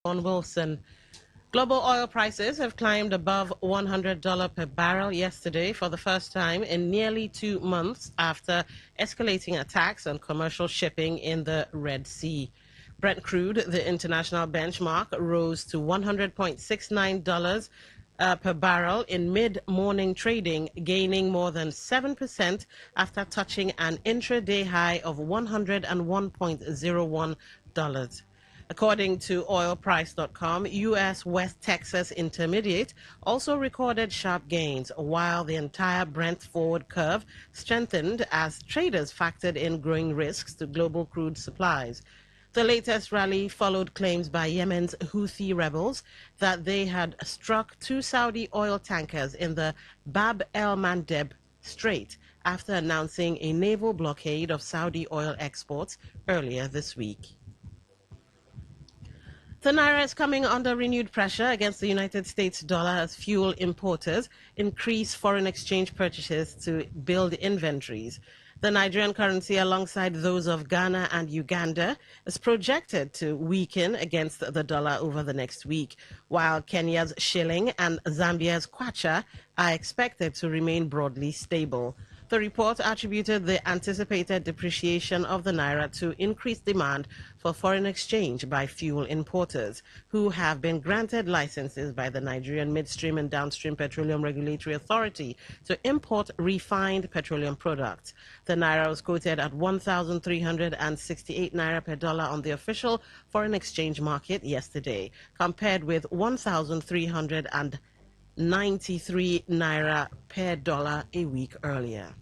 on Wilson. Global oil prices have climbed above $100 per barrel yesterday for the first time in nearly 2 months after escalating attacks on commercial shipping in the Red Sea. Brent crude, the international benchmark, rose to $100.69 per barrel in mid-morning trading, gaining more than 7% after touching an intraday high of $101.01. According to oilprice.com, U.S. West Texas Intermediate also recorded sharp gains, while the entire Brent forward curve strengthened as traders factored in growing risks to global crude supplies. The latest rally followed claims by Yemen's Houthi rebels that they had struck 2 Saudi oil tankers in the Bab el-Mandeb Strait after announcing a naval blockade of Saudi oil exports earlier this week. The naira is coming under renewed pressure against the United States dollar as fuel importers increase foreign exchange purchases to build inventories. The Nigerian currency, alongside those of Ghana and Uganda, is projected to weaken against the dollar over the next week, while Kenya's shilling and Zambia's kwacha are expected to remain broadly stable. The report attributed the anticipated depreciation of the naira to increased demand for foreign exchange by fuel importers, who have been granted licenses by the Nigerian Midstream and Downstream Petroleum Regulatory Authority to import refined petroleum products. The naira was quoted at 1,368 naira per dollar on the official foreign exchange market yesterday, compared with 1,393 naira per dollar a week earlier.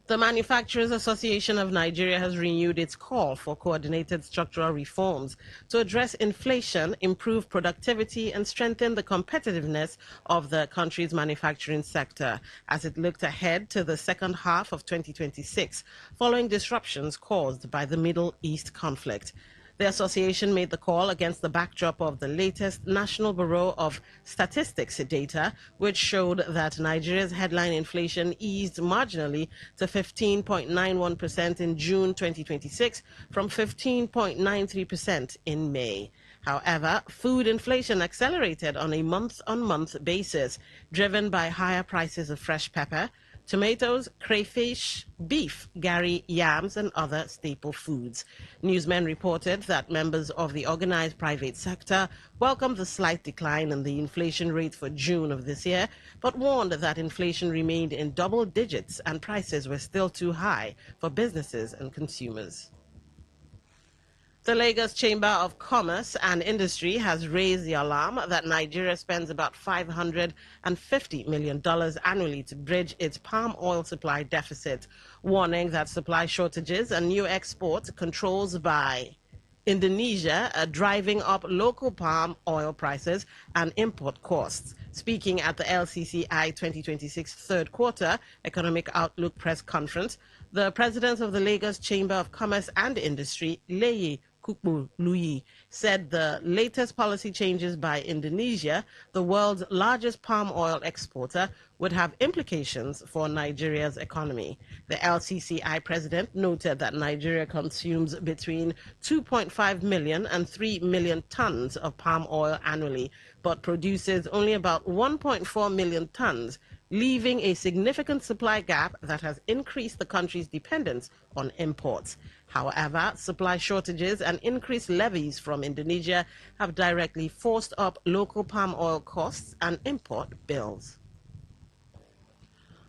The Manufacturers Association of Nigeria has renewed its call for coordinated structural reforms to address inflation, improve productivity, and strengthen the competitiveness of the country's manufacturing sector as it looked ahead to the second half of 2026, following disruptions caused by the Middle East conflict. The association made the call against the backdrop of the latest National Bureau of Statistics data, which showed that Nigeria's headline inflation eased marginally to 15.91% in June 2026 from 15.93% in May. However, food inflation accelerated on a month-on-month basis, driven by higher prices of fresh pepper, tomatoes, crayfish, beef, gari, yams, and other staple foods. Newsmen reported that members of the organized private sector welcomed the slight decline in the inflation rate for June of this year, but warned that inflation remained in double digits and prices were still too high for businesses and consumers. The Lagos Chamber of Commerce and Industry has raised the alarm that Nigeria spends about $550 million annually to bridge its palm oil supply deficit, warning that supply shortages and new export controls by Indonesia are driving up local palm oil prices and import costs. Speaking at the LCCI 2026 third quarter Economic Outlook press conference, the president of the Lagos Chamber of Commerce and Industry, Leye Kukbu-Luyi, said the latest policy changes by Indonesia, the world's largest palm oil exporter, would have implications for Nigeria's economy. The LCCI president noted that Nigeria consumes between 2.5 million and 3 million tons of palm oil annually, but produces only about 1.4 million tons, leaving a significant supply gap that has increased the country's dependence on imports. However, supply shortages and increased levies from Indonesia have directly forced up local palm oil costs and import bills.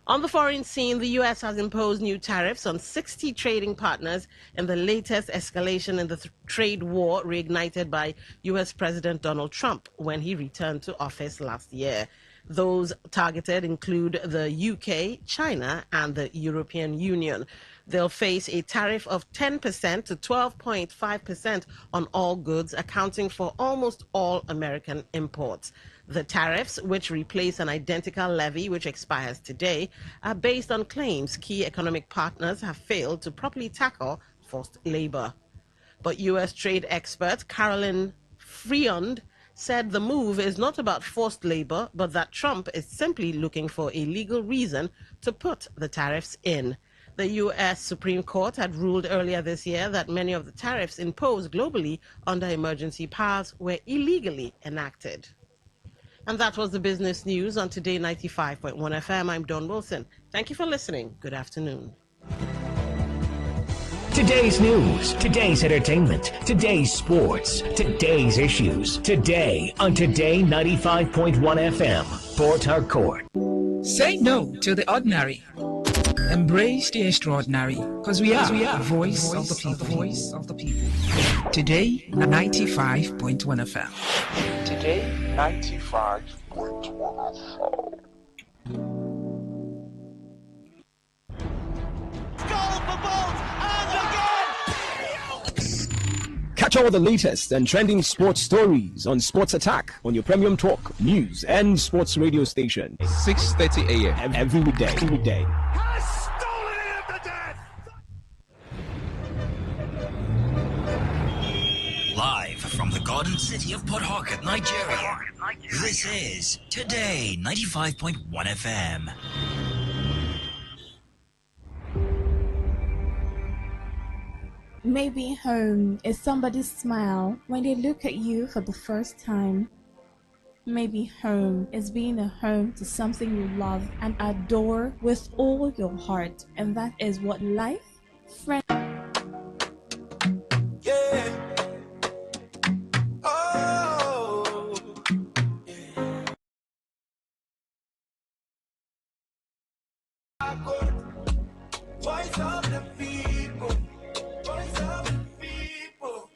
On the foreign scene, the U.S. has imposed new tariffs on 60 trading partners in the latest escalation in the trade war reignited by U.S. President Donald Trump when he returned to office last year. Those targeted include the UK, China, and the European Union. They'll face a tariff of 10% to 12.5% on all goods, accounting for almost all American imports. The tariffs, which replace an identical levy which expires today, are based on claims key economic partners have failed to properly tackle forced labor. But U.S. trade expert Carolyn Freond said the move is not about forced labor, but that Trump is simply looking for a legal reason to put the tariffs in. The U.S. Supreme Court had ruled earlier this year that many of the tariffs imposed globally under emergency powers were illegally enacted. And that was the business news on Today 95.1 FM. I'm Dawn Wilson. Thank you for listening. Good afternoon. Today's news, today's entertainment, today's sports, today's issues. Today on Today 95.1 FM, Port Harcourt. Say no to the ordinary. Embrace the extraordinary, because we are the voice of the people. Today 95.1 FM. Today 95.1 FM. Goal for Bolt, and again! Catch all the latest and trending sports stories on Sports Attack on your premium talk, news, and sports radio station. 6:30 a.m. every weekday. Has stolen it at the death! Live from the Garden City of Port Harcourt, Nigeria. This is Today 95.1 FM. Maybe home is somebody's smile when they look at you for the first time. Maybe home is being a home to something you love and adore with all your heart, and that is what life, friends. Yeah. Oh. Yeah. Voice of the people. Voice of the people.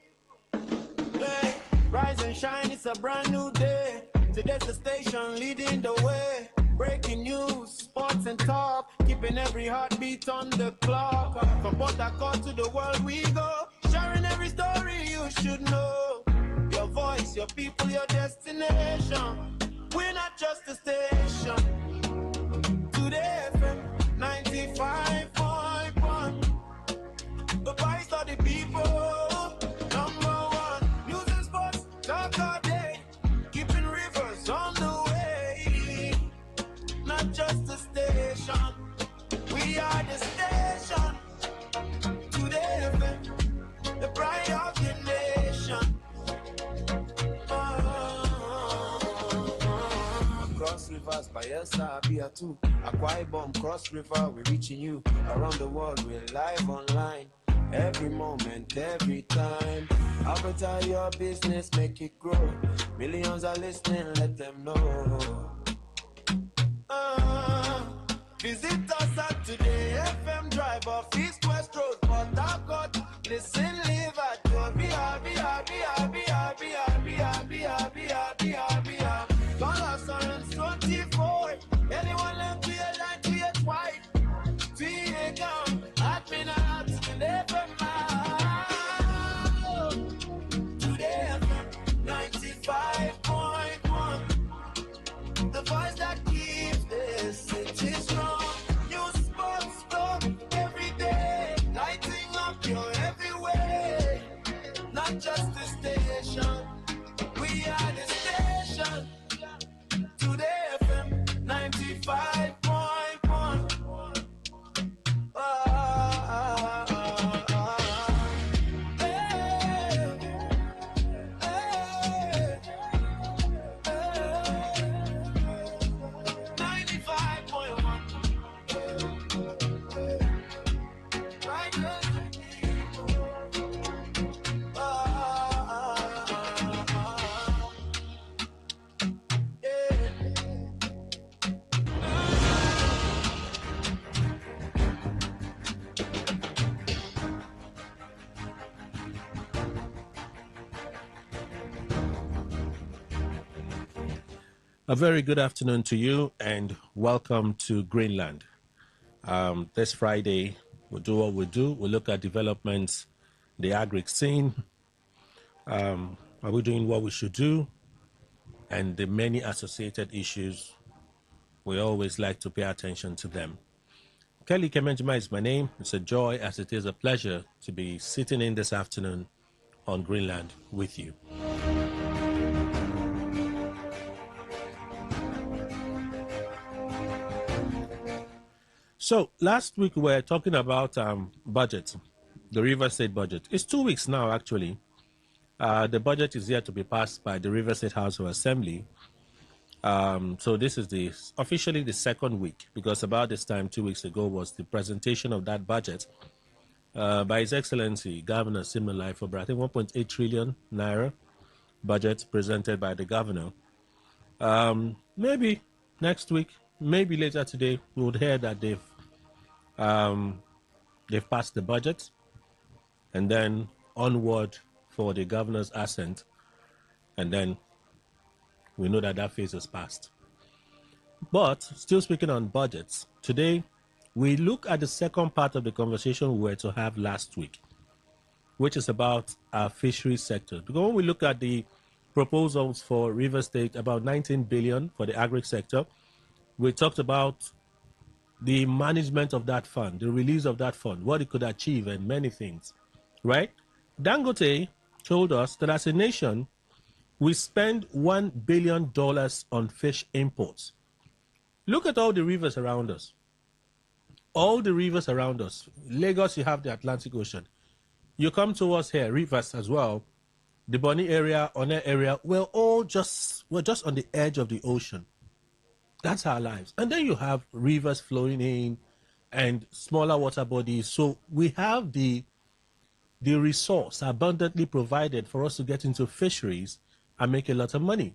Hey, rise and shine, it's a brand new day. Today's the station leading the way. Breaking news, sports and talk, keeping every heartbeat on the clock. From Port Harcourt to the world we go, sharing every story you should know. Your voice, your people, your destination. We're not just a station. Today FM 95.1. The voice of the people. Number one. News and sports, talk all day. Keeping rivers on the way. Not just a station. We are the station. Today FM, the pride of the nation. Cross rivers, Bayelsa, Abia too. Akwa Ibom, Cross River, we're reaching you. Around the world, we're live online. Every moment, every time. Advertise your business, make it grow. Millions are listening, let them know. Visit us at Today FM Drive off East West Road, Port Harcourt. Listen, live at your Call us on 24. Anyone left to your line, to your white. Tweet account, admin apps, and FM. Today FM 95.1. The voice that keeps this city strong. New sports talk every day. Lighting up your every way. Not just the station. We are the station. Today FM 95.1. A very good afternoon to you and welcome to Greenland. This Friday, we'll do what we do. We'll look at developments, the agri scene. Are we doing what we should do? And the many associated issues, we always like to pay attention to them. Kelly Kemenjima is my name. It's a joy as it is a pleasure to be sitting in this afternoon on Greenland with you. So last week we were talking about budget, the River State budget. It's 2 weeks now, actually. The budget is yet to be passed by the River State House of Assembly. So this is officially the second week, because about this time 2 weeks ago was the presentation of that budget by His Excellency Governor Simon for I think 1.8 trillion naira budget presented by the governor. Maybe next week, maybe later today, we would hear that they've passed the budget, and then onward for the governor's assent, and then we know that that phase is passed. But still speaking on budgets, today we look at the second part of the conversation we were to have last week, which is about our fisheries sector. Because when we look at the proposals for River State, about 19 billion for the agri sector, we talked about the management of that fund, the release of that fund, what it could achieve, and many things, right? Dangote told us that as a nation, we spend $1 billion on fish imports. Look at all the rivers around us. All the rivers around us. Lagos, you have the Atlantic Ocean. You come to us here, rivers as well. The Bonny area, One area, we're just on the edge of the ocean. That's our lives. And then you have rivers flowing in and smaller water bodies. So we have the resource abundantly provided for us to get into fisheries and make a lot of money.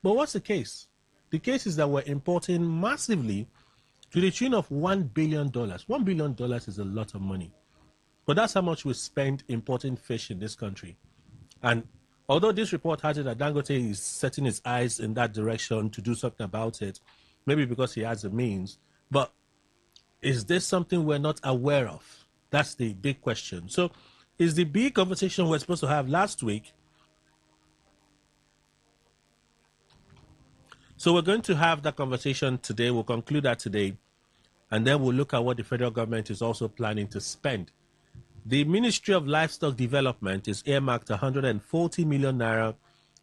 But what's the case? The case is that we're importing massively to the tune of $1 billion. $1 billion is a lot of money. But that's how much we spend importing fish in this country. And although this report has it that Dangote is setting his eyes in that direction to do something about it, maybe because he has the means, but is this something we're not aware of? That's the big question. So is the big conversation we're supposed to have last week. So we're going to have that conversation today. We'll conclude that today. And then we'll look at what the federal government is also planning to spend. The Ministry of Livestock Development is earmarked 140 million naira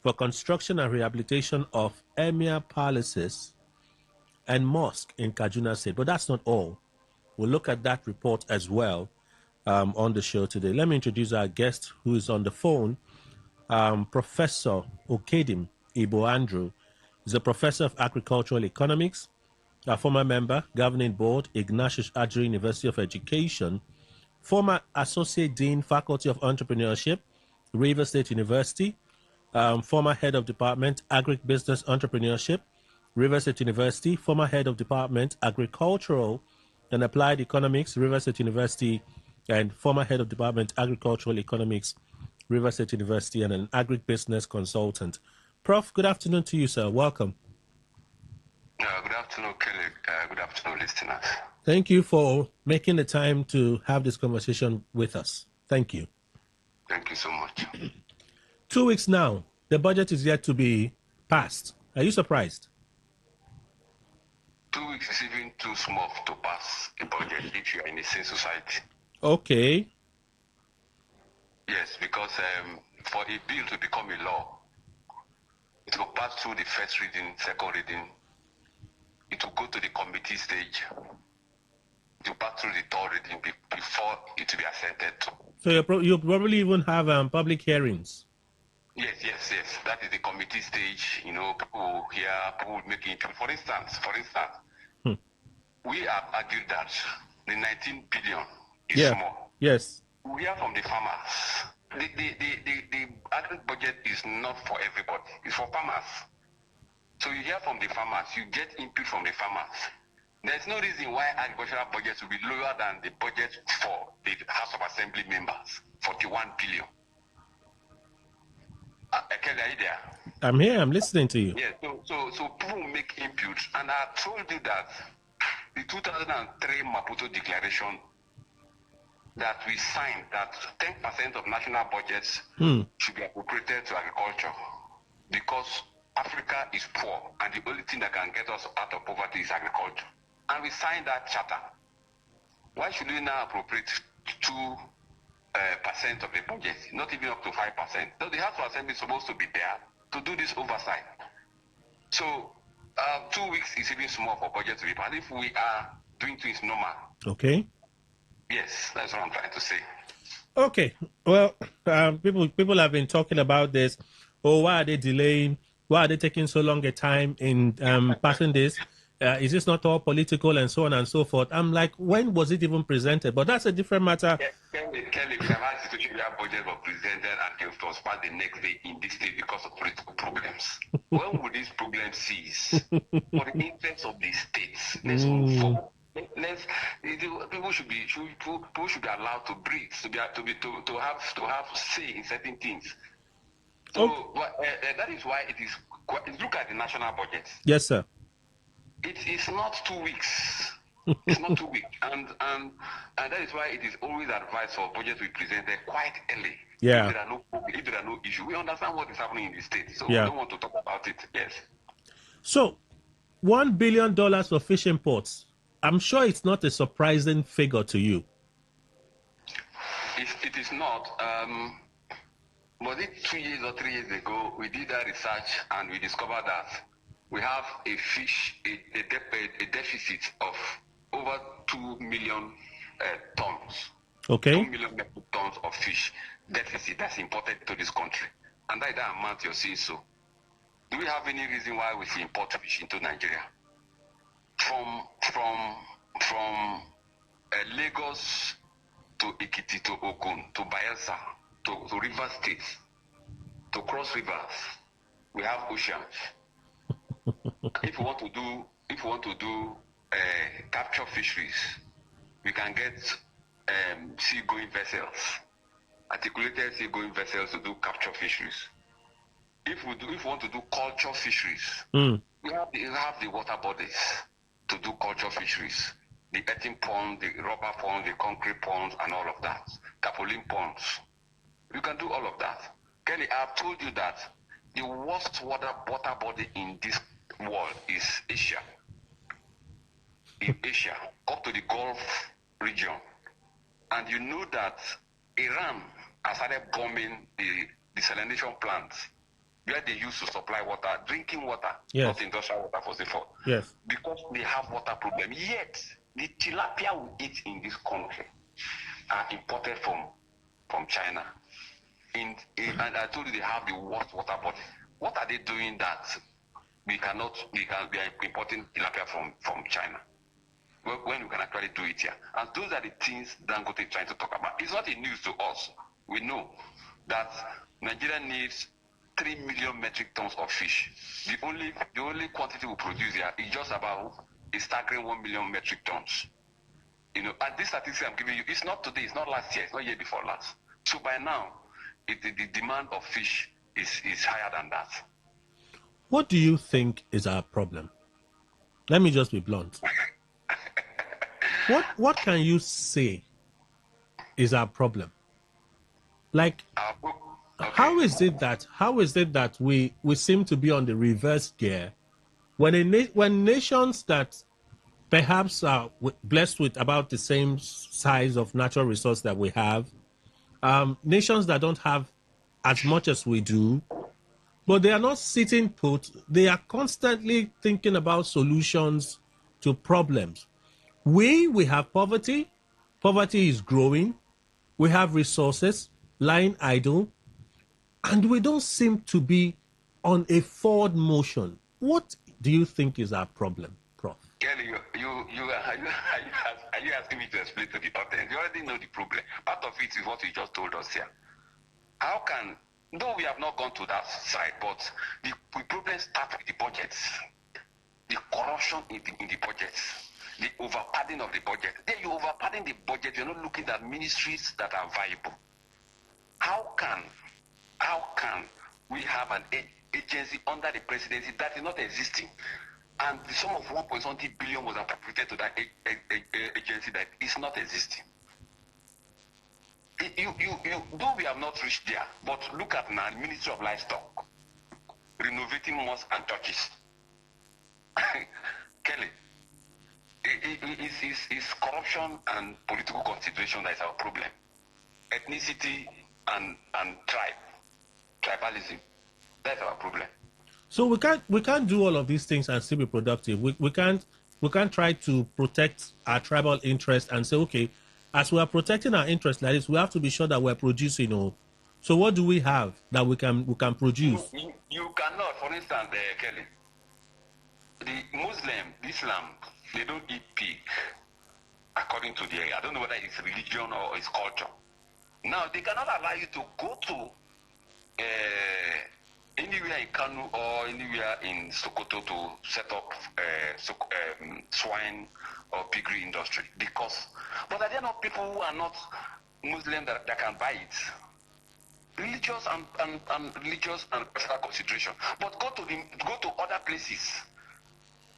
for construction and rehabilitation of Emir Palaces and Mosque in Kaduna State. But that's not all. We'll look at that report as well on the show today. Let me introduce our guest who is on the phone, Professor Okedim Ibo Andrew. He's a professor of agricultural economics, a former member, governing board, Ignatius Adjuri University of Education, former Associate Dean, Faculty of Entrepreneurship, River State University, former Head of Department, Agribusiness Entrepreneurship, River State University, former Head of Department, Agricultural and Applied Economics, River State University, and former Head of Department, Agricultural Economics, River State University, and an agribusiness consultant. Prof, good afternoon to you, sir. Welcome. Good afternoon, Kelly. Good afternoon, listeners. Thank you for making the time to have this conversation with us. Thank you. Thank you so much. 2 weeks now, the budget is yet to be passed. Are you surprised? 2 weeks is even too small to pass a budget if you are in a sane society. Okay. Yes, because for a bill to become a law, it will pass through the first reading, second reading. It will go to the committee stage. It will pass through the third reading before it will be assented to. So you'll probably even have public hearings. Yes. That is the committee stage. You know, people hear, people will make input. For instance, we have argued that the 19 billion is small. Yes. We hear from the farmers. The agri budget is not for everybody. It's for farmers. So you hear from the farmers, you get input from the farmers. There's no reason why agricultural budgets will be lower than the budget for the House of Assembly members, 41 billion. Kelly, are you there? I'm here, I'm listening to you. Yeah, so people make input, and I told you that the 2003 Maputo Declaration that we signed, that 10% of national budgets should be appropriated to agriculture, because Africa is poor, and the only thing that can get us out of poverty is agriculture. And we signed that charter. Why should we now appropriate 2% of the budget, not even up to 5%? So the House of Assembly is supposed to be there to do this oversight. So 2 weeks is even small for budget to be passed. If we are doing things normal. Okay. Yes, that's what I'm trying to say. Okay. Well, people have been talking about this. Oh, why are they delaying? Why are they taking so long a time in passing this? Is this not all political and so on and so forth? I'm like, when was it even presented? But that's a different matter. Kelly, we have had a situation where budget was presented and it was passed the next day in this state because of political problems. When will these problems cease? For the interest of the states, let's move forward. People should be allowed to breathe, to have say in certain things. So that is why it is. Look at the national budget. Yes, sir. It is not 2 weeks. It's not 2 weeks, and that is why it is always advised for budget to be presented quite early. Yeah. If there are no issue, we understand what is happening in the state, so Yeah. we don't want to talk about it. Yes. So, $1 billion for fish imports. I'm sure it's not a surprising figure to you. It is not. Was it 2 years or 3 years ago? We did that research and we discovered that we have a deficit of over 2 million tons. Okay. 2 million metric tons of fish deficit that's imported to this country. And that is the amount you're seeing. So, do we have any reason why we should import fish into Nigeria? From Lagos to Ekiti to Ogun to Bayelsa to river states to cross rivers, we have oceans. If we want to do capture fisheries, we can get sea-going vessels, articulated sea-going vessels to do capture fisheries. If we want to do culture fisheries, we have the water bodies to do culture fisheries. The earthen pond, the rubber pond, the concrete ponds, and all of that. Tarpaulin ponds. You can do all of that. Kelly, I've told you that the worst water body in this world is Asia. In Asia, up to the Gulf region. And you know that Iran has started bombing the desalination plants where they used to supply water, drinking water, not industrial water for the fall. Yes. Because they have water problem. Yet, the tilapia we eat in this country are imported from China. And I told you they have the worst water body. What are they doing that we are importing tilapia from China? When we can actually do it here. And those are the things Dangote is trying to talk about. It's not a news to us. We know that Nigeria needs 3 million metric tons of fish. The only quantity we produce here is just about a staggering 1 million metric tons. You know, and this statistic I'm giving you, it's not today, it's not last year, it's not year before last. So by now, the demand of fish is higher than that. What do you think is our problem? Let me just be blunt. What can you say is our problem? Like, how is it that we seem to be on the reverse gear when nations that perhaps are blessed with about the same size of natural resource that we have, nations that don't have as much as we do, but they are not sitting put. They are constantly thinking about solutions to problems. We have poverty. Poverty is growing. We have resources lying idle, and we don't seem to be on a forward motion. What do you think is our problem, Prof? Kelly, are you asking me to explain to the audience? You already know the problem. Part of it is what you just told us here. How can, though we have not gone to that side, but the problem starts with the budgets, the corruption in the budgets, the overpadding of the budget. Then you overpadding the budget, you're not looking at ministries that are viable. How can we have an agency under the presidency that is not existing? And the sum of 1.20 billion was appropriated to that agency that is not existing. Though we have not reached there, but look at now, Ministry of Livestock, renovating mosques and churches. Kelly, it's corruption and political consideration that is our problem. Ethnicity and tribalism, that's our problem. So we can't do all of these things and still be productive. We can't We can't try to protect our tribal interest and say, okay, as we are protecting our interest like this, we have to be sure that we're producing. So what do we have that we can produce? You cannot, for instance, Kelly, the Muslim, Islam, they don't eat pig, according to I don't know whether it's religion or it's culture. Now, they cannot allow you to go to anywhere in Kanu or anywhere in Sokoto to set up swine or piggery industry but are there not people who are not Muslim that can buy it? Religious and religious and personal consideration. But go to other places.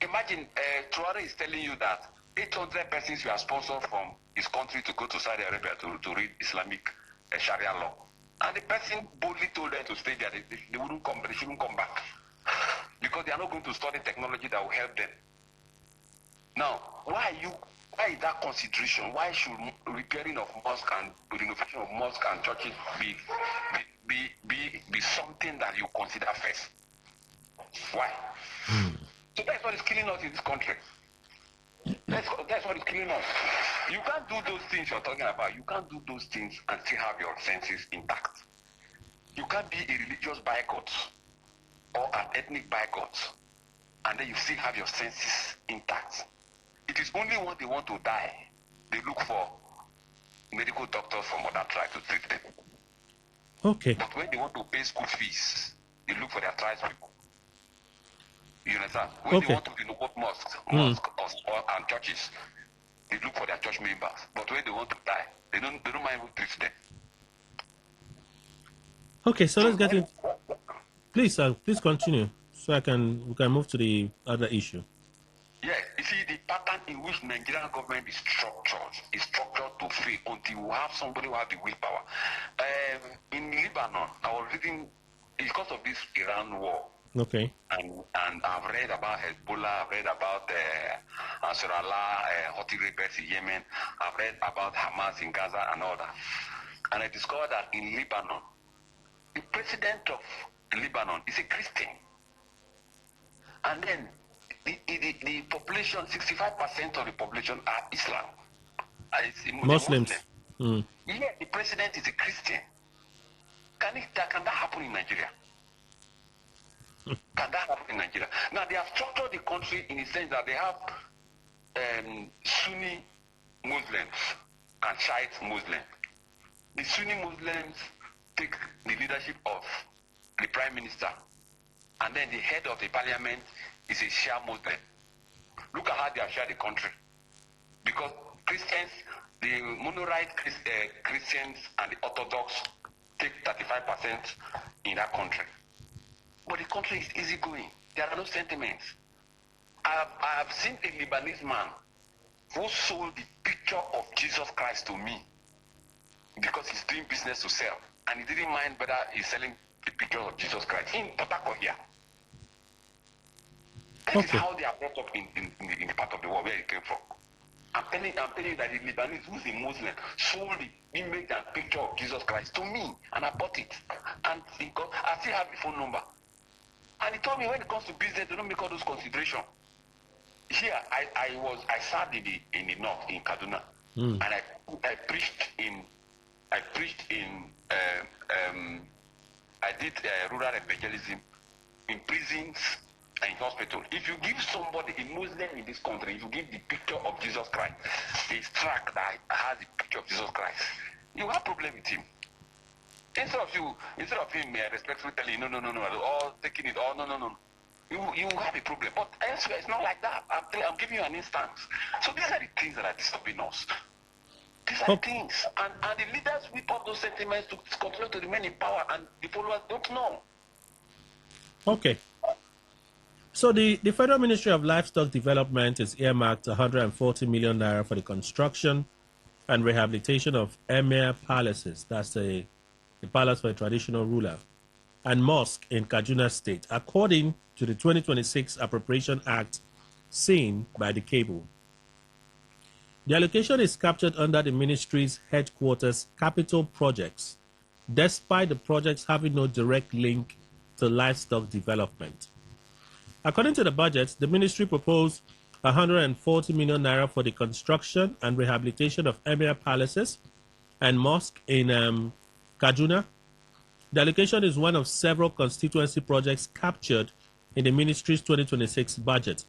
Imagine Traore is telling you that 800 persons you are sponsored from his country to go to Saudi Arabia to read Islamic Sharia law. And the person boldly told them to stay there. They wouldn't come, they shouldn't come back. Because they are not going to study technology that will help them. Now, why is that consideration? Why should repairing of mosque and renovation of mosque and churches be something that you consider first? Why? So that's what is killing us in this country. That's what is killing us. You can't do those things you're talking about. You can't do those things and still have your senses intact. You can't be a religious bigot or an ethnic bigot and then you still have your senses intact. It is only when they want to die, they look for medical doctors from other tribes to treat them. Okay. But when they want to pay school fees, they look for their tribes people. You understand? When they want to renovate mosques and churches, they look for their church members. But when they want to die, they don't mind who treats them. Okay, so let's get it. Please, please continue, so we can move to the other issue. Yes, you see the pattern in which Nigerian government is structured to fail until we have somebody who has the willpower. In Lebanon, I was reading because of this Iran war. Okay. And I've read about Hezbollah, I've read about Nasrallah, Houthi rebels in Yemen, I've read about Hamas in Gaza and all that. And I discovered that in Lebanon, the president of Lebanon is a Christian. And then the population, 65% of the population are Islam. Muslims. Yeah, the president is a Christian. Can that happen in Nigeria? Can that happen in Nigeria? Now, they have structured the country in the sense that they have Sunni Muslims and Shiite Muslims. The Sunni Muslims take the leadership of the prime minister, and then the head of the parliament is a Shia Muslim. Look at how they have shared the country. Because Christians, the monorite Christians and the Orthodox take 35% in that country. But the country is easygoing. There are no sentiments. I have seen a Lebanese man who sold the picture of Jesus Christ to me because he's doing business to sell. And he didn't mind whether he's selling the picture of Jesus Christ in Port Harcourt here. That is how they are brought up in the part of the world where it came from. I'm telling you that the Lebanese, who's a Muslim, sold the image and picture of Jesus Christ to me, and I bought it. And I still have the phone number. And he told me when it comes to business, they don't make all those considerations. Here, I sat in the north, in Kaduna, and I preached in I did rural evangelism in prisons and in hospital. If you give somebody, a Muslim in this country, if you give the picture of Jesus Christ, a track that has the picture of Jesus Christ, you have a problem with him. Instead of him respectfully telling you, no, or taking it, no. You have a problem. But elsewhere, it's not like that. I'm giving you an instance. So these are the things that are disturbing us. These are the things. And the leaders whip up those sentiments to continue to remain in power, and the followers don't know. Okay. So the Federal Ministry of Livestock Development is earmarked 140 million naira for the construction and rehabilitation of Emir Palaces. That's the palace for a traditional ruler, and mosque in Kaduna State, according to the 2026 Appropriation Act seen by the cable. The allocation is captured under the ministry's headquarters capital projects, despite the projects having no direct link to livestock development. According to the budget, the ministry proposed 140 million naira for the construction and rehabilitation of Emir Palaces and Mosque in Kaduna. The allocation is one of several constituency projects captured in the ministry's 2026 budget.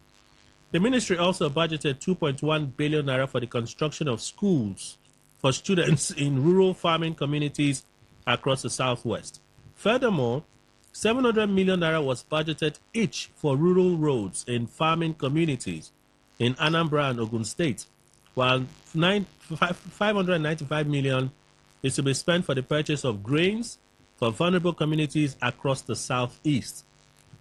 The ministry also budgeted 2.1 billion naira for the construction of schools for students in rural farming communities across the southwest. Furthermore, 700 million naira was budgeted each for rural roads in farming communities in Anambra and Ogun State, while 595 million is to be spent for the purchase of grains for vulnerable communities across the southeast.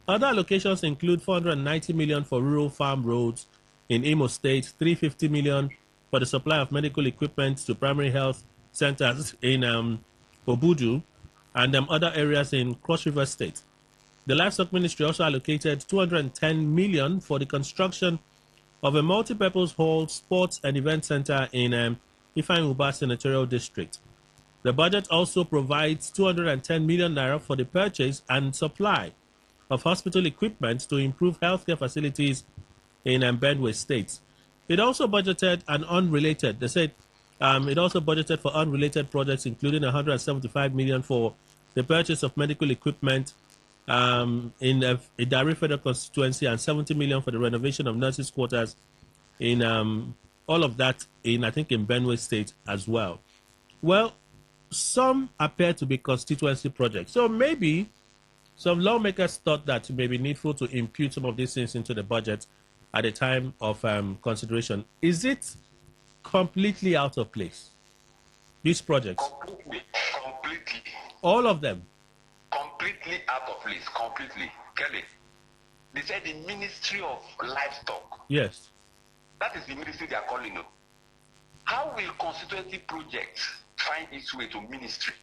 Other allocations include 490 million for rural farm roads in Imo State, 350 million for the supply of medical equipment to primary health centers in Obudu and other areas in Cross River State. The Livestock Ministry also allocated 210 million for the construction of a multi-purpose hall, sports and event center in Ifeanyi Uba Senatorial District. The budget also provides 210 million naira for the purchase and supply of hospital equipment to improve healthcare facilities in Benue State. It also budgeted it also budgeted for unrelated projects, including 175 million for the purchase of medical equipment in a direct federal constituency and 70 million for the renovation of nurses' quarters in all of that in Benue State as well. Well, some appear to be constituency projects. So maybe some lawmakers thought that it may be needful to impute some of these things into the budget at the time of consideration. Is it completely out of place? These projects? Completely. All of them? Completely out of place. Completely. Kelly, they said the Ministry of Livestock. Yes. That is the ministry they are calling it. How will constituency projects find its way to ministry?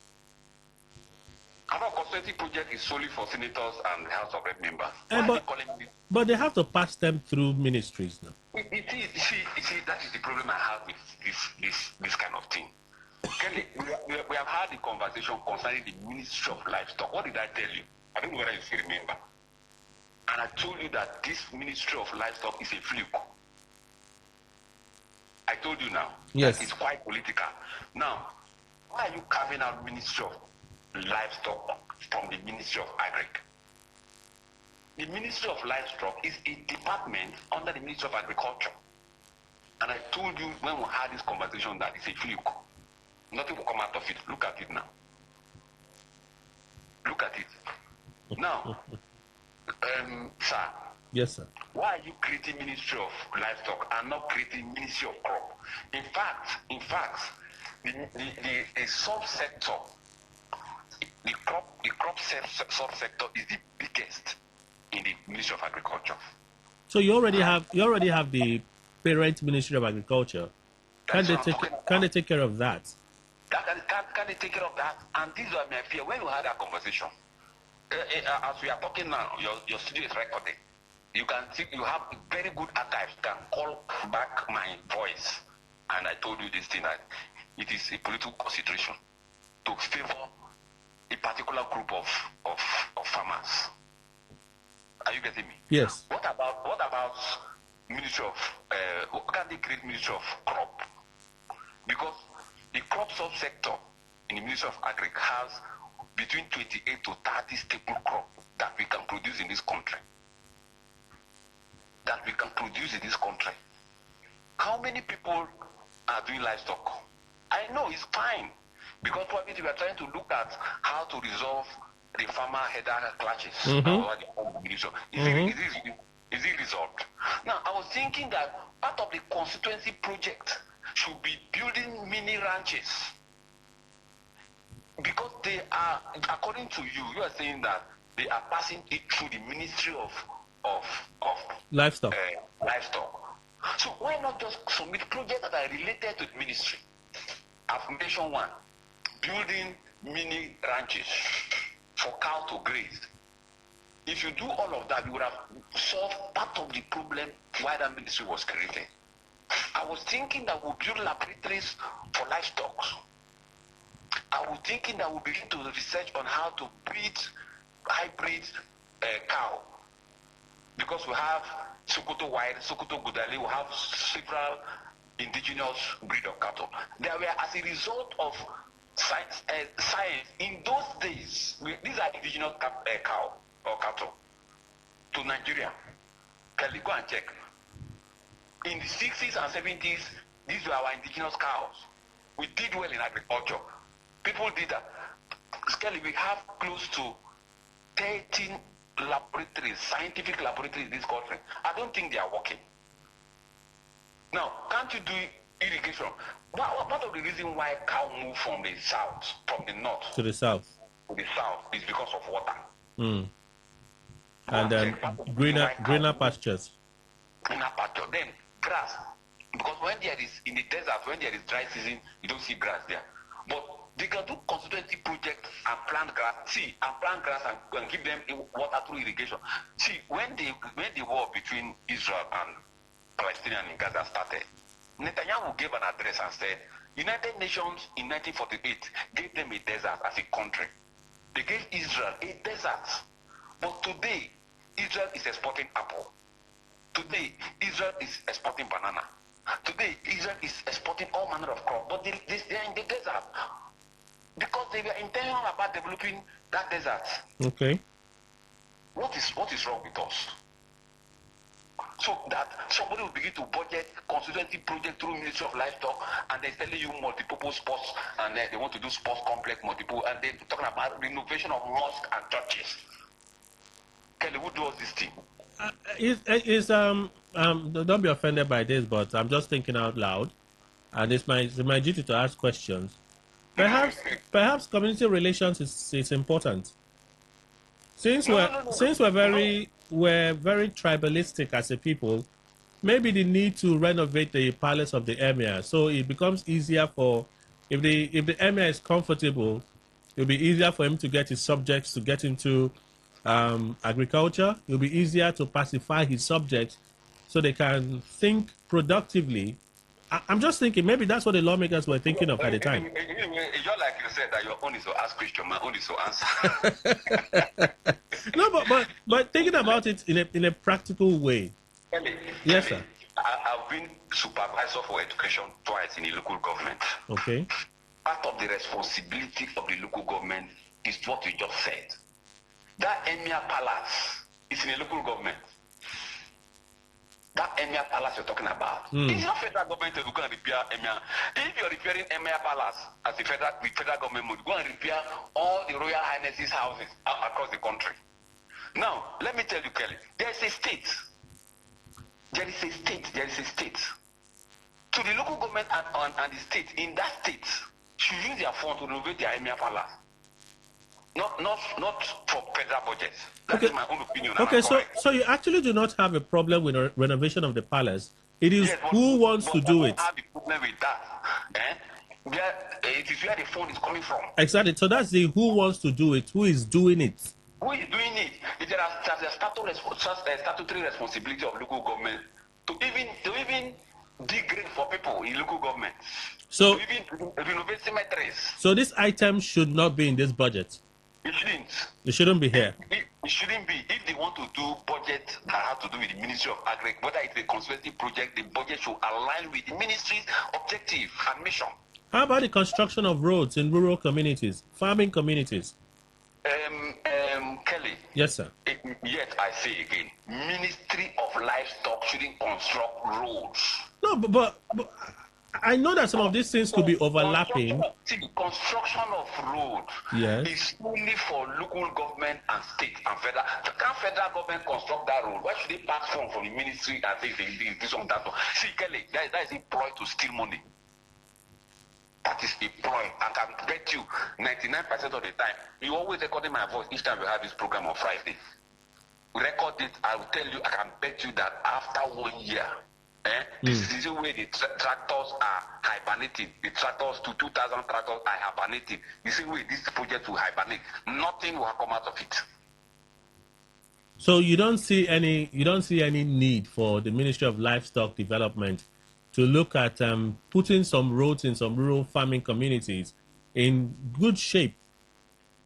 Our constituency project is solely for senators and House of Rep members. But they have to pass them through ministries now. You see, that is the problem I have with this kind of thing. Kelly, we have had a conversation concerning the Ministry of Livestock. What did I tell you? I don't know whether you still remember. And I told you that this Ministry of Livestock is a fluke. I told you now. Yes. That it's quite political. Now, why are you carving out Ministry of Livestock from the Ministry of Agri? The Ministry of Livestock is a department under the Ministry of Agriculture. And I told you when we had this conversation that it's a fluke. Nothing will come out of it. Look at it now. Look at it. Now, sir. Yes, sir. Why are you creating Ministry of Livestock and not creating Ministry of Crop? In fact, the subsector, the crop subsector is the biggest in the Ministry of Agriculture. So you already have the parent Ministry of Agriculture. Can they take care of that? Can they take care of that? And this is my fear. When we had that conversation, as we are talking now, your studio is recording. You can see you have very good archives. You can call back my voice. And I told you this thing that it is a political consideration to favor a particular group of farmers. Are you getting me? Yes. What about Ministry of can they create Ministry of Crop? Because the crop subsector in the Ministry of Agri has between 28 to 30 staple crops that we can produce in this country. How many people are doing livestock? I know it's fine because probably we are trying to look at how to resolve the farmer header clashes. Is it resolved? Now, I was thinking that part of the constituency project should be building mini ranches because they are, according to you, you are saying that they are passing it through the Ministry of Livestock. So why not just submit projects that are related to the ministry? I've mentioned one, building mini ranches for cows to graze. If you do all of that, you would have solved part of the problem why that ministry was created. I was thinking that we'll build laboratories for livestock. I was thinking that we'll begin to research on how to breed hybrid cow. because we have Sokoto White, Sokoto Gudali, we have several indigenous breed of cattle. They were as a result of science in those days. These are indigenous cow or cattle to Nigeria. Can you go and check? In the 60s and 70s, these were our indigenous cows. We did well in agriculture. People did that. Skelly, we have close to 13 laboratories, scientific laboratories in this country. I don't think they are working. Now, can't you do irrigation? Part of the reason why cow move from the south, from the north to the south, is because of water. And then greener pastures. Greener pasture. Then grass. Because when there is, in the desert, when there is dry season, you don't see grass there. But they can do constituency projects and plant grass. And plant grass and give them water through irrigation. See, when the war between Israel and Palestinian in Gaza started, Netanyahu gave an address and said, United Nations in 1948 gave them a desert as a country. They gave Israel a desert. But today, Israel is exporting apple. Today, Israel is exporting banana. Today, Israel is exporting all manner of crops. But they are in the desert because they were intentional about developing that desert. Okay. What is wrong with us? So that somebody will begin to budget constituency project through Ministry of Livestock, and they're telling you multi-purpose sports, and they want to do sports complex multiple, and they're talking about renovation of mosques and churches. Kelly, who does this thing? Don't be offended by this, but I'm just thinking out loud, and it's my duty to ask questions. Perhaps community relations is important. Since we're very tribalistic as a people, maybe the need to renovate the palace of the emir, so it becomes easier for, if the emir is comfortable, it'll be easier for him to get his subjects to get into agriculture. It'll be easier to pacify his subjects so they can think productively. I'm just thinking maybe that's what the lawmakers were thinking of at the time. It's just like you said that your own is to ask question, my own is to answer. No, but thinking about it in a practical way. Yes, sir. I've been supervisor for education twice in the local government. Okay. Part of the responsibility of the local government is what you just said. That Emir Palace is in the local government. That Emir Palace you're talking about. It's not federal government to go and repair Emir. If you're repairing Emir Palace as the federal government would go and repair all the Royal Highnesses houses across the country. Now, let me tell you, Kelly, there is a state. So the local government and the state, in that state, should use their funds to renovate their Emir Palace. Not for federal budgets. That is my own opinion. Okay, so you actually do not have a problem with a renovation of the palace. It is who wants to do it. I have a problem with that. It is where the fund is coming from. Exactly. So that's the who wants to do it. Who is doing it? Who is doing it? There is a statutory responsibility of local government to even dig grade for people in local government. So to even renovate cemeteries. So this item should not be in this budget. It shouldn't. It shouldn't be here. It shouldn't be. If they want to do budget that have to do with the Ministry of Agri, whether it's a consultancy project, the budget should align with the ministry's objective and mission. How about the construction of roads in rural communities, farming communities? Kelly. Yes, sir. Yet I say again, Ministry of Livestock shouldn't construct roads. No, but I know that some of these things could be overlapping. Construction of road is only for local government and state and federal. Can federal government construct that road? Why should they pass from the ministry and say they do some that? See, Kelly, that is a ploy to steal money. That is a ploy. I can bet you 99% of the time, you always recording my voice each time we have this program on Friday. Record it, I will tell you, I can bet you that after 1 year, this is the way the tractors are hibernating. The tractors, to 2,000 tractors are hibernating. This is the way this project will hibernate. Nothing will come out of it. So you don't see any need for the Ministry of Livestock Development to look at putting some roads in some rural farming communities in good shape.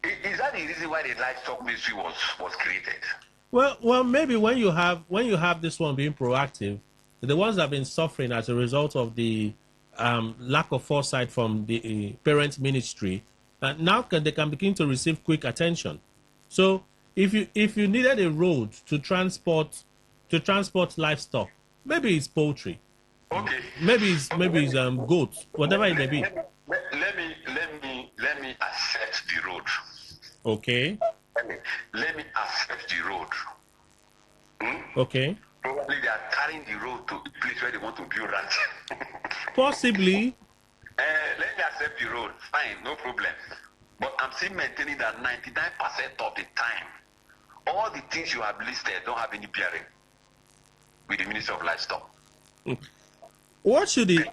Is that the reason why the livestock ministry was created? Well, maybe when you have this one being proactive, the ones that have been suffering as a result of the lack of foresight from the parent ministry, now they can begin to receive quick attention. So if you needed a road to transport livestock, maybe it's poultry, Okay. maybe it's goats, whatever it may be. Let me accept the road. Okay. Let me accept the road. Okay. Probably they are carrying the road to the place where they want to build ranch. Possibly. Let me accept the road. Fine, no problem. But I'm still maintaining that 99% of the time, all the things you have listed don't have any bearing with the Ministry of Livestock. What should they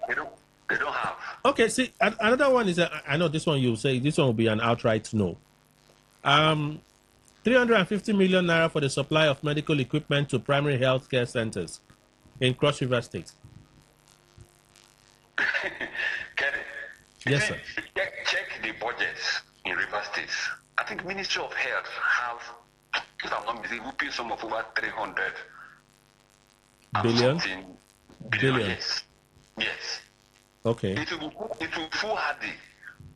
don't have. Okay, see, another one is, I know this one you'll say, this one will be an outright no. 350 million naira for the supply of medical equipment to primary health care centers in Cross River State. Yes, sir. Check the budgets in River State. I think Ministry of Health have, if I'm not mistaken, we pay some of over 300 billion. Yes. Okay. It will be foolhardy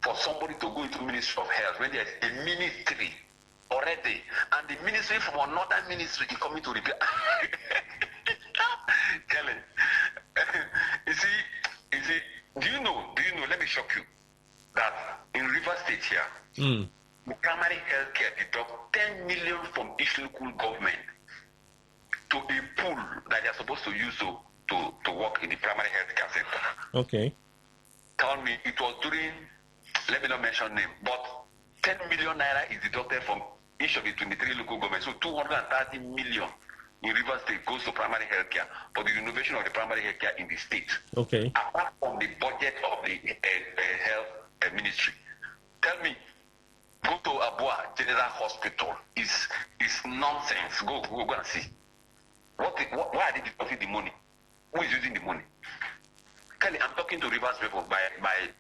for somebody to go into Ministry of Health when there's a ministry already, and the ministry from another ministry is coming to repair. Kelly, you see, do you know, let me shock you, that in River State here, the primary health care deduct 10 million from each local government to a pool that they're supposed to use to work in the primary health care sector. Okay. Tell me, it was during, let me not mention name, but 10 million naira is deducted from each of the 23 local governments. So 230 million in River State goes to primary health care for the renovation of the primary health care in the state. Okay. Apart from the budget of the health ministry. Tell me, go to Abua General Hospital is nonsense. Go and see. Why are they deducting the money? Who is using the money? Kelly, I'm talking to Rivers people by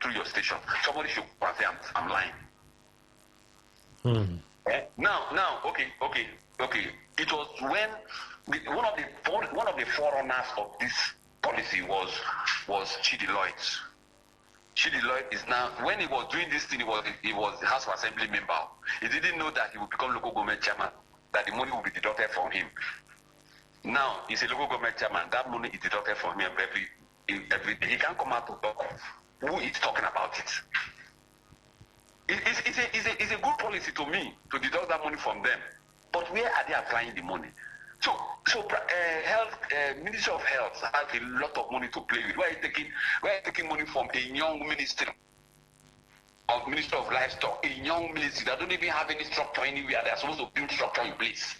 through your station. Somebody should say I'm lying. Now, okay. It was when one of the forerunners of this policy was Chidi Lloyd. Chidi Lloyd is now, when he was doing this thing, he was the House of Assembly member. He didn't know that he would become local government chairman, that the money would be deducted from him. Now he's a local government chairman. That money is deducted from him every day. He can't come out to talk who is talking about it. It's a good policy to me to deduct that money from them. But where are they applying the money? So Ministry of Health has a lot of money to play with. Where are you taking money from a young ministry of Ministry of Livestock, a young ministry that don't even have any structure anywhere? They are supposed to build structure in place.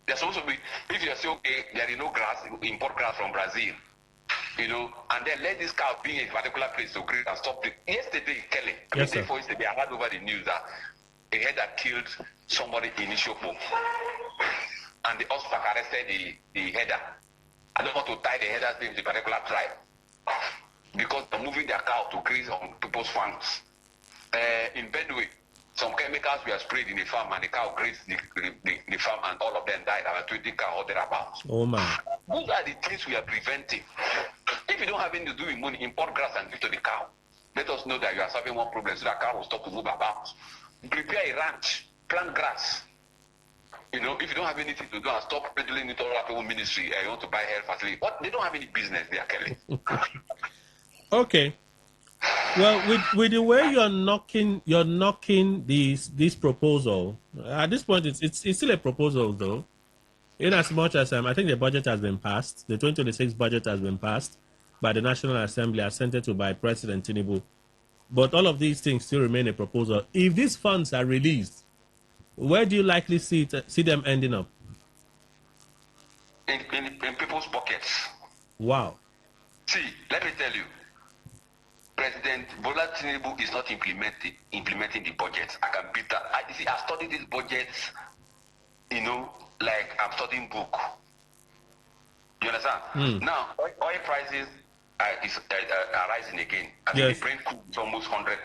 They're supposed to be, if you say, okay, there is no grass, import grass from Brazil, and then let this cow be in a particular place to graze and stop it. Yesterday, Kelly, yesterday, I heard over the news that a header killed somebody in Ishopo, and the Ospak arrested the header. I don't want to tie the header's name to a particular tribe because they're moving their cow to graze on people's farms. In Benue, some chemicals were sprayed in the farm and the cow grazed the farm and all of them died. About 20 cows or thereabouts. Oh my. Those are the things we are preventing. If you don't have anything to do with money, import grass and give to the cow. Let us know that you are solving one problem so that cow will stop to move about. Prepare a ranch, plant grass. If you don't have anything to do and stop peddling into all people ministry and you want to buy health facility, they don't have any business there, Kelly. Okay. Well, with the way you're knocking this proposal, at this point it's still a proposal though. In as much as I think the budget has been passed, the 2026 budget has been passed by the National Assembly, assented to by President Tinubu. But all of these things still remain a proposal. If these funds are released, where do you likely see them ending up? In people's pockets. Wow. See, let me tell you, President Bola Tinubu is not implementing the budget. I can beat that. I've studied these budgets, like I'm studying book. You understand? Now, oil prices are rising again. I think the Brent crude is almost $100.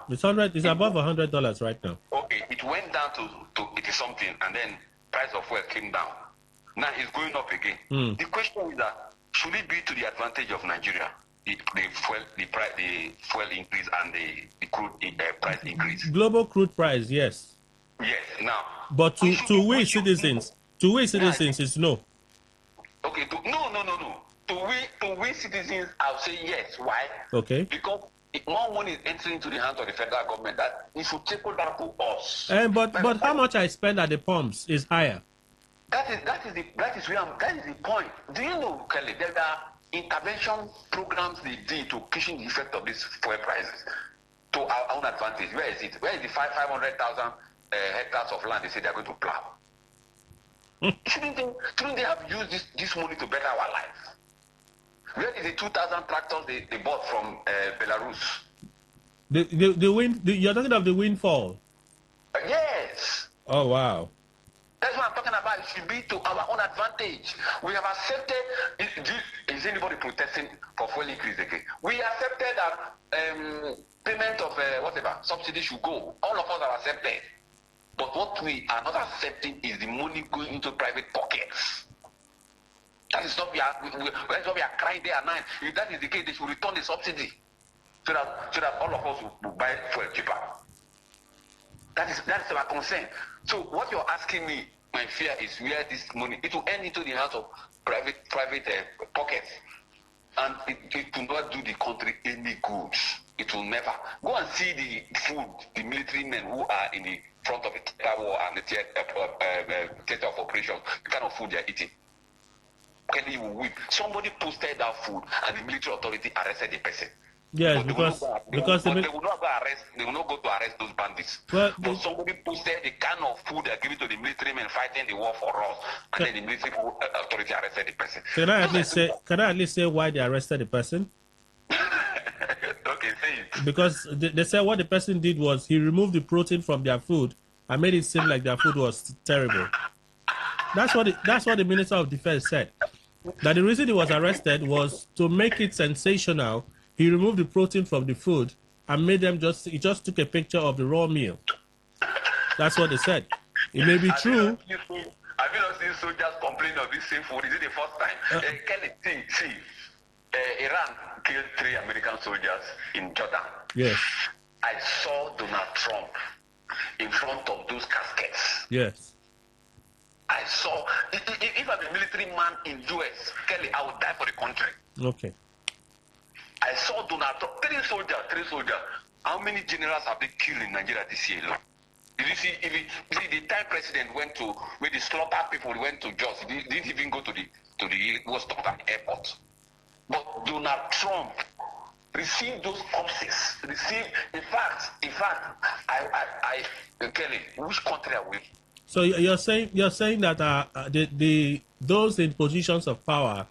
It's above $100 right now. Okay, it went down to 80 something, and then price of fuel came down. Now it's going up again. The question is that should it be to the advantage of Nigeria, the fuel increase and the crude price increase? Global crude price, yes. Yes. Now, but to we citizens, it's no. Okay. No. To we citizens, I'll say yes. Why? Okay. Because more money is entering into the hands of the federal government that it should trickle down to us. But how much I spend at the pumps is higher. That is the point. Do you know, Kelly, there are intervention programs they did to cushion the effect of these fuel prices to our own advantage. Where is it? Where is the 500,000 hectares of land they say they're going to plow? Shouldn't they have used this money to better our lives? Where is the 2,000 tractors they bought from Belarus? You're talking of the windfall? Yes. Oh, wow. That's what I'm talking about. It should be to our own advantage. We have accepted. Is anybody protesting for fuel increase again? We accepted that payment of whatever subsidy should go. All of us have accepted. But what we are not accepting is the money going into private pockets. That is what we are crying day and night. If that is the case, they should return the subsidy so that all of us will buy fuel cheaper. That is our concern. So what you're asking me, my fear is where this money, it will end into the hands of private pockets, and it will not do the country any good. It will never. Go and see the food, the military men who are in the front of the theater war and the theater of operations, the kind of food they are eating. Kenny will weep. Somebody posted that food and the military authority arrested the person. Yes, because they will not go arrest. They will not go to arrest those bandits. Well, but somebody posted the kind of food they are giving to the military men fighting the war for us, and then the military authority arrested the person. Can I at least say why they arrested the person? Okay, say it. Because they said what the person did was he removed the protein from their food and made it seem like their food was terrible. That's what the Minister of Defense said. That the reason he was arrested was to make it sensational. He removed the protein from the food and made them he just took a picture of the raw meal. That's what they said. It may be true. Have you not seen soldiers complain of this same food? Is it the first time? Kelly, see, Iran killed 3 American soldiers in Jordan. Yes. I saw Donald Trump in front of those caskets. Yes. I saw, if I'm a military man in US, Kelly, I would die for the country. Okay. I saw Donald Trump, 3 soldiers. How many generals have they killed in Nigeria this year alone? Did you see, the time president went to, where the slaughter people went to Jos, he didn't even go to the was stopped at the airport. But Donald Trump received those corpses, in fact, I Kelly, which country are we? So you're saying that those in positions of power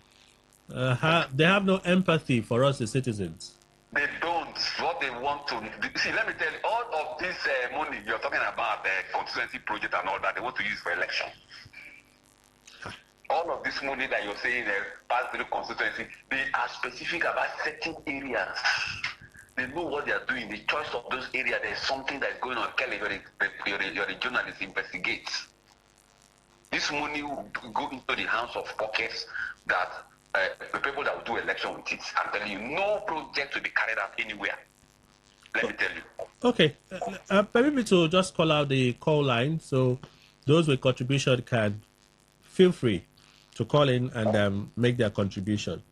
they have no empathy for us as citizens. They don't. What they want to see, let me tell you, all of this money you're talking about, the constituency project and all that, they want to use for election. All of this money that you're saying pass through constituency, they are specific about certain areas. They know what they are doing. The choice of those areas, there's something that's going on. Kelly, you're a journalist, investigates. This money will go into the hands of pockets that the people that will do election with it. I'm telling you, no project will be carried out anywhere. Let me tell you. Okay. Permit me to just call out the call line so those with contribution can feel free to call in and make their contribution.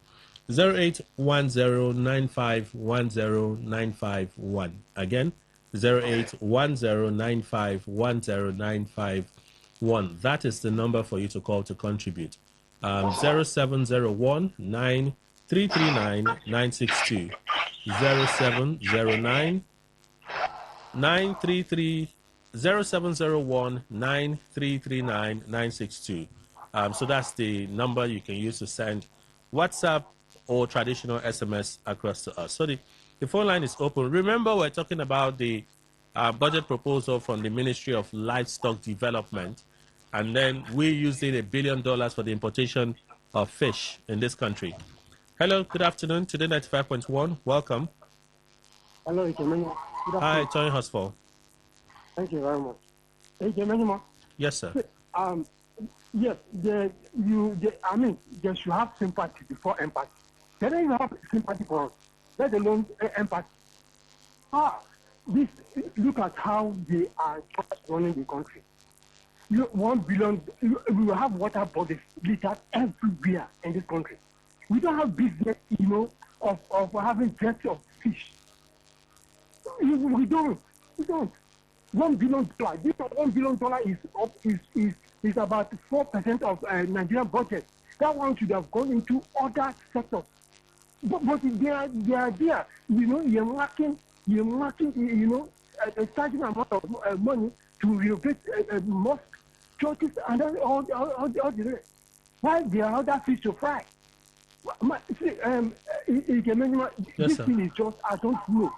0810951091. Again, 0810951091. That is the number for you to call to contribute. 0701 9339 962. 0709 933 0701 9339 962. So that's the number you can use to send WhatsApp or traditional SMS across to us. So the phone line is open. Remember, we're talking about the budget proposal from the Ministry of Livestock Development, and then we're using $1 billion for the importation of fish in this country. Hello, good afternoon. Today 95.1. Welcome. Hello, Ikemenima. Hi, Tony Hosfall. Thank you very much. Ikemenima. Yes, sir. yes, I mean, they should have sympathy before empathy. They don't even have sympathy for us, let alone empathy. Ah, this, look at how they are just running the country. 1 billion, we will have water bodies littered everywhere in this country. We don't have business, of having plenty of fish. We don't. We don't. $1 billion. This $1 billion is about 4% of Nigerian budget. That one should have gone into other sectors. But they are there. You're marking, a certain amount of money to renovate mosques, churches, and then all the rest. Why there are other fish to fry? See, Yes, this sir. thing is just, I don't know.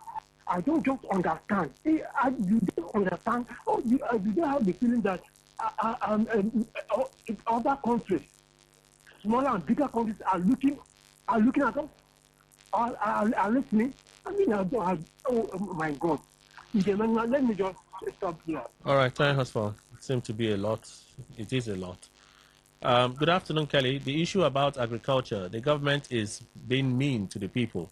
I don't just understand. You don't understand. You don't have the feeling that other countries, smaller and bigger countries, are looking at us, are listening. I mean, oh my God. Let me just stop here. All right, time has for seem to be a lot. It is a lot. Good afternoon, Kelly. The issue about agriculture, the government is being mean to the people.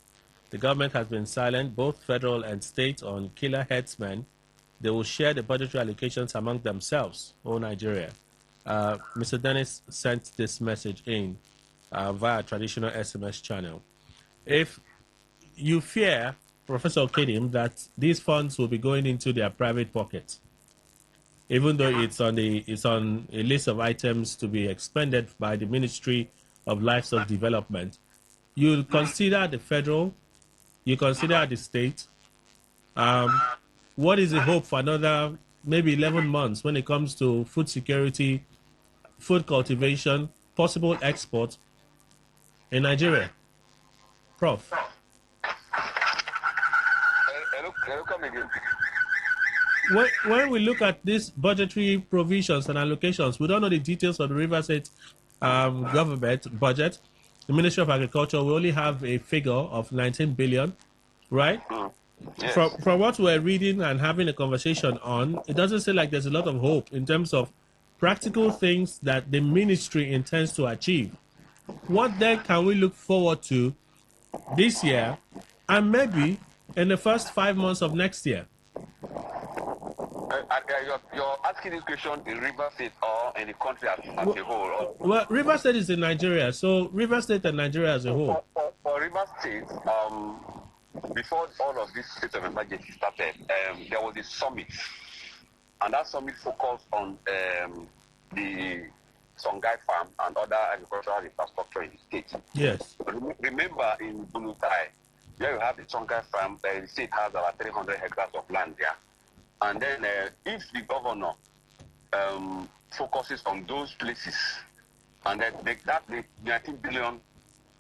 The government has been silent, both federal and state, on killer herdsmen. They will share the budgetary allocations among themselves, oh Nigeria. Mr. Dennis sent this message in via traditional SMS channel. If you fear, Professor Kedim, that these funds will be going into their private pockets, even though it's on a list of items to be expended by the Ministry of Livestock Development, you consider the federal, you consider the state. What is the hope for another maybe 11 months when it comes to food security, food cultivation, possible export in Nigeria? Prof. Hello, come again. When we look at these budgetary provisions and allocations, we don't know the details of the River State government budget. The Ministry of Agriculture, we only have a figure of 19 billion, right? Yes. From what we're reading and having a conversation on, it doesn't seem like there's a lot of hope in terms of practical things that the ministry intends to achieve. What then can we look forward to this year and maybe in the first 5 months of next year? You're asking this question in River State or in the country as a whole? Well, River State is in Nigeria, so River State and Nigeria as a whole. For River State, before all of this state of emergency started, there was a summit, and that summit focused on the Songhai farm and other agricultural infrastructure in the state. Yes. Remember in Bunutai, where you have the Songhai farm, the state has about 300 hectares of land there. And then if the governor focuses on those places, and then the 19 billion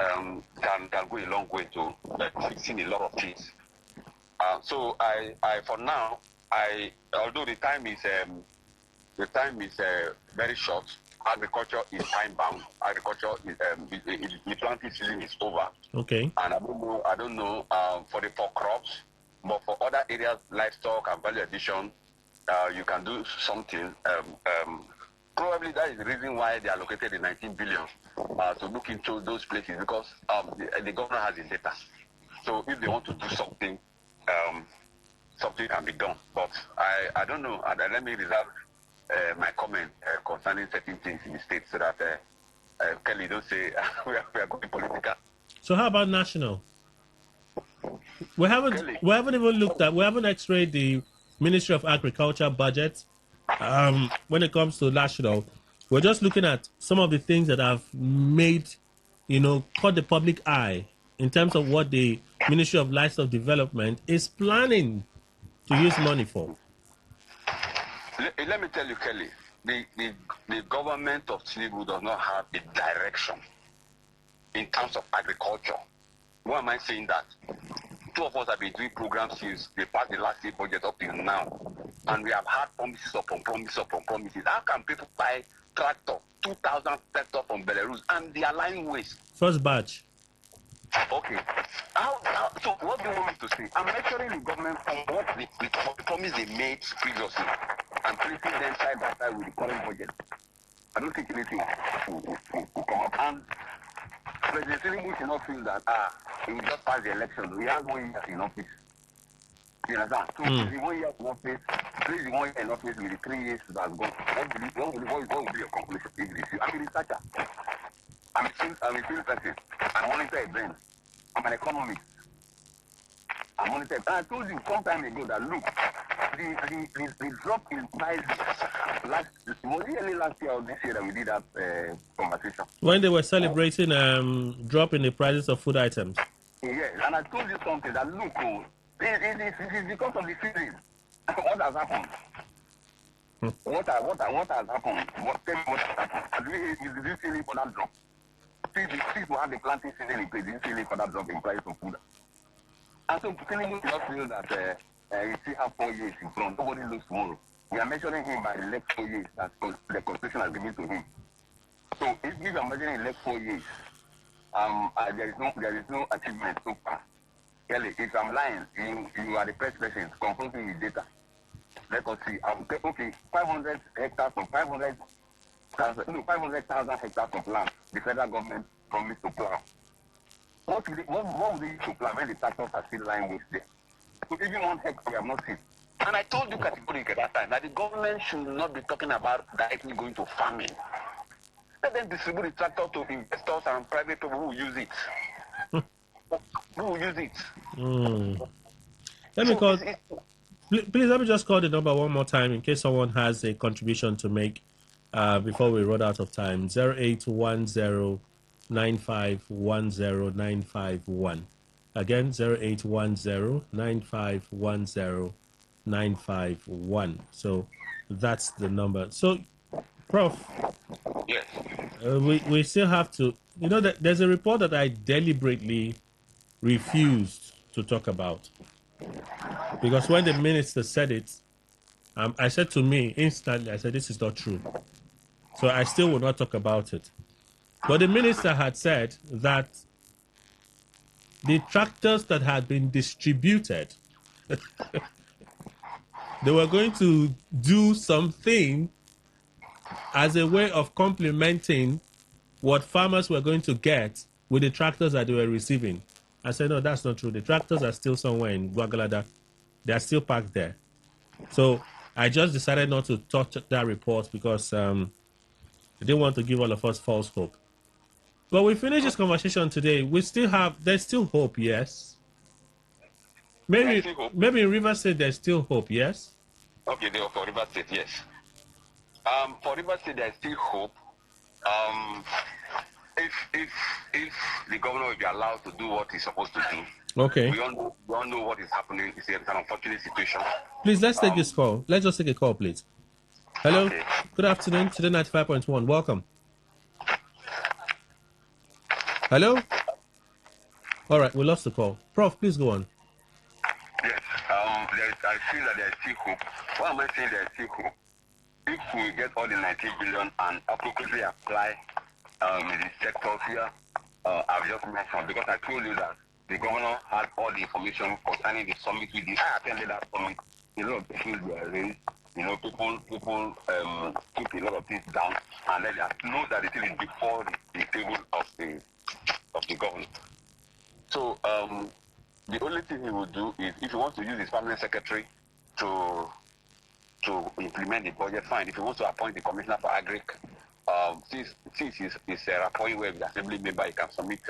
can go a long way to fixing a lot of things. So I for now, although the time is very short, agriculture is time bound. Agriculture is the planting season is over. Okay. And I don't know for crops. But for other areas, livestock and value addition, you can do something. Probably that is the reason why they allocated the 19 billion to look into those places, because the governor has his data. So if they want to do something, something can be done. But I don't know. Let me reserve my comment concerning certain things in the state, so that Kelly don't say we are going political. So how about national? We haven't even looked at, we haven't x-rayed the Ministry of Agriculture budget when it comes to national. We're just looking at some of the things that have made, caught the public eye in terms of what the Ministry of Livestock Development is planning to use money for. Let me tell you, Kelly, the government of Tinubu does not have a direction in terms of agriculture. Why am I saying that? Two of us have been doing programs since they passed the last year budget up till now. And we have had promises upon promises upon promises. How can people buy tractor, 2,000 tractor from Belarus, and they are lying waste? First batch. Okay. So what do you want me to say? I'm measuring the government from what the promise they made previously and placing them side by side with the current budget. I don't think anything will come up. And President Tinubu should not feel that he will just pass the election. He has 1 year in office. You understand? So if he 1 year in office, please the 1 year in office with the 3 years that has gone. What will be your conclusion if this is? I'm a researcher. I'm a field person. I monitor events. I'm an economist. I monitor. And I told you some time ago that look, the drop in price was it early last year or this year that we did that conversation? When they were celebrating drop in the prices of food items. Yes, and I told you something that look, it is because of the season. What has happened? What has happened? Tell me what has happened. Is this feeling for that drop? People have the planting season in place. This feeling for that drop in price of food. And so Tinubu does not feel that he still have 4 years in front. Nobody looks tomorrow. We are measuring him by the next 4 years that the Constitution has given to him. So if you are measuring the next 4 years, there is no achievement so far. Kelly, if I'm lying, you are the first person confronting with data. Let us see. I will say, okay, 500 hectares from 500,000 hectares of land the federal government promised to plow. What would they use to plow when the tractors are still lying waste there? So even 1 hectare we have not seen. And I told you categorically at that time that the government should not be talking about directly going to farming. Let them distribute the tractor to investors and private people who will use it. Who will use it? Let me call. Please let me just call the number one more time in case someone has a contribution to make before we run out of time. 0810-9510-951. Again, 0810-9510-951. So that's the number. So, Prof, yes. We still have to, that there's a report that I deliberately refused to talk about. Because when the minister said it, I said to me instantly, I said, this is not true. So I still will not talk about it. But the minister had said that the tractors that had been distributed, they were going to do something as a way of complementing what farmers were going to get with the tractors that they were receiving. I said, no, that's not true. The tractors are still somewhere in Guagalada. They are still parked there. So I just decided not to touch that report because I didn't want to give all of us false hope. But we finished this conversation today. There's still hope, yes. Maybe in River State there's still hope, yes. Okay, for River State, yes. For River State there's still hope. If the governor will be allowed to do what he's supposed to do. Okay. We all know what is happening. It's an unfortunate situation. Please, let's take this call. Let's just take a call, please. Hello. Okay. Good afternoon. Today 95.1. Welcome. Hello? All right, we lost the call. Prof, please go on. Yes. I feel that there's still hope. Why am I saying there's still hope? If we get all the 19 billion and appropriately apply in the sectors here, I've just mentioned, because I told you that the governor had all the information concerning the summit with this. I attended that summit. A lot of issues were raised. People took a lot of things down, and then they know that the thing is before the table of the governor. So the only thing he will do is, if he wants to use his permanent secretary to implement the budget, fine. If he wants to appoint the commissioner for agric, since it's a rapport where the assembly member, he can submit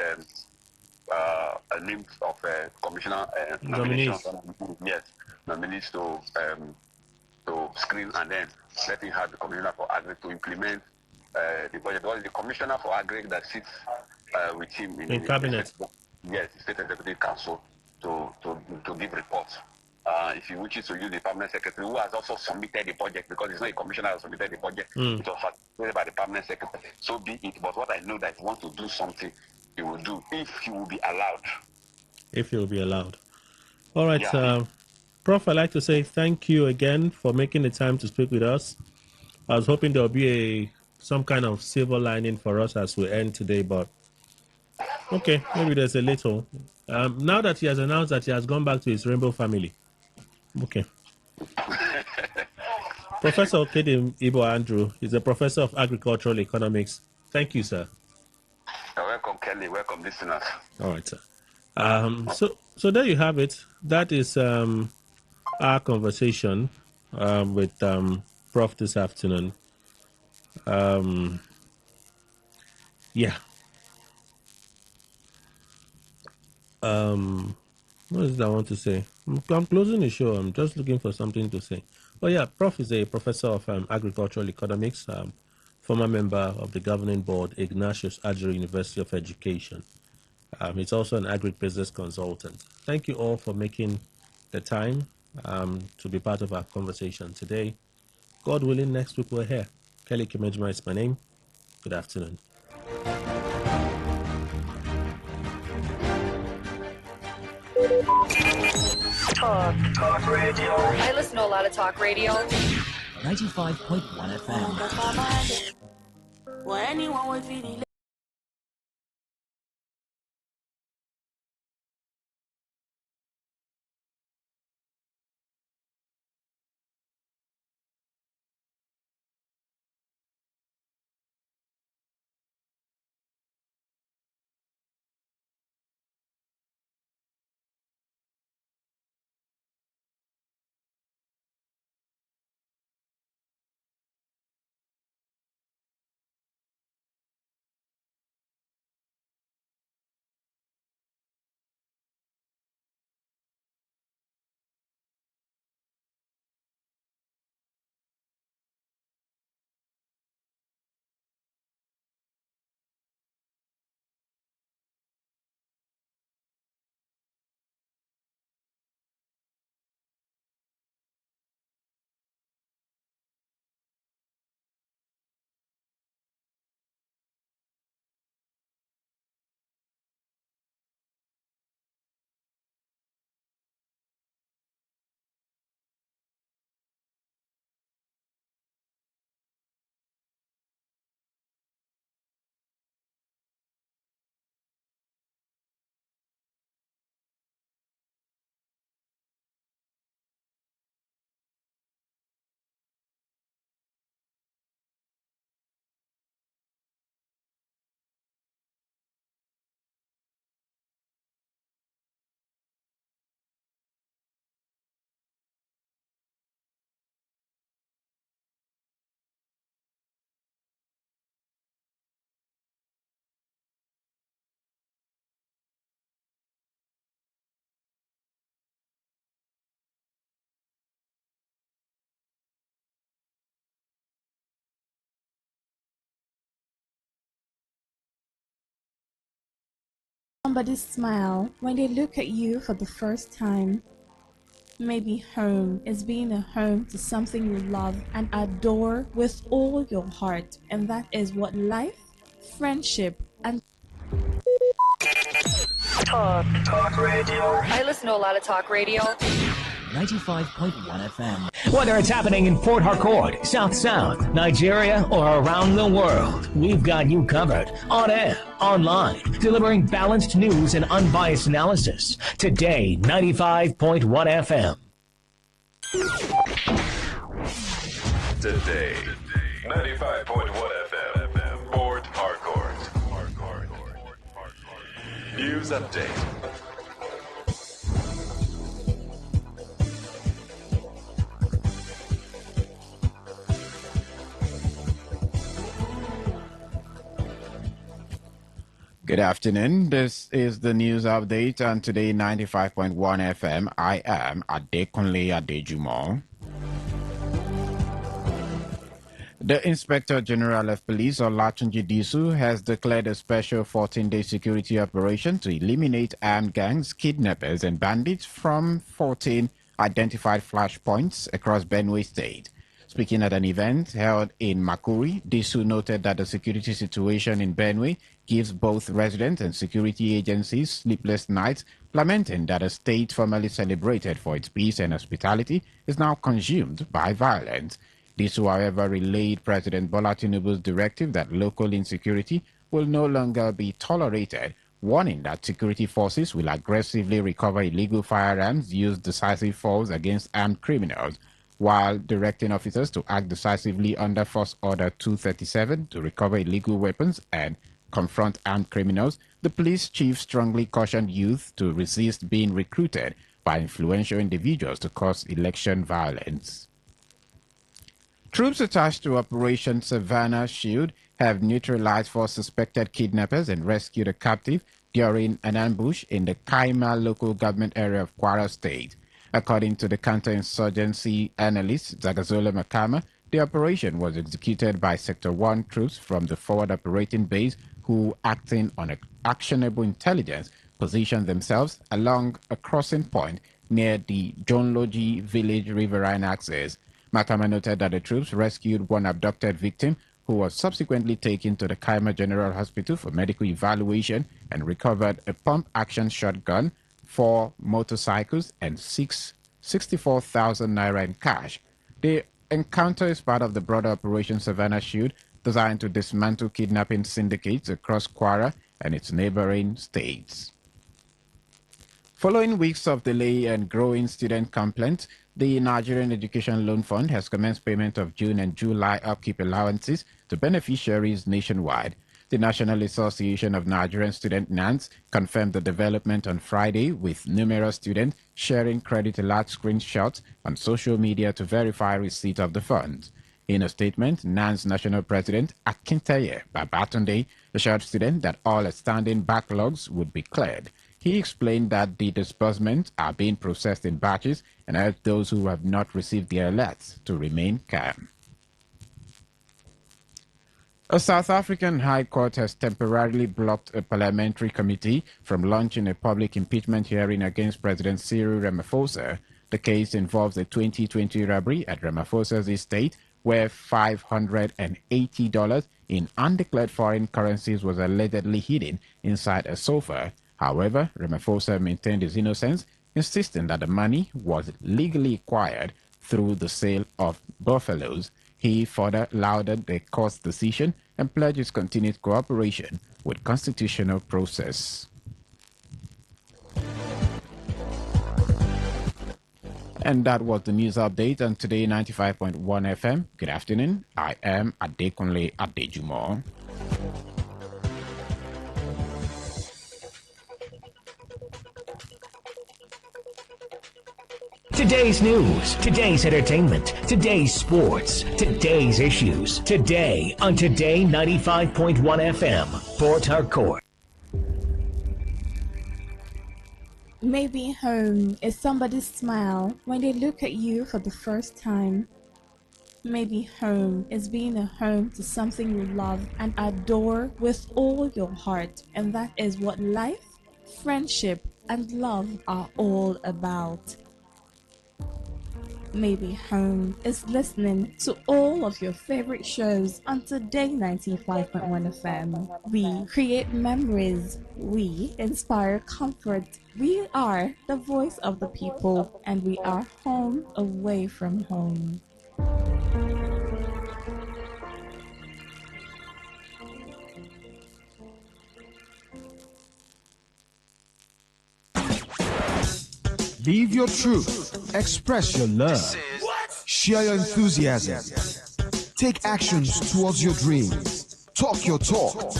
a name of commissioner nominations. Yes, nominees to screen, and then let him have the commissioner for agric to implement the budget. Because the commissioner for agric that sits with him in cabinet. Yes, the state executive council to give reports. If he wishes to use the permanent secretary, who has also submitted the project, because it's not a commissioner who submitted the project, it was facilitated by the permanent secretary. So be it. But what I know that if he wants to do something, he will do, if he will be allowed. If he will be allowed. All right, yeah. Prof, I'd like to say thank you again for making the time to speak with us. I was hoping there will be some kind of silver lining for us as we end today, but okay, maybe there's a little. Now that he has announced that he has gone back to his rainbow family. Okay. Professor Okedim Ibo Andrew is a professor of agricultural economics. Thank you, sir. You're welcome, Kelly. Welcome, listeners. All right, sir. So there you have it. That is our conversation with Prof this afternoon. Yeah. What is that I want to say? I'm closing the show. I'm just looking for something to say. Oh yeah, Prof is a professor of agricultural economics, former member of the governing board, Ignatius Adjure University of Education. He's also an agribusiness consultant. Thank you all for making the time to be part of our conversation today. God willing, next week we're here. Kelly Kimejima is my name. Good afternoon. Talk radio. I listen to a lot of talk radio. 95.1 FM. Well, anyone with feeling. Somebody's smile when they look at you for the first time. Maybe home is being a home to something you love and adore with all your heart, and that is what life, friendship, and Talk radio. I listen to a lot of talk radio. 95.1 FM. Whether it's happening in Port Harcourt, South, Nigeria, or around the world, we've got you covered. On air, online, delivering balanced news and unbiased analysis. Today, 95.1 FM. Today, 95.1 FM, Port Harcourt. News update. Good afternoon. This is the news update on Today 95.1 FM. I am Adekunle Adejumo. The Inspector General of Police, Olatunji Disu, has declared a special 14-day security operation to eliminate armed gangs, kidnappers, and bandits from 14 identified flashpoints across Benue State. Speaking at an event held in Makuri, Disu noted that the security situation in Benue gives both residents and security agencies sleepless nights, lamenting that a state formerly celebrated for its peace and hospitality is now consumed by violence. Disu, however, relayed President Bola Tinubu's directive that local insecurity will no longer be tolerated, warning that security forces will aggressively recover illegal firearms, use decisive force against armed criminals. while directing officers to act decisively under Force Order 237 to recover illegal weapons and confront armed criminals. The police chief strongly cautioned youth to resist being recruited by influential individuals to cause election violence. Troops attached to Operation Savannah Shield have neutralized four suspected kidnappers and rescued a captive during an ambush in the Kaima local government area of Kwara State. According to the counterinsurgency analyst Zagazola Makama, the operation was executed by Sector 1 troops from the forward operating base who, acting on actionable intelligence, positioned themselves along a crossing point near the Jonloji village riverine access. Makama noted that the troops rescued one abducted victim who was subsequently taken to the Kaima General Hospital for medical evaluation and recovered a pump-action shotgun, 4 motorcycles, and 64,000 naira in cash. The encounter is part of the broader Operation Savannah Shield, designed to dismantle kidnapping syndicates across Kwara and its neighboring states. Following weeks of delay and growing student complaints, the Nigerian Education Loan Fund has commenced payment of June and July upkeep allowances to beneficiaries nationwide. The National Association of Nigerian Students (NANS) confirmed the development on Friday, with numerous students sharing credit alert screenshots on social media to verify receipt of the funds. In a statement, NANS National President Akinteye Babatunde assured students that all outstanding backlogs would be cleared. He explained that the disbursements are being processed in batches and urged those who have not received their alerts to remain calm. A South African High Court has temporarily blocked a parliamentary committee from launching a public impeachment hearing against President Cyril Ramaphosa. The case involves a 2020 robbery at Ramaphosa's estate, where $580 in undeclared foreign currencies was allegedly hidden inside a sofa. However, Ramaphosa maintained his innocence, insisting that the money was legally acquired through the sale of buffaloes. He further lauded the court's decision and pledged his continued cooperation with constitutional process. And that was the news update on Today 95.1 FM. Good afternoon. I am Adekunle Adejumo. Today's news, today's entertainment, today's sports, today's issues. Today on Today 95.1 FM, Port Harcourt. Maybe home is somebody's smile when they look at you for the first time. Maybe home is being a home to something you love and adore with all your heart, and that is what life, friendship, and love are all about. Maybe home is listening to all of your favorite shows on Today 95.1 FM. We create memories. We inspire comfort. We are the voice of the people, and we are home away from home. Live your truth. Express your love. Share your enthusiasm. Take actions towards your dreams. Talk your talk.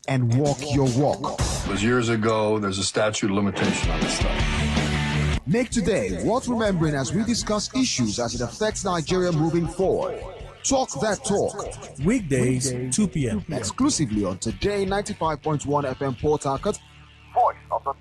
And walk your walk. It was years ago. There's a statute of limitation on this stuff. Make today worth remembering as we discuss issues as it affects Nigeria moving forward. Talk that talk. Weekdays, 2 p.m. Exclusively on Today 95.1 FM Port Harcourt. Voice of the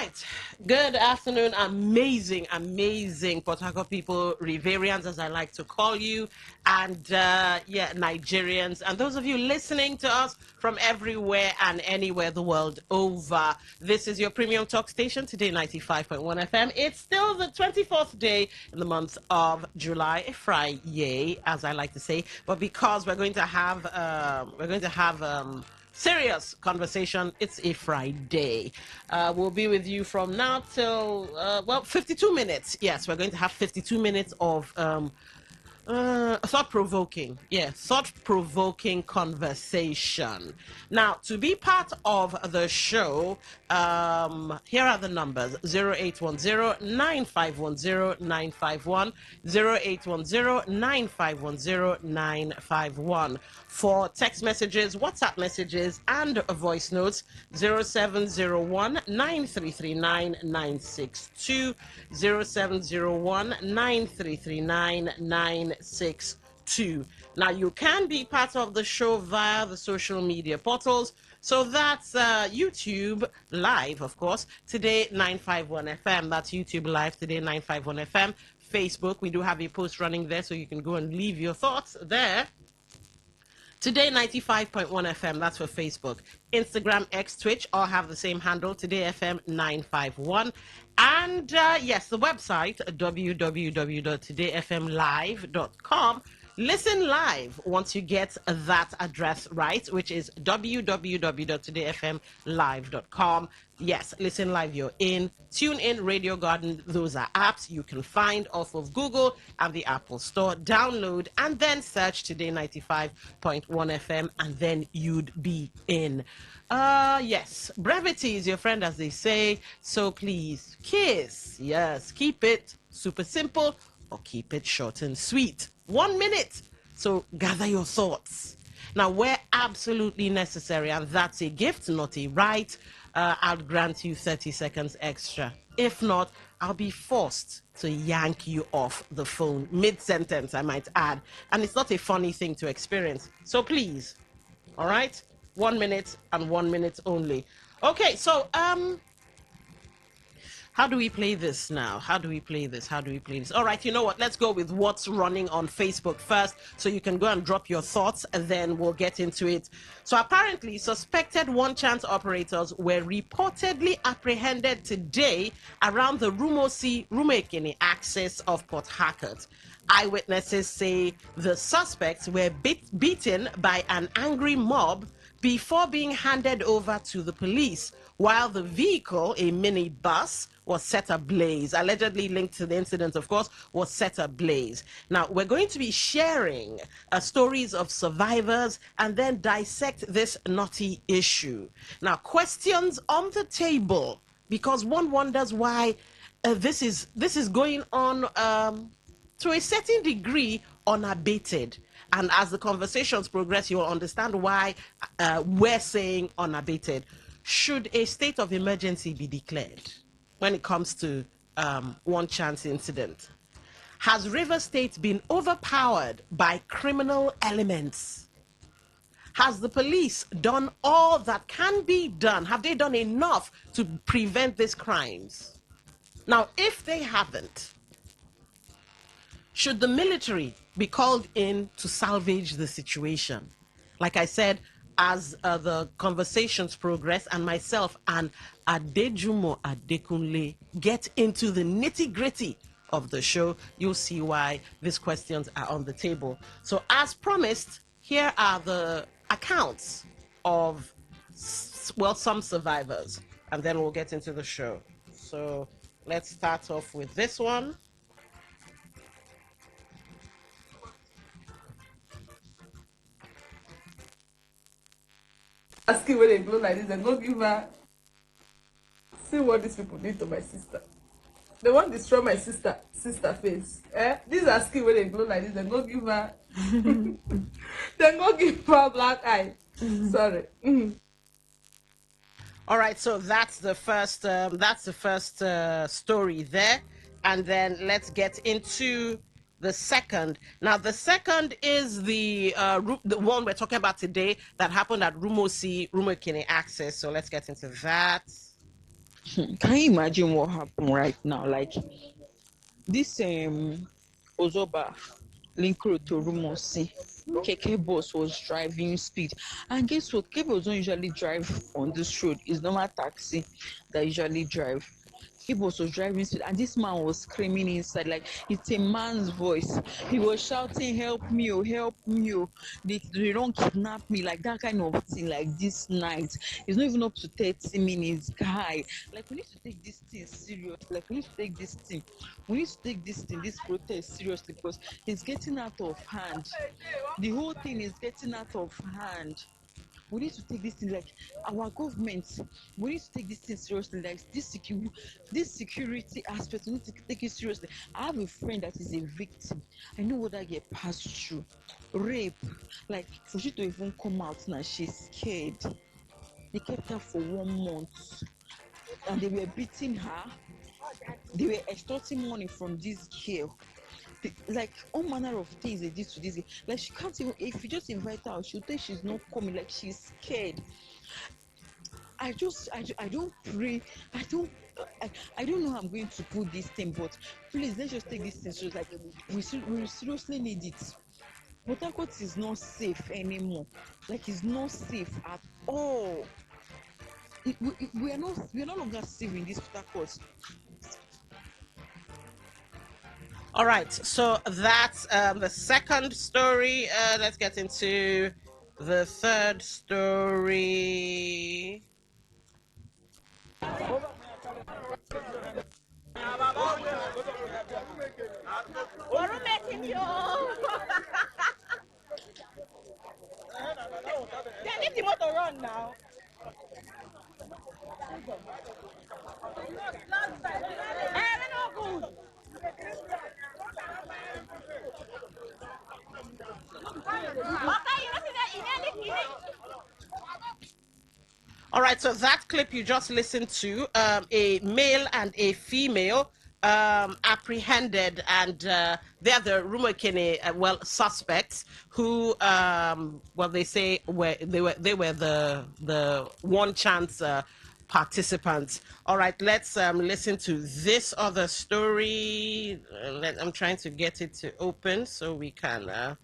right. Good afternoon, amazing Port Harcourt people, Riverians as I like to call you, and Nigerians, and those of you listening to us from everywhere and anywhere the world over. This is your premium talk station, Today 95.1 FM. It's still the 24th day in the month of July, a Friday, as I like to say, but because we're going to have serious conversation. It's a Friday. We'll be with you from now till 52 minutes. Yes, we're going to have 52 minutes of thought-provoking conversation. Now, to be part of the show, here are the numbers: 0810-9510-951, 0810-9510-951. For text messages, WhatsApp messages, and voice notes, 0701-9339-962, 0701-9339-962. Now, you can be part of the show via the social media portals. So that's YouTube Live, of course, Today 951 FM. That's YouTube Live, Today 951 FM. Facebook, we do have a post running there, so you can go and leave your thoughts there. Today 95.1 FM, that's for Facebook. Instagram, X, Twitch, all have the same handle, Today FM 951. And yes, the website, www.todayfmlive.com. Listen live once you get that address right, which is www.todayfmlive.com. Yes, listen live, you're in. Tune in, Radio Garden, those are apps you can find off of Google and the Apple Store. Download and then search Today 95.1 FM, and then you'd be in. Yes, brevity is your friend, as they say, so please, KISS. Yes, keep it super simple or keep it short and sweet. 1 minute. So gather your thoughts. Now, where absolutely necessary, and that's a gift, not a right, I'll grant you 30 seconds extra. If not, I'll be forced to yank you off the phone mid-sentence, I might add. And it's not a funny thing to experience. So please, all right? 1 minute and 1 minute only. Okay, so how do we play this now? How do we play this? All right, you know what? Let's go with what's running on Facebook first, so you can go and drop your thoughts, and then we'll get into it. So apparently, suspected one-chance operators were reportedly apprehended today around the Rumekini axis of Port Harcourt. Eyewitnesses say the suspects were beaten by an angry mob before being handed over to the police, while the vehicle, a minibus, was set ablaze, allegedly linked to the incident, of course, was set ablaze. Now, we're going to be sharing stories of survivors and then dissect this knotty issue. Now, questions on the table, because one wonders why this is going on to a certain degree unabated. And as the conversations progress, you'll understand why we're saying unabated. Should a state of emergency be declared when it comes to one chance incident? Has River State been overpowered by criminal elements? Has the police done all that can be done? Have they done enough to prevent these crimes? Now, if they haven't, should the military be called in to salvage the situation? Like I said, as the conversations progress and myself and Adejumo Adekunle get into the nitty-gritty of the show, you'll see why these questions are on the table. So as promised, here are the accounts of, some survivors, and then we'll get into the show. So let's start off with this one. Asking when they blow like this and go give her. See what these people did to my sister. They want to destroy my sister face. This asking when they blow like this and go give her. Then go give her black eye. Sorry. All right, so that's the first story there, and then let's get into the second. Now, the second is the one we're talking about today that happened at Rumekini Access. So let's get into that. Can you imagine what happened right now? Like this Ozoba link road to Rumosi. Keke boss was driving speed. And guess what? Keke boss don't usually drive on this road. It's normal taxi that usually drive. Keke boss was driving speed and this man was screaming inside like it's a man's voice. He was shouting, help me, oh, help me. Oh. They don't kidnap me, like that kind of thing, like this night. It's not even up to 30 minutes, guy. Like we need to take this thing serious. Like we need to take this thing. We need to take this thing, this protest seriously because it's getting out of hand. The whole thing is getting out of hand. We need to take this thing like our government. We need to take this thing seriously. Like this security aspect, we need to take it seriously. I have a friend that is a victim. I know what that get passed through. Rape. Like for she to even come out now, she's scared. They kept her for 1 month and they were beating her. They were extorting money from this girl. Like all manner of things they did to this girl. Like she can't even, if you just invite her she'll think she's not coming, like she's scared. I don't pray. I don't know how I'm going to put this thing, but please let's just take this thing so like we seriously need it. Port Harcourt is not safe anymore. Like it's not safe at all. We are no longer safe in this Port Harcourt. All right, so that's the second story. Let's get into the third story. Then leave the motor run now. All right, so that clip you just listened to, a male and a female apprehended, and they are the Rumokene, suspects who, they say they were the one chance participants. All right, let's listen to this other story. I'm trying to get it to open so we can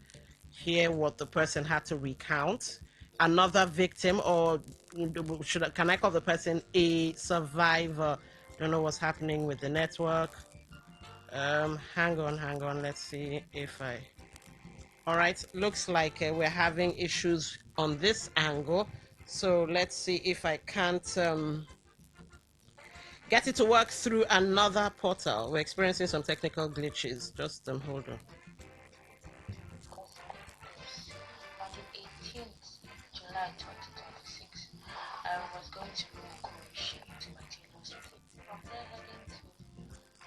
hear what the person had to recount. Another victim, or can I call the person a survivor? Don't know what's happening with the network. Hang on. Let's see if I. All right, looks like we're having issues on this angle. So let's see if I can't get it to work through another portal. We're experiencing some technical glitches. Just hold on. On the 18th July 2026, I was going to Rumokorishi to my tailor's place. From there, heading to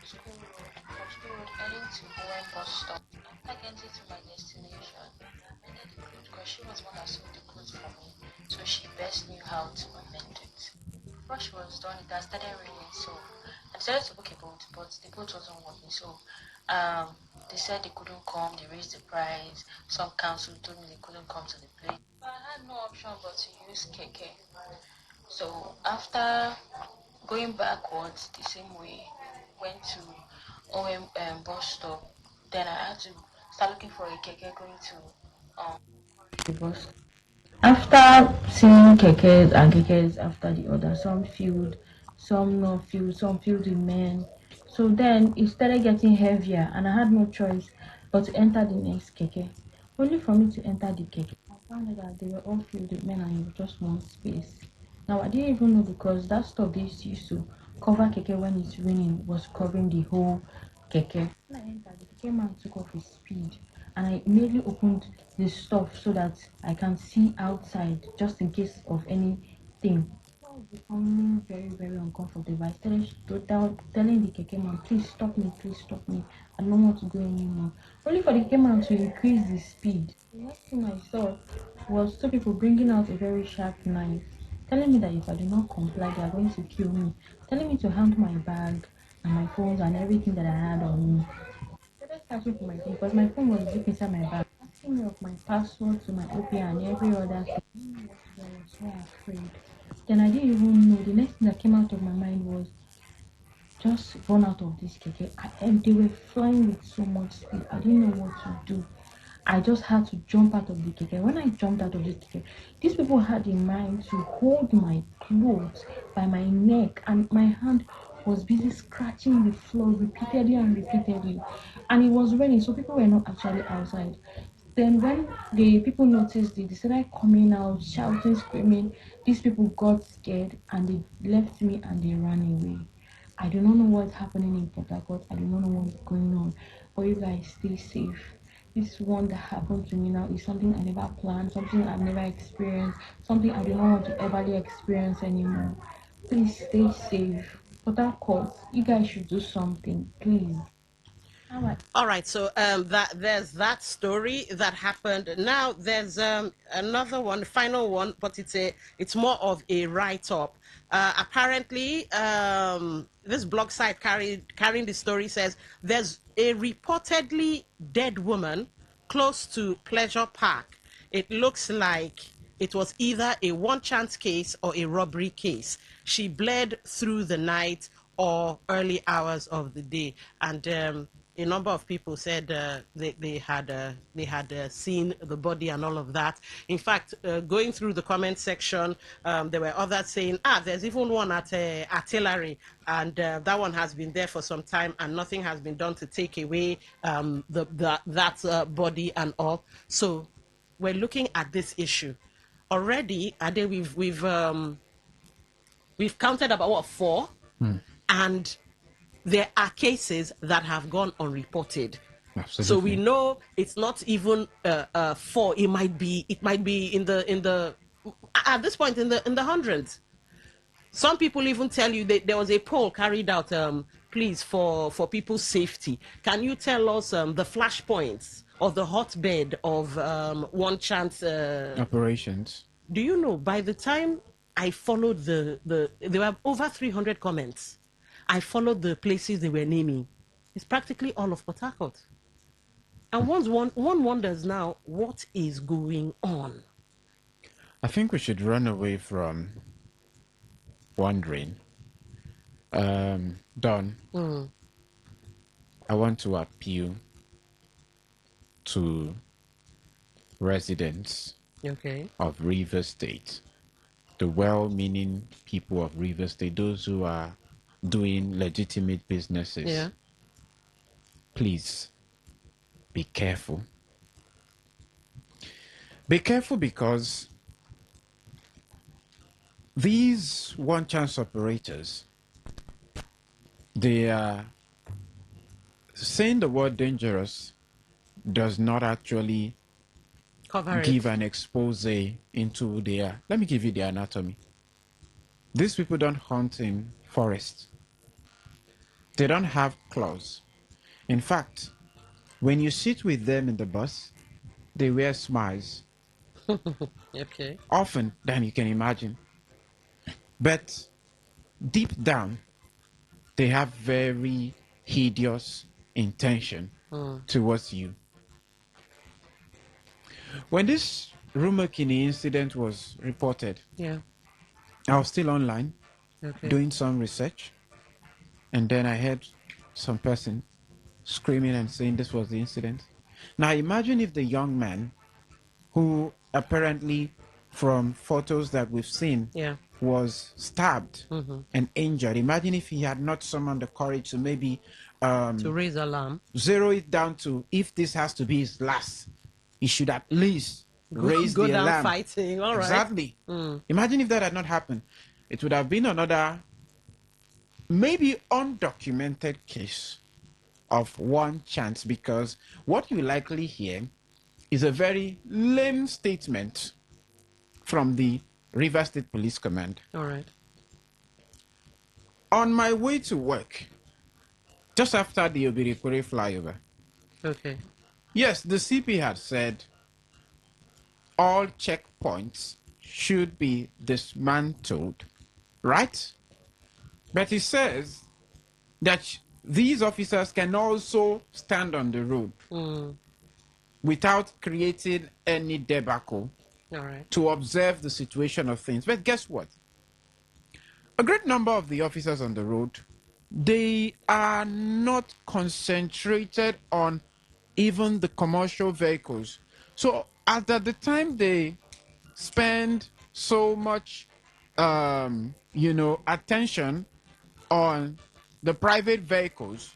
School Road, from School Road, heading to Owen bus stop. After getting to my destination, I amended the clothes because she was one that sold the clothes for me, so she best knew how to amend it. Before she was done, it had started raining, so I decided to book a boat, but the boat wasn't working, so they said they couldn't come, they raised the price, some council told me they couldn't come to the place. But I had no option but to use keke. So after going backwards the same way, went to OM bus stop, then I had to start looking for a keke going to the bus. After seeing kekes and kekes after the other, some filled, some not filled, some filled with men. So then it started getting heavier, and I had no choice but to enter the next keke. Only for me to enter the keke, I found out that they were all filled with men and it was just one space. Now I didn't even know because that stuff they used to cover keke when it's raining was covering the whole keke. When I entered, the keke man took off his speed and I immediately opened the stuff so that I can see outside just in case of anything. I was becoming very, very uncomfortable. I started telling the keke man, please stop me. I don't want to go anymore. Only for the keke man to increase the speed. The next thing I saw was two people bringing out a very sharp knife, telling me that if I do not comply, they are going to kill me, telling me to hand my bag and my phones and everything that I had on me. I started searching for my phone because my phone was deep inside my bag, asking me of my password to my OP and every other thing. I was so afraid. Then I didn't even know. The next thing that came out of my mind was just run out of this keke. And they were flying with so much speed. I didn't know what to do. I just had to jump out of the keke. When I jumped out of the keke, these people had in mind to hold my clothes by my neck, and my hand was busy scratching the floor repeatedly and repeatedly. And it was raining, so people were not actually outside. Then when the people noticed it, they started coming out, shouting, screaming. These people got scared and they left me and they ran away. I do not know what's happening in Port Harcourt. I do not know what's going on. But you guys stay safe. This one that happened to me now is something I never planned, something I've never experienced, something I do not want to ever experience anymore. Please stay safe. Port Harcourt, you guys should do something, please. All right, so that there's that story that happened. Now there's another one, final one, but it's more of a write-up. Apparently, this blog site carrying the story says there's a reportedly dead woman close to Pleasure Park. It looks like it was either a one-chance case or a robbery case. She bled through the night or early hours of the day, and a number of people said they had seen the body and all of that. In fact, going through the comment section, there were others saying, there's even one at Artillery, and that one has been there for some time, and nothing has been done to take away that body and all. So we're looking at this issue already. I think we've counted about 4, and there are cases that have gone unreported. Absolutely. So we know it's not even 4. It might be in the at this point in the hundreds. Some people even tell you that there was a poll carried out, please, for people's safety. Can you tell us the flashpoints or the hotbed of one chance operations? Do you know, by the time I followed there were over 300 comments. I followed the places they were naming. It's practically all of Port Harcourt. And one wonders now, what is going on? I think we should run away from wondering. Don, I want to appeal to residents of River State, the well-meaning people of River State, those who are doing legitimate businesses. Yeah. Please be careful. Be careful, because these one-chance operators, they are saying the word dangerous does not actually give an expose into their. Let me give you the anatomy. These people don't hunt in forests. They don't have claws. In fact, when you sit with them in the bus, they wear smiles. Okay. Often than you can imagine. But deep down, they have very hideous intention towards you. When this rumor Kinney incident was reported, I was still online doing some research, and then I heard some person screaming and saying this was the incident. Now imagine if the young man, who apparently from photos that we've seen was stabbed and injured, imagine if he had not summoned the courage to maybe to raise alarm, zero it down to, if this has to be his last, he should at least raise go the down alarm. fighting. All right. Exactly. Imagine if that had not happened. It would have been another maybe undocumented case of one chance, because what you likely hear is a very lame statement from the River State Police Command. All right. On my way to work, just after the Obirikore flyover. Okay. Yes, the CP had said all checkpoints should be dismantled, right? But he says that these officers can also stand on the road without creating any debacle All right. to observe the situation of things. But guess what? a great number of the officers on the road, they are not concentrated on even the commercial vehicles. So at the time they spend so much, attention on the private vehicles,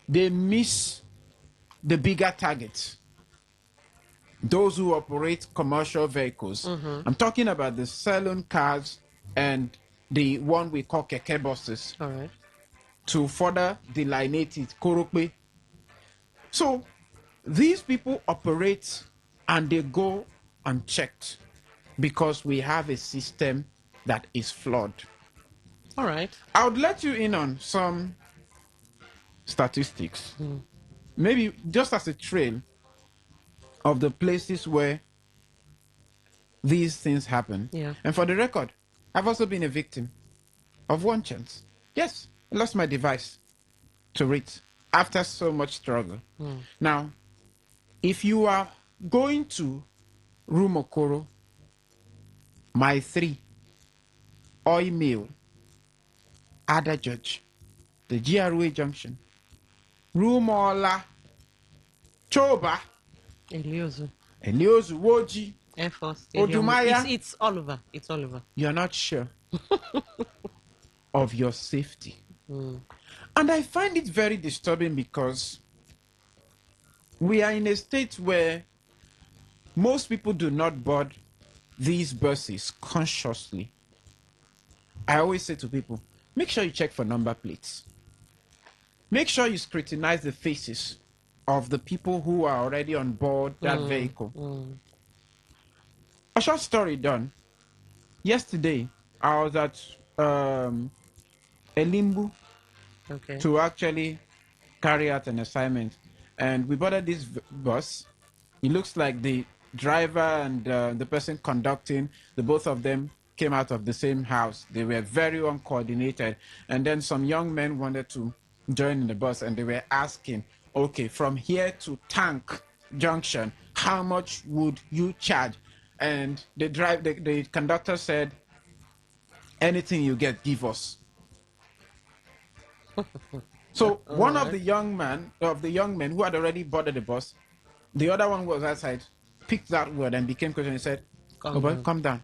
they miss the bigger targets. Those who operate commercial vehicles. I'm talking about the saloon cars and the one we call keke buses. All right. To further delineate it, Korokpe. So these people operate and they go unchecked because we have a system that is flawed. All right. I would let you in on some statistics, maybe just as a trail of the places where these things happen. Yeah. And for the record, I've also been a victim of one chance. Yes, I lost my device to it after so much struggle. Now, if you are going to Rumokoro, My 3, Oil Mill, Ada Judge, the GRA Junction, Rumola, Choba, Eliozu, Woji, Air Force, Odumaya. It's all over. It's all over. You're not sure of your safety. And I find it very disturbing because we are in a state where most people do not board these buses consciously. I always say to people, make sure you check for number plates. Make sure you scrutinize the faces of the people who are already on board that vehicle. A short story done. Yesterday, I was at Elimbu to actually carry out an assignment. And we boarded this bus. It looks like the driver and the person conducting, the both of them came out of the same house. They were very uncoordinated. And then some young men wanted to join in the bus and they were asking, okay, from here to Tank Junction, how much would you charge? And the conductor said, anything you get, give us. So one of the young men who had already boarded the bus, the other one was outside, picked that word and became question and said, come down.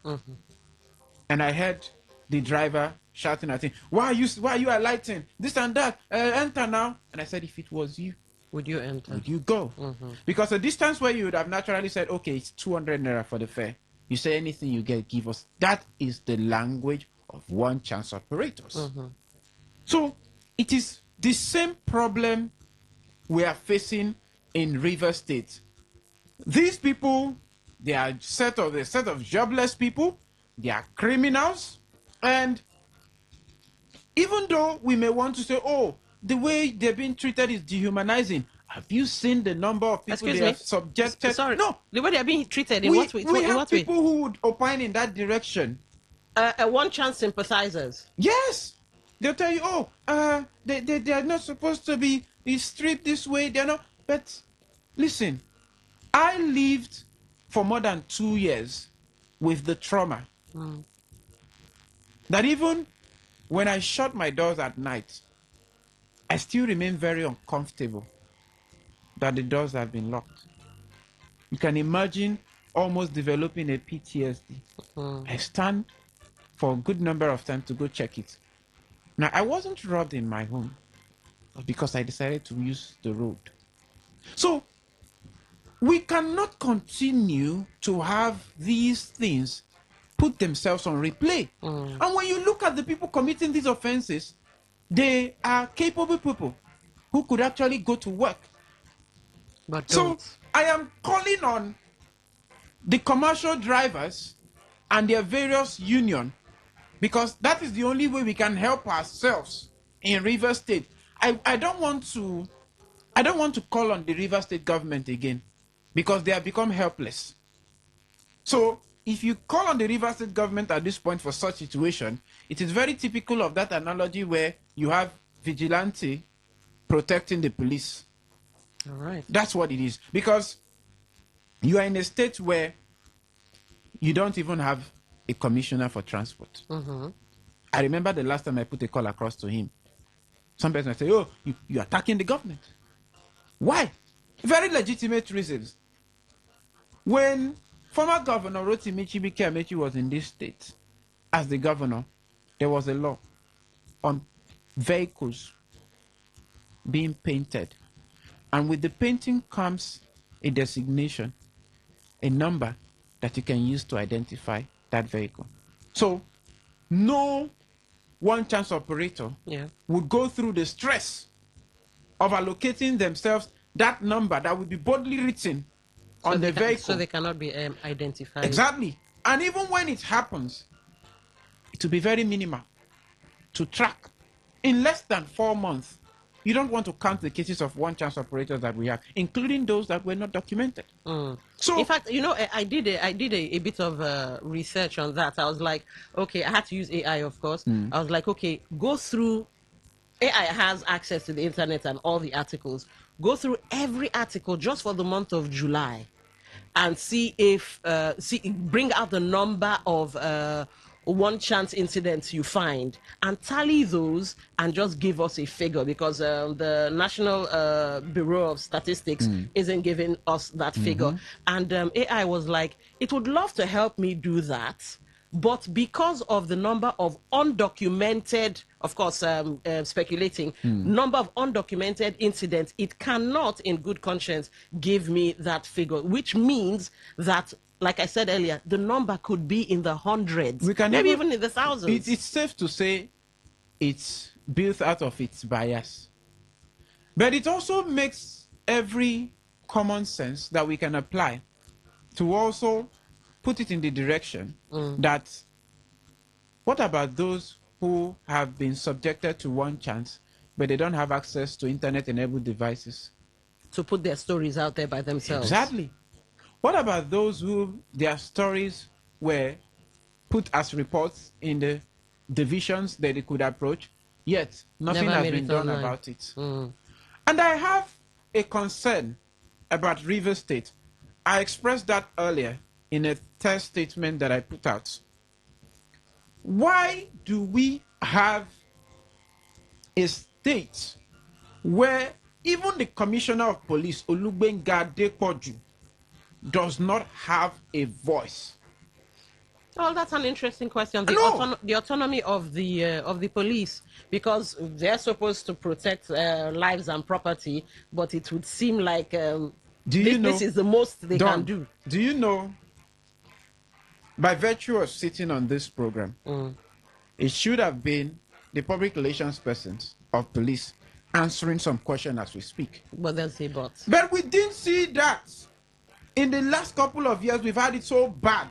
And I heard the driver shouting at him, why are you alighting? This and that, enter now. And I said, if it was you, would you enter? Would you go? Because a distance where you would have naturally said, okay, it's 200 naira for the fare. You say anything you get, give us. That is the language of one chance operators. So it is the same problem we are facing in River State. These people, they are a set of jobless people. They are criminals. And even though we may want to say, oh, the way they're being treated is dehumanizing. Have you seen the number of people they have subjected? Sorry. No. The way they're being treated, in we, what way? We have people who would opine in that direction. One chance sympathizers. Yes. They'll tell you, oh, they are not supposed to be stripped this way. They're not. But listen, I lived for more than 2 years with the trauma that even when I shut my doors at night, I still remain very uncomfortable that the doors have been locked. You can imagine almost developing a PTSD. I stand for a good number of times to go check it. Now, I wasn't robbed in my home because I decided to use the road. So, we cannot continue to have these things put themselves on replay. And when you look at the people committing these offenses, they are capable people who could actually go to work. But so I am calling on the commercial drivers and their various union, because that is the only way we can help ourselves in River State. I don't want to call on the River State government again, because they have become helpless. So if you call on the River State government at this point for such situation, it is very typical of that analogy where you have vigilante protecting the police. All right. That's what it is. Because you are in a state where you don't even have a commissioner for transport. I remember the last time I put a call across to him. Some person say, oh, you're attacking the government. Why? Very legitimate reasons. When former governor Rotimi Chibuike was in this state as the governor, there was a law on vehicles being painted. And with the painting comes a designation, a number that you can use to identify that vehicle. So no one chance operator would go through the stress of allocating themselves that number that would be boldly written on the vehicle. So they cannot be identified. Exactly. And even when it happens, it will be very minimal to track. In less than 4 months, you don't want to count the cases of one chance operators that we have, including those that were not documented. So, in fact, you know, I did a bit of research on that. I was like, okay, I had to use AI, of course. I was like, okay, go through. AI has access to the internet and all the articles. Go through every article just for the month of July, and see if bring out the number of one chance incidents you find and tally those and just give us a figure, because the National Bureau of Statistics isn't giving us that figure. And AI was like, it would love to help me do that, but because of the number of undocumented, of course, speculating, number of undocumented incidents, it cannot, in good conscience, give me that figure, which means that, like I said earlier, the number could be in the hundreds, maybe even in the thousands. It's safe to say it's built out of its bias. But it also makes every common sense that we can apply to also put it in the direction that what about those who have been subjected to one chance, but they don't have access to internet-enabled devices to put their stories out there by themselves? Exactly. What about those who their stories were put as reports in the divisions that they could approach, yet nothing has been done about it? And I have a concern about Rivers State. I expressed that earlier in a test statement that I put out. Why do we have a state where even the commissioner of police, Olugbenga Adepoju, does not have a voice? Oh, that's an interesting question. The autonomy of the police, because they're supposed to protect lives and property, but it would seem like this is the most they can do. Do you know, by virtue of sitting on this program, it should have been the public relations persons of police answering some question as we speak. But they'll say but. But we didn't see that. In the last couple of years, we've had it so bad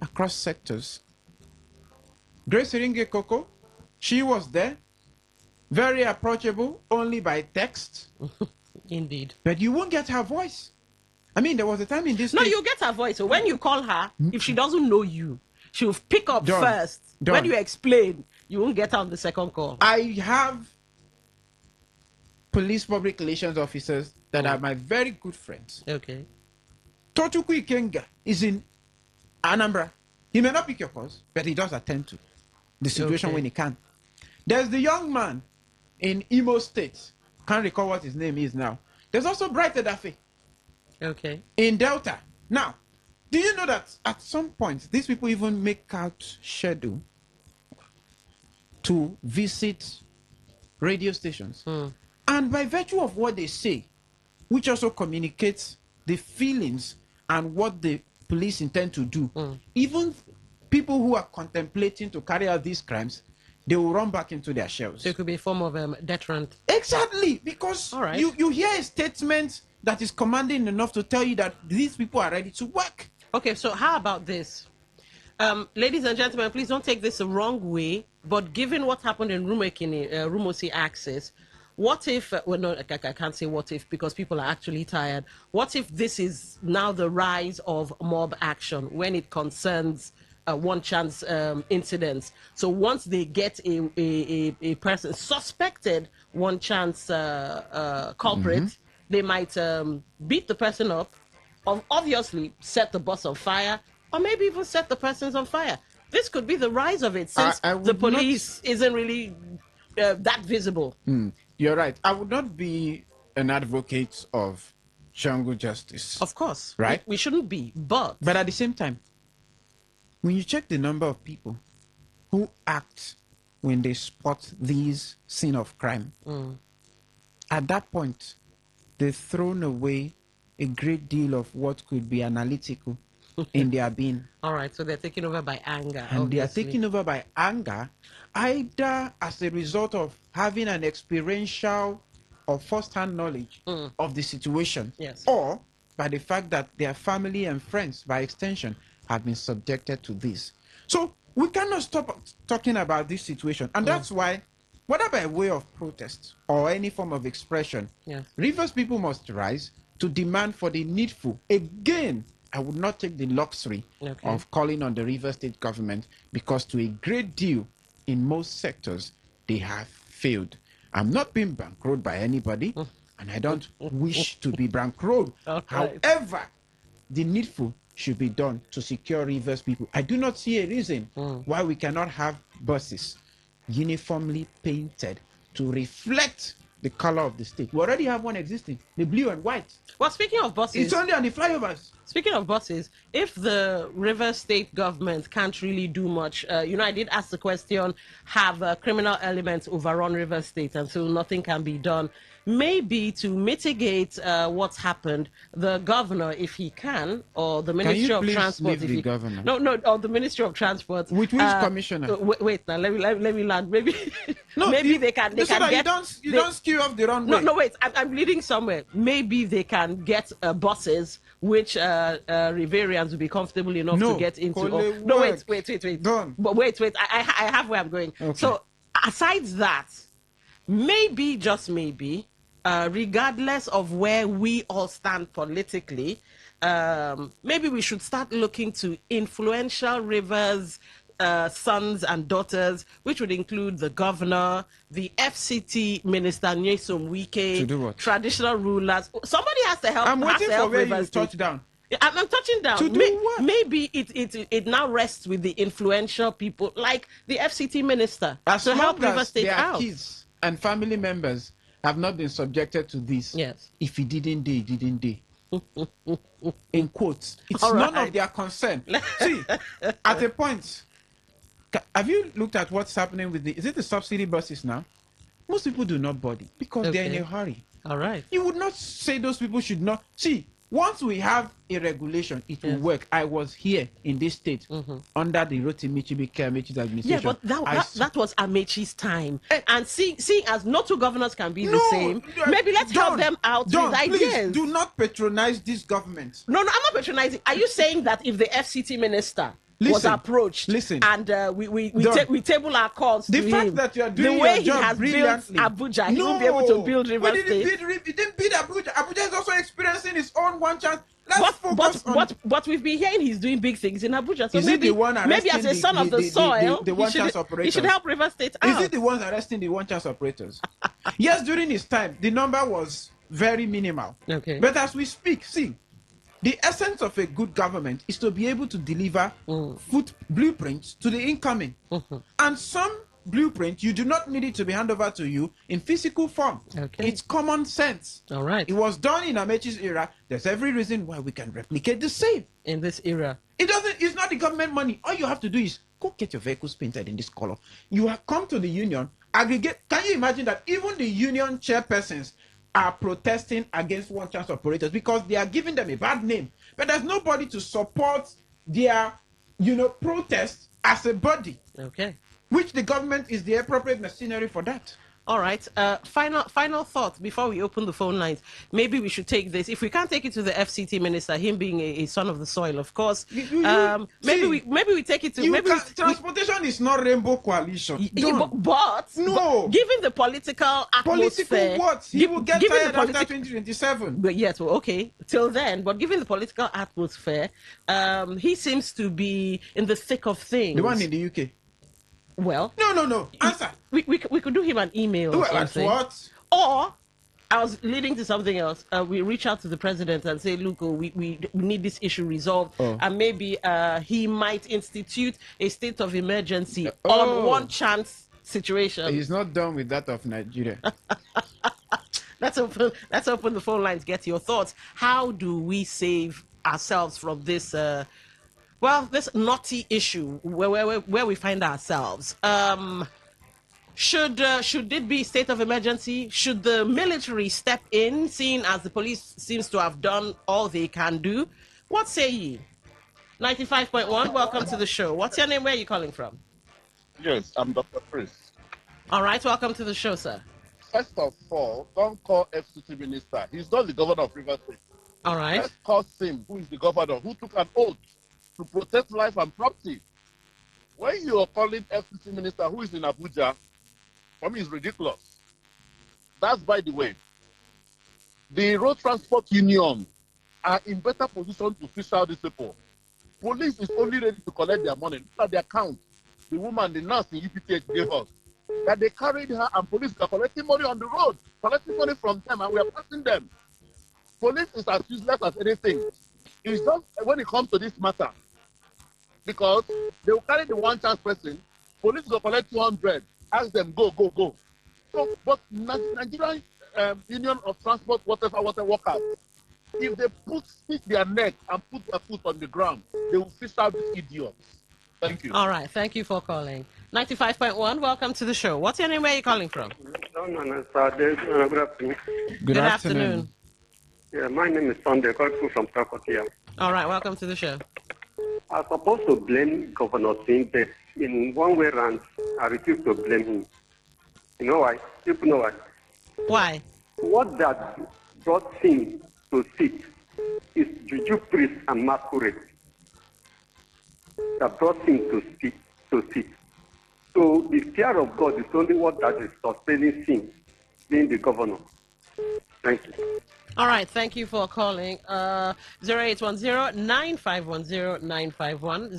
across sectors. Grace Iringe Koko, she was there, very approachable, only by text. Indeed. But you won't get her voice. I mean, there was a time in this... No, you get her voice. So when you call her, if she doesn't know you, she'll pick up first. When you explain, you won't get her on the second call. I have police public relations officers that are my very good friends. Okay. Tochukwu Ikenga is in Anambra. He may not pick your calls, but he does attend to the situation when he can. There's the young man in Imo State. Can't recall what his name is now. There's also Bright Edafe. Okay. In Delta. Now, do you know that at some point, these people even make out schedule to visit radio stations? And by virtue of what they say, which also communicates the feelings and what the police intend to do, even people who are contemplating to carry out these crimes, they will run back into their shells. So it could be a form of deterrent. Exactly, because you hear a statement that is commanding enough to tell you that these people are ready to work. Okay, so how about this? Ladies and gentlemen, please don't take this the wrong way, but given what happened in Rumosi Access, what if, well, no, I can't say what if because people are actually tired. What if this is now the rise of mob action when it concerns one chance incidents? So once they get a person suspected one chance culprit, they might beat the person up, obviously set the bus on fire, or maybe even set the persons on fire. This could be the rise of it, since the police isn't really that visible. You're right. I would not be an advocate of jungle justice. Of course. Right? We shouldn't be, but at the same time, when you check the number of people who act when they spot these scene of crime, at that point, they've thrown away a great deal of what could be analytical in their being. All right, so they're taken over by anger. And obviously. they are taken over by anger, either as a result of having an experiential or first-hand knowledge of the situation, yes, or by the fact that their family and friends, by extension, have been subjected to this. So we cannot stop talking about this situation. And that's why, whether by way of protest or any form of expression, yes, Rivers people must rise to demand for the needful. Again, I would not take the luxury of calling on the Rivers State government, because to a great deal in most sectors, they have failed. I'm not being bankrolled by anybody, and I don't wish to be bankrolled. However, the needful should be done to secure Rivers people. I do not see a reason why we cannot have buses uniformly painted to reflect the color of the state. We already have one existing, the blue and white. Well, speaking of buses, it's only on the flyovers. Speaking of buses, if the Rivers State government can't really do much, I did ask the question, have criminal elements overrun Rivers State until nothing can be done? Maybe to mitigate what's happened, the governor, if he can, or the Ministry of Transport, leave the governor? or the Ministry of Transport. With which commissioner? Wait, now let me land. Maybe, maybe they can. They so can that get. You don't skew off the wrong way. No, wait. I'm leading somewhere. Maybe they can get buses which Riverians will be comfortable enough to get into. No, wait. Done. But wait. I have where I'm going. Okay. So aside that, maybe, just maybe, regardless of where we all stand politically, maybe we should start looking to influential Rivers sons and daughters, which would include the governor, the FCT minister Nyesom Wike, traditional rulers. Somebody has to help. I'm waiting for where you touch down. I'm touching down. To do what? Maybe it now rests with the influential people, like the FCT minister, as to help long River as State their out. kids and family members have not been subjected to this. Yes. If he didn't, they didn't. They. In quotes, it's All right. none of their concern. See, at a point, have you looked at what's happening with is it the subsidy buses now? Most people do not board it because they're in a hurry. All right. You would not say those people should not. See, once we have a regulation, it will work. I was here in this state under the Rotimi Amechi's administration. Yeah, but that was Amechi's time. And seeing as no two governors can be the same, maybe let's help them out with ideas. Please do not patronize this government. No, I'm not patronizing. Are you saying that if the FCT minister was approached and we table our calls the to fact him, that you are doing the way your job he has brilliantly, built Abuja, he won't be able to build River State. He didn't build Abuja. Abuja is also experiencing its own one chance. Let's focus on. But we've been hearing he's doing big things in Abuja. So is maybe, it the one maybe as a son of the soil, the one chance operators? He should help River State out. Is it the ones arresting the one chance operators? Yes, during his time, the number was very minimal. Okay. But as we speak, see, the essence of a good government is to be able to deliver blueprints to the incoming. And some blueprint, you do not need it to be handed over to you in physical form. Okay. It's common sense. All right. It was done in Amechi's era. There's every reason why we can replicate the same. In this era. It's not the government money. All you have to do is go get your vehicles painted in this color. You have come to the union, aggregate. Can you imagine that even the union chairpersons are protesting against one chance operators because they are giving them a bad name? But there's nobody to support their, protest as a body. Okay. Which the government is the appropriate machinery for that. All right. Final thought before we open the phone lines. Maybe we should take this. If we can't take it to the FCT minister, him being a son of the soil, of course. Maybe we take it to. Transportation is not Rainbow Coalition. But given the political atmosphere, what? He will get tired after 2027. But yes, well, okay, till then. But given the political atmosphere, he seems to be in the thick of things. The one in the UK. Well, no. Answer. We could do him an email or something. What? Or I was leading to something else. We reach out to the president and say, look, we need this issue resolved. And maybe he might institute a state of emergency on one chance situation. He's not done with that of Nigeria. Let's open the phone lines. Get your thoughts. How do we save ourselves from this this naughty issue where we find ourselves? Should it be state of emergency? Should the military step in, seeing as the police seems to have done all they can do? What say ye? 95.1, welcome to the show. What's your name? Where are you calling from? Yes, I'm Dr. Chris. All right, welcome to the show, sir. First of all, don't call FCT minister. He's not the governor of Rivers State. All right. Let's call Sim, who is the governor, who took an oath to protect life and property. When you are calling FCT minister who is in Abuja, for me, it's ridiculous. That's by the way. The Road Transport Union are in better position to fish out these people. Police is only ready to collect their money. Look at the account the woman, the nurse in UPTH gave us. That they carried her and police are collecting money on the road, collecting money from them, and we are passing them. Police is as useless as anything. It's just when it comes to this matter, because they will carry the one chance person, police will collect 200. Ask them, go. So, but Nigerian Union of Transport, whatever workers, if they stick their neck and put their foot on the ground, they will fish out these idiots. Thank you. All right, thank you for calling. 95.1, welcome to the show. What's your name? Where are you calling from? Good afternoon. Good afternoon. Yeah, my name is Sunday, calling from Takotia. All right, welcome to the show. I'm supposed to blame Governor Singh, but in one way around, I refuse to blame him. You know why? People know why. Why? What that brought him to sit is juju priest and masquerade. That brought him to sit. So the fear of God is only what that is sustaining him being the governor. Thank you. All right, thank you for calling. 0810-9510-951,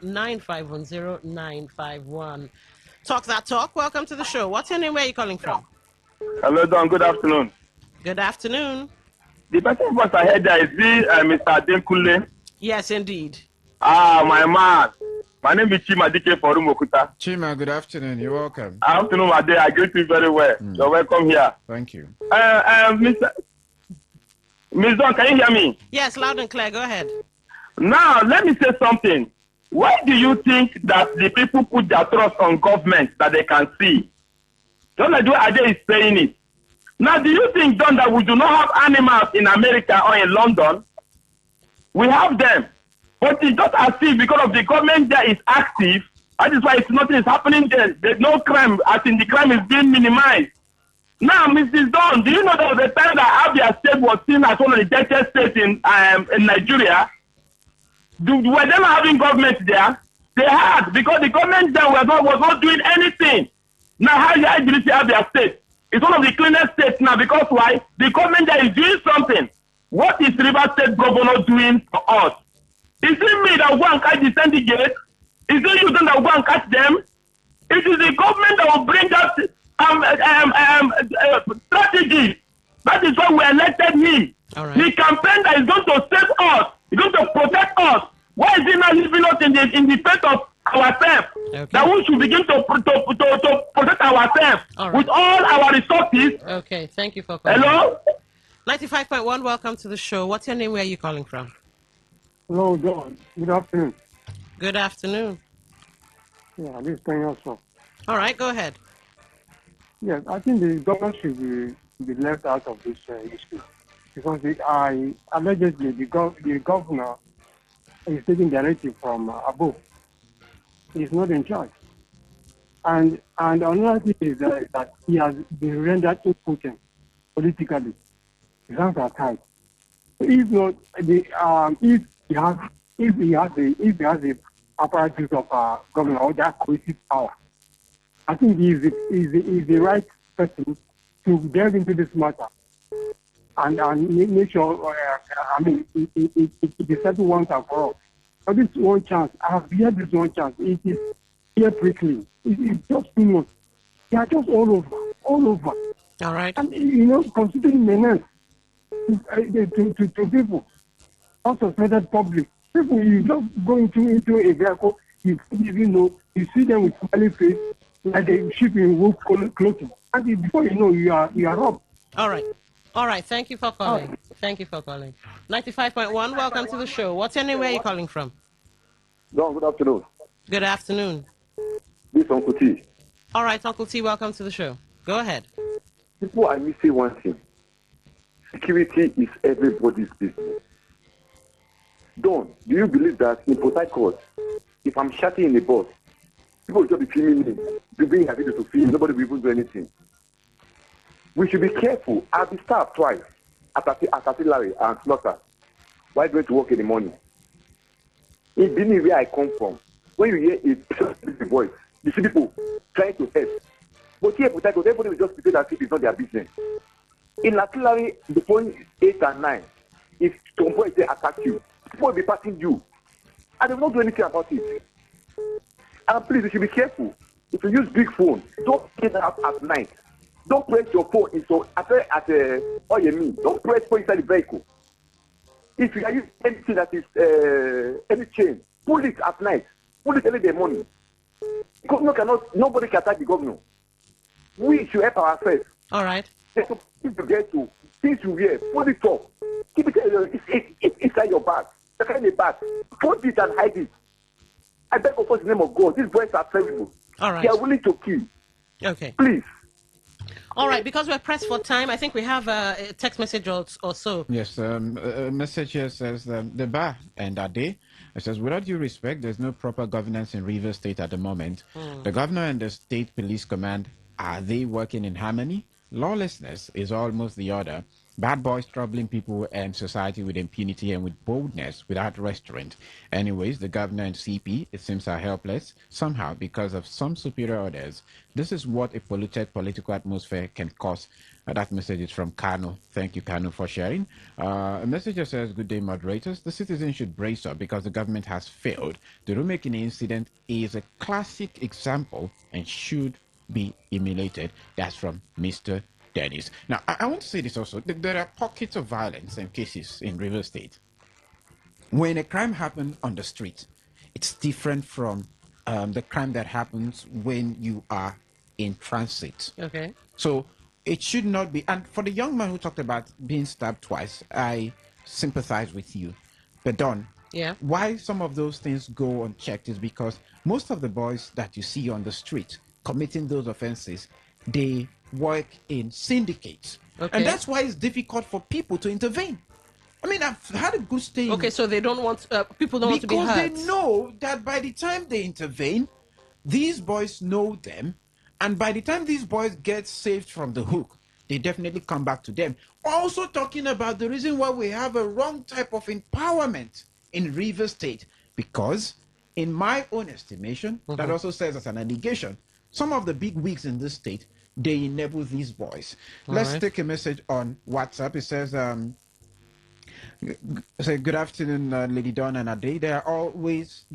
0810-9510-951. Talk that talk. Welcome to the show. What's your name? Where are you calling from? Hello, Don. Good afternoon. Good afternoon. The person voice I heard there is Mr. Denkule. Yes, indeed. My man. My name is Chima Dike Forum Okuta. Chima, good afternoon. You're welcome. Afternoon, my day. I greet you very well. You're welcome here. Thank you. Miss Don, can you hear me? Yes, loud and clear. Go ahead. Now, let me say something. Why do you think that the people put their trust on government that they can see? Just like what Ade is saying it. Now, do you think, Don, that we do not have animals in America or in London? We have them. But it's just as if because of the government there is active, that is why nothing is happening there. There's no crime, as in the crime is being minimized. Now, Mrs. Don, do you know there was a time that Abia State was seen as one of the dirtiest states in Nigeria? Were they not having government there? They had, because the government there was not doing anything. Now, how do you see Abia State? It's one of the cleanest states now, because why? The government there is doing something. What is River State governor doing for us? Is it me that will go and catch the syndicate? Is it you that will go and catch them? It is the government that will bring up strategy. That is why we elected him. All right. The campaign that is going to save us, is going to protect us. Why is he not leaving us in the face of ourselves? Okay. That we should begin to protect ourselves with all our resources. Okay, thank you for calling. Hello? 95.1, welcome to the show. What's your name? Where are you calling from? Hello, John. Good afternoon. Good afternoon. Yeah, this is Tony also. All right, go ahead. Yes, I think the government should be left out of this issue because allegedly the governor is taking directive from above. He's not in charge. And another thing is that he has been rendered impotent politically. His hands are tied. If not, if he has the apparatus of governor or that cohesive power, I think he is the right person to delve into this matter and make sure. It is settled once and for all. But this one chance, I have had this one chance. It is here prickling. It's just too much. They are just all over. All right. And, considering menace to people, unsuspected public, people, you just go into a vehicle, you don't even know, you see them with smiley face, like a sheep in wolf clothing. And before you know, you are robbed. All right. All right. Thank you for calling. Thank you for calling. 95.1, welcome to the show. What's your name? Where are you calling from? Don, good afternoon. Good afternoon. This is Uncle T. All right, Uncle T, welcome to the show. Go ahead. People are missing one thing. Security is everybody's business. Don, do you believe that in Port Harcourt, if I'm shouting in a bus, people will just be filming me, be bringing a video to film, nobody will even do anything. We should be careful. I've been stabbed twice at Artillery and Slaughter while going to work in the morning. In Benin, where I come from, when you hear a voice, you see people trying to help. But here, everybody will just pretend as if it's not their business. In artillery, between 8 and 9, if some boys they attack you, people will be passing you. And they will not do anything about it. And please, you should be careful. If you use big phone, don't get out at night. Don't press your phone into all you mean. Don't press phone inside the vehicle. If you are using anything that is any chain, pull it at night. Pull it early in the morning. Nobody can attack the governor. We should help ourselves. All right. If you get to things you wear, put it up. Keep it inside your bag. Inside the bag. Put it and hide it. I beg of us in the name of God. These boys are terrible. All right. They are willing to kill. Okay. Please. All right, because we're pressed for time, I think we have a text message or so. Yes, a message here says the bar and Ade. It says, without due respect, there's no proper governance in Rivers State at the moment. The governor and the state police command, are they working in harmony? Lawlessness is almost the order. Bad boys troubling people and society with impunity and with boldness without restraint. Anyways, the governor and CP, it seems, are helpless somehow because of some superior orders. This is what a polluted political atmosphere can cause. That message is from Kano. Thank you, Kano, for sharing. A message that says, good day, moderators. The citizens should brace up because the government has failed. The rulemaking incident is a classic example and should be emulated. That's from Mr. Dennis. Now, I want to say this also. There are pockets of violence and cases in River State. When a crime happens on the street, it's different from the crime that happens when you are in transit. Okay. So it should not be. And for the young man who talked about being stabbed twice, I sympathize with you. But Don, yeah, why some of those things go unchecked is because most of the boys that you see on the street committing those offenses, they work in syndicates. Okay. And that's why it's difficult for people to intervene. I mean, I've had a good stay. Okay, so they don't want, people don't want to be hurt. Because they know that by the time they intervene, these boys know them. And by the time these boys get saved from the hook, they definitely come back to them. Also talking about the reason why we have a wrong type of empowerment in River State. Because in my own estimation, that also serves as an allegation. Some of the big wigs in this state, they enable these boys. Let's take a message on WhatsApp. It says, good afternoon, Lady Dawn and Ade. There are ways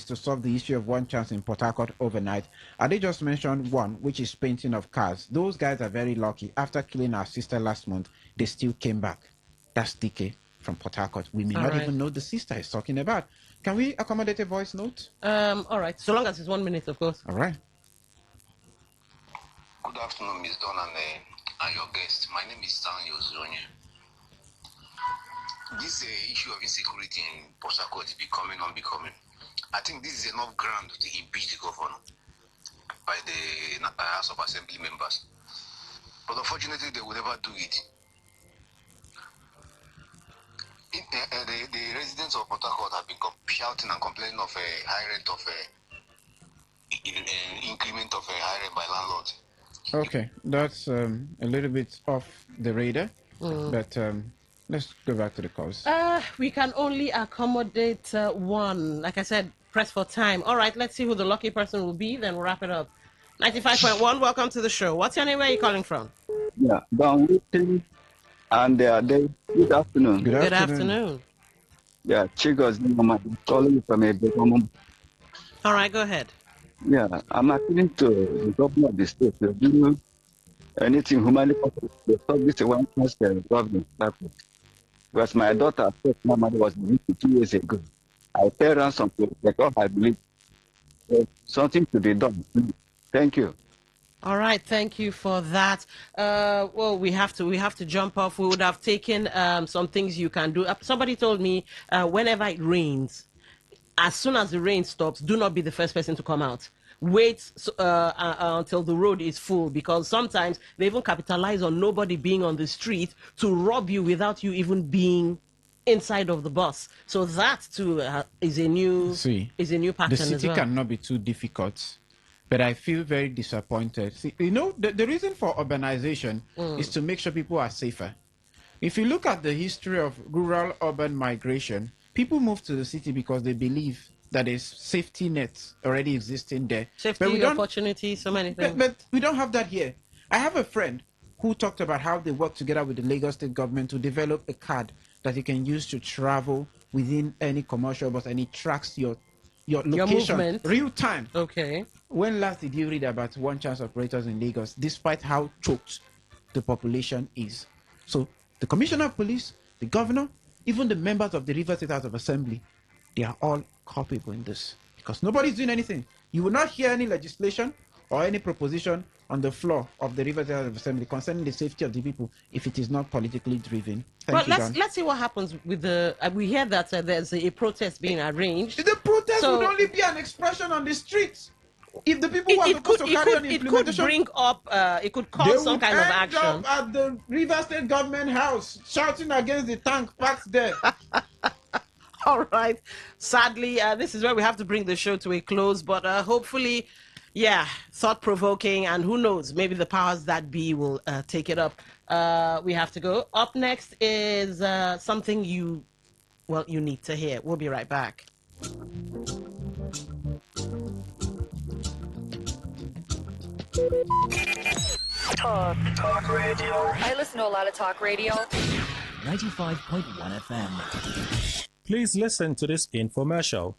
to solve the issue of one chance in Port Harcourt overnight. Ade just mentioned one, which is painting of cars. Those guys are very lucky. After killing our sister last month, they still came back. That's DK from Port Harcourt. We may not even know the sister is talking about. Can we accommodate a voice note? All right. So long as it's 1 minute, of course. All right. Good afternoon, Ms. Dawn and your guest. My name is Stanley Ozonia. This issue of insecurity in Port Harcourt is becoming unbecoming. I think this is enough ground to impeach the governor by the House of Assembly members. But unfortunately, they will never do it. The residents of Port Harcourt have been shouting and complaining of a high rate of increment of a high rate by landlords. Okay, that's a little bit off the radar, but let's go back to the calls. We can only accommodate one. Like I said, press for time. All right, let's see who the lucky person will be, then we'll wrap it up. 95.1, welcome to the show. What's your name? Where are you calling from? Yeah, Don, and good afternoon. Good afternoon. Yeah, Chigos, calling from a big. All right, go ahead. Yeah, I'm appealing to the governor of the state to do anything humanly possible. They thought this one government. Because my daughter said my mother was married 2 years ago. I pay ransom to because I believe something to be done. Thank you. All right, thank you for that. Well, we have to jump off. We would have taken some things you can do. Somebody told me whenever it rains, as soon as the rain stops, do not be the first person to come out. Wait until the road is full, because sometimes they even capitalize on nobody being on the street to rob you without you even being inside of the bus. So that too is a new pattern The as city well. cannot be too difficult, but I feel very disappointed. See, the reason for urbanization is to make sure people are safer. If you look at the history of rural-urban migration, people move to the city because they believe that there's safety nets already existing there. Safety, opportunity, so many things. But we don't have that here. I have a friend who talked about how they work together with the Lagos State government to develop a card that you can use to travel within any commercial bus, and it tracks your location movement. real time. Okay. When last did you read about one chance operators in Lagos, despite how choked the population is? So the commissioner of police, the governor, even the members of the River State House of Assembly, they are all culpable in this, because nobody's doing anything. You will not hear any legislation or any proposition on the floor of the River State House of Assembly concerning the safety of the people if it is not politically driven. Thank you, Don. Let's see what happens with the. We hear that there's a protest being arranged. The protest would only be an expression on the streets. If the people were supposed to carry on implementation, it could bring up, it could cause some kind of action. They would end up at the River State government house shouting against the tank parked there. All right. Sadly, this is where we have to bring the show to a close, but hopefully, thought-provoking, and who knows, maybe the powers that be will take it up. We have to go. Up next is something you need to hear. We'll be right back. Talk radio. I listen to a lot of talk radio. 95.1 FM. Please listen to this infomercial.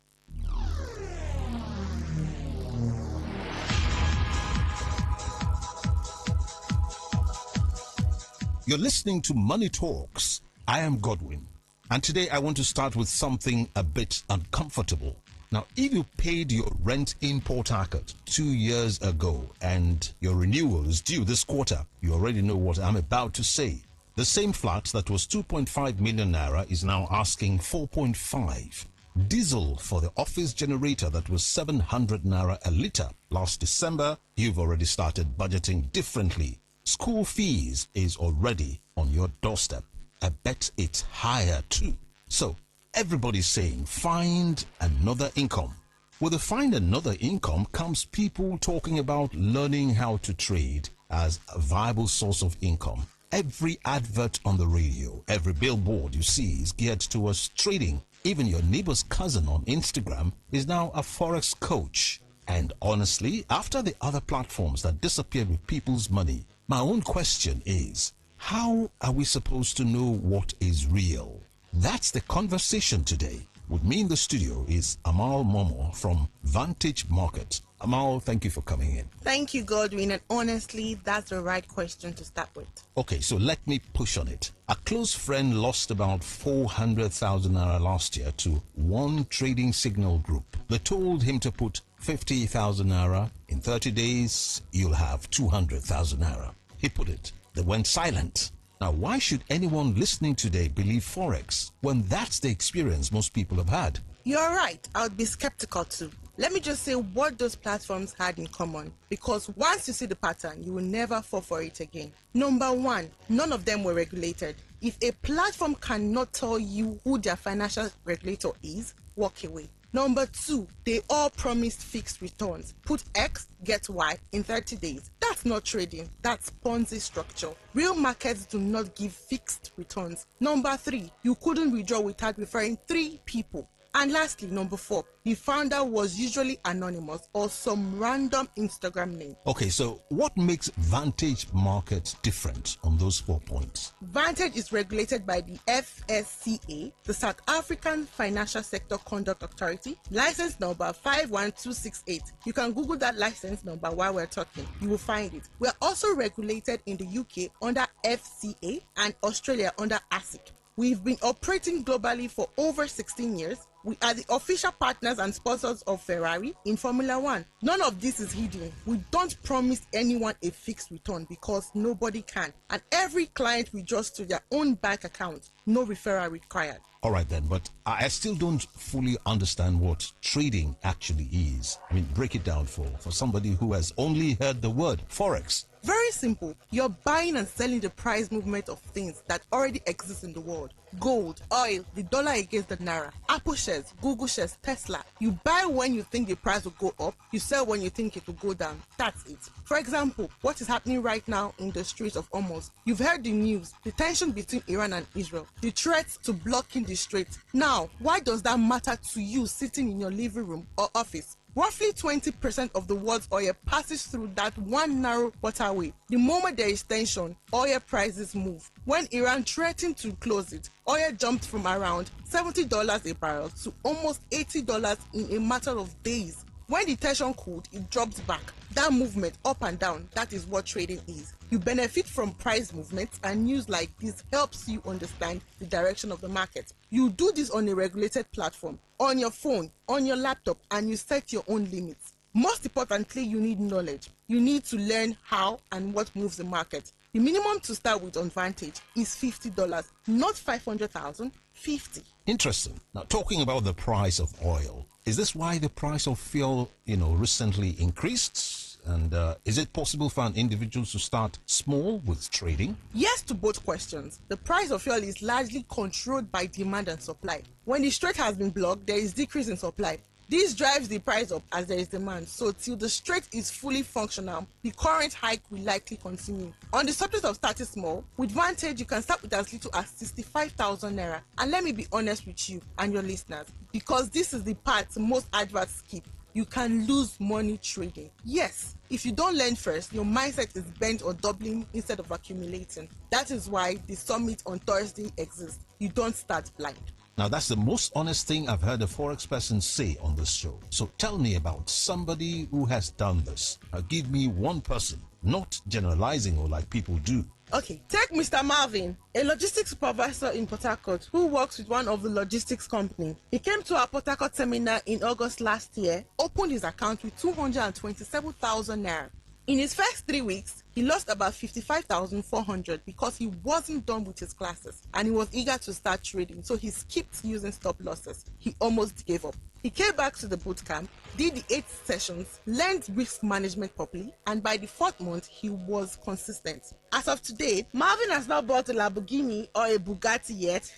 You're listening to Money Talks. I am Godwin, and today I want to start with something a bit uncomfortable. Now, if you paid your rent in Port Harcourt 2 years ago and your renewal is due this quarter, you already know what I'm about to say. The same flat that was 2.5 million naira is now asking 4.5. Diesel for the office generator that was 700 naira a litre last December, you've already started budgeting differently. School fees is already on your doorstep. I bet it's higher too. So, everybody's saying find another income. With the find another income comes people talking about learning how to trade as a viable source of income. Every advert on the radio, every billboard you see is geared towards trading. Even your neighbor's cousin on Instagram is now a forex coach. And honestly, after the other platforms that disappeared with people's money, my own question is, how are we supposed to know what is real? That's the conversation today. With me in the studio is Amal Momo from Vantage Market. Amal, thank you for coming in. Thank you, Godwin, and honestly, that's the right question to start with. Okay, so let me push on it. A close friend lost about 400,000 naira last year to one trading signal group. They told him to put 50,000 naira. In 30 days, you'll have 200,000 naira. He put it. They went silent. Now, why should anyone listening today believe Forex when that's the experience most people have had? You're right. I would be skeptical too. Let me just say what those platforms had in common, because once you see the pattern, you will never fall for it again. Number one, none of them were regulated. If a platform cannot tell you who their financial regulator is, walk away. Number two, they all promised fixed returns. Put X, get Y in 30 days. That's not trading, that's Ponzi structure. Real markets do not give fixed returns. Number three, you couldn't withdraw without referring 3 people. And lastly, number 4, the founder was usually anonymous or some random Instagram name. Okay, so what makes Vantage Markets different on those 4 points? Vantage is regulated by the FSCA, the South African Financial Sector Conduct Authority, license number 51268. You can Google that license number while we're talking. You will find it. We are also regulated in the UK under FCA and Australia under ASIC. We've been operating globally for over 16 years. We are the official partners and sponsors of Ferrari in Formula One. None of this is hidden. We don't promise anyone a fixed return because nobody can. And every client withdraws to their own bank account. No referral required. All right then, but I still don't fully understand what trading actually is. I mean, break it down for somebody who has only heard the word Forex. Very simple. You're buying and selling the price movement of things that already exist in the world. Gold, oil, the dollar against the naira, Apple shares, Google shares, Tesla. You buy when you think the price will go up, you sell when you think it will go down. That's it. For example, what is happening right now in the Strait of Hormuz? You've heard the news, the tension between Iran and Israel, the threats to blocking the strait. Now, why does that matter to you sitting in your living room or office? Roughly 20% of the world's oil passes through that one narrow waterway. The moment there is tension, oil prices move. When Iran threatened to close it, oil jumped from around $70 a barrel to almost $80 in a matter of days. When the tension cooled, it dropped back. That movement up and down, that is what trading is. You benefit from price movements, and news like this helps you understand the direction of the market. You do this on a regulated platform, on your phone, on your laptop, and you set your own limits. Most importantly, you need knowledge. You need to learn how and what moves the market. The minimum to start with on Vantage is $50, not $500,000, $50. Interesting. Now, talking about the price of oil, is this why the price of fuel, recently increased? And is it possible for an individual to start small with trading? Yes to both questions. The price of fuel is largely controlled by demand and supply. When the strait has been blocked, there is decrease in supply. This drives the price up as there is demand. So till the strait is fully functional, the current hike will likely continue. On the subject of starting small, with Vantage, you can start with as little as 65,000 naira. And let me be honest with you and your listeners, because this is the part most adverts skip. You can lose money trading. Yes, if you don't learn first, your mindset is bent on doubling instead of accumulating. That is why the summit on Thursday exists. You don't start blind. Now, that's the most honest thing I've heard a Forex person say on this show. So tell me about somebody who has done this. Give me one person, not generalizing or like people do. Okay, take Mr. Marvin, a logistics supervisor in Port Harcourt who works with one of the logistics companies. He came to our Port Harcourt seminar in August last year, opened his account with 227,000 naira. In his first 3 weeks, he lost about 55,400 because he wasn't done with his classes and he was eager to start trading, so he skipped using stop losses. He almost gave up. He came back to the boot camp, did the 8 sessions, learned risk management properly, and by the 4th month, he was consistent. As of today, Marvin has not bought a Lamborghini or a Bugatti yet.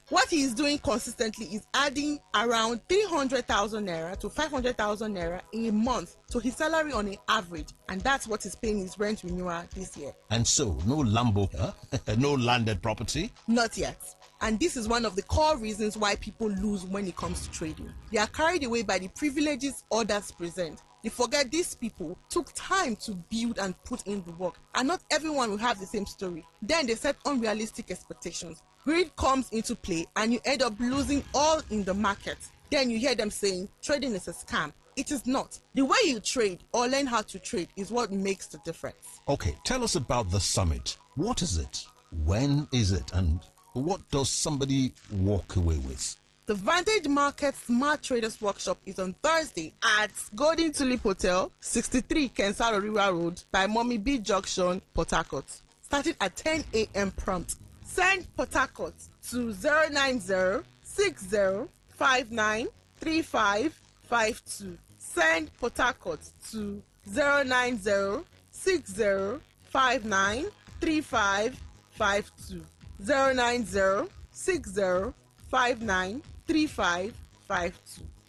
What he is doing consistently is adding around 300,000 naira to 500,000 naira in a month to his salary on an average, and that's what is paying his rent renewal this year. And so, no Lambo, no landed property? Not yet. And this is one of the core reasons why people lose when it comes to trading. They are carried away by the privileges others present. They forget these people took time to build and put in the work, and not everyone will have the same story. Then they set unrealistic expectations. Greed comes into play and you end up losing all in the market. Then you hear them saying trading is a scam. It is not. The way you trade or learn how to trade is what makes the difference. Okay, tell us about the summit. What is it? When is it? And what does somebody walk away with? The Vantage Market Smart Traders Workshop is on Thursday at Golden Tulip Hotel, 63 Kensal River Road by Mommy B Junction, Port Harcourt. Starting at 10 a.m. prompt. Send Port Harcourt to 09060593552. Send Port Harcourt to 09060593552. 09060593552.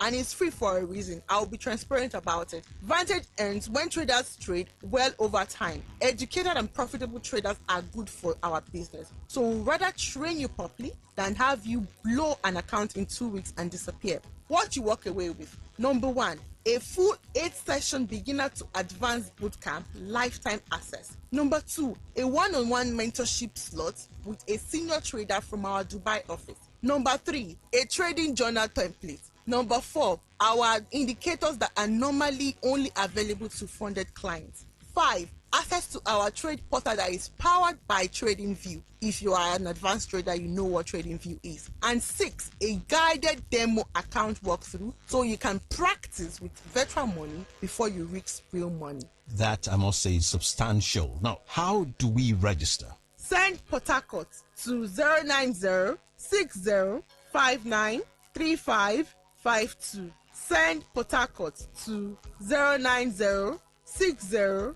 and it's free for a reason. I'll be transparent about it. Vantage earns when traders trade well over time. Educated and profitable traders are good for our business. So we'll rather train you properly than have you blow an account in 2 weeks and disappear. What you walk away with: number one, a full 8-session beginner to advanced bootcamp lifetime access. Number two, a one-on-one mentorship slot with a senior trader from our Dubai office. Number three, a trading journal template. Number four, our indicators that are normally only available to funded clients. 5, access to our trade portal that is powered by TradingView. If you are an advanced trader, you know what TradingView is. And 6, a guided demo account walkthrough so you can practice with virtual money before you reach real money. That, I must say, is substantial. Now, how do we register? Send Port Harcourt to 09060593552. Send Port Harcourt to 09060593552.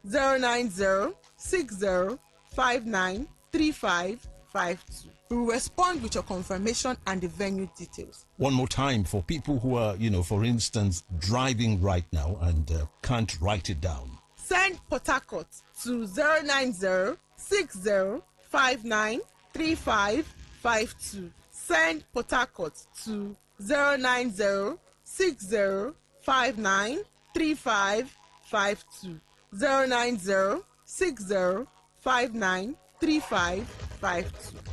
09060593552. We will respond with your confirmation and the venue details. One more time for people who are, for instance, driving right now and can't write it down. Send Port Harcourt to 09060593552. Send Port Harcourt to 09060593552. 09060593552.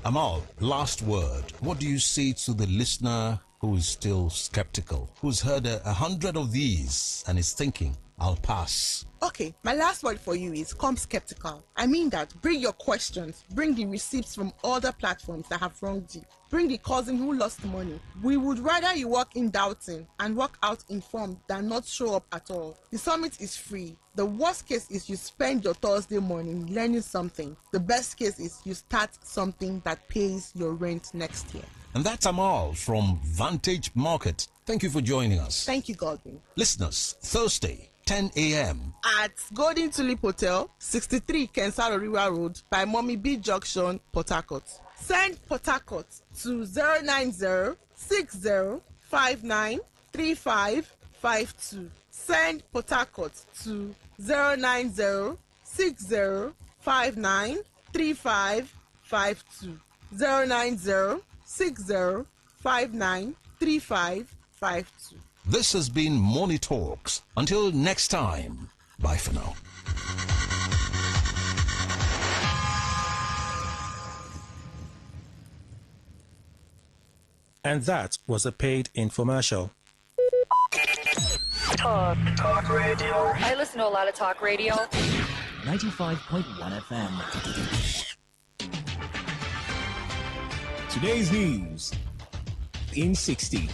Amal, last word. What do you say to the listener who is still skeptical, who's heard 100 of these and is thinking, I'll pass? Okay, my last word for you is come skeptical. I mean that. Bring your questions. Bring the receipts from other platforms that have wronged you. Bring the cousin who lost money. We would rather you walk in doubting and walk out informed than not show up at all. The summit is free. The worst case is you spend your Thursday morning learning something. The best case is you start something that pays your rent next year. And that's Amal from Vantage Market. Thank you for joining us. Thank you, Godwin. Listeners, Thursday, 10 a.m. at Golden Tulip Hotel, 63 Kensal-Oriwa Road by Mommy B Junction, Port Harcourt. Send Port Harcourt to 09060593552. Send Port Harcourt to 09060593552. 09060593552. This has been Money Talks. Until next time, bye for now. And that was a paid infomercial. Talk radio. I listen to a lot of talk radio. 95.1 FM. Today's news in 60.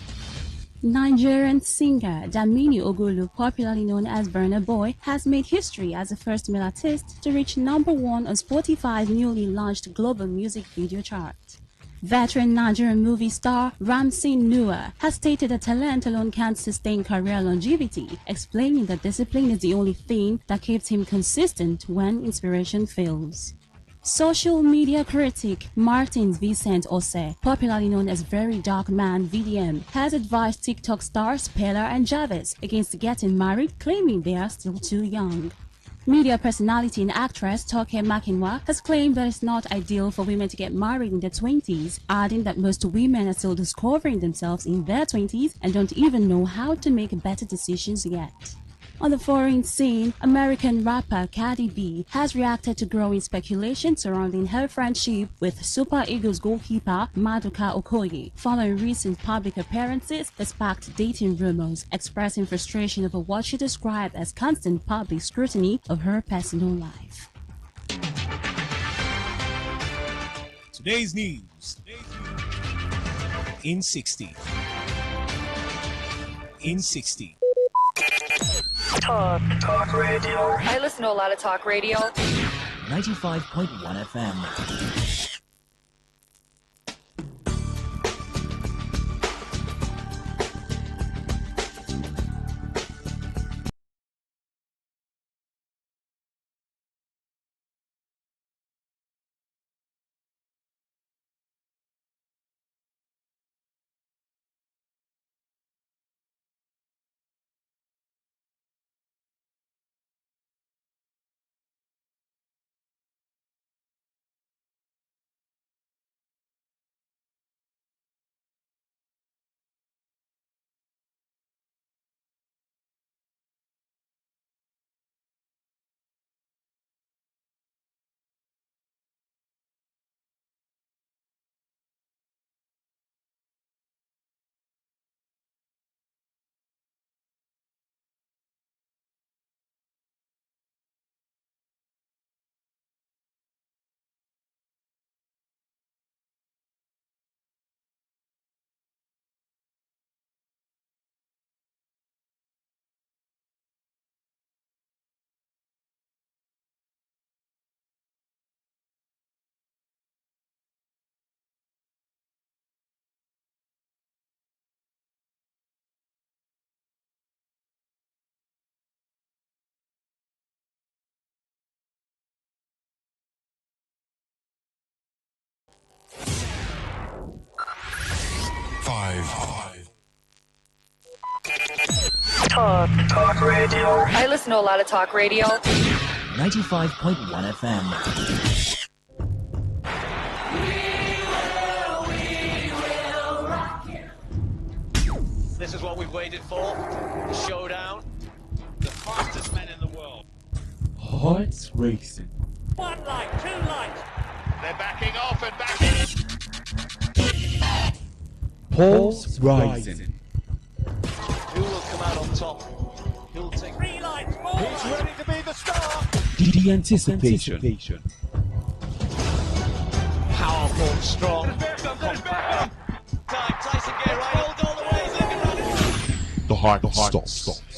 Nigerian singer Damini Ogulu, popularly known as Burna Boy, has made history as the first male artist to reach number 1 on Spotify's newly launched global music video chart. Veteran Nigerian movie star Ramsey Noah has stated that talent alone can't sustain career longevity, explaining that discipline is the only thing that keeps him consistent when inspiration fails. Social media critic Martin Vincent Ose, popularly known as Very Dark Man VDM, has advised TikTok stars Peller and Jarvis against getting married, claiming they are still too young. Media personality and actress Toke Makinwa has claimed that it's not ideal for women to get married in their 20s, adding that most women are still discovering themselves in their 20s and don't even know how to make better decisions yet. On the foreign scene, American rapper Cardi B has reacted to growing speculation surrounding her friendship with Super Eagles goalkeeper Maduka Okoye, following recent public appearances that sparked dating rumors, expressing frustration over what she described as constant public scrutiny of her personal life. Today's news in 60. In 60. Talk radio. I listen to a lot of talk radio. 95.1 FM. Talk radio. I listen to a lot of talk radio. 95.1 FM. This is what we've waited for. The showdown. The fastest men in the world. Hearts racing. One light, two lights. They're backing off and backing. Pulse rising. Who will come out on top? Who'll take 3 lights, 4 lights. He's ready to be the star. The anticipation. Powerful, strong, compact. Time, Tyson Gay right, all the way. He's looking around. The heart stops.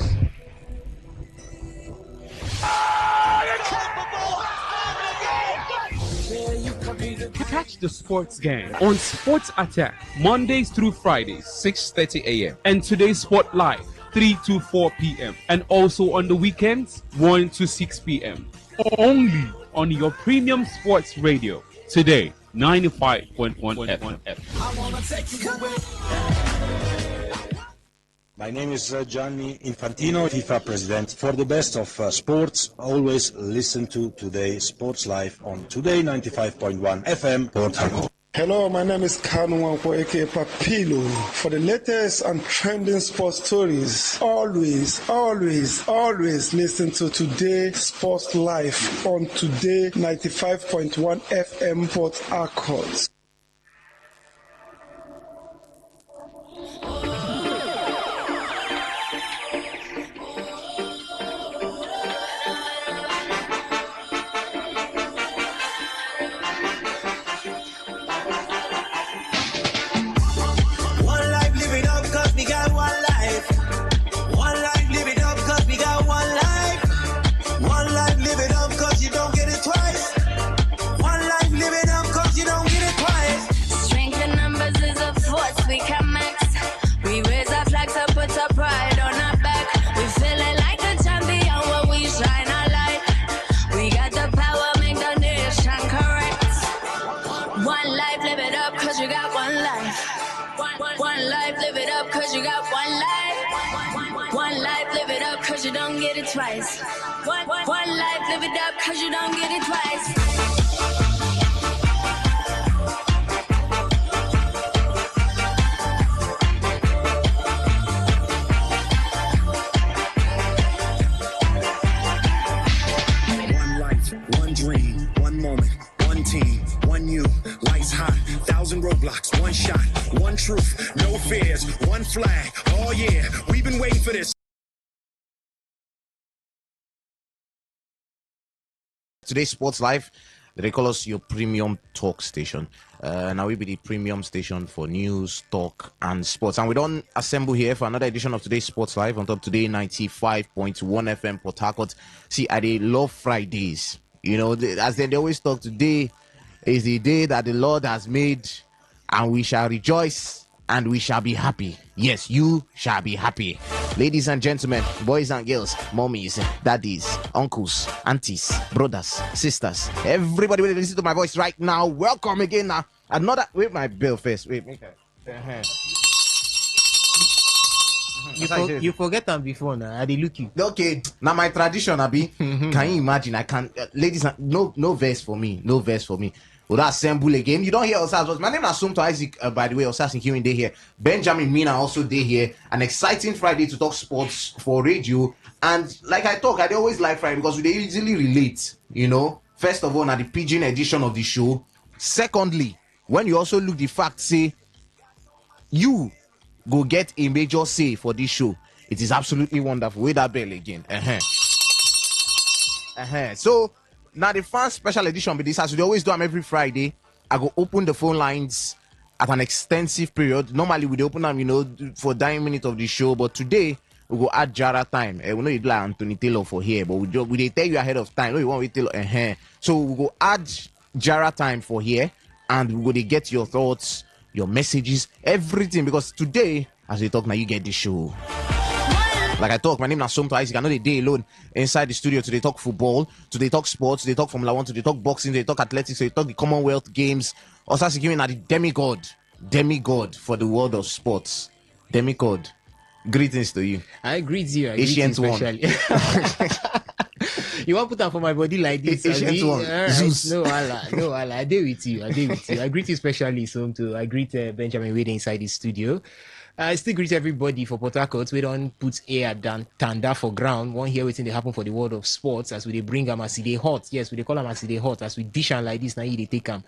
Catch the sports game on Sports Attack Mondays through Fridays 6:30 a.m. and today's Sport Live 3 to 4 p.m. and also on the weekends 1 to 6 p.m. only on your premium sports radio. Today 95.1 FM. My name is Gianni Infantino, FIFA president. For the best of sports, always listen to Today Sports Live on Today 95.1 FM, Port Harcourt. Hello, my name is Kanu Wanko, aka Papilo. For the latest and trending sports stories, always listen to Today Sports Live on Today 95.1 FM, Port Harcourt. You don't get it twice. One life, live it up, cause you don't get it twice. One life, one dream, one moment, one team, one you, lights high, 1,000 roadblocks, one shot, one truth, no fears, one flag. Oh yeah, we've been waiting for this. Today's Sports Live, they call us your premium talk station. Now we be the premium station for news, talk, and sports. And we don't assemble here for another edition of Today's Sports Live on top Today 95.1 FM Port Harcourt. See, I love Fridays. You know, as they always talk, today is the day that the Lord has made, and we shall rejoice and we shall be happy. Yes, you shall be happy. Ladies and gentlemen, boys and girls, mommies, daddies, uncles, aunties, brothers, sisters, everybody will listen to my voice right now. Welcome again now. Another, wait, my bill first. Wait, make it. You forget them before now. I look you. Okay, now my tradition, Abi. Can you imagine? I can't, ladies, no verse for me. No verse for me. We'll assemble again. You don't hear Osas. My name is Asumto Isaac, by the way. Osas and Kiwin Day here. Benjamin Mina also day here. An exciting Friday to talk sports for radio. And like I talk, I always like Friday because we easily relate. You know, first of all, now the pigeon edition of the show. Secondly, when you also look the fact, say you go get a major say for this show. It is absolutely wonderful. With that bell again. So now the first special edition with this, as we always do them every Friday, I go open the phone lines at an extensive period. Normally we open them, you know, for 9 minutes of the show, but today we go add Jara time. We know you like Anthony Taylor for here, but we tell you ahead of time. No, you want to Taylor. So we go add Jara time for here, and we go to get your thoughts, your messages, everything, because today, as we talk now, you get the show. Like I talk, my name is Somto Isaac. I know the day alone inside the studio. Today talk football, today talk sports, today talk Formula 1, today talk boxing, today talk athletics, today talk the Commonwealth Games. Also, giving at the demigod demigod for the world of sports. Demigod, greetings to you. I greet you. I greet you Ancient one. especially. You want to put that for my body like this? Ancient one. Right. Zeus. No, Allah. I deal with you. I greet you especially. So too. I greet Benjamin waiting inside the studio. I still greet everybody for Port Harcourt. We don't put air than tanda for ground. One here waiting they happen for the world of sports as we they bring them as they hot. Yes, we they call them as they hot as we dish and like this. Now they take them.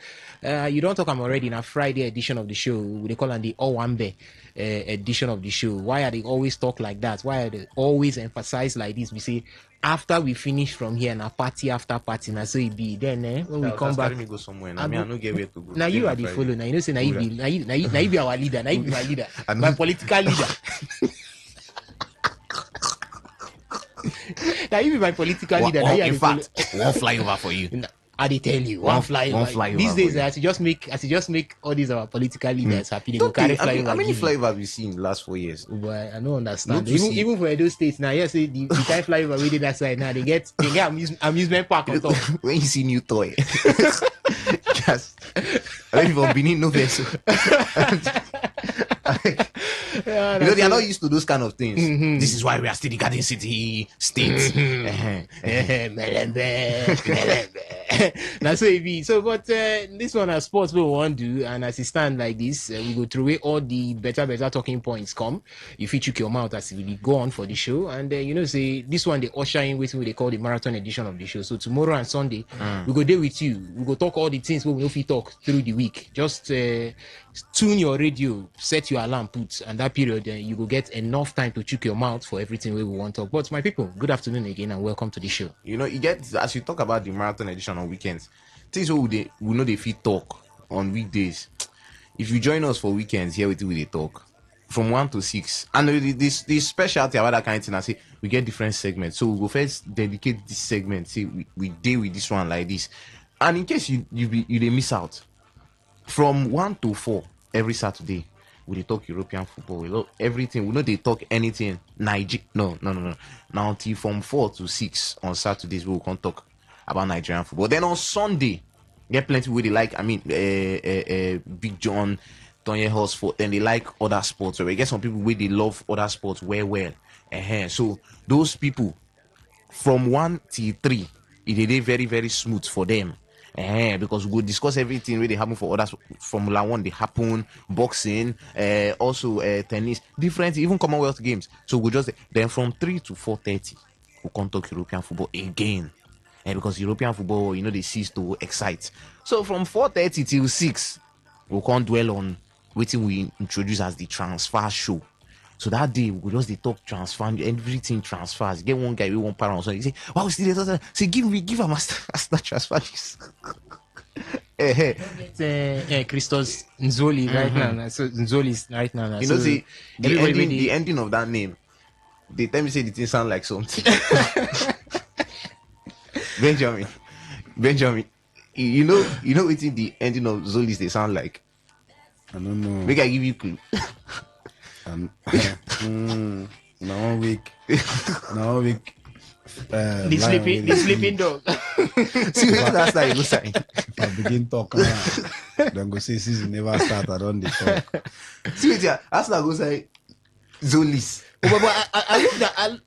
You don't talk them already in a Friday edition of the show. We they call them the Owambe edition of the show. Why are they always talk like that? Why are they always emphasize like this? We say after we finish from here, na party after party, na so it be. Then when we come back, me go somewhere. Now, I don't get where to go. now you are the follow. Now you know say now you be our leader. Now you be my leader, my political leader. Now you be my political leader. Now you in fact, one flyover for you. I did tell you one flyover. These days, I should just make all these our political leaders happy. They go carry flyover. How many flyovers we seen in the last 4 years? But I don't understand. Even for those states now, yes, the kind flyover we did that side now they get amusement park on top. When you see new toy, just I don't even Benin no vessel. Yeah, you know they are not used to those kind of things. Mm-hmm. This is why we are still the Garden City State. That's so it be. So, but this one as sports we want to do, and as it stand like this, we go through it. All the better talking points come. If you check your mouth as we go on for the show, and you know, say this one they usher in with what they call the marathon edition of the show. So tomorrow and Sunday, we go there with you. We go talk all the things we know if we talk through the week. Just tune your radio, set your alarm, put, and that period you will get enough time to check your mouth for everything we want to talk. But my people, good afternoon again and welcome to the show. You know, you get as you talk about the marathon edition on weekends, things we know they fit talk on weekdays. If you join us for weekends, here we talk from 1 to 6. And this specialty about that kind of thing, I say we get different segments. So we go first dedicate this segment. Say we deal with this one like this. And in case you miss out, from 1 to 4 every Saturday, we talk European football. We love everything. We know they talk anything. Nigeria. No. Now until from 4 to 6 on Saturdays, we can talk about Nigerian football. Then on Sunday, get plenty where they like. I mean, Big John, Tony Hosford. Then they like other sports. So we get some people where they love other sports well. So those people from 1 till 3, it is very, very smooth for them. Because we will discuss everything where they happen for others. Formula 1 they happen, boxing, also tennis, different, even Commonwealth games. So we just then from 3 to 4:30 we can talk European football again. Because European football, you know, they cease to excite. So from 4:30 till 6, we can't dwell on what we introduce as the transfer show. So that day we just they talk transfer, everything transfers. Get one guy we one parent, so he say, "Wow, we still there." Say, give a master transfer. Christos Nzoli right now. So Nzoli's right now. You know, see the ending of that name. They tell me say the thing sound like something. Benjamin. You know it's in the ending of Zolis they sound like. I don't know. Make I give you clue. Now 1 week. The sleeping dog. See, that's how you go say. If I begin talk, then go say season never start. I don't talk. See, that's how go say Zolis. But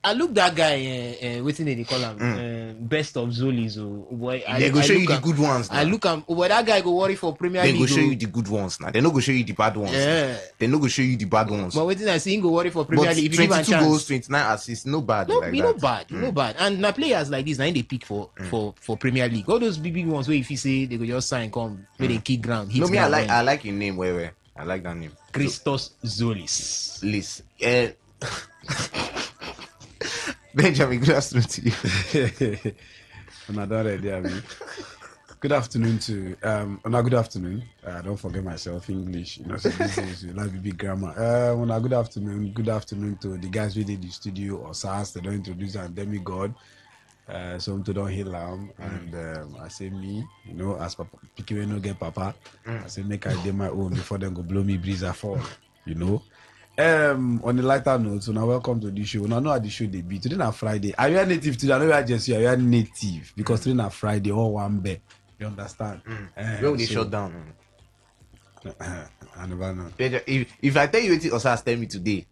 I look that guy waiting in the column best of Zolis. Boy, they go show you the good ones. Now. I look but that guy go worry for Premier League. They go show you the good ones now. They no go show you the bad ones. Yeah. They no go show you the bad ones. But waiting I see him go worry for Premier League. If 22 goals, 29 assists, no bad. No, like be that. no bad. And now players like this, now they pick for Premier League. All those big ones where if you say they go just sign come where they kick ground. No, me I like your name. Where I like that name. Christos Zolis. Liz. Benjamin, good afternoon to you. I'm not ready, I mean. Good afternoon to good afternoon. Don't forget myself English. You know, so this is you like big grammar. Good afternoon to the guys who did the studio or SARS. They don't introduce a demigod. Some to don't heal them. And I say me, you know, as Papa Pikiwe no get Papa. I say make I do my own before them go blow me breeze a fall. You know. On the lighter note, so now welcome to the show. Now know how the show they be. Today na Friday. Are you a native today? I know you are just you are native because today na Friday all one bed. You understand? Where will they shut down? I never know. If I tell you what Osas tell me today,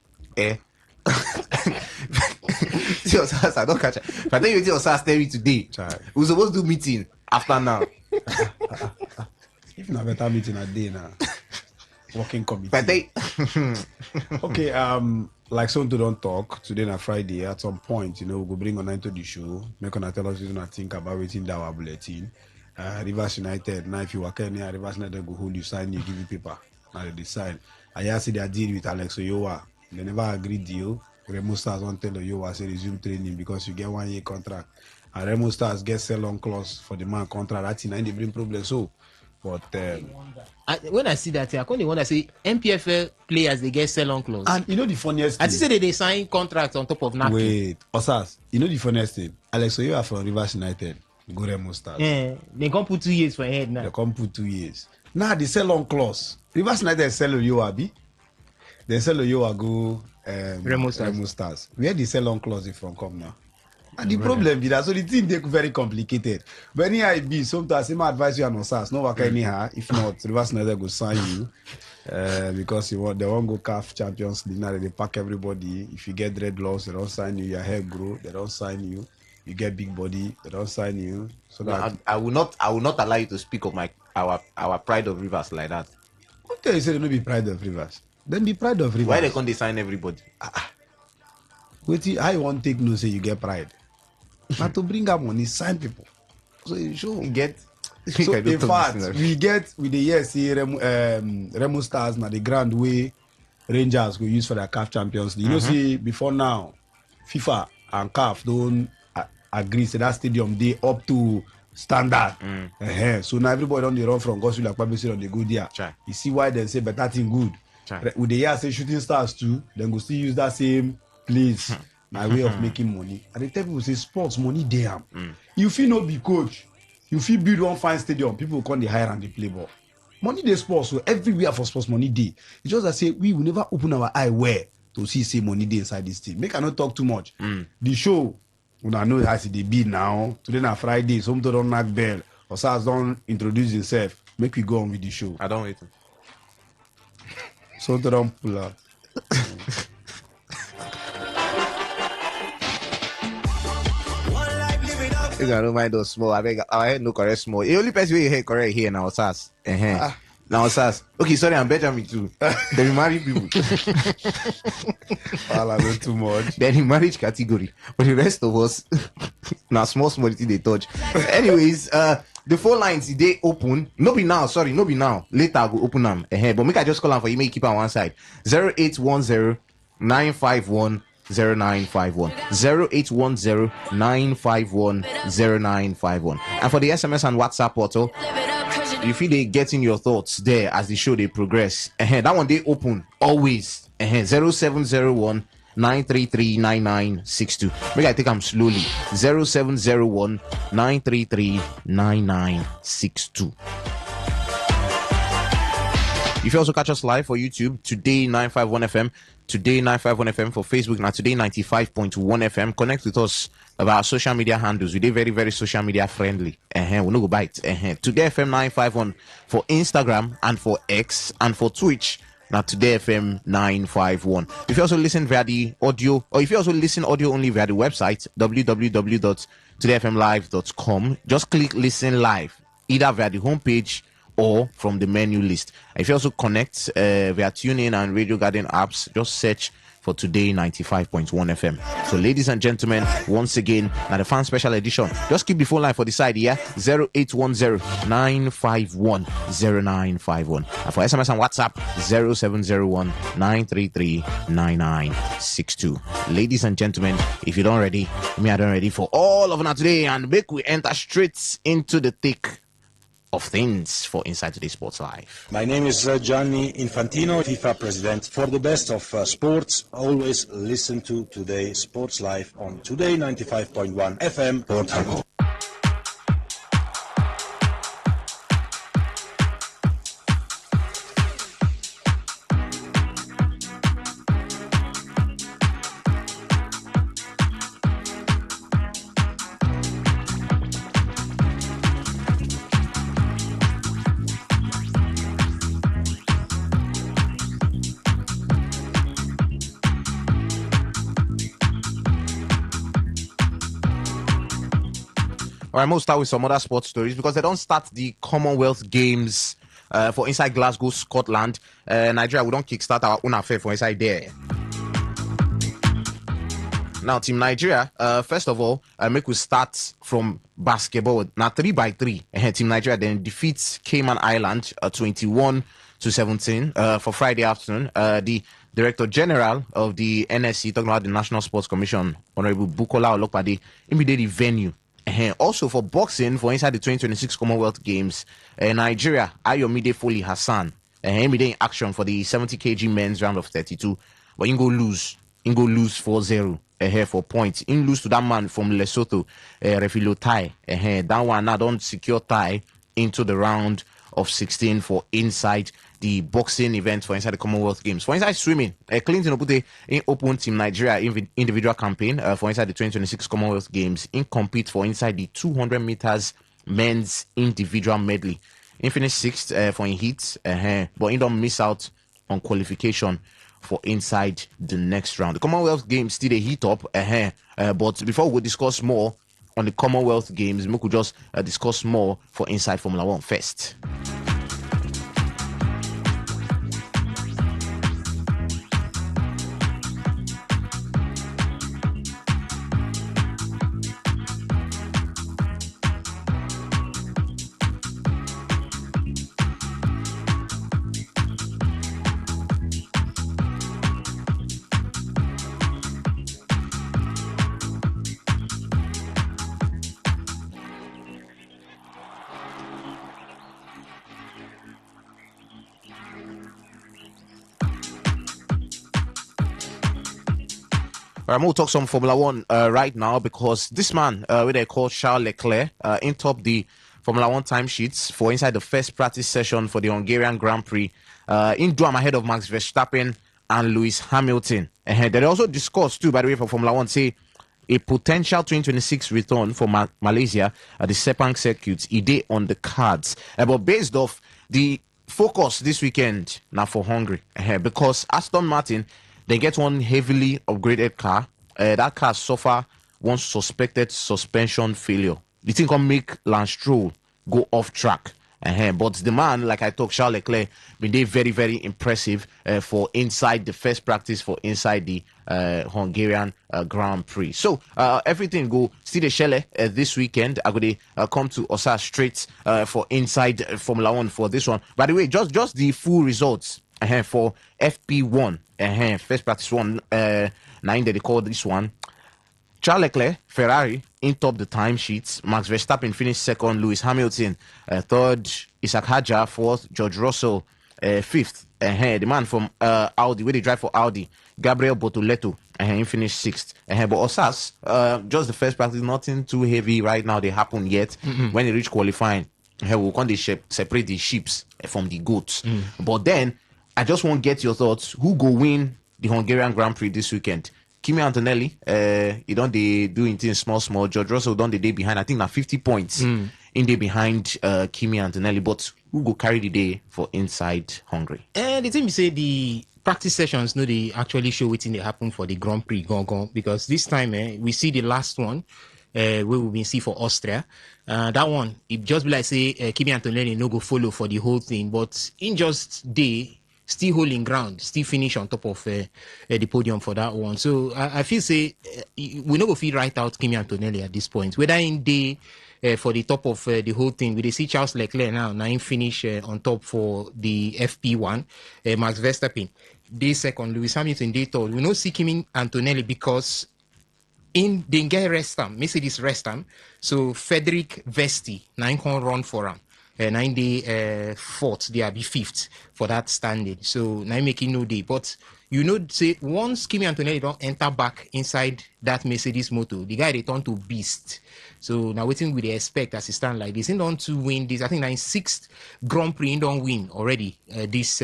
see Osas, I don't catch it. If I tell you what Osas tell me today, we're supposed to do meeting after now. If not better meeting a day now. Working committee. Okay, like some to don't talk today na Friday. At some point, we'll go bring on into the show. Make on tell us what you think about waiting that our bulletin. Rivers United. Now if you work in here, Rivers United go hold you, sign you, give you paper. Now they decide. I see their deal with Alex Oyowa. They never agreed deal. Remo Stars won't tell Oyowa say resume training because you get 1 year contract. And Remo Stars get sell-on clause for the man contract. That's in they bring problem. So, but when I see that, I can't want to say MPFL players they get sell-on clause. And the funniest thing, I say they sign contracts on top of napkin. Wait, Osas, the funniest thing, Alex Oyowa from Rivers United, go Remo Stars. They can't put 2 years for head now. They can't put 2 years. Now they sell-on clause. Rivers United sell Oyowa, B. They sell Oyowa go Remo Stars. Where the sell-on clause is from come now? And the problem is that so the thing they very complicated. But anyhow it be, sometimes I advise you and Osas, no work anyhow. If not, Rivers United go sign you. Because they won't go CAF Champions League. Now they pack everybody. If you get dreadlocks, they don't sign you. Your hair grow, they don't sign you. You get big body, they don't sign you. So that I will not allow you to speak of our pride of Rivers like that. Okay, you say they don't be pride of Rivers. Then be pride of Rivers. Why they can't they sign everybody? Wait, I won't take no say you get pride. Not to bring up money, sign people. So you show. So in fact, we get with the year see Remo Stars now the grand way Rangers will use for their CAF Champions League. You know, see before now, FIFA and CAF don't agree say that stadium they up to standard. So now everybody on the run from Gospel like probably on the good there. You see why they say better thing good. With the year say Shooting Stars too, then go still use that same place. My way of making money. And they tell people say sports money damn. You feel not be coach. You feel build one fine stadium. People will come the hire and they play ball. Money they sports, so everywhere for sports money day. It's just that say we will never open our eye where to see say money day inside this team. Make I not talk too much. The show, when I know how they be now. Today na Friday, some don't knock bell. Or SARS don't introduce himself. Make we go on with the show. I don't wait. So don't pull up. I don't mind those small. I beg. I had no correct small. The only person we hear correct here now Sas. Now Sas. Okay, sorry, I'm Benjamin too. They marry people. I know too much. Then in marriage category, but the rest of us now small thing they touch. Anyways, the phone lines they open. No be now. Sorry, no be now. Later I go open them. But make I just call them for you. Make keep on one side. 0810 951 0951 0810 951 0951. And for the SMS and WhatsApp portal, you feel they getting your thoughts there as the show they progress. That one they open always. 0701 933 9962. Maybe I think I'm slowly. 0701 933 9962. You can also catch us live for YouTube, Today951FM, Today951FM for Facebook, now Today95.1fm. Connect with us about our social media handles. We're very, very social media friendly. We'll not go bite. Today FM 951 for Instagram and for X and for Twitch. Now Today FM 951. If you also listen via the audio, or if you also listen audio only via the website, www.todayfmlive.com, just click listen live, either via the homepage or from the menu list. If you also connect via TuneIn and Radio Garden apps, just search for Today 95.1 FM. So ladies and gentlemen, once again, now the fan special edition. Just keep the phone line for the side here, 0810 951 0951. And for SMS and WhatsApp, 0701 933 9962. Ladies and gentlemen, if you don't ready, me I don't ready for all of now today, and make we enter straight into the thick of things for Inside Today Sports Live. My name is Gianni Infantino, FIFA president. For the best of sports, always listen to Today Sports Live on Today 95.1 FM, Port Harcourt. All right, we'll start with some other sports stories because they don't start the Commonwealth Games for inside Glasgow, Scotland. Nigeria, we don't kickstart our own affair for inside there. Now, Team Nigeria, first of all, make we start from basketball. Now, 3-3. Team Nigeria then defeats Cayman Island 21-17 for Friday afternoon. The Director General of the NSC, talking about the National Sports Commission, Honorable Bukola Olopade, immediately venue. Also for boxing, for inside the 2026 Commonwealth Games, Nigeria, Ayomide Foley Hassan, immediate action for the 70 kg men's round of 32, but he go lose 4-0 for points. In lose to that man from Lesotho, Refilo Tai. That one now don't secure tie into the round of 16 for inside the boxing event for inside the Commonwealth Games. For inside swimming, Clinton Opute in open Team Nigeria individual campaign for inside the 2026 Commonwealth Games in compete for inside the 200 meters men's individual medley. In finished sixth for in heats, but he don't miss out on qualification for inside the next round. The Commonwealth Games still a heat up, but before we discuss more on the Commonwealth Games, we could just discuss more for inside Formula One first. I'm going to talk some Formula One right now because this man, what they call Charles Leclerc, in top the Formula One timesheets for inside the first practice session for the Hungarian Grand Prix, in Duam ahead of Max Verstappen and Lewis Hamilton. They also discussed too, by the way, for Formula One, say a potential 2026 return for Malaysia at the Sepang circuit, day on the cards. But based off the focus this weekend now for Hungary, because Aston Martin, they get one heavily upgraded car. That car suffer one suspected suspension failure. The thing can make Lance Stroll go off track. But the man, like I talked, Charles Leclerc, been they very, very impressive for inside the first practice for inside the Hungarian Grand Prix. So everything go still the Shelle this weekend. I'm going to come to Osa straight for inside Formula One for this one. By the way, just the full results for FP1. First practice one, 9 that they call this one. Charles Leclerc, Ferrari, in top the timesheets. Max Verstappen finished second. Lewis Hamilton, third. Isaac Hadjar, fourth. George Russell, fifth. The man from Audi, where they drive for Audi, Gabriel Bortoleto, he finished sixth. But Osas, just the first practice, nothing too heavy right now. They happen yet. When they reach qualifying, we'll come separate the sheep from the goats. But then, I just want to get your thoughts. Who go win the Hungarian Grand Prix this weekend? Kimi Antonelli, he don't they doing things small. George Russell don't the day behind. I think now 50 points in day behind Kimi Antonelli. But who go carry the day for inside Hungary? The thing we say the practice sessions no they actually show waiting they happen for the Grand Prix gone because this time we see the last one we will be see for Austria. That one it just be like say Kimi Antonelli no go follow for the whole thing, but in just day still holding ground, still finish on top of the podium for that one. So I feel say we no go feel right out Kimi Antonelli at this point. Whether in day for the top of the whole thing, we see Charles Leclerc now he finish on top for the FP1. Max Verstappen day second, Lewis Hamilton day third. We no see Kimi Antonelli because in the get rest time, Mercedes rest time. So Frederick Vesti now can run for him. 9 day fourth, they are be fifth for that standing. So now making no day. But you know, say once Kimi Antonelli don't enter back inside that Mercedes motor, the guy they turn to beast. So now waiting with the expect as he stand like this. He don't to win this. I think 96th Grand Prix he don't win already this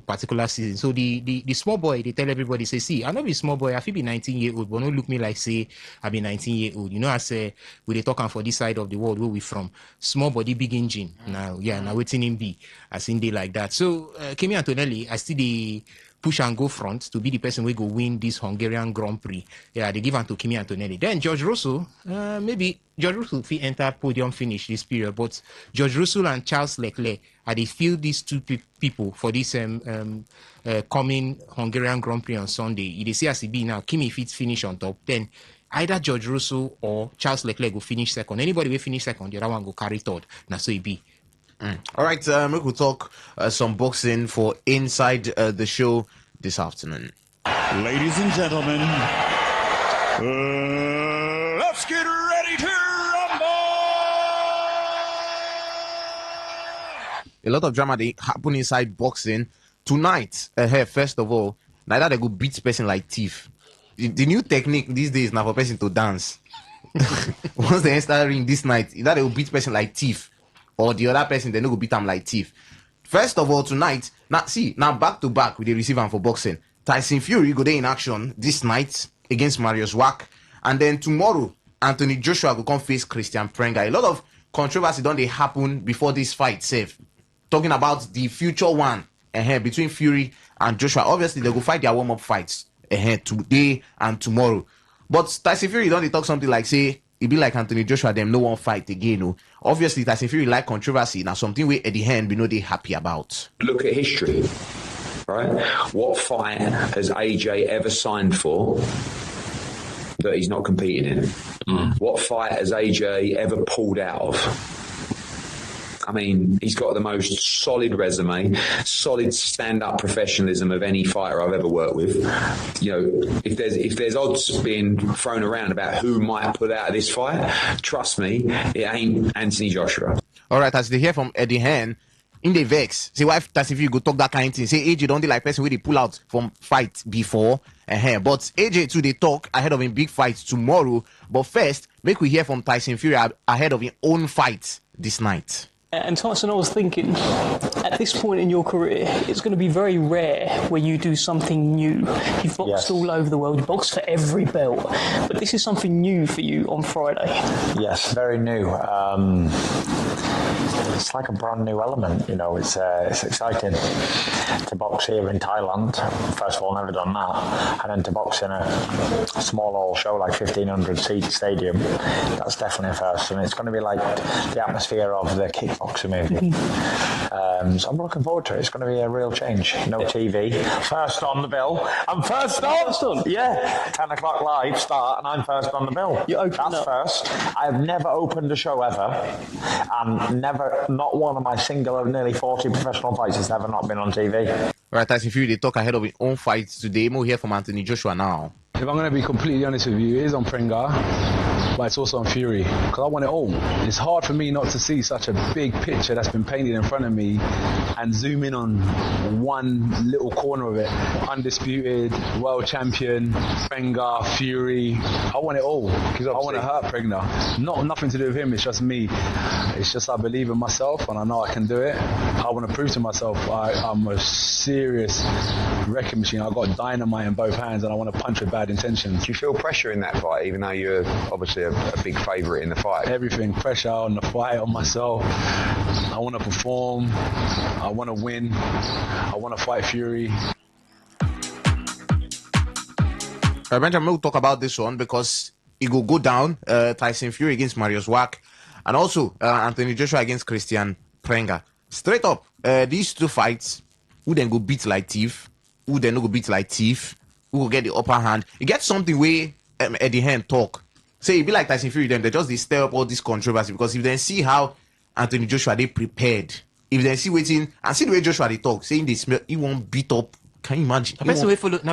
particular season. So the small boy they tell everybody say, see, I know be small boy. I feel be 19-year-old, but don't look me like say I be 19-year-old. You know, I say we they talking for this side of the world where we from. Small body, big engine. Now waiting him be as in day like that. So Kimi Antonelli, I still the push and go front to be the person who go win this Hungarian Grand Prix. Yeah, they give him to Kimi Antonelli. Then George Russell, maybe George Russell will enter podium finish this period, but George Russell and Charles Leclerc, they feel these two people for this coming Hungarian Grand Prix on Sunday. They see as it be now, Kimi fits finish on top, then either George Russell or Charles Leclerc will finish second. Anybody will finish second, the other one will carry third. Now so it be. All right, we will talk some boxing for inside the show this afternoon. Ladies and gentlemen, let's get ready to rumble! A lot of drama they happen inside boxing tonight. First of all, neither they go beat person like thief. The new technique these days now for person to dance. Once they start ring this night, either they will beat person like thief, or the other person they no go beat them like thief. First of all, tonight, now back to back with the receiver for boxing. Tyson Fury go there in action this night against Marius Wack, and then tomorrow Anthony Joshua will come face Christian Prenga. A lot of controversy don't they happen before this fight. Safe talking about the future one between Fury and Joshua. Obviously, they go fight their warm-up fights today and tomorrow. But Tyson Fury don't they talk something like say it be like Anthony Joshua them no one fight again. No. Obviously, Tyson Fury like controversy. Now something we at the end we know they happy about. Look at history, right? What fight has AJ ever signed for that he's not competing in? What fight has AJ ever pulled out of? I mean, he's got the most solid resume, solid stand-up professionalism of any fighter I've ever worked with. You know, if there's odds being thrown around about who might pull out of this fight, trust me, it ain't Anthony Joshua. All right, as they hear from Eddie Hearn, in the vex, say why Tyson Fury go talk that kind of thing. Say AJ don't like person where they pull out from fight before. But AJ too they talk ahead of a big fight tomorrow. But first, make we hear from Tyson Fury ahead of his own fight this night. And Tyson, I was thinking, at this point in your career, it's going to be very rare where you do something new. You've boxed all over the world, you boxed for every belt, but this is something new for you on Friday. Yes, very new. It's like a brand new element, you know. It's exciting to box here in Thailand. First of all, never done that, and then to box in a small old show like 1,500 seat stadium. That's definitely a first, and it's going to be like the atmosphere of the kickboxing movie. So I'm looking forward to it. It's going to be a real change. No TV. First on the bill. I'm first on. Yeah, 10 o'clock live start, and I'm first on the bill. That's first. I've never opened a show ever, and not one of my single nearly 40 professional fights has ever not been on TV. Right, Tyson Fury, they talk ahead of his own fights today. We'll hear from Anthony Joshua now. If I'm going to be completely honest with you, it is on Prenga, but it's also on Fury, because I want it all. It's hard for me not to see such a big picture that's been painted in front of me and zoom in on one little corner of it. Undisputed, world champion, Prenga, Fury. I want it all, because I want to hurt Prenga. Nothing to do with him, it's just me. It's just I believe in myself and I know I can do it. I want to prove to myself I'm a serious wrecking machine. I've got dynamite in both hands and I want to punch with bad intentions. Do you feel pressure in that fight, even though you're obviously a big favourite in the fight? Everything, pressure on the fight, on myself. I want to perform. I want to win. I want to fight Fury. Benjamin, we'll talk about this one because it will go down. Tyson Fury against Marius Wack, and also Anthony Joshua against Christian Prenga. Straight up, these two fights, who then go beat like thief, who then no go beat like thief, who will get the upper hand. You get something where at the hand talk. Say it be like Tyson Fury, then they just stir up all this controversy, because if they see how Anthony Joshua they prepared, if they see waiting and see the way Joshua they talk, saying they smell, he won't beat up. Can you imagine? Now,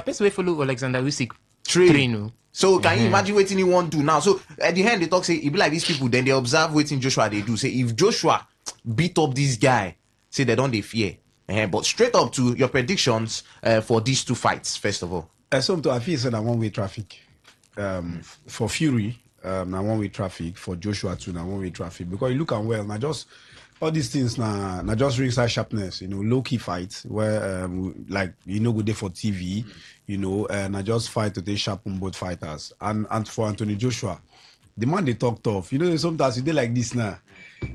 person we follow Alexander Usyk train. So can you imagine what he want to do now? So at the end they talk, say it be like these people, then they observe what Joshua they do. Say if Joshua beat up this guy, say they don't they fear. But straight up to your predictions for these two fights, first of all. So I feel it's a one-way traffic. For Fury, now one-way traffic. For Joshua too, now one-way traffic. Because you look at well, now just all these things now just ringside sharpness, low-key fights where like good day for TV, and I just fight to take sharp on both fighters. And for Anthony Joshua, the man they talk tough. Sometimes you do like this now.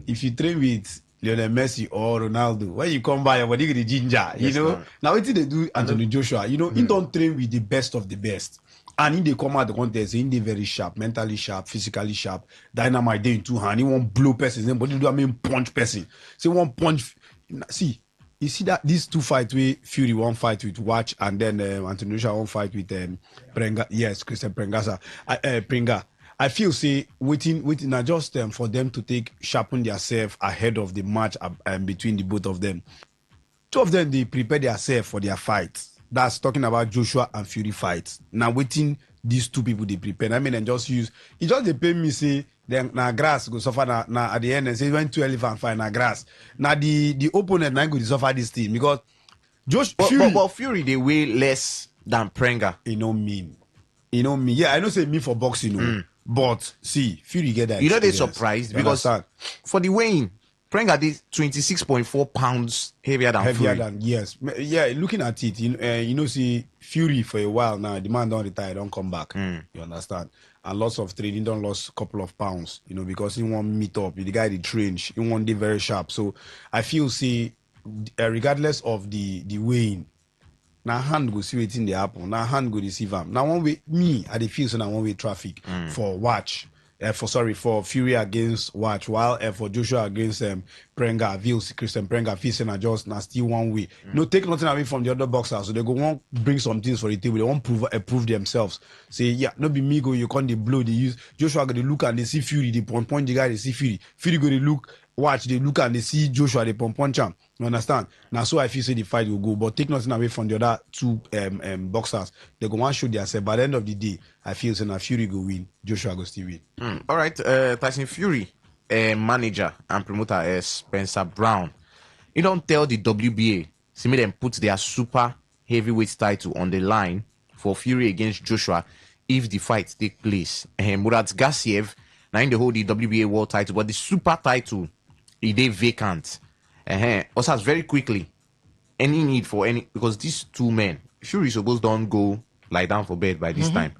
If you train with Lionel Messi or Ronaldo. When you come by, your body get the ginger. Yes, you know. man. Now what did they do, Anthony Joshua? You know, he don't train with the best of the best. And in they come out the contest, he they very sharp, mentally sharp, physically sharp, dynamite day in two hand. He won't blow person, but he do punch person. So one punch. See, you see that these two fights where Fury one fight with Watch and then Anthony Joshua one fight with Prenga. Yes, Christian Prenga. Prenga. I feel say waiting now just for them to sharpen themselves ahead of the match between the both of them. Two of them they prepare themselves for their fight. That's talking about Joshua and Fury fights. Now waiting these two people they prepare. I mean, and just use it just they pay me say then na grass go suffer na at the end and say when 2 elephant fight na grass. Now the opponent now go to suffer this team because Fury they weigh less than Prenga. You know me. Yeah, I know say me for boxing. But see, Fury get that. You know they surprised because for the weighing, Prenga did 26.4 pounds heavier than Fury. Yes. Yeah, looking at it, you know, see Fury for a while now, the man don't retire, don't come back. You understand? And lots of training, don't lost a couple of pounds, you know, because he won't meet up. The guy, the trench, he won't be very sharp. So I feel, see, regardless of the weighing, now hand go see waiting the apple. Now hand go receive him. Now one way me at the feel so now one way traffic for Watch. For Fury against Watch, while for Joshua against Prenga, Vils, Christian Prenga, facing are just now still one way. No, take nothing away from the other boxers. So they go want bring some things for the table. They want prove themselves. Say, yeah, no be me go, you can't the blow, they use Joshua go they look and they see Fury, they point the guy, they see Fury. Fury go they look, Watch, they look and they see Joshua, they punch him. You understand? Now so I feel say the fight will go, but take nothing away from the other two boxers. They go want show themselves. By the end of the day, I feel say now Fury go win, Joshua go still win. All right, Tyson Fury, manager and promoter Spencer Brown. He don't tell the WBA, see me them put their super heavyweight title on the line for Fury against Joshua if the fight take place. Murat Gassiev now in the whole the WBA world title, but the super title it is vacant. Also very quickly, any need for any because these two men, Fury supposed don't go lie down for bed by this time.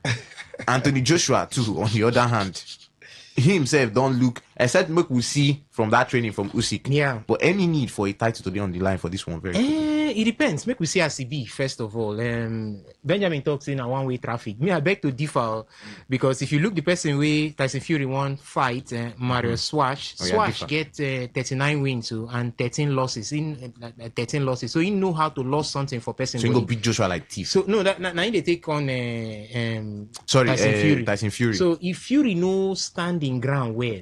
Anthony Joshua too, on the other hand, he himself don't look, except make we see from that training from Usyk. Yeah. But any need for a title to be on the line for this one very quickly. It depends. Make we see as be first of all. Benjamin talks in a one-way traffic. Me, I beg to differ because if you look the person way Tyson Fury won fight, Mario Swash get 39 wins and 13 losses. 13 losses. So he know how to lose something for person. So he go beat Joshua like thief. So no, now they take on Tyson Fury. So if Fury no standing ground well,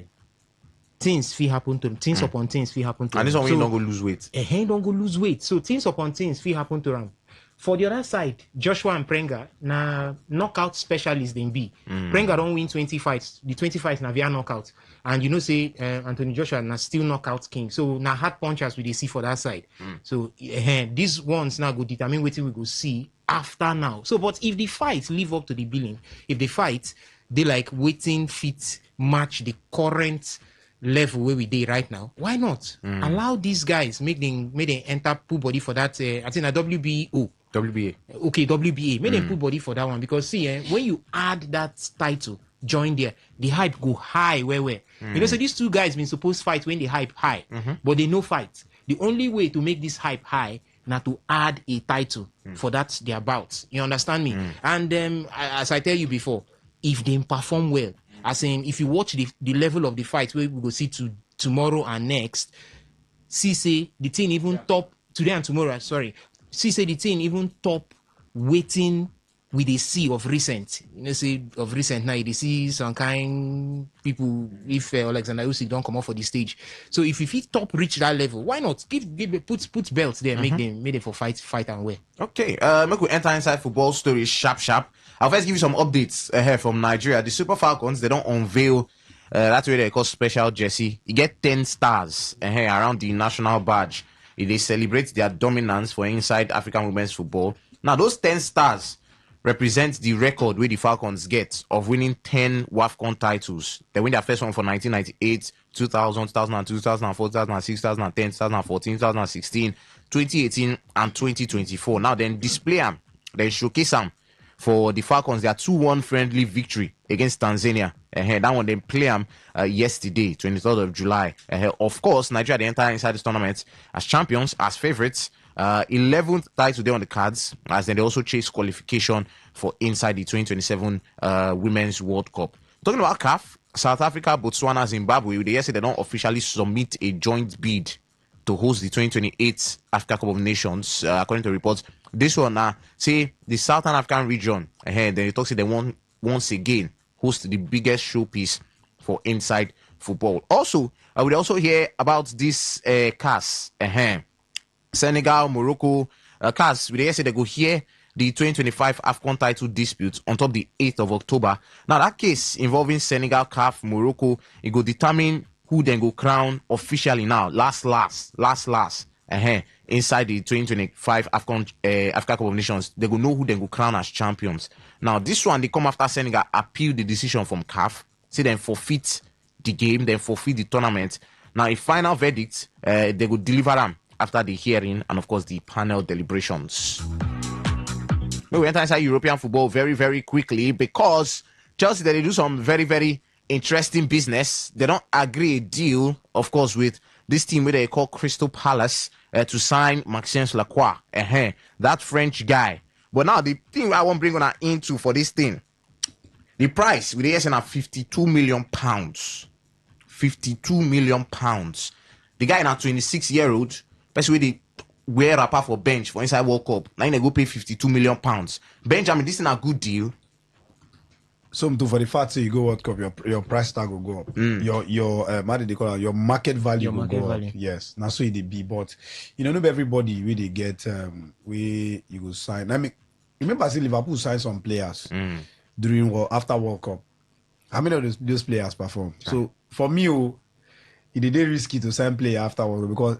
things will happen to him. Things upon things will happen to him. And this one, he don't go lose weight. He don't go lose weight. So things upon things will happen to him. For the other side, Joshua and Prenga, na knockout specialists they be. Prenga don't win 20 fights. The 20 fights na via knockout. And you know, say Anthony Joshua na still knockout king. So na hard punchers we they see for that side. So these ones now go determine what we go see after now. So, but if the fight live up to the billing, if the fight they like waiting fit match the current level where we did right now, why not allow these guys make them enter pull body for that I think a WBA. Okay, WBA. Make them put body for that one because see when you add that title join there, the hype go high where you know, so these two guys been supposed to fight when the hype high, but they no fight. The only way to make this hype high now to add a title for that their bouts. You understand me? And as I tell you before, if they perform well, as in if you watch the level of the fight where we go see tomorrow and next, see say the team even top today and tomorrow, sorry. See say the team even top waiting with a sea of recent. You know, say of recent now they see some kind people if Alexander Usyk don't come off for the stage. So if he top reach that level, why not put belts there, make them for fight and wear. Okay, make we enter inside football stories sharp. I'll first give you some updates here from Nigeria. The Super Falcons, they don't unveil that's what they call special jersey. You get 10 stars around the national badge. They celebrate their dominance for inside African women's football. Now, those 10 stars represent the record where the Falcons get of winning 10 WAFCON titles. They win their first one for 1998, 2000, 2002, 2004, 2006, 2010, 2014, 2016, 2018, and 2024. Now, then display them, then showcase them for the Falcons, their 2-1 friendly victory against Tanzania. That one they play them yesterday, 23rd of July. Of course, Nigeria they enter inside this tournament as champions, as favorites. 11th title there on the cards, as then they also chase qualification for inside the 2027 Women's World Cup. Talking about CAF, South Africa, Botswana, Zimbabwe, they say they don't officially submit a joint bid to host the 2028 Africa Cup of Nations, according to reports. This one now, say the Southern African region, then they talk say they want once again host the biggest showpiece for inside football. Also, we also hear about this CAS, Senegal, Morocco, CAS. We say they go hear the 2025 AFCON title dispute on top the 8th of October. Now that case involving Senegal, CAF, Morocco, it go determine who then go crown officially now, last, inside the 2025 Africa Cup of Nations. They go know who then go crown as champions. Now, this one, they come after Senegal appeal the decision from CAF, say then forfeit the game, then forfeit the tournament. Now, a final verdict, they go deliver them after the hearing and, of course, the panel deliberations. We enter inside European football very, very quickly because Chelsea, they do some very, very interesting business. They don't agree a deal, of course, with this team where they call Crystal Palace to sign Maxence Lacroix, that French guy. But now the thing I want to bring on into for this thing, the price with the SN at £52 million. £52 million. The guy now 26-year-old, basically they wear apart for bench for inside World Cup. Now they go pay £52 million. Benjamin, this is a good deal. Something for the fact that you go World Cup, your price tag will go up. Your how did they call it? Your market value will go up. Yes, that's so it be. But not everybody really get we you go sign. I mean, remember, see Liverpool signed some players during after World Cup. How many of those players perform? So for me, it is risky to sign player after World Cup because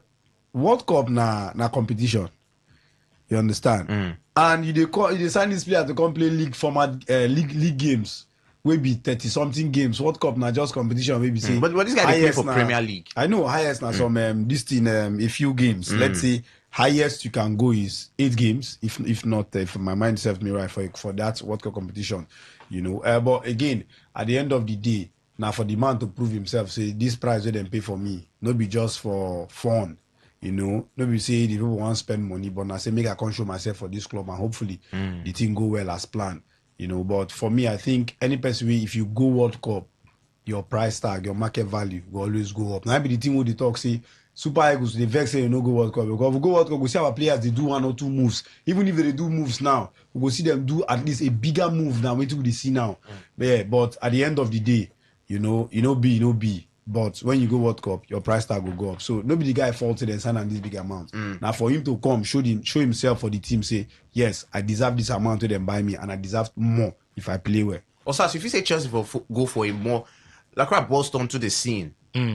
World Cup na competition. You understand? And you sign this player to come play league format, league games. We be 30-something games. World Cup na just competition. Maybe say. But this guy they play for Premier League. I know highest na some this thing a few games. Let's say highest you can go is 8 games. If not, if my mind serves me right for that World Cup competition, But again, at the end of the day, now for the man to prove himself, say this price they pay for me, not be just for fun. Nobody say the people want to spend money, but I say make I can show myself for this club and hopefully the thing go well as planned. But for me, I think any person if you go World Cup, your price tag, your market value will always go up. Now be the thing with the talk say Super Eagles they vex say go World Cup because if we go World Cup, we see our players they do 1 or 2 moves. Even if they do moves now, we will see them do at least a bigger move than what we see now. But at the end of the day, be. But when you go World Cup, your price tag will go up. So nobody guy faulted and sign on this big amount. Now for him to come, show himself for the team, say, yes, I deserve this amount to them buy me and I deserve more if I play well. Also, if you say Chelsea go for a more, like I burst onto the scene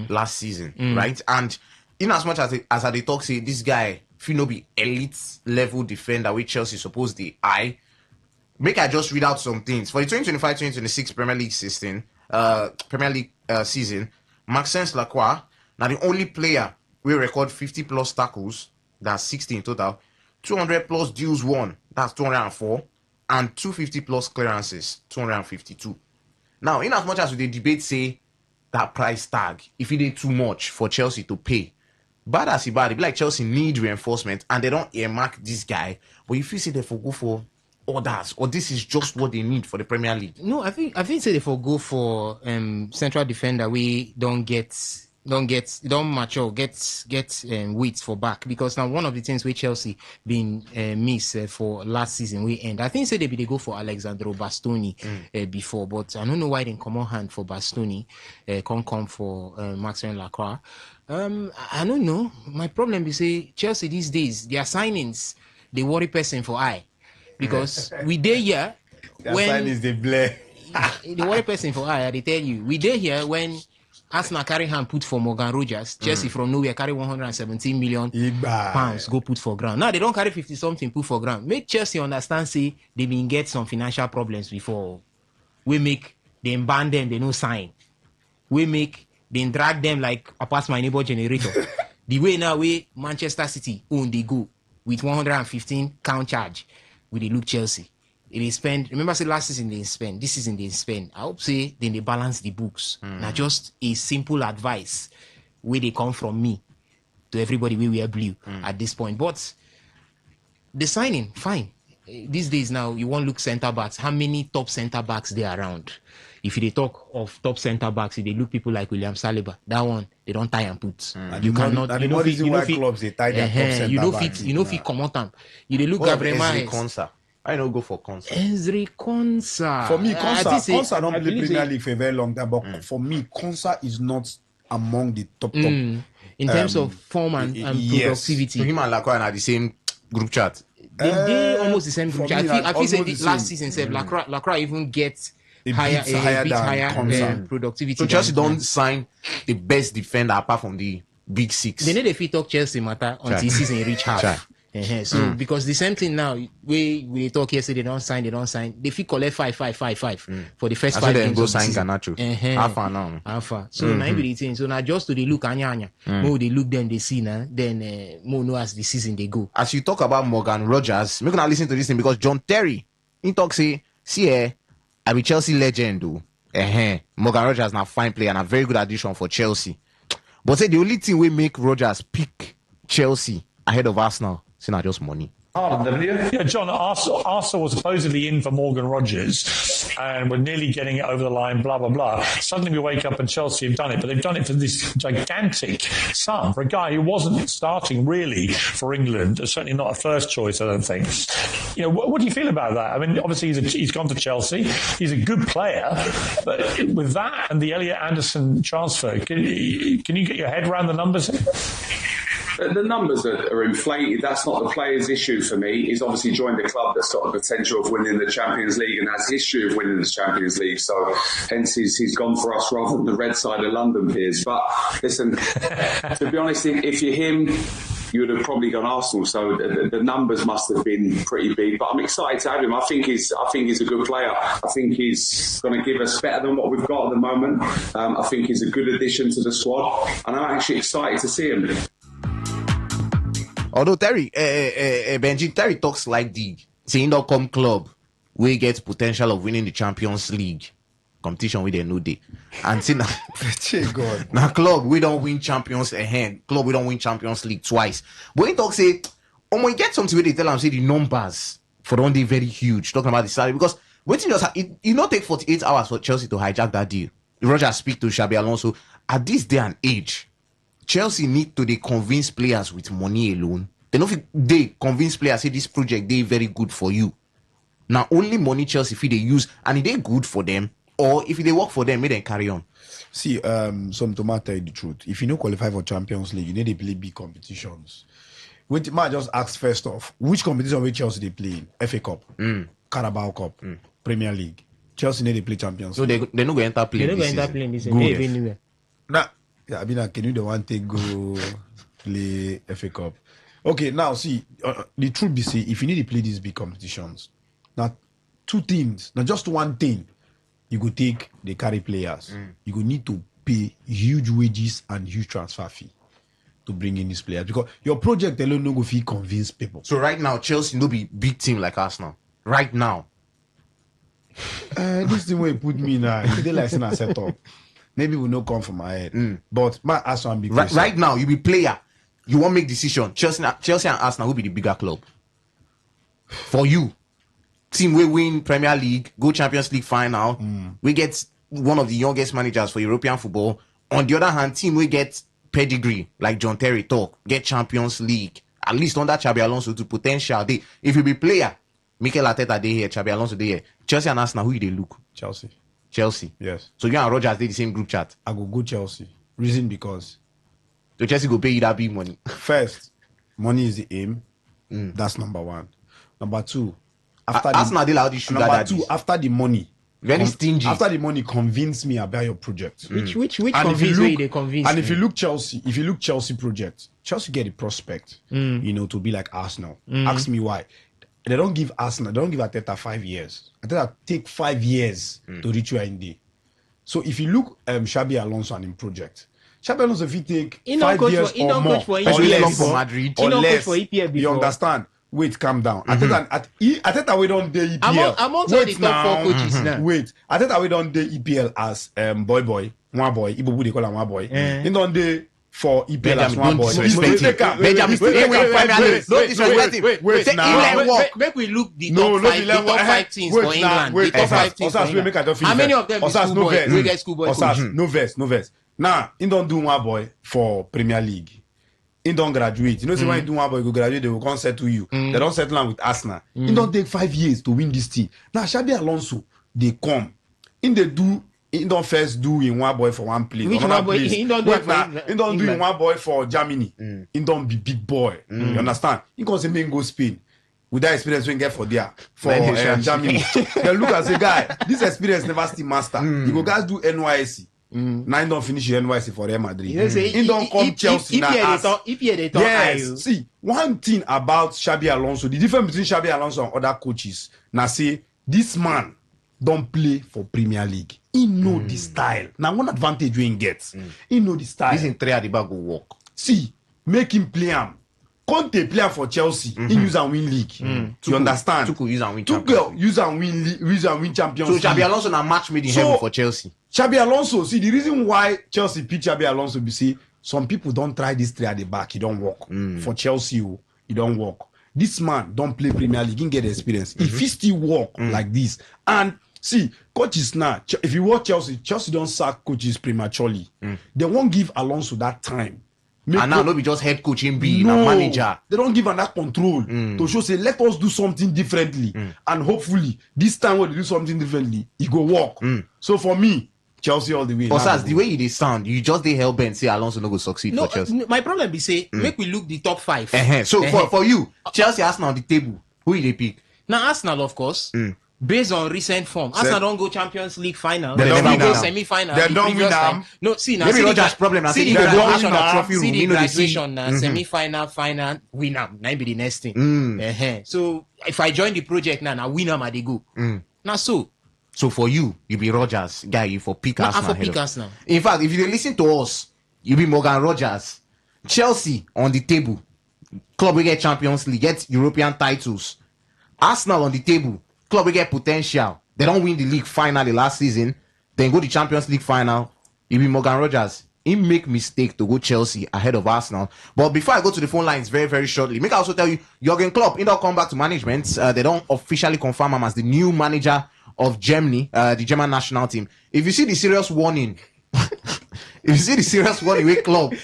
last season, right? And in as much as they talk, say this guy, if you be elite level defender, which Chelsea supposed the eye, make I just read out some things. For the 2025-2026 Premier League season, Maxence Lacroix, now the only player will record 50 plus tackles, that's 60 in total, 200 plus duels won, that's 204, and 250 plus clearances, 252. Now, in as much as the debate say that price tag, if it is too much for Chelsea to pay, bad as it bad, it be like Chelsea need reinforcement and they don't earmark this guy, but if you see they go for others, or this is just what they need for the Premier League. No, I think say they for go for central defender. We don't mature, get weight for back because now one of the things with Chelsea been miss for last season we end. I think say they go for Alexandro Bastoni before, but I don't know why they come on hand for Bastoni, come for Maxime Lacroix. I don't know. My problem is say Chelsea these days their signings they worry person for eye. Because we there here when is the blare. The worry person for they tell you we there here when Arsenal carry hand put for Morgan Rogers, Chelsea from nowhere carry 117 million pounds go put for ground. Now they don't carry 50 something put for ground. Make Chelsea understand say they been get some financial problems before. We make them ban them, they no sign. We make them drag them like a pass my neighbor generator. The way now we Manchester City own they go with 115 count charge. We they look Chelsea. They spend. Remember, say last season they spend. This season they spend. I hope say then they balance the books. Now, just a simple advice where they come from me to everybody we wear blue at this point. But the signing, fine. These days now, you won't look centre backs. How many top centre backs there around? If they talk of top centre backs, if they look people like William Saliba, that one they don't tie and put. You cannot. And the more reason why clubs they tie their top centre backs. You know fit come out them. You they look Gabriel Mahrez. I don't go for Konsa. Ezri Konsa. For me, Konsa don't play Premier League for a very long time, but for me, Konsa is not among the top. In terms of form and productivity. So him and Lacroix are the same group chat. They almost the same group chat. I feel say last season, Lacroix even gets a bit higher productivity. So Chelsea don't sign the best defender apart from the big six. They need to talk Chelsea matter until season reach half. So because the same thing now, we talk yesterday, they don't sign. They fit collect 5 for the first 5 games. Go sign Garnacho. Alpha now. Alpha. So now be the thing. So now just to the look anya. More they look then they see now. Then more know as the season they go. As you talk about Morgan Rogers, make gonna listen to this thing because John Terry he talk say, see I be Chelsea legend though. Morgan Rogers now fine player and a very good addition for Chelsea. But say the only thing we make Rogers pick Chelsea ahead of Arsenal. It's not just money. Yeah, John, Arsenal was supposedly in for Morgan Rogers and we're nearly getting it over the line, blah, blah, blah. Suddenly we wake up and Chelsea have done it, but they've done it for this gigantic sum for a guy who wasn't starting really for England, certainly not a first choice, I don't think. You know, what do you feel about that? I mean, obviously he's gone to Chelsea. He's a good player, but with that and the Elliot Anderson transfer, can you get your head around the numbers? The numbers are inflated. That's not the player's issue for me. He's obviously joined a club that's got the potential of winning the Champions League and has history of winning the Champions League. So hence he's gone for us rather than the red side of London peers. But listen, to be honest, if you're him, you would have probably gone Arsenal. So the numbers must have been pretty big. But I'm excited to have him. I think he's a good player. I think he's going to give us better than what we've got at the moment. I think he's a good addition to the squad, and I'm actually excited to see him. Although Benji Terry talks like the Indocom club, we get potential of winning the Champions League competition with a new day. And see now club, we don't win Champions Club, we don't win Champions League twice. But he talk say, we get something where they tell him say the numbers for one day very huge, talking about the salary because waiting just it not take 48 hours for Chelsea to hijack that deal. Roger speak to Xabi Alonso at this day and age. Chelsea need to convince players with money alone. They convince players say this project they very good for you. Now only money Chelsea if they use and they good for them or if they work for them, may they carry on. See, some to tell you the truth. If you don't qualify for Champions League, you need to play big competitions. Which might just ask first off, which competition will Chelsea they play in? FA Cup, Carabao Cup, Premier League. Chelsea need to play Champions League. So they not going to enter playing. They're not going to enter playing this season. Nah. Yeah, I mean, can you the one take go play FA Cup? Okay, now see, the truth be say, if you need to play these big competitions, now 2 things, not just one thing, you go take the carry players. You go need to pay huge wages and huge transfer fee to bring in these players because your project alone no go feel convince people. So right now, Chelsea no be big team like Arsenal. Right now, this thing where you put me now, they like saying I set up. Maybe we no come from my head. But my Arsenal be right now, you be player. You won't make decision. Chelsea and Arsenal will be the bigger club. For you. Team we win Premier League, go Champions League final. We get one of the youngest managers for European football. On the other hand, team we get pedigree, like John Terry talk, get Champions League. At least under Xabi Alonso to potential. If you be player, Mikel Arteta they here, Xabi Alonso they here. Chelsea and Arsenal, who they look? Chelsea. Yes. So you and Rogers did the same group chat. I go Chelsea. Reason because so Chelsea go pay you that big money. First, money is the aim. That's number 1. Number 2, after Arsenal they allow the sugar. Number 2, after the money. Very stingy. After the money, convince me about your project. Which convince way they convince? And if you look Chelsea project, Chelsea get a prospect, to be like Arsenal. Ask me why. They don't give Arteta 5 years. Arteta take 5 years to reach where in day. So if you look Xabi Alonso and in project, Xabi Alonso if he take 5 years or more, for Madrid, or less, you understand? wait, calm down. Ateta we don't do EPL. Amongst all the top 4 coaches now. Wait, Ateta we don't do EPL as boy, one boy. Ibo they call him one boy. He don't do for EPL as one boy. Benjamin, make we look the top 5 teams for England. The top 5 teams for England. How many of them is schoolboy? We get schoolboy coach. No verse. Now, he don't do one boy for Premier League. He don't graduate. You know, when you do one boy, you graduate, they will come settle you. They don't settle down with Arsenal. He don't take 5 years to win this thing. Now, Xabi Alonso, they come. He don't first do in one boy for one place. Which one boy? He don't do in one boy for Germany. He don't be big boy. You understand? He can say, go Spain. With that experience we get for Germany. Then look and say, guy, this experience never still master. You go guys do NYSC. Now he don't finish NYSC for Real Madrid. He don't come Chelsea now. Yes. See, one thing about Xabi Alonso, the difference between Xabi Alonso and other coaches, now say, this man don't play for Premier League. He know the style. Now one advantage we get. He know the style. This in 3 at the back will work. See, make him play him. Conte play for Chelsea. He use and win league. You understand? Tuchel use and win Champions League. So Xabi Alonso na match made in heaven for Chelsea. Xabi Alonso, see the reason why Chelsea pick Xabi Alonso be say some people don't try this 3 at the back. He don't work. For Chelsea, he don't work. This man don't play Premier League. He can get experience. If he still work like this, and see, coaches now, if you watch Chelsea don't sack coaches prematurely. They won't give Alonso that time. And now nobody just head coach him be a manager. They don't give him that control to show say let us do something differently. And hopefully this time when they do something differently, it go work. So for me, Chelsea all the way. Because the way you sound, you just hell bent say Alonso no go succeed for Chelsea. My problem be say make we look the top 5. So for you, Chelsea Arsenal on the table, who will they pick? Now Arsenal, of course. Based on recent form, Arsenal don't go Champions League final. They don't go semi-final. They don't win them. No, see now. Maybe not just problem. Now see the graduation of trophy room. See the graduation. Semi-final, final, win them. Now be the next thing. So if I join the project now, I win them at the go. Now so for you be Rogers guy. You for pick Arsenal. For pick Arsenal. In fact, if you listen to us, you be Morgan Rogers. Chelsea on the table. Club will get Champions League, get European titles. Arsenal on the table. Club will get potential. They don't win the league finally last season. Then go to Champions League final. It be Morgan Rogers. He make mistake to go Chelsea ahead of Arsenal. But before I go to the phone lines very, very shortly, make I also tell you, Jurgen Klopp, he don't come back to management. They don't officially confirm him as the new manager of Germany, the German national team. If you see the serious warning, with Klopp,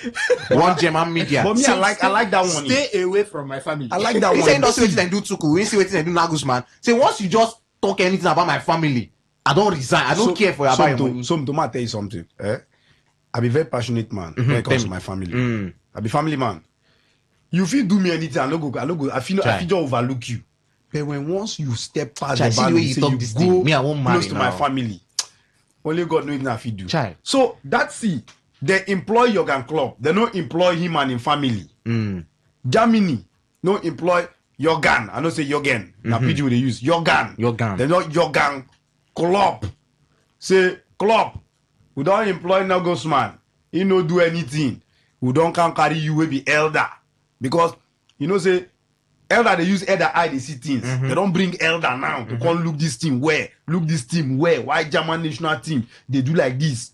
one German media. But me, I like that one. Stay away from my family. I like that one. He said, don't see what they do Tuchel. We see what they do Nagelsmann. Say, once you just talk anything about my family, I don't resign. I don't care for your money. So, to tell you something. I be very passionate man when it comes to my family. I be family man. You feel do me anything, I feel just overlook you. But when once you step past the boundary, you go close to my family. Only God knows if you do. Child. So that's it. They employ Jurgen Klopp. They don't employ him and his family. Germany no employ Jurgen. I don't say Jurgen. Now PG they use Jurgen. They not Jurgen Klopp. Say Klopp. We don't employ Nagelsmann. He no do anything. We don't can carry you will be elder because you know say. Elder they use elder eye they see things. They don't bring elder now to come look this team where. Why German national team they do like this?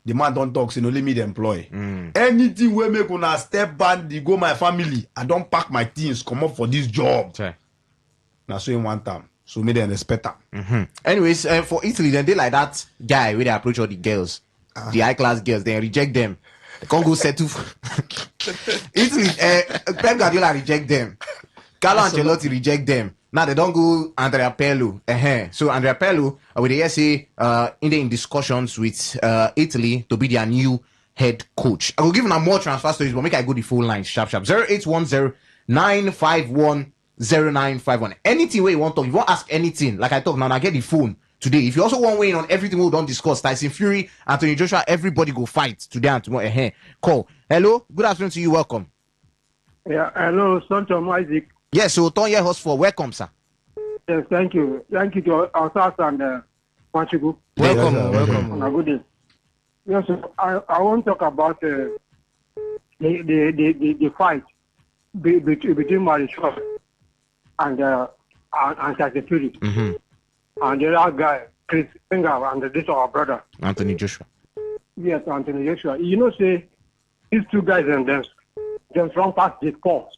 The man don't talk, so no let me employ. Anything where make una step back, they go my family. I don't pack my things, come up for this job. Now so in one time. So me then respect them. Anyways, for Italy, then they like that guy where they approach all the girls, the high class girls, they reject them. They can't go settle. Italy, Pep Guardiola reject them. Carlo Ancelotti reject them. Now they don't go Andrea Pirlo. So Andrea Pirlo, with the say, in discussions with Italy to be their new head coach. I will give them more transfer stories, but make I go the full line sharp. 0810-951-0951. Anything where you want to talk, if you want to ask anything, like I talk now, I get the phone today. If you also want to weigh in on everything we don't discuss, Tyson Fury, Anthony Joshua, everybody go fight today and tomorrow. Call. Hello, good afternoon to you. Welcome. Yeah, hello, Santom Isaac. Yes, so Tony host for welcome, sir. Yes, thank you. Thank you to our and Pachugu. Welcome. Good day. Yes, I want to talk about the fight between Marisol and Shazepuri. Mm-hmm. And the other guy, Chris Finger, and this our brother. Anthony Joshua. Yes, Anthony Joshua. You know, say, these two guys and them run past the Spock.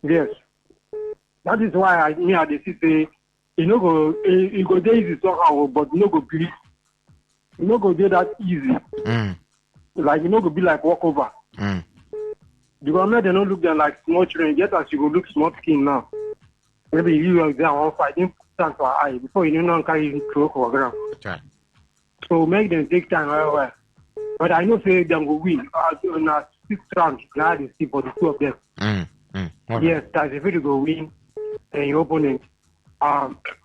Yes. That is why I say, you know, go there easy somehow, but you know, go be, you know, go there that easy. Like, you know, go be like walkover. The government, they don't look them like small children, just as you go look small skin now. Maybe you are there on fighting stand for eye before you know carry you throw for ground. Okay. So make them take time well. But I know say them will win. On a 6th round, glad to see for the two of them. Yes, that's if you go win and your opponent.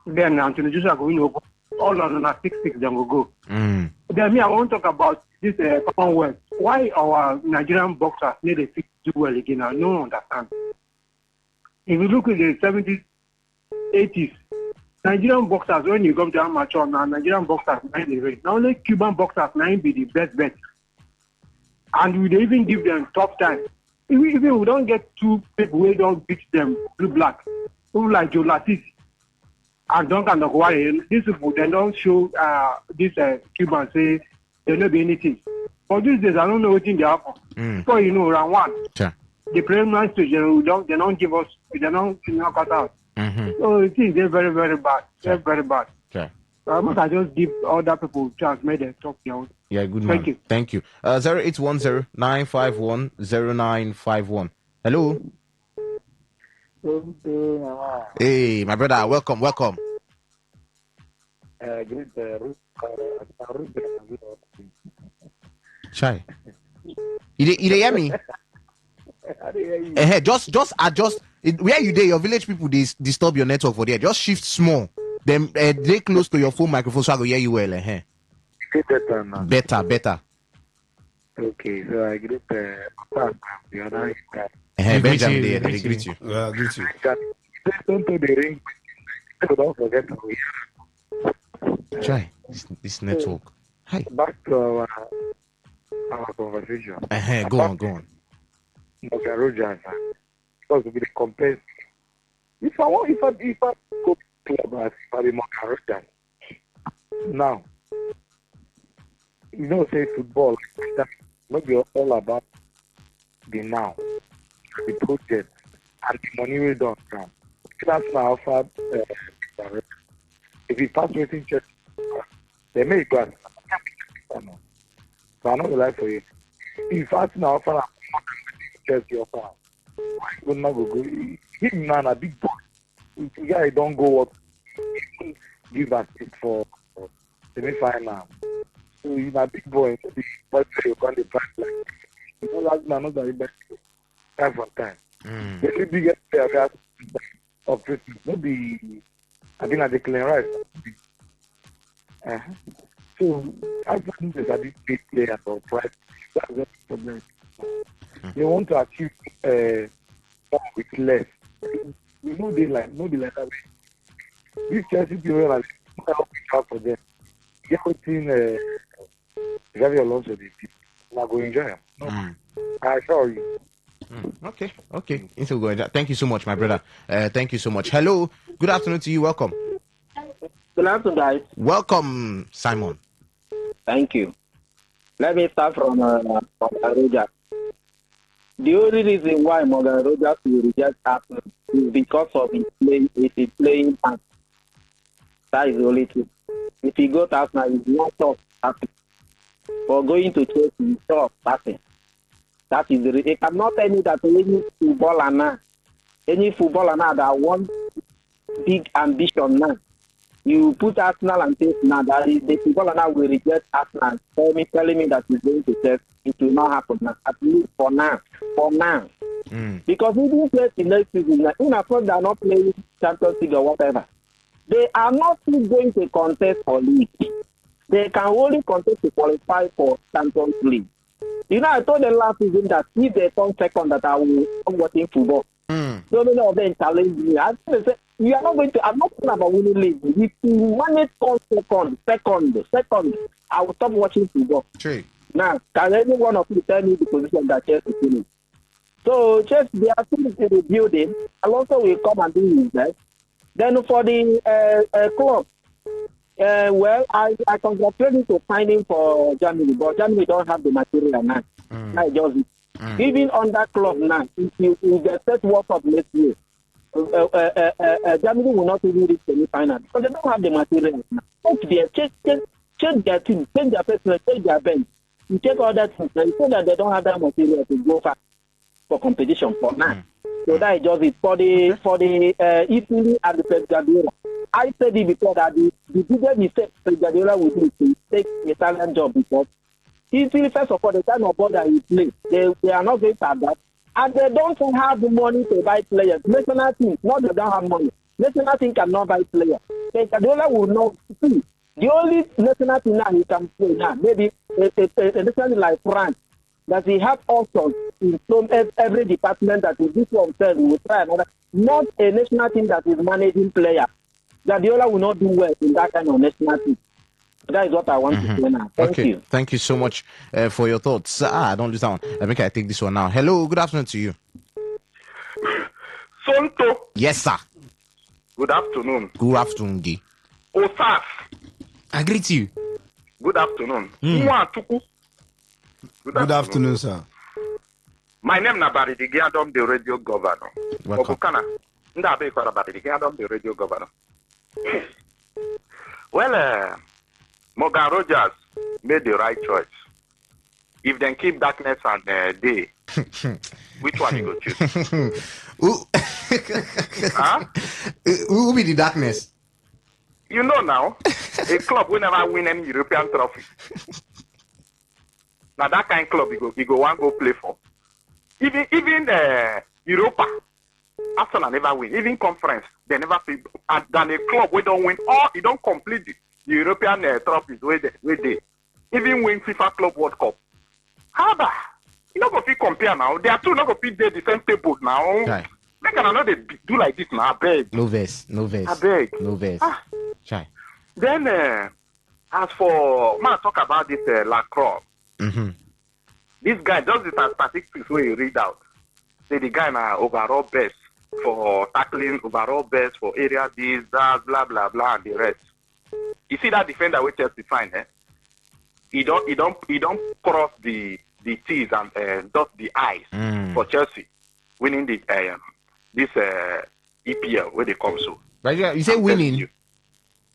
Then Anthony Joshua go win over. All on a 6-6 them will go. Then me, I want to talk about this Commonwealth. Why our Nigerian boxers need to do well again? I don't understand. If you look at the 70s, 80s, Nigerian boxers, when you come to amateur now, Nigerian boxers, now only Cuban boxers now be the best bet. And we even give them tough time. Even we don't get two people who don't beat them blue-black. People like Joe Latis and Duncan Okwari, these people, they don't show this Cuban say there will be anything. For these days, I don't know what thing they happen. Before you know, round one, the preliminary stage, they don't give us, they don't cut out. So it is very, very bad. Very bad. Okay. I just give other people chance, make them talk their own. Yeah, good man. Thank you. 0810-951-0951. Hello. Hey, my brother, welcome. Chai. You hear me? Just adjust. Where you there, your village people disturb your network for there. Just shift small. Then they close to your phone microphone so I can hear you well. Better now. Better. Okay, so I greet the other guy. Benjamin, they greet you. Greet you. Don't do the ring. So don't forget to Try this network. Hi. Back to our conversation. Go on. Morgan Rogers, because we compare. If I go to club as for the Morgan Rogers, now you know say football that not be all about the now, the project and the money we don't come. That's now offered. If you pass waiting check, they may go. But I'm not like for you. If you pass now offer. Your offer. Why would not go? Him now a big boy. The guy don't go what give us it for semi-final. So he's a big boy. But you can't depend like you know that's not the best time for time. The biggest player of Christmas. Maybe I think I declare right. So I think that I did big players or price. That's the problem. They want to achieve more with less. You know they like that way. These Chelsea people are help for them. Get within Xavi Alonso the people. Now go enjoy them. I assure you. Okay. Thank you so much, my brother. Thank you so much. Hello. Good afternoon to you. Welcome. Good afternoon, guys. Welcome, Simon. Thank you. Let me start from Roger. The only reason why Morgan Rogers will reject Arsenal is because of his playing part. That is the only truth. If he goes to Arsenal, he's not top happy. For going to Chelsea, he's top happy. That is the reason. They cannot tell me that any footballer now that wants big ambition now, you put Arsenal and say now that the footballer now will reject Arsenal. Telling me that he's going to test. It will not happen now. At least for now. Because we didn't play the next season. In a fact, they are not playing Champions League or whatever. They are not still going to contest for league. They can only contest to qualify for Champions League. You know, I told them last season that if they come second, that I will stop watching football. So many of them challenge me. I say, you are not going to. I'm not talking about winning league. If you manage second, I will stop watching football. True. Now, can any one of you tell me the position that Chelsea finished? So just they are still in the building. Alonso will come and do his best. Then for the club, well, I congratulate you to signing for Germany, but Germany don't have the material now. Even on that club now, if they set World Cup next year, Germany will not even reach the final because they don't have the material now. Change their team, change their personnel, change their bench. You take all that things, so that they don't have that material to go for competition for now. So that is just it for the Italy and the Pep Guardiola. I said it before that the biggest mistake Pep Guardiola will do is to take the Italian job because Italy, first of all, the kind of ball that he plays, they are not going to adapt, and they don't have the money to buy players. National team, not they don't have money. National team cannot buy players. Pep Guardiola will not see. The only national team now he can play now, maybe a national team like France, that he have also in every department that is this one said we will try another. Not a national team that is managing players. Guardiola will not do well in that kind of national team. That is what I want to say now. Thank you. Thank you so much for your thoughts. Don't lose that one. I think I take this one now. Hello, good afternoon to you. Sonto. Yes, sir. Good afternoon. Good afternoon, G. Osas. I greet you. Good afternoon. Good afternoon, sir. My name is Nabaridigi Adam, the radio governor. Welcome. The radio governor. Well, Morgan Rogers made the right choice. If they keep darkness and day, which one you go choose? Who will be the darkness? You know now, a club will never win any European trophy. Now that kind of club you go one go play for. Even Europa, Arsenal never win. Even conference, they never play. And then a club we don't win or you don't complete the European trophies where they even win FIFA Club World Cup. How about you not go fit compare now? They are two not go fit there the same table now. Right. They can not they do like this now. I beg. No verse. I beg. No verse. Chai. Then as for man talk about this Lacroix. This guy just the statistics where you read out. Say the guy na overall best for tackling, overall best for area this, that, blah blah blah, and the rest. You see that defender which Chelsea find, He don't cross the T's and dot the I's for Chelsea winning the this EPL where they come so. But you say winning.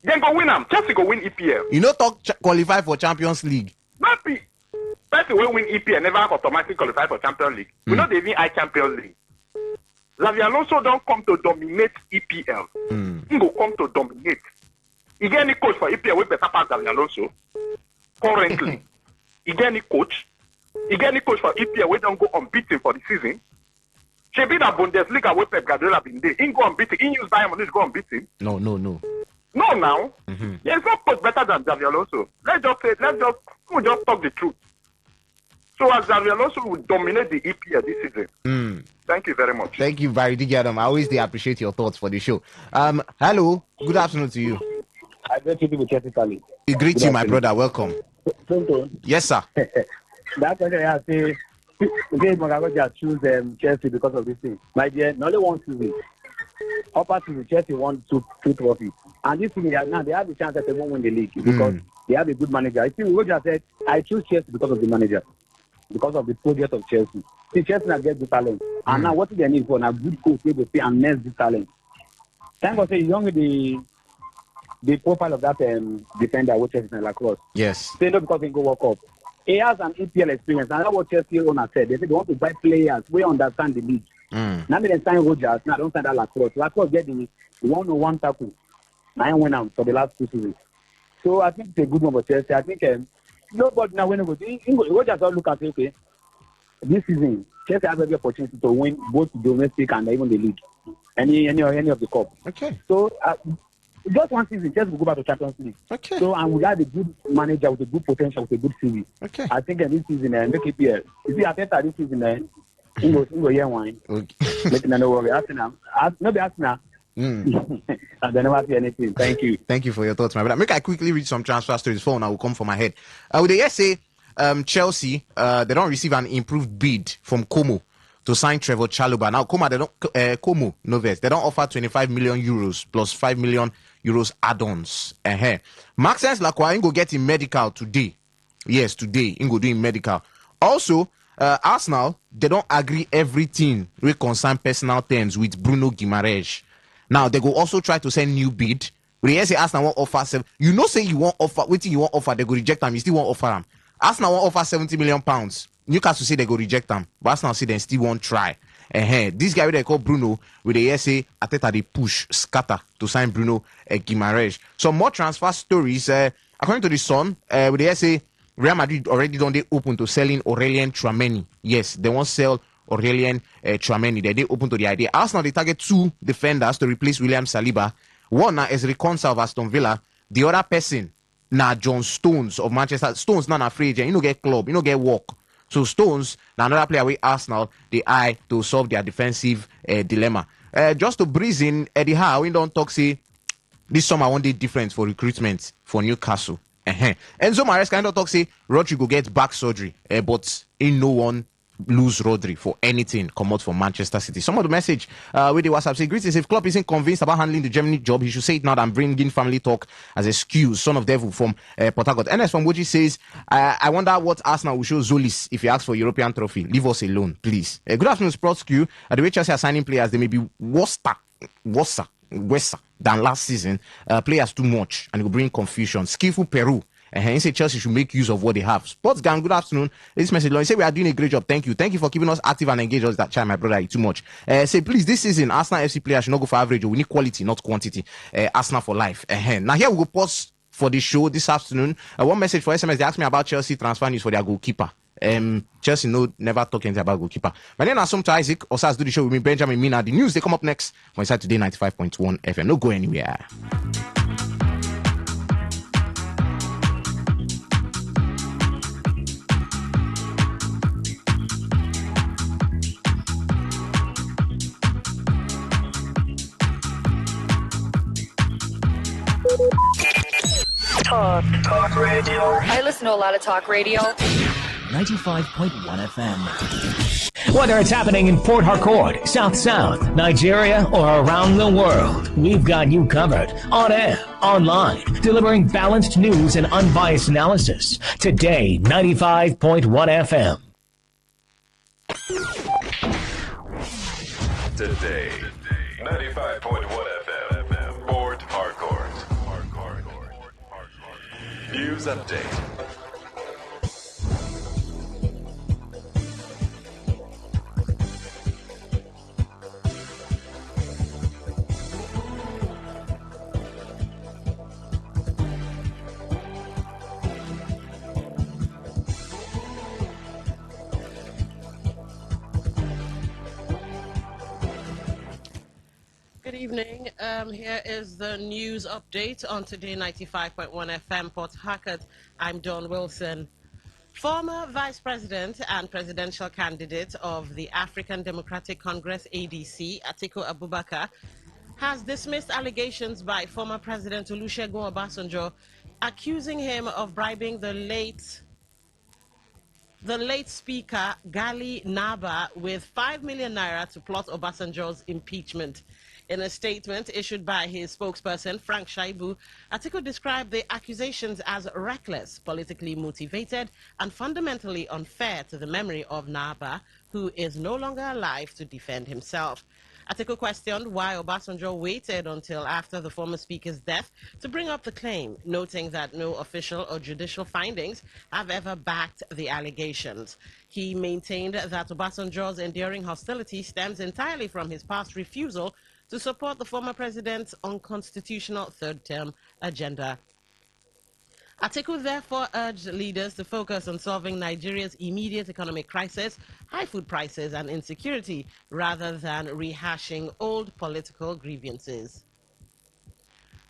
Then go win them. Chelsea go win EPL. You know talk qualify for Champions League. Not be. Chelsea will win EPL, never automatically qualify for Champions League. We know they win Champions League. Xavi Alonso don't come to dominate EPL. He go come to dominate. You get any coach for EPL with better pass Xavi Alonso? Currently. You get any coach? You get any coach for EPL we don't go unbeaten for the season? She be that Bundesliga with Pep Guardiola been there. He go unbeaten. He use Bayern Munich go unbeaten. No. No, now. There's no coach better than Xavi Alonso. We'll just talk the truth. So as Xavi Alonso will dominate the EPL this season. Thank you very much. Thank you, Barry Digadam. I always appreciate your thoughts for the show. Hello. Good afternoon to you. I greet you with Chelsea. We greet you, my brother. Welcome. Tonto. Yes, sir. That's why I say, Morgan choose Chelsea because of this thing. My dear, not only one season. Upper season, Chelsea won two trophies. And this season, now they have the chance that they won't win the league because they have a good manager. I think Roger said, I choose Chelsea because of the manager, because of the project of Chelsea. See, Chelsea now get the talent. And now what do they need for? Now good coach, they will pay and nurse this talent. Thank God, say, young the profile of that defender, which is Lacrosse. Yes. Say no because he go World Cup. He has an EPL experience, and that's what Chelsea owner said. They said they want to buy players we understand the league. Now they sign Rogers, now don't sign that Lacrosse. Lacrosse get the 101 tackle. Now I went out for the last 2 seasons. So I think it's a good one for Chelsea. I think nobody now when Rogers will look at it, okay, this season Chelsea has every opportunity to win both domestic and even the league, any of the cup. Okay. So just one season, Chelsea will go back to Champions League. Okay. So and we have a good manager with a good potential, with a good CV. Okay. I think this season, make it here. You see, Arteta this season, he go here wine. Okay. Let me no worry. Arsenal, and they never see anything. Thank you. Thank you for your thoughts, my brother. Make I quickly read some transfer stories. Phone I will come from my head. Would they say Chelsea they don't receive an improved bid from Como to sign Trevor Chalobah. Now, Como Noves, they don't offer 25 million euros plus 5 million euros add-ons. Maxence Lacroix go get him medical today. Yes, today he go do him medical. Also, Arsenal, they don't agree everything we concern personal terms with Bruno Guimaraes. Now, they go also try to send new bid. When they say Arsenal won't offer you know, say you won't offer, waiting you won't offer, they go reject them, you still won't offer them. Arsenal won't offer 70 million pounds. Newcastle say they go reject them, but Arsenal say they still won't try. This guy they call Bruno, with the say Ateta they push scatter to sign Bruno Guimaraes. Some more transfer stories. According to the Sun, with the say Real Madrid already done they open to selling Aurelien Tchouameni. Yes, they won't sell Aurelien Tchouameni. They open to the idea. Arsenal they target 2 defenders to replace William Saliba. One is Reconsa of Aston Villa. The other person John Stones of Manchester. Stones not afraid. You know get club. You know get work. So Stones now another player with Arsenal the eye to solve their defensive dilemma. Just to breeze in Eddie Howe, we don't talk say this summer one day different for recruitment for Newcastle. Enzo Maresca kind of talk say Rodri go get back surgery, but in no one lose Rodri for anything come out from Manchester City. Some of the message with the WhatsApp say, greetings, if Klopp isn't convinced about handling the Germany job, he should say it now than bringing family talk as excuse. Son of devil from Port Harcourt. NS from Woji says, I wonder what Arsenal will show Zolis if he asks for European trophy. Leave us alone, please. Good afternoon, Sports Q. The way Chelsea are signing players, they may be worse than last season. Players too much and it will bring confusion. Skillful Peru. He said Chelsea should make use of what they have. Sports Gang, good afternoon. This message, he said we are doing a great job. Thank you. Thank you for keeping us active and engaged us that time, my brother. Too much. Say please, this season Arsenal FC players should not go for average. We need quality, not quantity. Arsenal for life. Now here we go pause for the show this afternoon. One message for SMS. They asked me about Chelsea transfer news for their goalkeeper. Chelsea never talk anything about goalkeeper. My name is Asum to Isaac. Osas do the show with me, Benjamin Mina. The news they come up next on inside Today 95.1 FM. No go anywhere. Talk radio. I listen to a lot of talk radio. 95.1 FM. Whether it's happening in Port Harcourt, South South, Nigeria, or around the world, we've got you covered. On air, online, delivering balanced news and unbiased analysis. Today, 95.1 FM. Today, 95.1 FM, Port Harcourt. News update. Good evening. Here is the news update on Today 95.1 FM Port Harcourt. I'm Dawn Wilson. Former Vice President and presidential candidate of the African Democratic Congress ADC, Atiku Abubakar, has dismissed allegations by former President Olusegun Obasanjo accusing him of bribing the late Speaker Gali Naba with 5 million naira to plot Obasanjo's impeachment. In a statement issued by his spokesperson, Frank Shaibu, Atiku described the accusations as reckless, politically motivated, and fundamentally unfair to the memory of Naba, who is no longer alive to defend himself. Atiku questioned why Obasanjo waited until after the former speaker's death to bring up the claim, noting that no official or judicial findings have ever backed the allegations. He maintained that Obasanjo's enduring hostility stems entirely from his past refusal to support the former president's unconstitutional third-term agenda. Atiku therefore urged leaders to focus on solving Nigeria's immediate economic crisis, high food prices and insecurity, rather than rehashing old political grievances.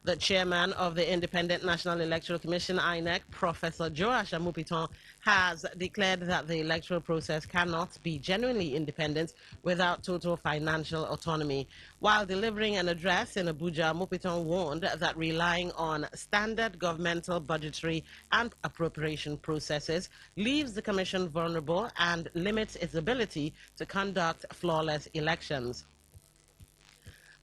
The chairman of the Independent National Electoral Commission, INEC, Professor Joash Amupiton, has declared that the electoral process cannot be genuinely independent without total financial autonomy. While delivering an address in Abuja, Amupiton warned that relying on standard governmental budgetary and appropriation processes leaves the commission vulnerable and limits its ability to conduct flawless elections.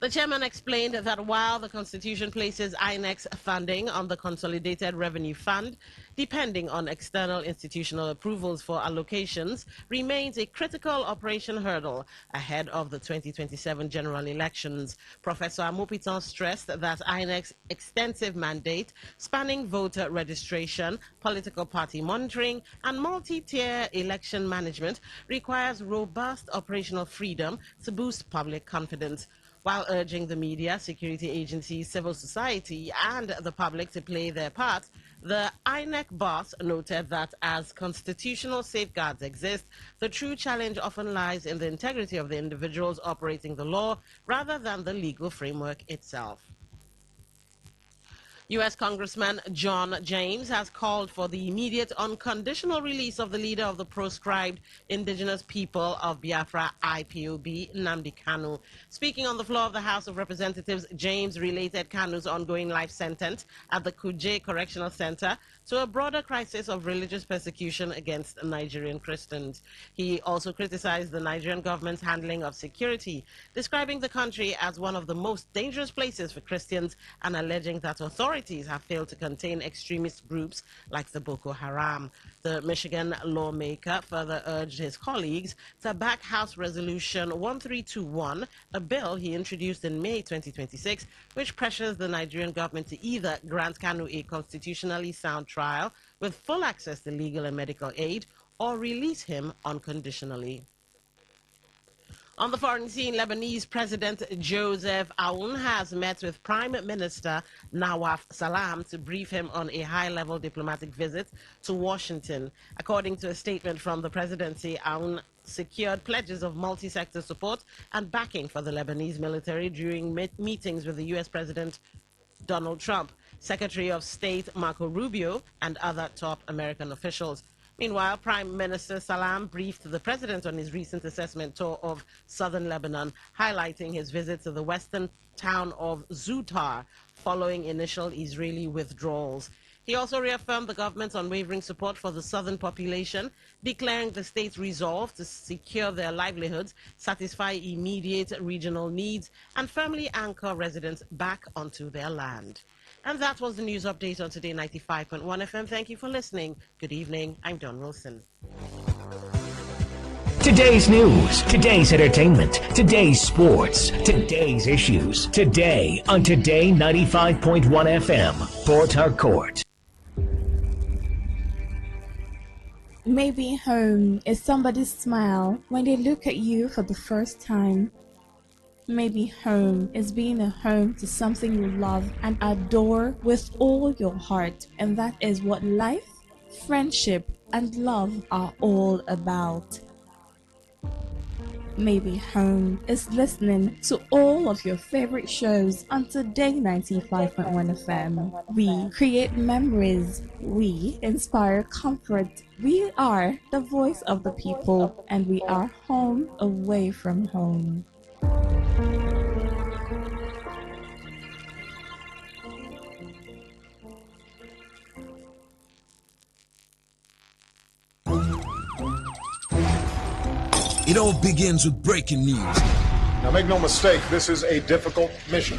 The chairman explained that while the Constitution places INEC's funding on the Consolidated Revenue Fund, depending on external institutional approvals for allocations, remains a critical operation hurdle ahead of the 2027 general elections. Professor Amupiton stressed that INEC's extensive mandate, spanning voter registration, political party monitoring, and multi-tier election management, requires robust operational freedom to boost public confidence. While urging the media, security agencies, civil society, and the public to play their part, the INEC boss noted that as constitutional safeguards exist, the true challenge often lies in the integrity of the individuals operating the law rather than the legal framework itself. U.S. Congressman John James has called for the immediate unconditional release of the leader of the proscribed indigenous people of Biafra, IPOB, Nnamdi Kanu. Speaking on the floor of the House of Representatives, James related Kanu's ongoing life sentence at the Kuje Correctional Center to a broader crisis of religious persecution against Nigerian Christians. He also criticized the Nigerian government's handling of security, describing the country as one of the most dangerous places for Christians and alleging that authorities have failed to contain extremist groups like the Boko Haram. The Michigan lawmaker further urged his colleagues to back House Resolution 1321, a bill he introduced in May 2026, which pressures the Nigerian government to either grant Kanu a constitutionally sound trial with full access to legal and medical aid or release him unconditionally. On the foreign scene, Lebanese President Joseph Aoun has met with Prime Minister Nawaf Salam to brief him on a high-level diplomatic visit to Washington. According to a statement from the presidency, Aoun secured pledges of multi-sector support and backing for the Lebanese military during meetings with the U.S. President Donald Trump, Secretary of State Marco Rubio, and other top American officials. Meanwhile, Prime Minister Salam briefed the president on his recent assessment tour of southern Lebanon, highlighting his visit to the western town of Zutar following initial Israeli withdrawals. He also reaffirmed the government's unwavering support for the southern population, declaring the state's resolve to secure their livelihoods, satisfy immediate regional needs, and firmly anchor residents back onto their land. And that was the news update on Today 95.1 FM. Thank you for listening. Good evening. I'm Don Wilson. Today's news, today's entertainment, today's sports, today's issues. Today on Today 95.1 FM, Port Harcourt. Maybe home is somebody's smile when they look at you for the first time. Maybe home is being a home to something you love and adore with all your heart. And that is what life, friendship, and love are all about. Maybe home is listening to all of your favorite shows on Today 95.1 FM. We create memories. We inspire comfort. We are the voice of the people, and we are home away from home. It all begins with breaking news. Now make no mistake, this is a difficult mission,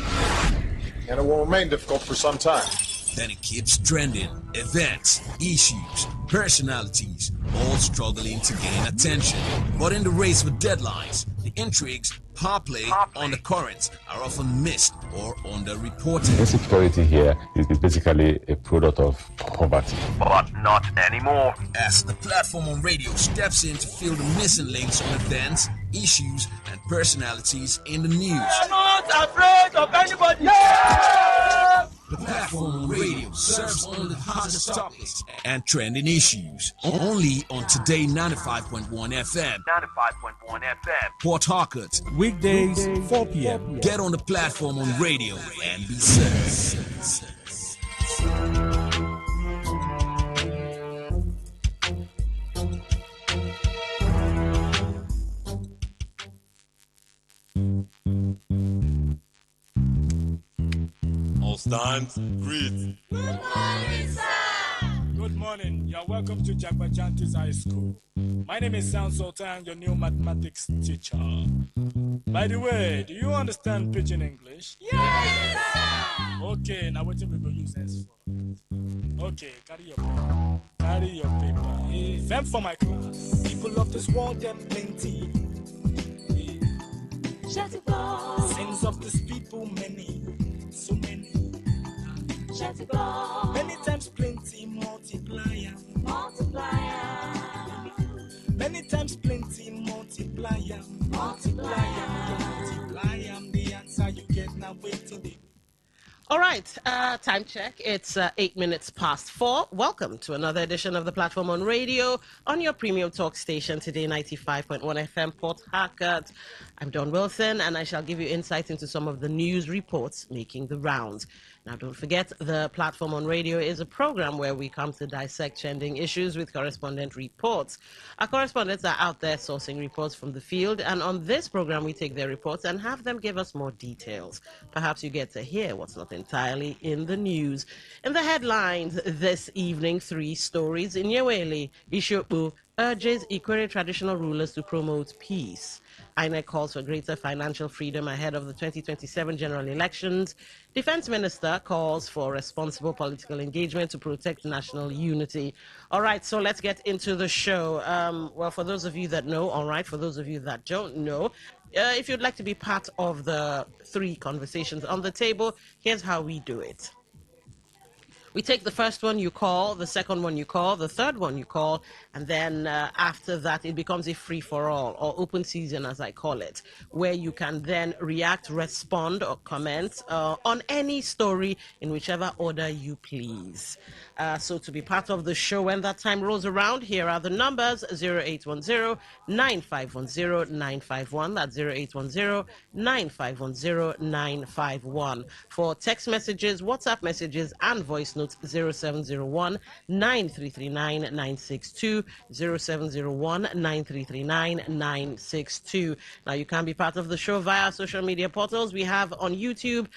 and it will remain difficult for some time. Then it keeps trending. Events, issues, personalities, all struggling to gain attention. But in the race for deadlines, the intrigues, power play, undercurrents are often missed or underreported. Insecurity here is basically a product of poverty. But not anymore. As the platform on radio steps in to fill the missing links on events, issues, and personalities in the news. I'm not afraid of anybody. Yeah! The platform on radio serves only the hottest topics and trending issues. Only on Today 95.1 FM. 95.1 FM. Port Harcourt. Weekdays, 4 p.m. Get on the platform on radio and be served. All stands, greet. Good morning, sir. Good morning. You're welcome to Jagbajantis High School. My name is Sam Sultan, your new mathematics teacher. By the way, do you understand Pidgin English? Yes, sir. Okay, now what we go use this for? Okay, carry your paper. Carry your paper. Them for my class. People of this world, them plenty. Sins of this people, many. So many. Many times plenty, multiplier. Many times plenty, multiplier. Multiply the answer you get now waiting. All right, time check. It's 8 minutes past 4. Welcome to another edition of the Platform on Radio on your premium talk station today, 95.1 FM, Port Harcourt. I'm Don Wilson, and I shall give you insight into some of the news reports making the rounds. Now, don't forget, the Platform on Radio is a program where we come to dissect trending issues with correspondent reports. Our correspondents are out there sourcing reports from the field, and on this program, we take their reports and have them give us more details. Perhaps you get to hear what's not entirely in the news. In the headlines this evening, 3 stories. In Yewele, Ishopu urges Ikwere traditional rulers to promote peace. INEC calls for greater financial freedom ahead of the 2027 general elections. Defense Minister calls for responsible political engagement to protect national unity. All right, so let's get into the show. Well, for those of you that know, all right, for those of you that don't know, if you'd like to be part of the 3 conversations on the table, here's how we do it. We take the first one you call, the second one you call, the third one you call, and then after that it becomes a free-for-all, or open season as I call it, where you can then react, respond, or comment on any story in whichever order you please. So to be part of the show when that time rolls around, here are the numbers: 0810-9510-951. That's 0810-9510-951. For text messages, WhatsApp messages, and voice notes, 0701-9339-962, 0701-9339-962. Now, you can be part of the show via social media portals. We have on YouTube,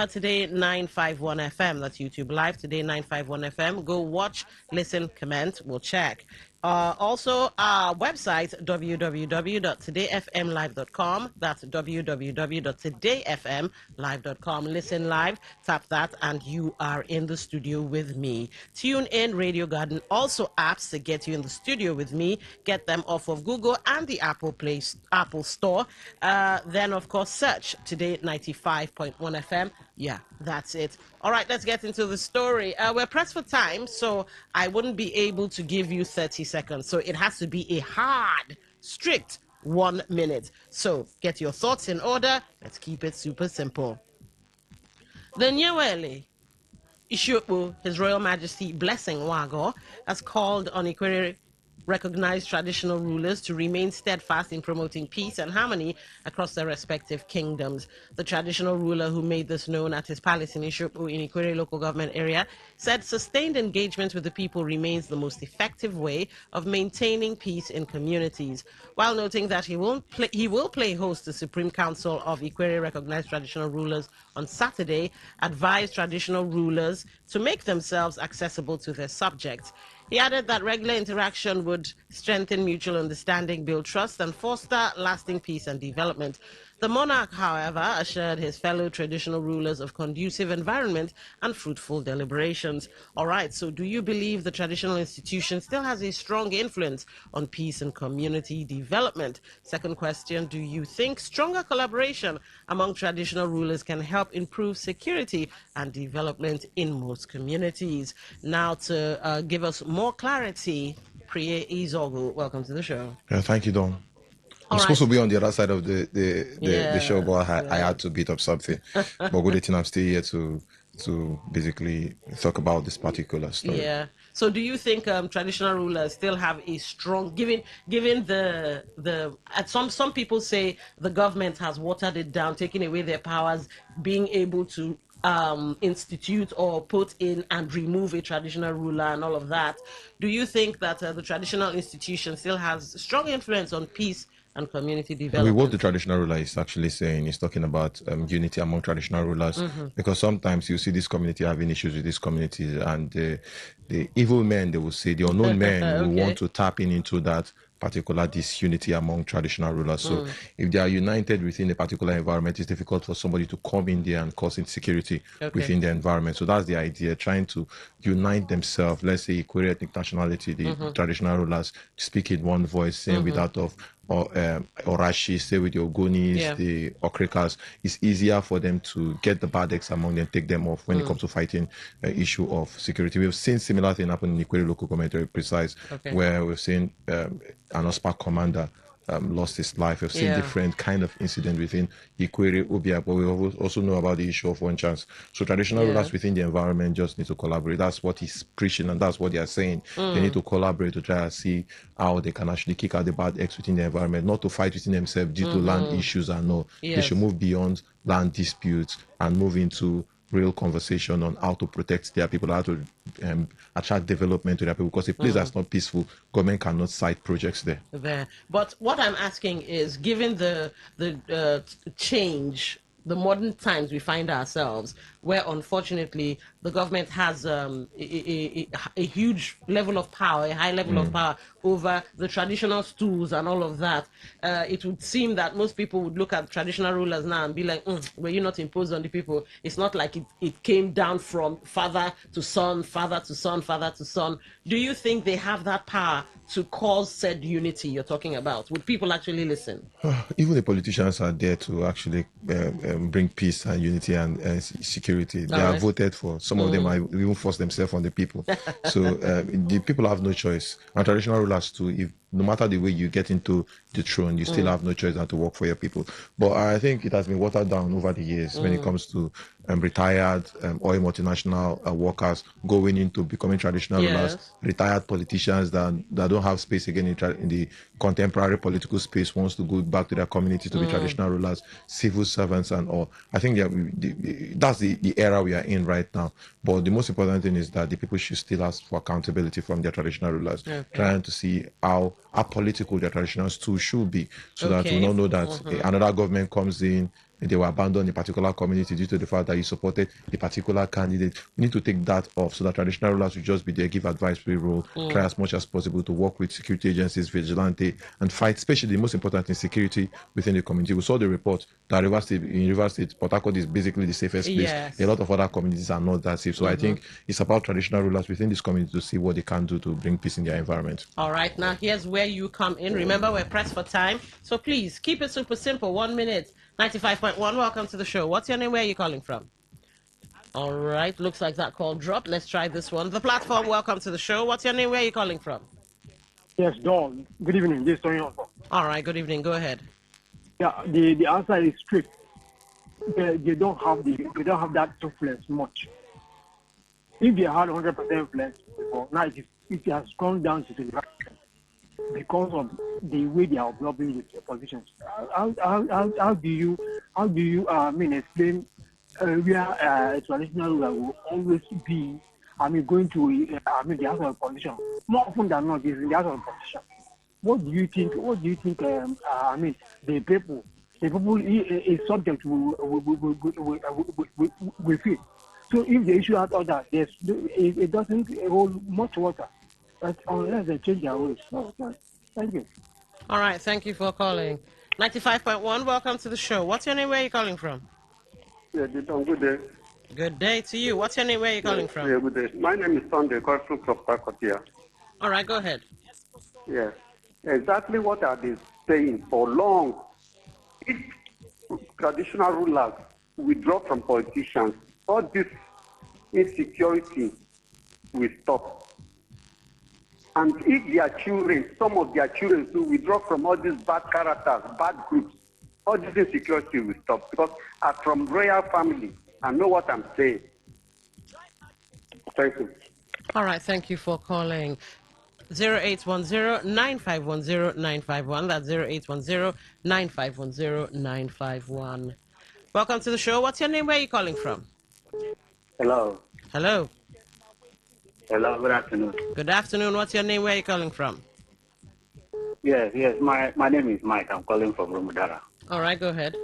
Today 951 FM. That's YouTube Live, Today 951 FM. Go watch, listen, comment. We'll check. Also, our website, www.todayfmlive.com. That's www.todayfmlive.com. Listen live, tap that, and you are in the studio with me. Tune in, Radio Garden, also apps to get you in the studio with me. Get them off of Google and the Apple Store. Then, of course, search Today 95.1 FM. Yeah, that's it. All right, let's get into the story. We're pressed for time, so I wouldn't be able to give you 30 seconds. So it has to be a hard, strict 1 minute. So get your thoughts in order. Let's keep it super simple. The Nyewele Ishopu, His Royal Majesty Blessing Wago, has called on Ikwere recognized traditional rulers to remain steadfast in promoting peace and harmony across their respective kingdoms. The traditional ruler, who made this known at his palace in Ishopu in Ikwere local government area, said sustained engagement with the people remains the most effective way of maintaining peace in communities, while noting that he will play host to Supreme Council of Ikwere recognized traditional rulers on Saturday, advised traditional rulers to make themselves accessible to their subjects. He added that regular interaction would strengthen mutual understanding, build trust, and foster lasting peace and development. The monarch, however, assured his fellow traditional rulers of conducive environment and fruitful deliberations. All right, so do you believe the traditional institution still has a strong influence on peace and community development? Second question, do you think stronger collaboration among traditional rulers can help improve security and development in most communities? Now, to give us more clarity, Priye Izogu, welcome to the show. Thank you, Don. I'm supposed to be on the other side of the show, but I had to beat up something. But good thing I'm still here to basically talk about this particular story. Yeah. So do you think traditional rulers still have a strong, given the some people say the government has watered it down, taking away their powers, being able to institute or put in and remove a traditional ruler and all of that, do you think that the traditional institution still has strong influence on peace and community I mean, development? what the traditional ruler is actually saying is talking about unity among traditional rulers, because sometimes you see this community having issues with this community, and the evil men, they will say, the unknown men will want to tap into that particular disunity among traditional rulers. So if they are united within a particular environment, it's difficult for somebody to come in there and cause insecurity within the environment. So that's the idea, trying to unite themselves. Let's say Equatorial ethnic nationality, the traditional rulers speak in one voice, same with that of Orashi, say with the Ogonis, the Okrikas. It's easier for them to get the bad eggs among them, take them off when it comes to fighting issue of security. We've seen similar thing happen in Ikwere local government, very precise, where we've seen an OSPAC commander lost his life. We've seen different kind of incident within Ikwere, Ubia, but we also know about the issue of one chance. So traditional rulers within the environment just need to collaborate. That's what he's preaching, and that's what they are saying. They need to collaborate to try and see how they can actually kick out the bad eggs within the environment, not to fight within themselves due to land issues and all. They should move beyond land disputes and move into real conversation on how to protect their people, how to attract development to their people. Because a place that's not peaceful, government cannot cite projects there. But what I'm asking is, given the change, the modern times we find ourselves, where unfortunately the government has a huge level of power, a high level of power over the traditional stools and all of that, it would seem that most people would look at traditional rulers now and be like, were you not imposed on the people? It's not like it came down from father to son, father to son, father to son. Do you think they have that power to cause said unity you're talking about? Would people actually listen? Even the politicians are there to actually bring peace and unity and security. They are voted for. Some of them are even force themselves on the people. So the people have no choice. And traditional rulers too, if no matter the way you get into the throne, you still have no choice than to work for your people. But I think it has been watered down over the years when it comes to retired oil multinational workers going into becoming traditional rulers, retired politicians that don't have space again in the contemporary political space, wants to go back to their community to be traditional rulers, civil servants and all. I think that's the era we are in right now. But the most important thing is that the people should still ask for accountability from their traditional rulers, trying to see how political their traditionals too should be, so that we don't know that another government comes in and they will abandon a particular community due to the fact that you supported a particular candidate. We need to take that off so that traditional rulers will just be there, give advisory role, try as much as possible to work with security agencies, vigilante, and fight, especially the most important in security within the community. We saw the report that in Rivers State, Port Harcourt is basically the safest place. A lot of other communities are not that safe. So I think it's about traditional rulers within this community to see what they can do to bring peace in their environment. All right, now here's where you come in. Remember, we're pressed for time, so please keep it super simple. 1 minute. 95.1, welcome to the show. What's your name? Where are you calling from? All right, looks like that call dropped. Let's try this one. The platform, welcome to the show. What's your name? Where are you calling from? Yes, Dawn. Good evening. This is Tony. All right, good evening. Go ahead. Yeah, the answer is strict. They don't have that influence much. If they had 100% influence before, now it has gone down to the right because of the way they are observing with their positions. How do you explain where a traditional ruler will always be going to the House of Opposition more often than not is in the House of Opposition. What do you think? The people is subject will feel. So if the issue out order, it doesn't hold much water. But unless they change their ways. Thank you. All right, thank you for calling. 95.1, welcome to the show. What's your name? Where are you calling from? Yeah, good day. Good day to you. What's your name? Where are you calling from? Yeah, good day. My name is Sunday, calling from Pakotia. All right, go ahead. Yeah, exactly what I've been saying for long. If traditional rulers withdraw from politicians, all this insecurity will stop. And if their children, some of their children, to withdraw from all these bad characters, bad groups, all this insecurity will stop. Because I'm from royal family, I know what I'm saying. Thank you. All right, thank you for calling. 0810-9510-951. That's 0810-9510-951. Welcome to the show. What's your name? Where are you calling from? Hello. Hello. Hello, good afternoon. Good afternoon. What's your name? Where are you calling from? Yes, my name is Mike. I'm calling from Rumudara. All right, go ahead.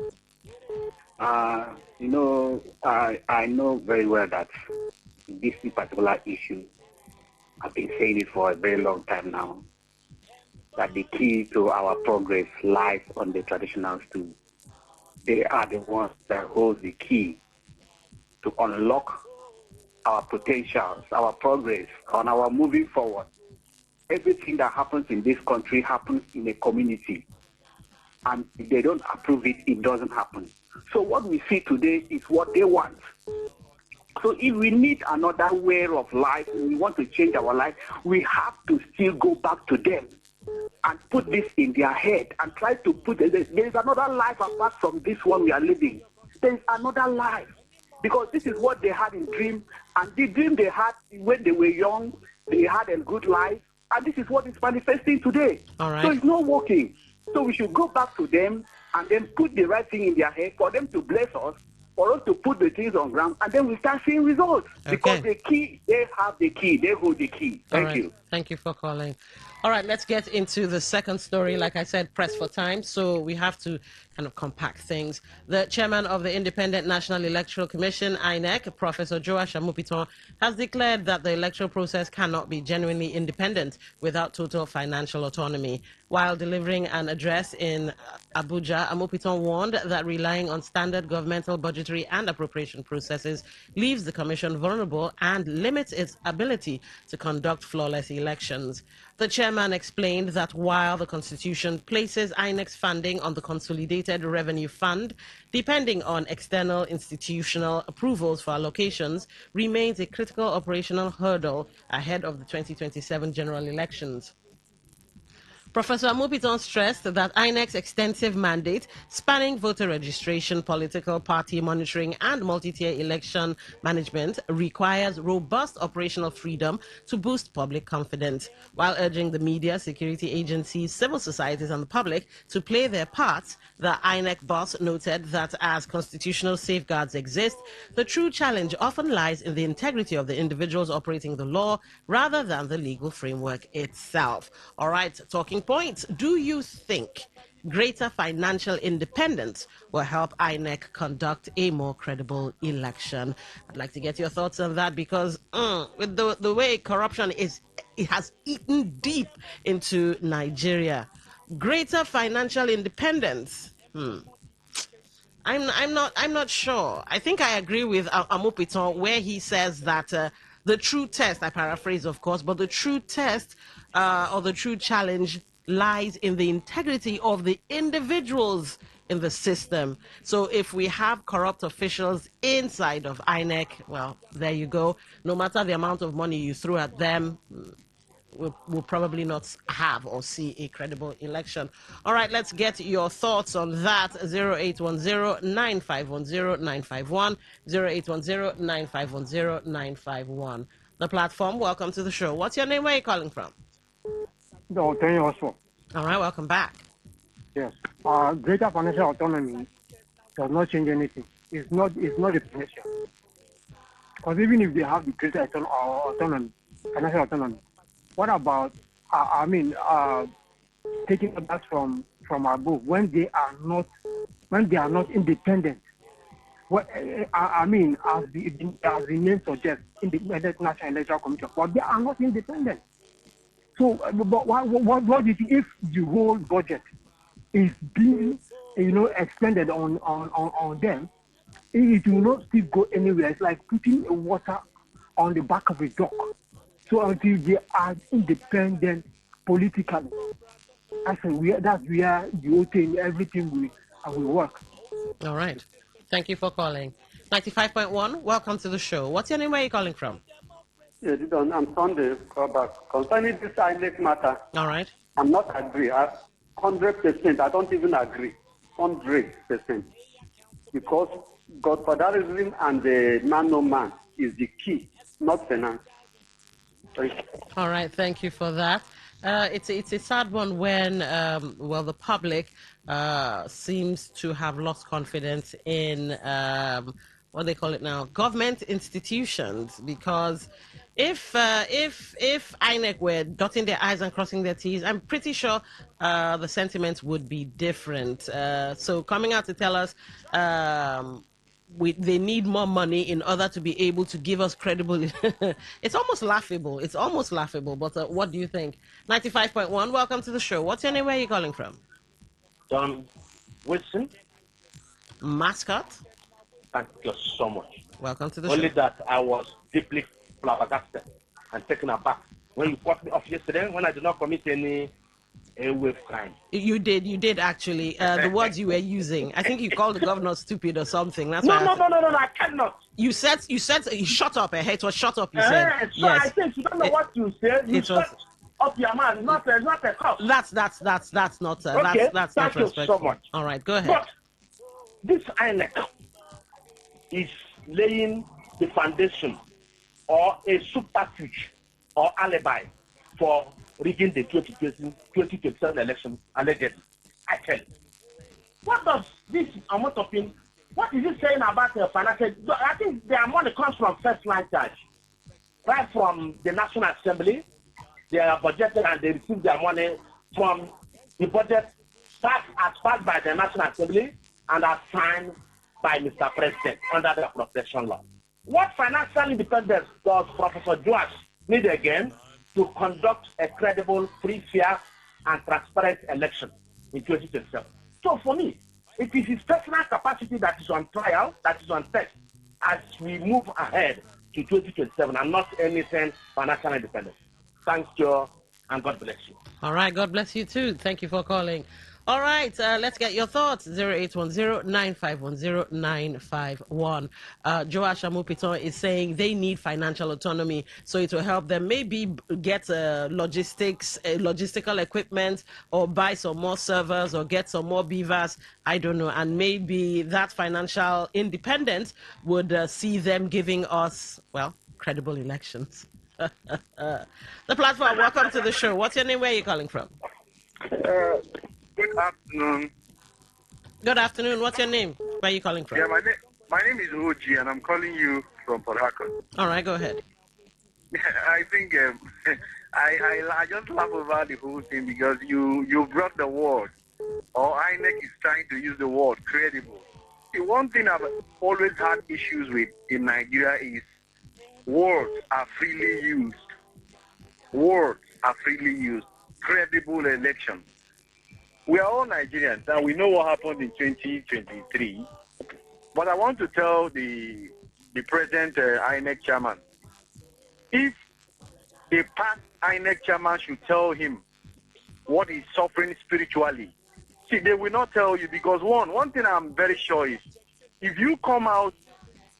I know very well that this particular issue, I've been saying it for a very long time now, that the key to our progress lies on the traditionals too. They are the ones that hold the key to unlock our potentials, our progress, on our moving forward. Everything that happens in this country happens in a community. And if they don't approve it, it doesn't happen. So what we see today is what they want. So if we need another way of life, we want to change our life, we have to still go back to them and put this in their head and try to put there is another life apart from this one we are living. There is another life. Because this is what they had in dream, and the dream they had when they were young, they had a good life, and this is what is manifesting today. All right. So it's not working. So we should go back to them and then put the right thing in their head for them to bless us, for us to put the things on ground, and then we start seeing results. Okay. Because the key, they have the key, they hold the key. Thank you. Thank you for calling. All right, let's get into the second story. Like I said, press for time, so we have to kind of compact things. The chairman of the Independent National Electoral Commission, INEC, Professor Joash Amupiton, has declared that the electoral process cannot be genuinely independent without total financial autonomy. While delivering an address in Abuja, Amupiton warned that relying on standard governmental budgetary and appropriation processes leaves the commission vulnerable and limits its ability to conduct flawless elections. The chairman explained that while the Constitution places INEC's funding on the Consolidated Revenue Fund, depending on external institutional approvals for allocations, remains a critical operational hurdle ahead of the 2027 general elections. Professor Amupiton stressed that INEC's extensive mandate, spanning voter registration, political party monitoring, and multi-tier election management, requires robust operational freedom to boost public confidence, while urging the media, security agencies, civil societies, and the public to play their parts. The INEC boss noted that as constitutional safeguards exist, the true challenge often lies in the integrity of the individuals operating the law rather than the legal framework itself. All right, talking points. Do you think greater financial independence will help INEC conduct a more credible election? I'd like to get your thoughts on that because with the way corruption is, it has eaten deep into Nigeria. Greater financial independence. I'm not sure. I think I agree with Amupiton where he says that the true test, I paraphrase of course, but the true test or the true challenge lies in the integrity of the individuals in the system. So if we have corrupt officials inside of INEC, well, there you go. No matter the amount of money you throw at them, we'll probably not have or see a credible election. All right, let's get your thoughts on that. 0810-9510-951, 0810-9510-951. The platform, welcome to the show. What's your name? Where are you calling from? No, thank you also. All right, welcome back. Yes. Greater financial autonomy does not change anything. It's not a pressure. Because even if they have the greater autonomy, financial autonomy, what about, taking orders from above when they are not independent? What as the name suggests, Independent National Electoral Commission, but they are not independent. So, but what do you think if the whole budget is being, expended on them? It will not still go anywhere. It's like putting water on the back of a duck. So until they are independent politically, that's where the whole thing, everything will work. All right. Thank you for calling. 95.1, welcome to the show. What's your name? Where are you calling from? Yeah, I'm Sunday. Call back. Concerning this INEC matter, all right. I'm not agree. 100%. I don't even agree. 100%. Because godfatherism and the man no man is the key, not finance. All right, thank you for that. It's a sad one when the public seems to have lost confidence in what they call it now, government institutions, because if INEC were dotting their I's and crossing their T's, I'm pretty sure the sentiments would be different. So coming out to tell us they need more money in order to be able to give us credible. It's almost laughable. It's almost laughable. But what do you think? 95.1. Welcome to the show. What's your name? Where are you calling from? Wilson. Mascot. Thank you so much. Welcome to the Only show. that I was deeply flabbergasted and taken aback when you cut me off yesterday when I did not commit any wave crime. You did actually. The words you were using, I think you called the governor stupid or something. That's No, why I cannot. You said shut up. It was shut up. You said. So yes. I think you don't know what you said. You shut up your mouth. It's not a cause. That's not. Okay. That's Thank not you respectful. so much. All right, go ahead. But this INEC is laying the foundation or a subterfuge or alibi for rigging the 2027 election allegedly. I tell you. What does this amount of thing, what is it saying about the financial? I think their money comes from first line charge. Right from the National Assembly, they are budgeted and they receive their money from the budget passed by the National Assembly and are signed by Mr. President under the protection law. What financial independence does Professor Joash need again to conduct a credible, free, fair, and transparent election in 2027? So for me, it is his personal capacity that is on trial, that is on test, as we move ahead to 2027 and not anything financial independence. Thank you, and God bless you. All right, God bless you too. Thank you for calling. All right, let's get your thoughts. 0810-951-0951. Joash Amupiton is saying they need financial autonomy, so it will help them maybe get logistical equipment or buy some more servers or get some more beavers. I don't know. And maybe that financial independence would see them giving us, well, credible elections. The platform, welcome to the show. What's your name? Where are you calling from? Good afternoon. Good afternoon. What's your name? Where are you calling from? Yeah, my name is Oji, and I'm calling you from Port Harcourt. All right, go ahead. I think I just laugh over the whole thing because you brought the word, or INEC is trying to use the word credible. The one thing I've always had issues with in Nigeria is words are freely used. Words are freely used. Credible election. We are all Nigerians, and we know what happened in 2023. But I want to tell the present INEC chairman, if the past INEC chairman should tell him what he's suffering spiritually, see, they will not tell you because one thing I'm very sure is, if you come out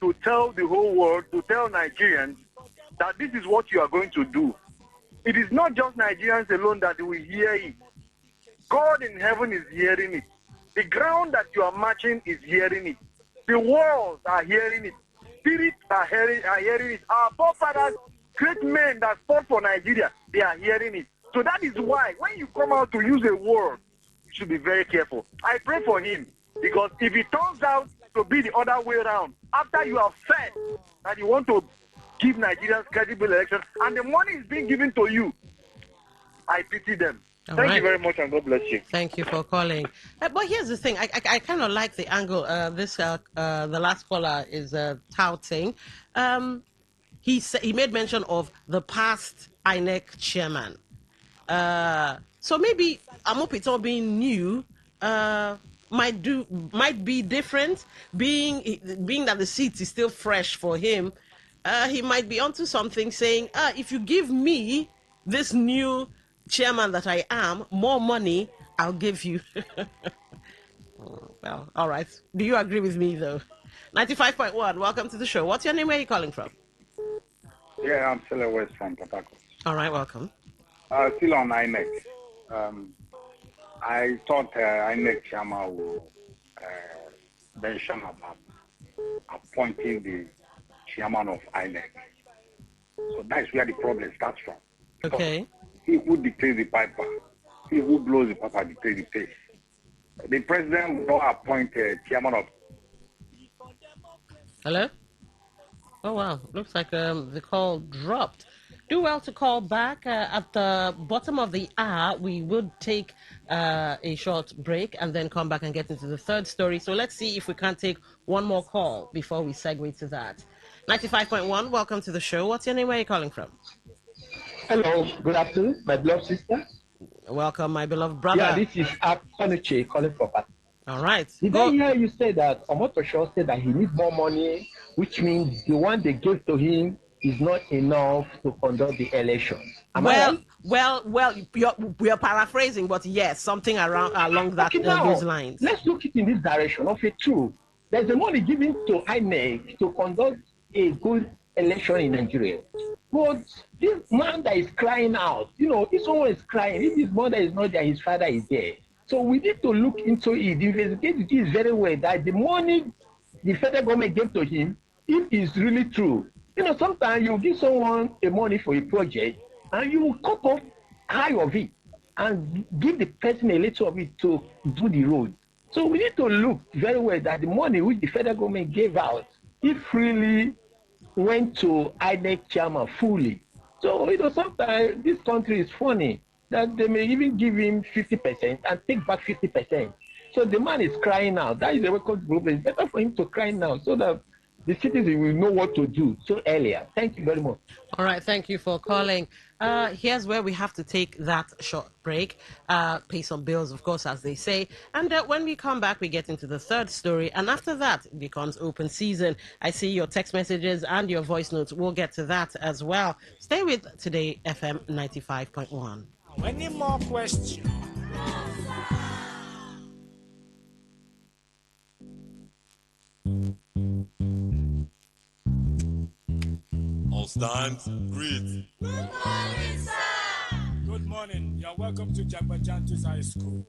to tell the whole world, to tell Nigerians that this is what you are going to do, it is not just Nigerians alone that will hear it. God in heaven is hearing it. The ground that you are marching is hearing it. The walls are hearing it. Spirits are hearing it. Our forefathers, great men that fought for Nigeria, they are hearing it. So that is why when you come out to use a word, you should be very careful. I pray for him because if it turns out to be the other way around, after you have said that you want to give Nigerians credible election and the money is being given to you, I pity them. Thank you very much, and God bless you. Thank you for calling. But here's the thing: I kind of like the angle. The last caller is touting. He made mention of the past INEC chairman. So maybe Amopito being new might be different. Being that the seat is still fresh for him, he might be onto something. Saying, if you give me this new chairman that I am, more money, I'll give you. Well, all right. Do you agree with me, though? 95.1, welcome to the show. What's your name? Where are you calling from? Yeah, I'm still West from Port Harcourt. All right, welcome. Still on INEC. I thought INEC chairman would mention about appointing the chairman of INEC. So that's where the problem starts from. Okay. He who dictates the piper, he who blows the piper dictates the pace. The president will not appoint a chairman of. Hello? Oh, wow. Looks like the call dropped. Do well to call back. At the bottom of the hour, we would take a short break and then come back and get into the third story. So let's see if we can't take one more call before we segue to that. 95.1, welcome to the show. What's your name? Where are you calling from? Hello, good afternoon, my beloved sister. Welcome, my beloved brother. Yeah, this is Akoniche calling from Pat. All right. Did I hear you say that Omotosho said that he needs more money, which means the one they gave to him is not enough to conduct the elections? Am I right? Well, we are paraphrasing, but yes, something along that those lines. Let's look it in this direction of a truth. There's the money given to INEC to conduct a good election in Nigeria. But this man that is crying out, if someone is crying, if his mother is not there, his father is there. So we need to look into it, investigate it very well, that the money the federal government gave to him, if it's really true. Sometimes you give someone a money for a project, and you cut off high of it, and give the person a little of it to do the road. So we need to look very well that the money which the federal government gave out, if really went to INEC chairman fully. So, sometimes this country is funny that they may even give him 50% and take back 50%. So the man is crying out. That is a record problem. It's better for him to cry now so that the citizens will know what to do so earlier. Thank you very much. All right, thank you for calling. Here's where we have to take that short break, pay some bills, of course, as they say. And when we come back, we get into the third story. And after that, it becomes open season. I see your text messages and your voice notes. We'll get to that as well. Stay with Today FM 95.1. Any more questions? All stand, greet. Good morning, sir. Good morning. You're welcome to Jagbajantis High School.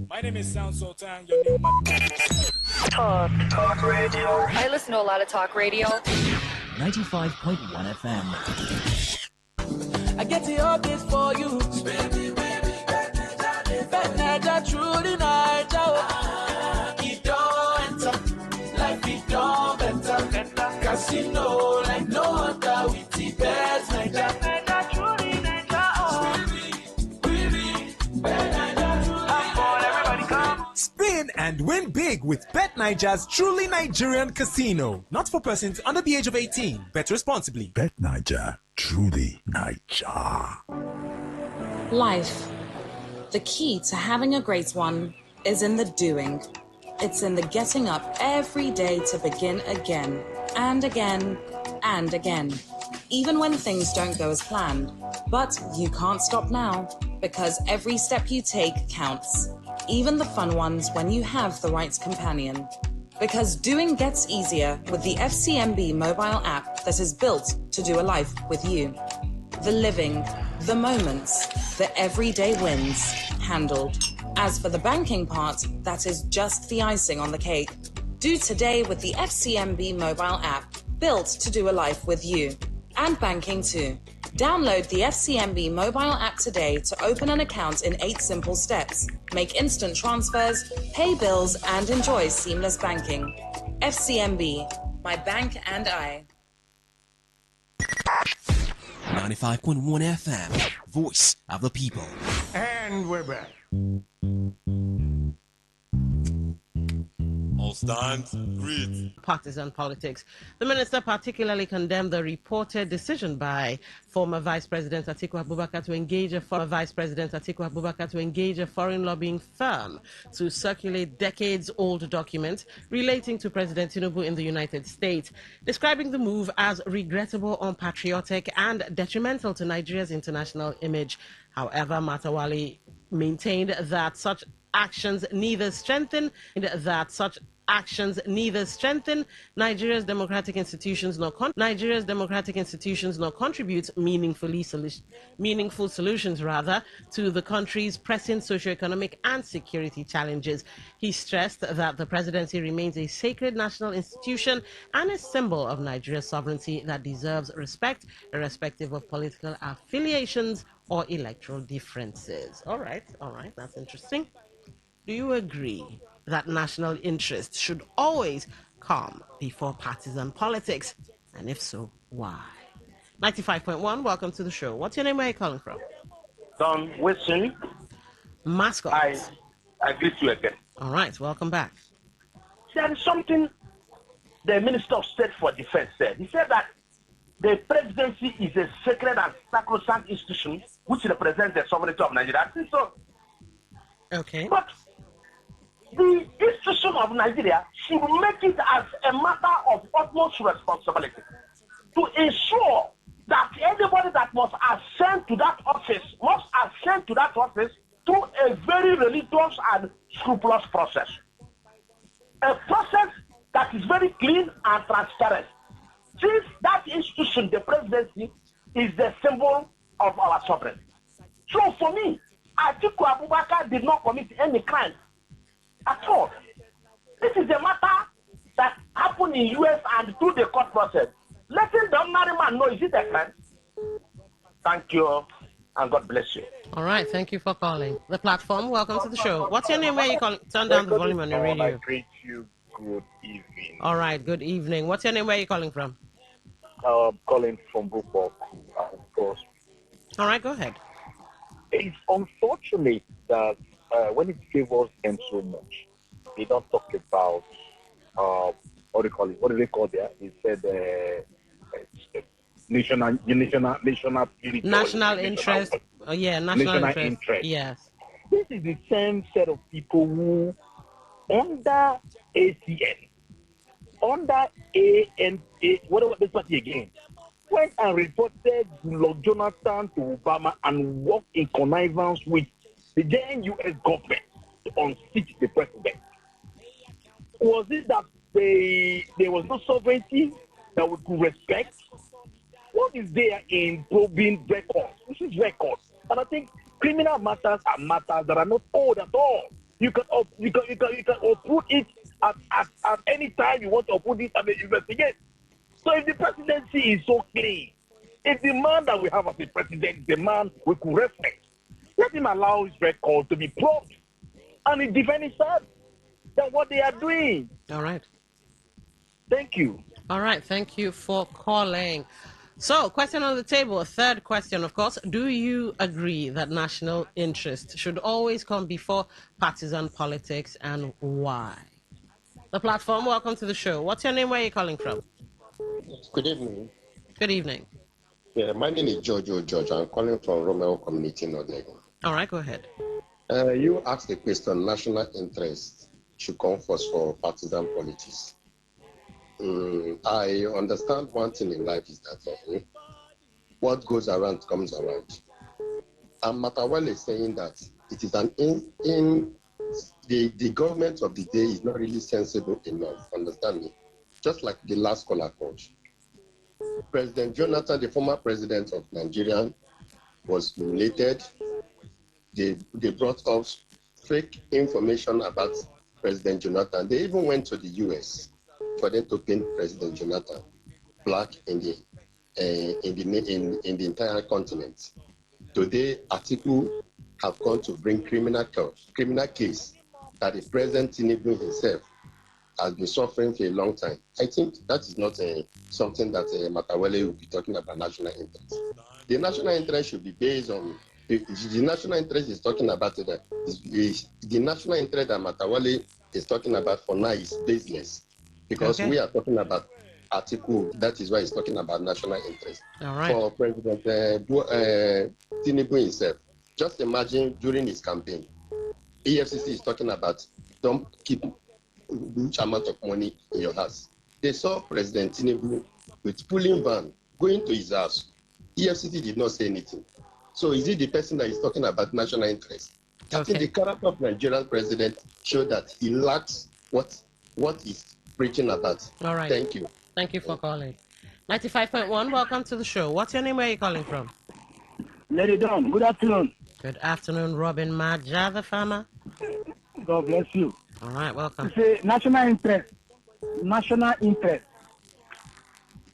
My name is Sound Sultan, your new mathematics. Talk radio. I listen to a lot of talk radio. 95.1 FM. I get the updates for you. Baby, Bet Naija, truly Naija. It don't enter, like it don't better. Casino, like no other with the Bet Naija, truly Naija. Bet Naija, truly. Everybody come. Spin and win big with Bet Naija's truly Nigerian casino. Not for persons under the age of 18. Bet responsibly. Bet Naija, truly Naija. Life. The key to having a great one is in the doing. It's in the getting up every day to begin again and again and again, even when things don't go as planned. But you can't stop now, because every step you take counts, even the fun ones when you have the right companion. Because doing gets easier with the FCMB mobile app that is built to do a life with you. The living, the moments, the everyday wins, handled. As for the banking part, that is just the icing on the cake. Do today with the FCMB mobile app, built to do a life with you. And banking too. Download the FCMB mobile app today to open an account in 8 simple steps, make instant transfers, pay bills, and enjoy seamless banking. FCMB, my bank and I. 95.1 FM, voice of the people. And we're back. All stand, greet. Partisan politics. The minister particularly condemned the reported decision by former Vice President Atiku Abubakar to engage a foreign lobbying firm to circulate decades-old documents relating to President Tinubu in the United States, describing the move as regrettable, unpatriotic, and detrimental to Nigeria's international image. However, Matawali maintained that such actions neither strengthen Nigeria's democratic institutions nor contribute meaningful solutions to the country's pressing socioeconomic and security challenges. He stressed that the presidency remains a sacred national institution and a symbol of Nigeria's sovereignty that deserves respect, irrespective of political affiliations or electoral differences. All right, that's interesting. Do you agree that national interest should always come before partisan politics? And if so, why? 95.1, welcome to the show. What's your name? Where are you calling from? Don Wilson. Mascot. I greet you again. All right, welcome back. There is something the Minister of State for Defense said. He said that the presidency is a sacred and sacrosanct institution which represents the sovereignty of Nigeria. I think so. Okay. But the institution of Nigeria should make it as a matter of utmost responsibility to ensure that anybody that must ascend to that office must ascend to that office through a very religious and scrupulous process. A process that is very clean and transparent. Since that institution, the presidency, is the symbol of our sovereignty. So for me, Atiku Abubakar did not commit any crime at all. This is a matter that happened in US and through the court process. Letting the ordinary man know, is it a crime? Thank you, and God bless you. All right, thank you for calling. The platform, welcome to the show. What's your name? Where are you calling? Turn down the volume on your radio. I greet you. Good evening. All right, good evening. What's your name? Where are you calling from? Calling from Bukok, of course. All right, go ahead. It's unfortunate that when it favors them so much, they don't talk about what do you call it? What do they call there? He said national purity. National interest. Oh, yeah, national interest. Yes. This is the same set of people who, under ACN, under ANA, whatever this party again, went and reported Lord Jonathan to Obama and worked in connivance with the then U.S. government to unseat the president. Was it that there was no sovereignty that we could respect? What is there in probing records? This is records. And I think criminal matters are matters that are not old at all. You can uproot it at any time you want to uproot it and investigate. So if the presidency is so clean, if the man that we have as the president is the man we could respect, let him allow his record to be probed and it defend himself. That's what they are doing. All right. Thank you. All right, thank you for calling. So, question on the table, a third question, of course. Do you agree that national interest should always come before partisan politics, and why? The platform, welcome to the show. What's your name? Where are you calling from? Good evening. Good evening. Yeah, my name is Jojo George. I'm calling from Romeo Community in Odego. All right, go ahead. You asked the question, national interest should come first for partisan politics. I understand one thing in life is that what goes around comes around. And Matawale is saying that it is the government of the day is not really sensible enough. Understand me? Just like the last caller coach. President Jonathan, the former president of Nigeria, was humiliated. They brought up fake information about President Jonathan. They even went to the US for them to paint President Jonathan black in the entire continent. Today, Atiku have gone to bring criminal case that the President Tinubu himself has been suffering for a long time. I think that is not something that Matawale will be talking about national interest. The national interest should be based on the national interest is talking about the national interest that Matawale is talking about for now is baseless. Because we are talking about Atiku, that is why he's talking about national interest. All right. For President Tinubu himself, just imagine during his campaign, EFCC is talking about don't keep huge amount of money in your house. They saw President Tinubu with pulling van going to his house. EFCC did not say anything. So is it the person that is talking about national interest? I think the character of Nigerian president showed that he lacks what is preaching about. All right. Thank you. Thank you for calling. 95.1, welcome to the show. What's your name? Where are you calling from? Lady Dawn, good afternoon. Good afternoon, Robin Maja, the farmer. God bless you. All right, welcome. You say national interest. National interest.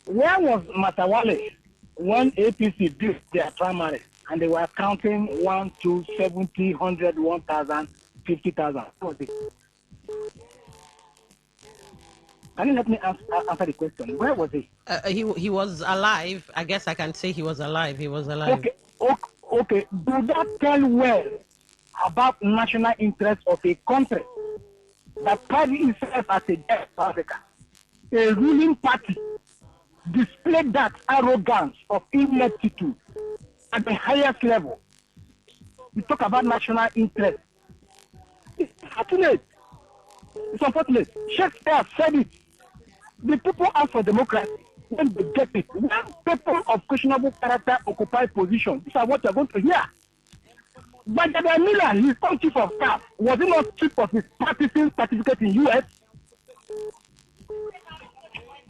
Where was Matawale when APC did their primary and they were counting 1, 2, 70, 100, 1,000, 50,000? What was it? Can you let me answer the question? Where was he? He was alive. I guess I can say he was alive. He was alive. Okay. Do that tell well about national interest of a country that carries itself as a death Africa? A ruling party displayed that arrogance of ineptitude at the highest level. We talk about national interest. It's unfortunate. It's unfortunate. Shakespeare said it. The people ask for democracy when they get it. When people of questionable character occupy position, these are what you're going to hear. But Miller, his own chief of staff, was he not chief of his practicing certificate in U.S.?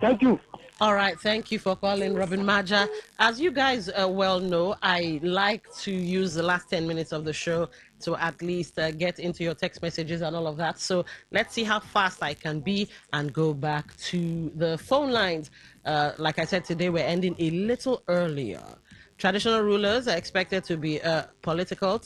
Thank you. All right, thank you for calling, Robin Maja. As you guys well know, I like to use the last 10 minutes of the show to at least get into your text messages and all of that. So let's see how fast I can be and go back to the phone lines. Like I said, today we're ending a little earlier. Traditional rulers are expected to be political or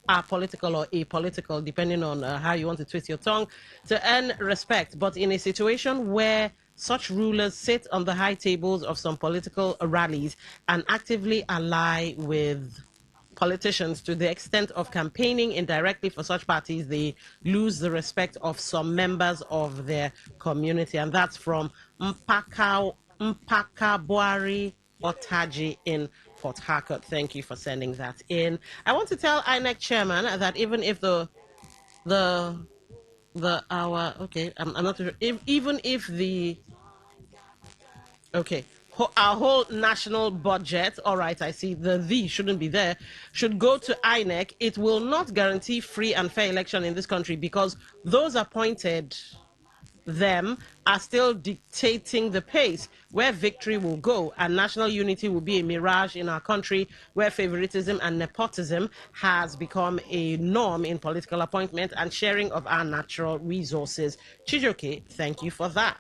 apolitical, depending on how you want to twist your tongue, to earn respect. But in a situation where such rulers sit on the high tables of some political rallies and actively ally with politicians to the extent of campaigning indirectly for such parties, they lose the respect of some members of their community. And that's from Mpaka Boari Otaji in Port Harcourt. Thank you for sending that in. I want to tell INEC chairman that even if I'm not sure, even if our whole national budget, all right, I see the shouldn't be there, should go to INEC, it will not guarantee free and fair election in this country because those appointed them are still dictating the pace where victory will go, and national unity will be a mirage in our country where favoritism and nepotism has become a norm in political appointment and sharing of our natural resources. Chijoke, thank you for that.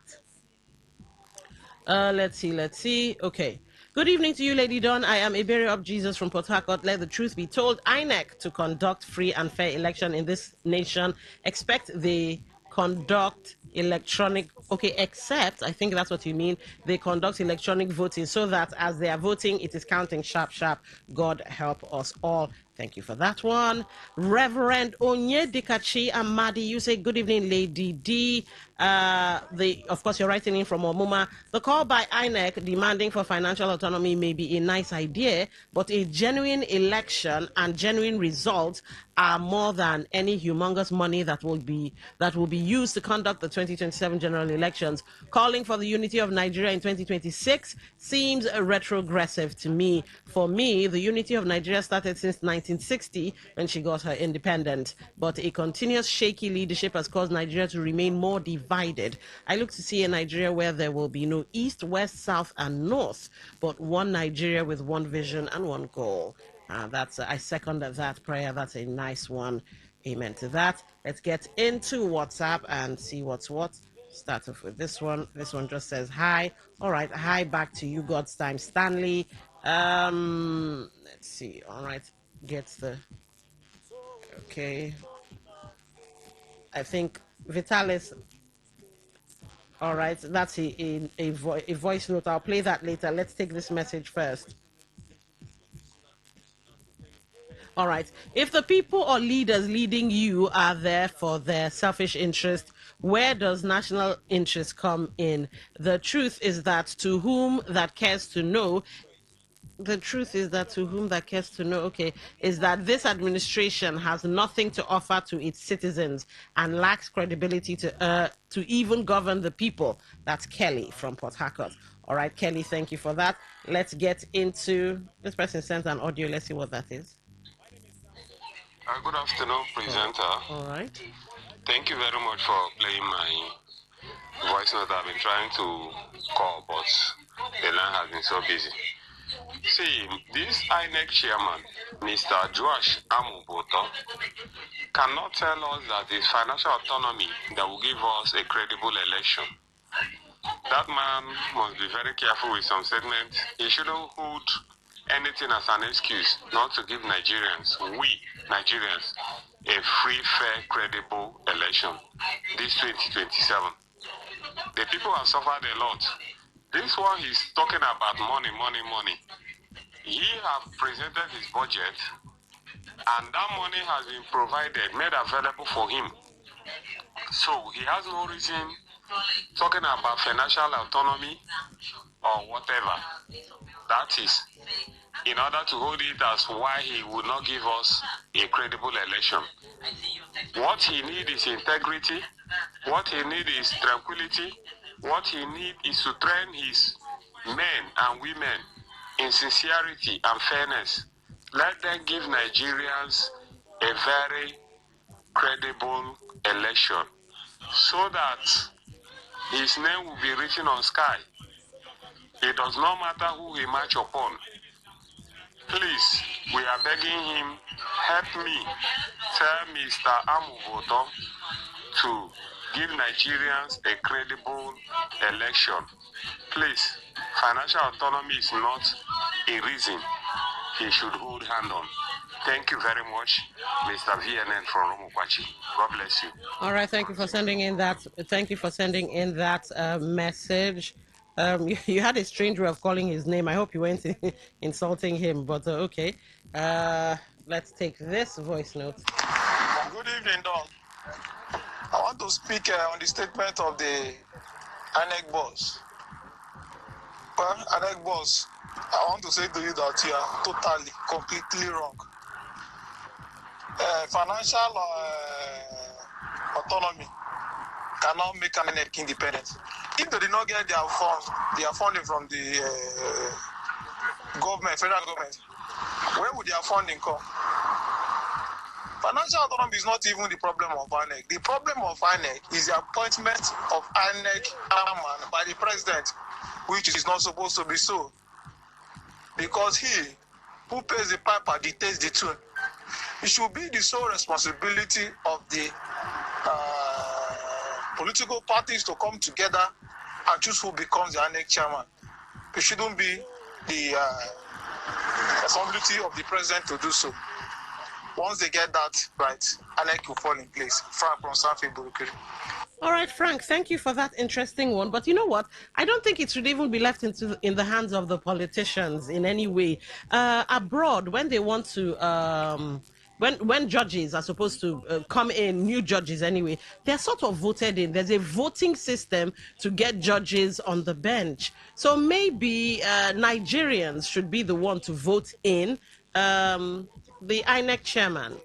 Let's see. Okay. Good evening to you, Lady Dawn. I am Iberi of Jesus from Port Harcourt. Let the truth be told. INEC to conduct free and fair election in this nation. Expect they conduct except, I think that's what you mean, they conduct electronic voting so that as they are voting, it is counting sharp. God help us all. Thank you for that one. Reverend Onyedikachi Amadi, you say good evening, Lady D. Of course, you're writing in from Omuma. The call by INEC demanding for financial autonomy may be a nice idea, but a genuine election and genuine results are more than any humongous money that will be used to conduct the 2027 general elections. Calling for the unity of Nigeria in 2026 seems retrogressive to me. For me, the unity of Nigeria started since 1960 when she got her independence, but a continuous shaky leadership has caused Nigeria to remain more divided. I look to see a Nigeria where there will be no east, west, south, and north, but one Nigeria with one vision and one goal. I second that prayer. That's a nice one. Amen to that. Let's get into WhatsApp and see what's what. Start off with this one. This one just says hi. All right, hi back to you, God's time, Stanley. Let's see. All right, okay. I think Vitalis. All right, that's a voice note. I'll play that later. Let's take this message first. All right. If the people or leaders leading you are there for their selfish interest, where does national interest come in? The truth is that to whom that cares to know, is that this administration has nothing to offer to its citizens and lacks credibility to even govern the people. That's Kelly from Port Harcourt. All right, Kelly, thank you for that. Let's get into, this person sent an audio. Let's see what that is. Good afternoon, presenter. All right. Thank you very much for playing my voice note. I've been trying to call, but the line has been so busy. See, this INEC chairman, Mr. Joash Amuboto, cannot tell us that it's financial autonomy that will give us a credible election. That man must be very careful with some statements. He shouldn't hold anything as an excuse not to give Nigerians, a free, fair, credible election this 2027. The people have suffered a lot. This one he's talking about money. He have presented his budget, and that money has been provided, made available for him. So he has no reason talking about financial autonomy or whatever. That is in order to hold it as why he would not give us a credible election. What he needs is integrity. What he needs is tranquility. What he needs is to train his men and women in sincerity and fairness. Let them give Nigerians a very credible election so that his name will be written on sky. It does not matter who he march upon. Please, we are begging him, help me tell Mr. Amuboto to give Nigerians a credible election. Please, financial autonomy is not a reason he should hold hand on. Thank you very much, Mr. VNN from Romokwachi. God bless you. All right, thank you for sending in that. Thank you for sending in that message. You had a strange way of calling his name. I hope you weren't insulting him, but okay. Let's take this voice note. Good evening, Don. I want to speak on the statement of the INEC boss. Well, INEC boss, I want to say to you that you are totally, completely wrong. Financial autonomy cannot make INEC independent. If they did not get their funding from the government, federal government, where would their funding come? Financial autonomy is not even the problem of INEC. The problem of INEC is the appointment of INEC chairman by the president, which is not supposed to be so. Because he who pays the piper dictates the tune. It should be the sole responsibility of the political parties to come together and choose who becomes the INEC chairman. It shouldn't be the responsibility of the president to do so. Once they get that right, INEC will fall in place. Frank from Sanford Burukiri. All right, Frank, thank you for that interesting one. But you know what? I don't think it should even be left in the hands of the politicians in any way. Abroad, when they want to... When judges are supposed to come in, new judges anyway, they're sort of voted in. There's a voting system to get judges on the bench. So maybe Nigerians should be the one to vote in the INEC chairman.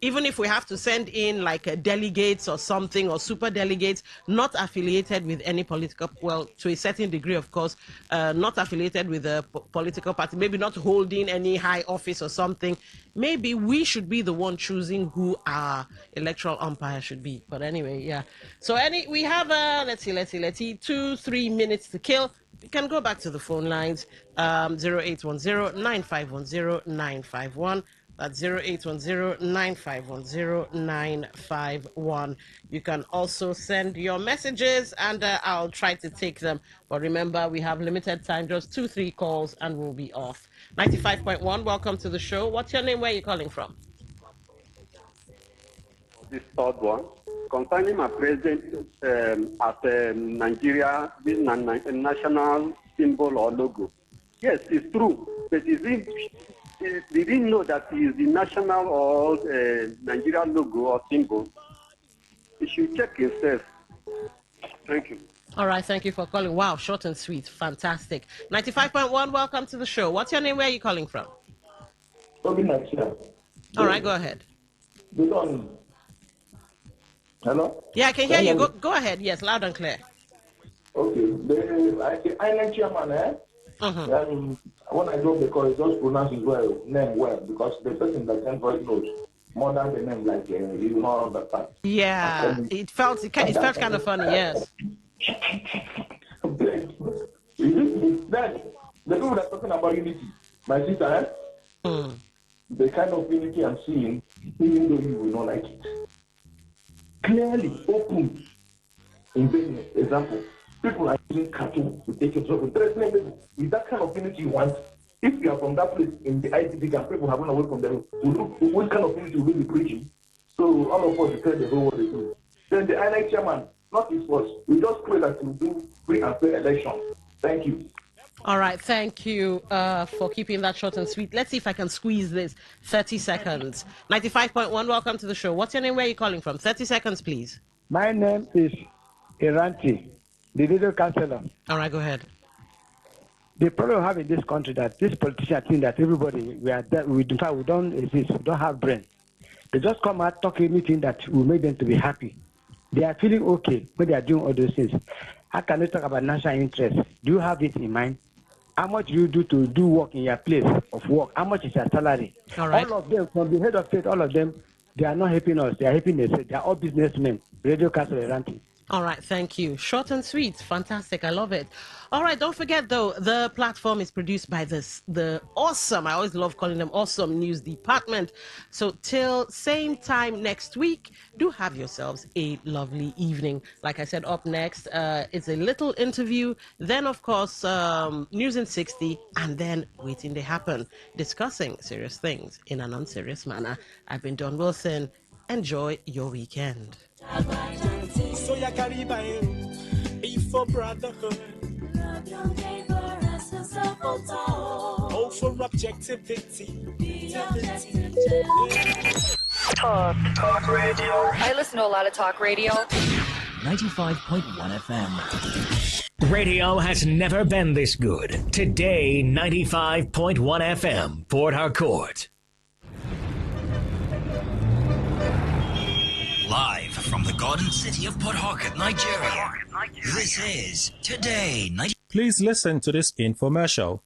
Even if we have to send in like delegates or something, or super delegates, not affiliated with any political, well, to a certain degree, of course, not affiliated with a political party, maybe not holding any high office or something. Maybe we should be the one choosing who our electoral umpire should be. But anyway, yeah. So we have, let's see, 2-3 minutes to kill. We can go back to the phone lines, 0810-9510-951. That's 0810-9510-951. You can also send your messages and I'll try to take them. But remember, we have limited time, just 2-3 calls and we'll be off. 95.1, welcome to the show. What's your name? Where are you calling from? This third one, concerning my president as Nigeria, this national symbol or logo. Yes, it's true. But they didn't know that it is the national or Nigerian logo or symbol. He should check himself. Thank you. All right, thank you for calling. Wow, short and sweet. Fantastic. 95.1, welcome to the show. What's your name? Where are you calling from? All right, go ahead. Hello? Yeah, I can hear you. Go ahead. Yes, loud and clear. Okay. The INEC chairman, when I drop the call, it just pronounces name well, because the person that sent voice notes more than the name, like you know the fact. Yeah, it felt kind of funny. Yes. Then the people that are talking about unity, my sister, the kind of unity I'm seeing, even though you will not like it, clearly open in business. Example. People are using cattle to take control of people. Is that kind of unity you want? If you are from that place in the ITP and people have run away from them, what kind of unity will be preaching? So all of us tell the whole world the truth. Then the INEC chairman, not his fault. We just pray that we do free and fair election. Thank you. All right, thank you for keeping that short and sweet. Let's see if I can squeeze this. 30 seconds. 95.1, welcome to the show. What's your name? Where are you calling from? 30 seconds, please. My name is Iranti, the leader councillor. All right, go ahead. The problem we have in this country that this politician think that everybody, in fact, we don't exist, we don't have brain. They just come out, talk anything that will make them to be happy. They are feeling okay when they are doing all those things. How can you talk about national interest? Do you have it in mind? How much do you do to do work in your place of work? How much is your salary? All right. All of them, from the head of state, all of them, they are not helping us. They are helping themselves. They are all businessmen. Radio Council Ranting. All right, thank you. Short and sweet. Fantastic. I love it. All right, don't forget, though, the platform is produced by the awesome, I always love calling them awesome, news department. So till same time next week, do have yourselves a lovely evening. Like I said, up next, it's a little interview. Then, of course, News in 60, and then Waiting They Happen, discussing serious things in an unserious manner. I've been Don Wilson. Enjoy your weekend. So ya Caribbean, for brotherhood, oh for objectivity. Talk radio. I listen to a lot of talk radio. 95.1 FM. Radio has never been this good. Today, 95.1 FM, Port Harcourt. Live from the Garden City of Port Harcourt, Nigeria. This is Today 90. Please listen to this infomercial.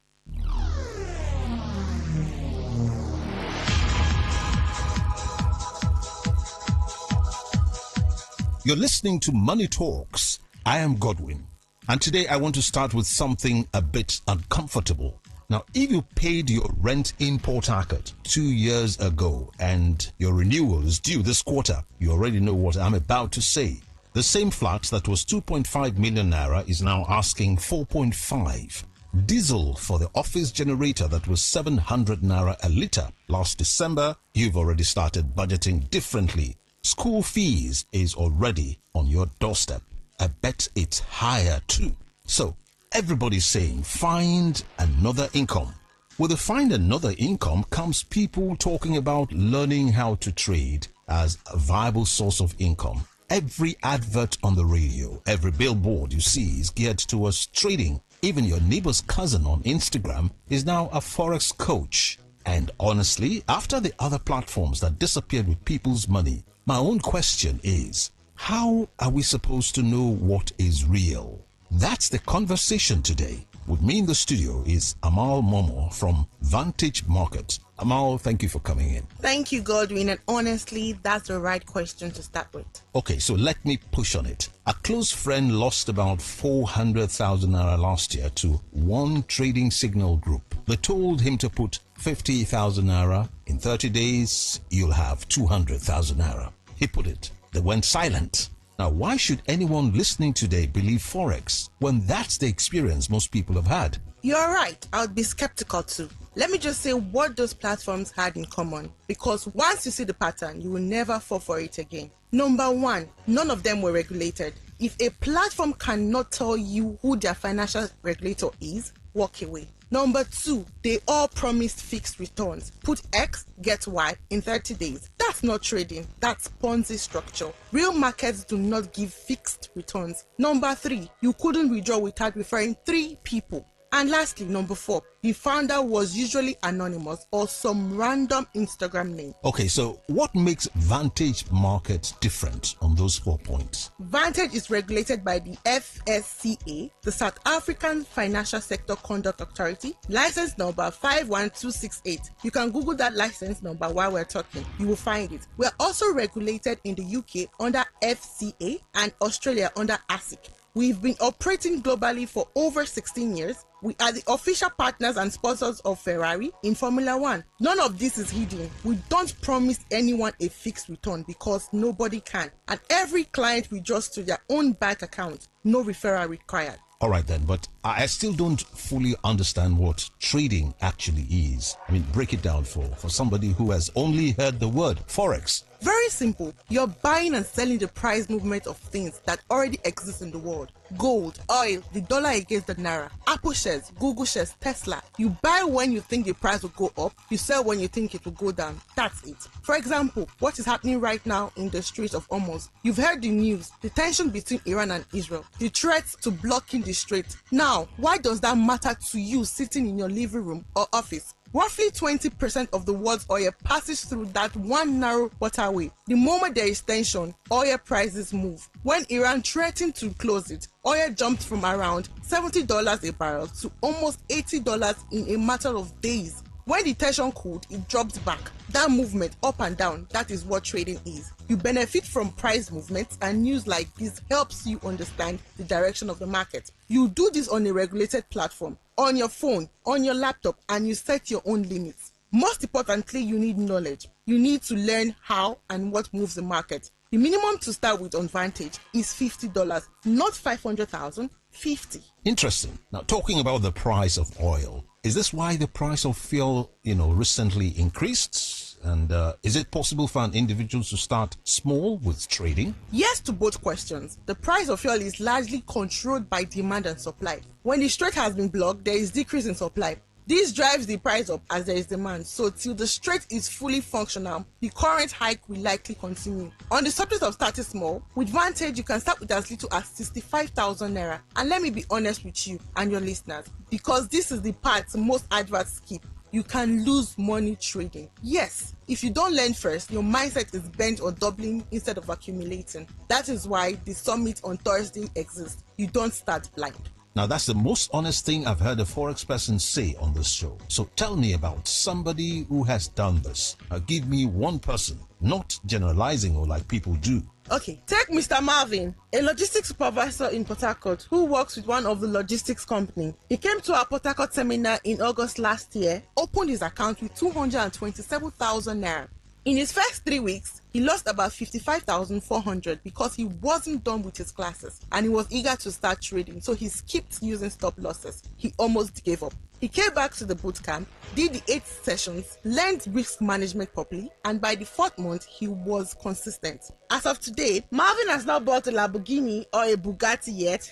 You're listening to Money Talks. I am Godwin. And today I want to start with something a bit uncomfortable. Now, if you paid your rent in Port Harcourt 2 years ago and your renewal is due this quarter, you already know what I'm about to say. The same flat that was 2.5 million naira is now asking 4.5. Diesel for the office generator that was 700 naira a litre last December, you've already started budgeting differently. School fees is already on your doorstep. I bet it's higher too. So, everybody's saying find another income. With the find another income comes people talking about learning how to trade as a viable source of income. Every advert on the radio, every billboard you see is geared towards trading. Even your neighbor's cousin on Instagram is now a forex coach. And honestly, after the other platforms that disappeared with people's money, my own question is, how are we supposed to know what is real? That's the conversation today. With me in the studio is Amal Momo from Vantage Market. Amal, thank you for coming in. Thank you, Godwin. And honestly, that's the right question to start with. Okay, so let me push on it. A close friend lost about 400,000 naira last year to one trading signal group. They told him to put 50,000 naira. In 30 days, you'll have 200,000 naira. He put it. They went silent. Now, why should anyone listening today believe Forex when that's the experience most people have had? You're right. I would be skeptical too. Let me just say what those platforms had in common, because once you see the pattern, you will never fall for it again. Number one, none of them were regulated. If a platform cannot tell you who their financial regulator is, walk away. Number two, they all promised fixed returns. Put X, get Y in 30 days. That's not trading. That's Ponzi structure. Real markets do not give fixed returns. Number three, you couldn't withdraw without referring 3 people. And lastly, number 4, the founder was usually anonymous or some random Instagram name. Okay, so what makes Vantage Market different on those 4 points? Vantage is regulated by the FSCA, the South African Financial Sector Conduct Authority, license number 51268. You can Google that license number while we're talking. You will find it. We're also regulated in the UK under FCA and Australia under ASIC. We've been operating globally for over 16 years. We are the official partners and sponsors of Ferrari in Formula One. None of this is hidden. We don't promise anyone a fixed return because nobody can. And every client withdraws to their own bank account. No referral required. All right then, but I still don't fully understand what trading actually is. I mean, break it down for somebody who has only heard the word Forex. Very simple. You're buying and selling the price movement of things that already exist in the world. Gold, oil, the dollar against the naira, Apple shares, Google shares, Tesla. You buy when you think the price will go up, you sell when you think it will go down. That's it. For example, what is happening right now in the Strait of Hormuz? You've heard the news, the tension between Iran and Israel, the threat to blocking the strait. Now, why does that matter to you sitting in your living room or office? Roughly 20% of the world's oil passes through that one narrow waterway. The moment there is tension, oil prices move. When Iran threatened to close it, oil jumped from around $70 a barrel to almost $80 in a matter of days. When the tension cooled, it dropped back. That movement up and down, that is what trading is. You benefit from price movements, and news like this helps you understand the direction of the market. You do this on a regulated platform, on your phone, on your laptop, and you set your own limits. Most importantly, you need knowledge. You need to learn how and what moves the market. The minimum to start with on Vantage is $50, not $500,000, $50. Interesting. Now, talking about the price of oil, is this why the price of fuel, recently increased? And is it possible for an individual to start small with trading? Yes to both questions. The price of fuel is largely controlled by demand and supply. When the strait has been blocked, there is decrease in supply. This drives the price up as there is demand. So till the strait is fully functional, the current hike will likely continue. On the subject of starting small, with Vantage, you can start with as little as 65,000 naira. And let me be honest with you and your listeners, because this is the part most adverts skip. You can lose money trading. Yes, if you don't learn first, your mindset is bent on doubling instead of accumulating. That is why the summit on Thursday exists. You don't start blind. Now, that's the most honest thing I've heard a Forex person say on this show. So tell me about somebody who has done this. Give me one person, not generalizing or like people do. Okay, take Mr. Marvin, a logistics supervisor in Port Harcourt who works with one of the logistics company. He came to our Port Harcourt seminar in August last year, opened his account with 227,000 naira. In his first 3 weeks, he lost about 55,400 because he wasn't done with his classes and he was eager to start trading, so he skipped using stop losses. He almost gave up. He came back to the bootcamp, did the 8 sessions, learned risk management properly, and by the 4th month, he was consistent. As of today, Marvin has not bought a Lamborghini or a Bugatti yet.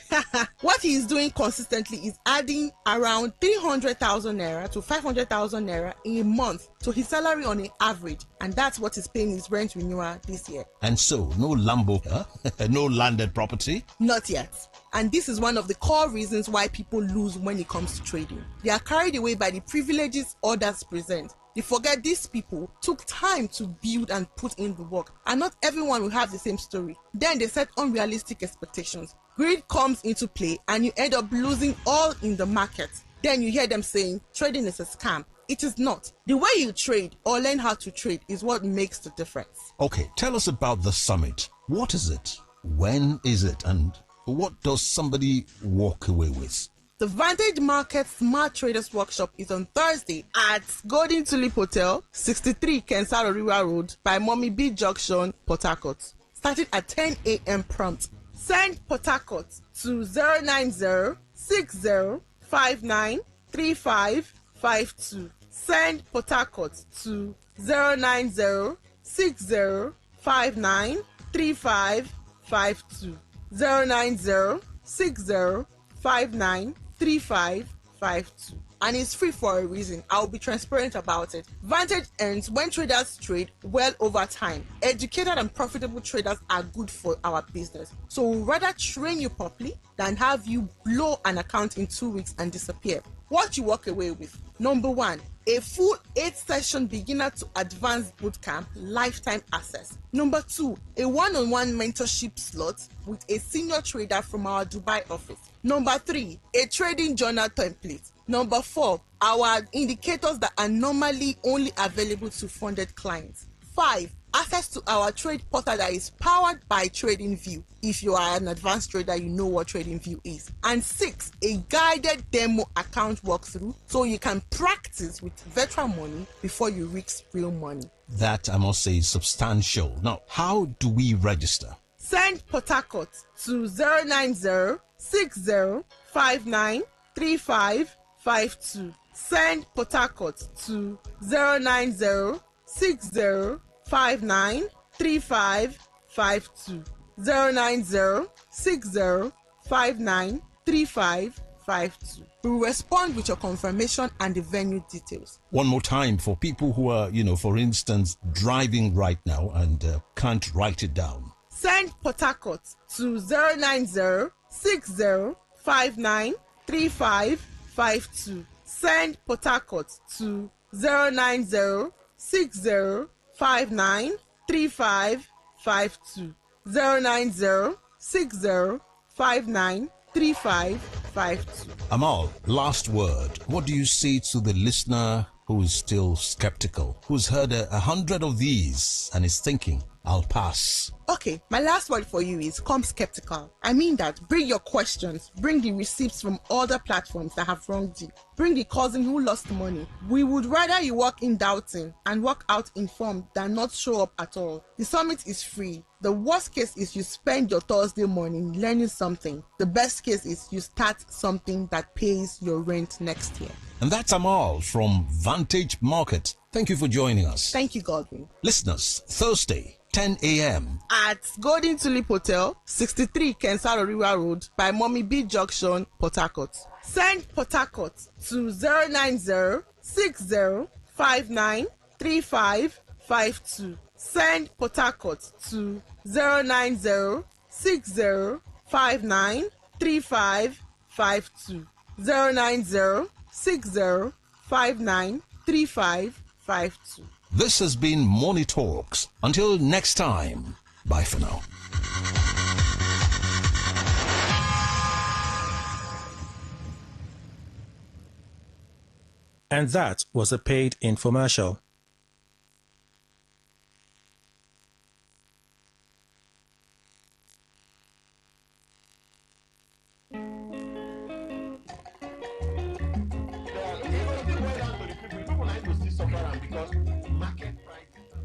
What he is doing consistently is adding around 300,000 naira to 500,000 naira in a month to his salary on an average, and that's what is paying his rent renewal this year. And so, no Lambo, no landed property? Not yet. And this is one of the core reasons why people lose when it comes to trading. They are carried away by the privileges others present. They forget these people took time to build and put in the work, and not everyone will have the same story. Then they set unrealistic expectations. Greed comes into play and you end up losing all in the market. Then you hear them saying trading is a scam. It is not. The way you trade or learn how to trade is what makes the difference. Okay, tell us about the summit. What is it? When is it? And what does somebody walk away with? The Vantage Market Smart Traders Workshop is on Thursday at Golden Tulip Hotel, 63 Kensal Oriwa Road by Mommy B Junction, Port Harcourt. Starting at 10 a.m. prompt. Send Port Harcourt to 09060593552. Send Port Harcourt to 09060593552. 09060593552. And it's free for a reason. I'll be transparent about it. Vantage earns when traders trade well over time. Educated and profitable traders are good for our business. So we'll rather train you properly than have you blow an account in 2 weeks and disappear. What you walk away with: number 1, a full 8-session beginner to advanced bootcamp lifetime access. Number 2, a one-on-one mentorship slot with a senior trader from our Dubai office. Number 3, a trading journal template. Number 4, our indicators that are normally only available to funded clients. 5, access to our trade portal that is powered by TradingView. If you are an advanced trader, you know what TradingView is. And 6, a guided demo account walkthrough so you can practice with virtual money before you reach real money. That, I must say, is substantial. Now, how do we register? Send Port Harcourt to 09060593552. Send Port Harcourt to 09060593552. 3552. 09060593552. We will respond with your confirmation and the venue details. One more time for people who are, for instance, driving right now and can't write it down. Send Port Harcourt to 09060593552. Send Port Harcourt to 09060593552. 09060593552. Amal, last word. What do you say to the listener who is still skeptical, who's heard 100 of these and is thinking, I'll pass? Okay, my last word for you is come skeptical. I mean that. Bring your questions. Bring the receipts from other platforms that have wronged you. Bring the cousin who lost money. We would rather you walk in doubting and walk out informed than not show up at all. The summit is free. The worst case is you spend your Thursday morning learning something. The best case is you start something that pays your rent next year. And that's Amal from Vantage Market. Thank you for joining us. Thank you, Godwin. Listeners, Thursday, 10 a.m. at Golden Tulip Hotel, 63 Kensal Road by Mommy B Junction, Port Harcourt. Send Port Harcourt to 09060593552. Send Port Harcourt to 09060593552. 09060593552. This has been Money Talks. Until next time, bye for now. And that was a paid infomercial.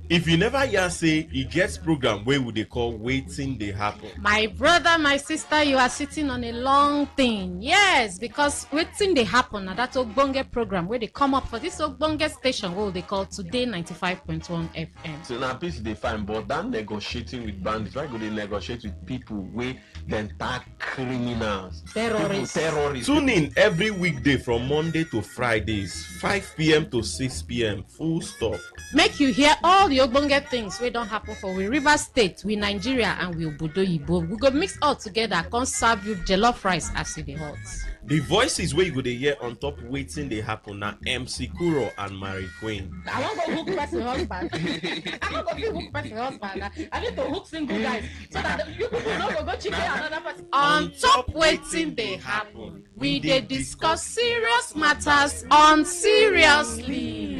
If you never hear say e get program wey we dey call Wetin Dey Happen. My brother, my sister, you are sitting on a long thing. Yes, because Wetin Dey Happen na that ogbonge program wey dey come up for this ogbonge station wey they call Today 95.1 FM. So na peace dey fine, but that negotiating with bandits, why go dey negotiate with people wey dem tag criminals, terrorists? Terrorists. Tune in every weekday from Monday to Fridays, 5 p.m. to 6 p.m. Full stop. Make you hear all the ogbonge things wey don happen for we River State, we Nigeria, and we Obodo Yibo. We go mix all together, come serve you jollof rice as e dey hot. The voices wey you go dey hear on top Wetin Dey Happen na MC Kuro and Mary Queen. I wan go hook person husband. I wan go hook person husband. I need to hook single guys so that you people no go chicken another person. On top Wetin Dey Happen, we dey discuss serious matters on seriously.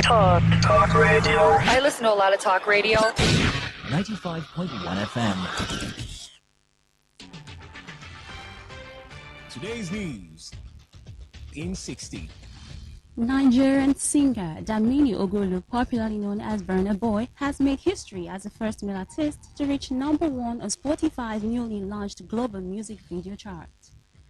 Talk radio. I listen to a lot of talk radio. 95.1 FM. Today's news in 60. Nigerian singer Damini Ogulu, popularly known as Burna Boy, has made history as the first male artist to reach #1 on Spotify's newly launched global music video chart.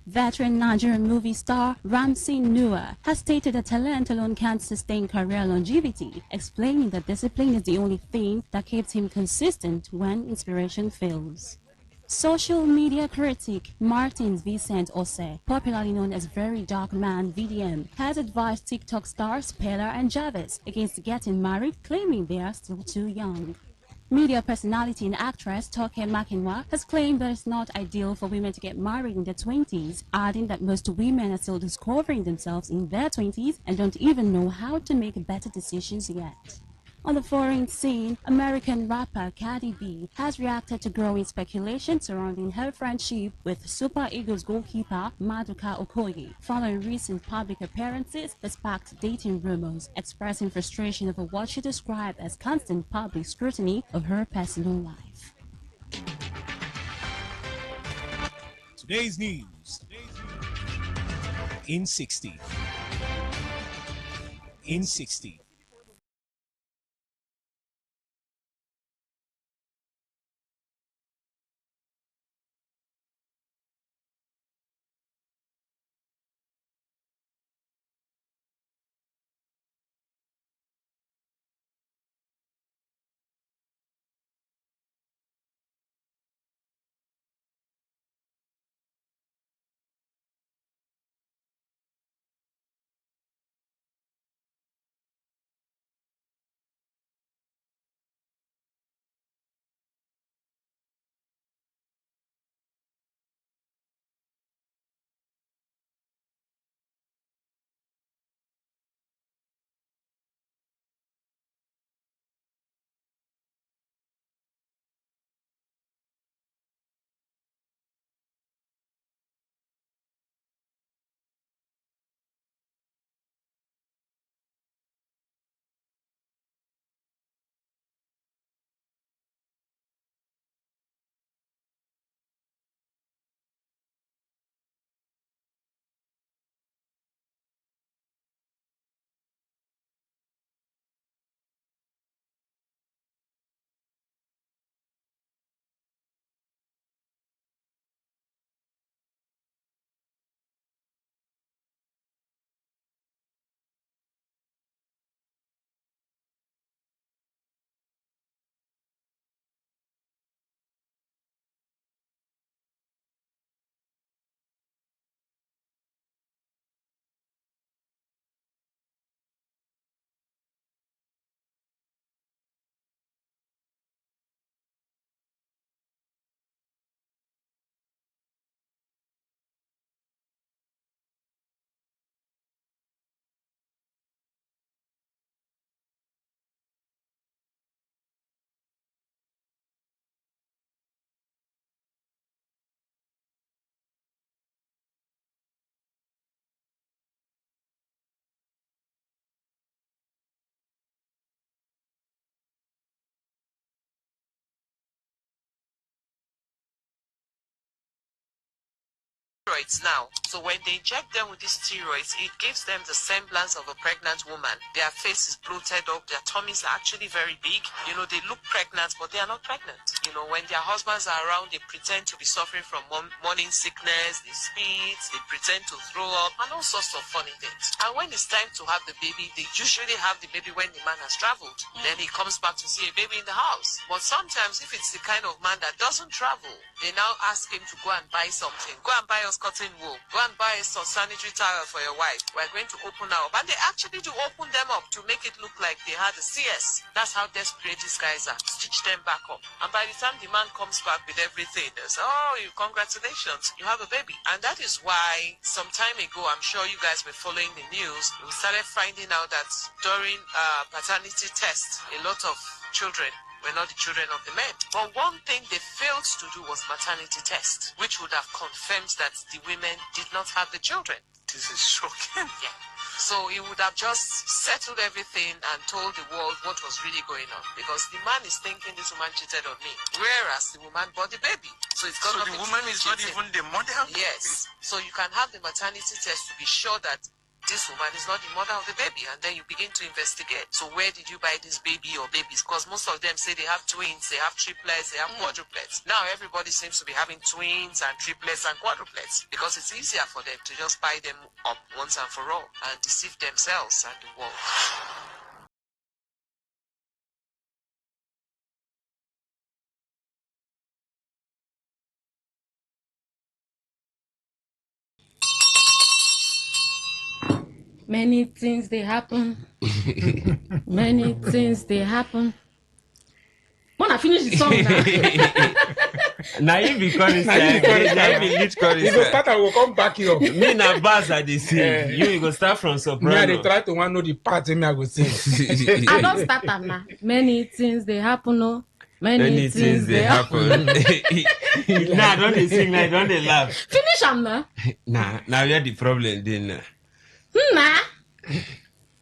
Veteran Nigerian movie star Ramsey Noah has stated that talent alone can't sustain career longevity, explaining that discipline is the only thing that keeps him consistent when inspiration fails. Social media critic Martin Vincent Ose, popularly known as Very Dark Man VDM, has advised TikTok stars Pella and Jarvis against getting married, claiming they are still too young. Media personality and actress Toke Makinwa has claimed that it's not ideal for women to get married in their 20s, adding that most women are still discovering themselves in their 20s and don't even know how to make better decisions yet. On the foreign scene, American rapper Cardi B has reacted to growing speculation surrounding her friendship with Super Eagles goalkeeper Maduka Okoye, following recent public appearances that sparked dating rumors, expressing frustration over what she described as constant public scrutiny of her personal life. Today's news in 60. In 60. steroids now. So when they inject them with these steroids, it gives them the semblance of a pregnant woman. Their face is bloated up, their tummies are actually very big. You know, they look pregnant, but they are not pregnant. You know, when their husbands are around, they pretend to be suffering from morning sickness, they spit, they pretend to throw up, and all sorts of funny things. And when it's time to have the baby, they usually have the baby when the man has traveled. Then he comes back to see a baby in the house. But sometimes, if it's the kind of man that doesn't travel, they now ask him to go and buy something. Go and buy us cotton wool. Go and buy some sanitary towel for your wife. We're going to open her up. And they actually do open them up to make it look like they had a CS. That's how desperate these guys are. Stitch them back up. And by the time the man comes back with everything, they say, oh, congratulations, you have a baby. And that is why some time ago, I'm sure you guys were following the news, we started finding out that during paternity tests, a lot of children were not the children of the men. But one thing they failed to do was maternity test, which would have confirmed that the women did not have the children. This is shocking. Yeah. So he would have just settled everything and told the world what was really going on. Because the man is thinking this woman cheated on me, whereas the woman bought the baby. So it's got nothing to do with cheating. So the woman is not even the mother? Yes. So you can have the maternity test to be sure that this woman is not the mother of the baby, and then you begin to investigate. So where did you buy this baby or babies? Because most of them say they have twins, they have triplets, they have quadruplets. Now everybody seems to be having twins and triplets and quadruplets because it's easier for them to just buy them up once and for all and deceive themselves and the world. Many things they happen. Many things they happen. When I finish the song now. Now you be chorus. Now you be lead chorus. You go start and we'll come back here. Me na bass I dey sing. You go start from soprano. Me I dey try to want know the part me I go sing. I don't start am now. Many things they happen, no. Many things they happen. Nah, don't they sing now, don't they laugh. Finish am now. Nah, now we are the problem then. Nah.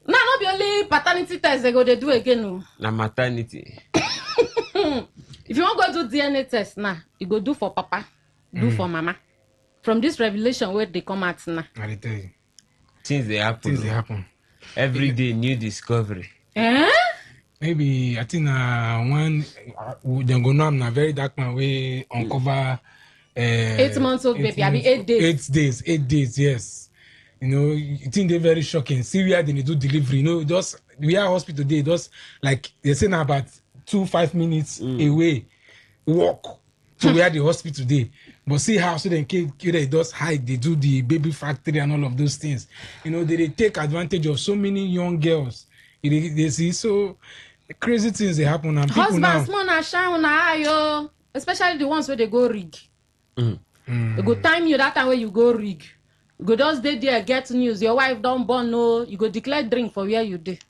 Nah, not be only paternity test they go they do again. No. Na maternity. If you want to go do DNA test now, you go do for papa, do for mama. From this revelation where they come out now. I tell you. Things they happen. Things they happen. Every day new discovery. Eh? Maybe I think one they go know I'm a very dark man way uncover 8 months old baby. I mean 8 days. 8 days, yes. You know, you think they're very shocking. See where they do delivery. You know, just we are hospital today, just like they say now about 2-5 minutes away, walk to where the hospital today. But see how so then they just hide, they do the baby factory and all of those things. You know, they take advantage of so many young girls. They see so crazy things they happen and people now. Husbands man shine on eye, especially the ones where they go rig. They go time you that time where you go rig. You go just stay there, get news. Your wife don't born, no. You go declare drink for where you did.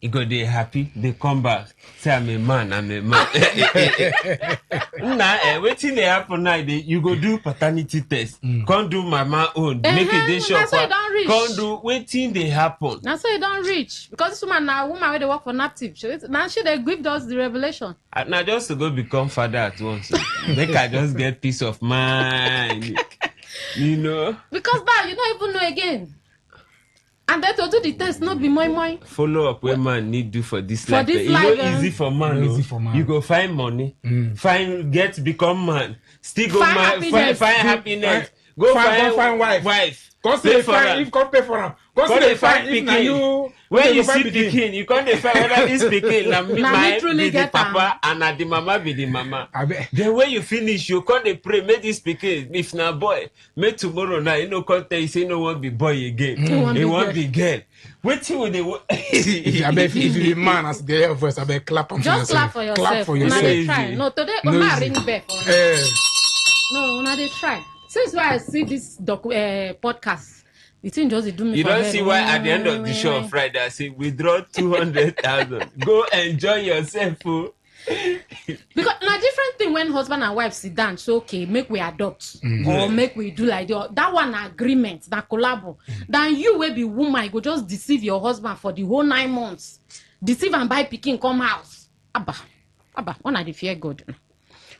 You go they happy, they come back. Say I'm a man. Nah, waiting they happen now. You go do paternity test. Can't do mama own. Make it they show. That's why you don't reach. Can't do waiting they happen. That's why you don't reach. Because this woman now, woman where they work for Naptip. Now she they give us the revelation. Now just to go become father at once. Make I just get peace of mind. You know. Because now you don't even know again. And then to do the test, not be moi. Follow up where man need do for this life. This it's life, not easy for man. Easy for man. You go find money, become man, still go find happiness. Go find wife. Come pay for them. If come pay for them. Come they find if when you see pikin, you can't find whether this pikin na be the papa and na the mama be the mama. Then when you finish, you can't pray. Make this pikin. If na boy, make tomorrow now. You know, can't tell you say no one be boy again. He won't be girl. Waiting when they. If you be man as the air voice, I bet clap on just yourself. Clap for yourself. Clap for yourself. Now they try. No, today I'm ring back. No, now they try. Since why I see this podcast. The thing just do me. You don't see why at the end of the show on Friday I say withdraw 200,000. Go enjoy yourself, fool. Because now different thing when husband and wife sit down, so okay, make we adopt or make we do like that one agreement, that collabo. Then you will be woman, you go just deceive your husband for the whole 9 months, deceive and buy pikin come house. Abba, when I fear God.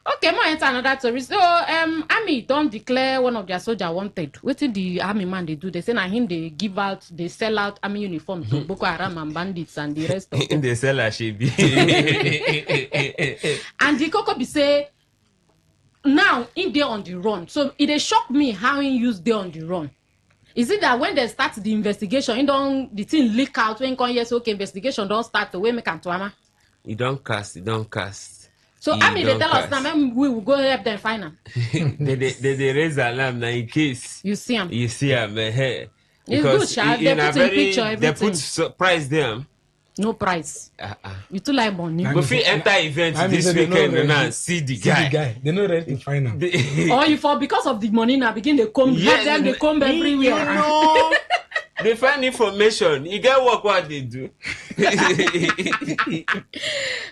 Okay, more enter another story. So, army don't declare one of their soldier wanted. What did the army man they do? They say na him they give out, they sell out army uniform to Boko Haram and bandits and the rest of them. They sell a shebi. And the Koko be say, now in there on the run. So it shocked me how he used there on the run. Is it that when they start the investigation, the thing leak out when come yes, okay, investigation don't start the way make Antoama? You don't cast. So I mean they tell us now we will go help them find them. they raise alarm now in case you see them. It's good, Child. They put in picture everything. They put price there. No price. You too like money. If we enter event this weekend and see the guy. They're not ready to find him. Or you for because of the money now begin they come they come everywhere. You know, they find information. You get what they do.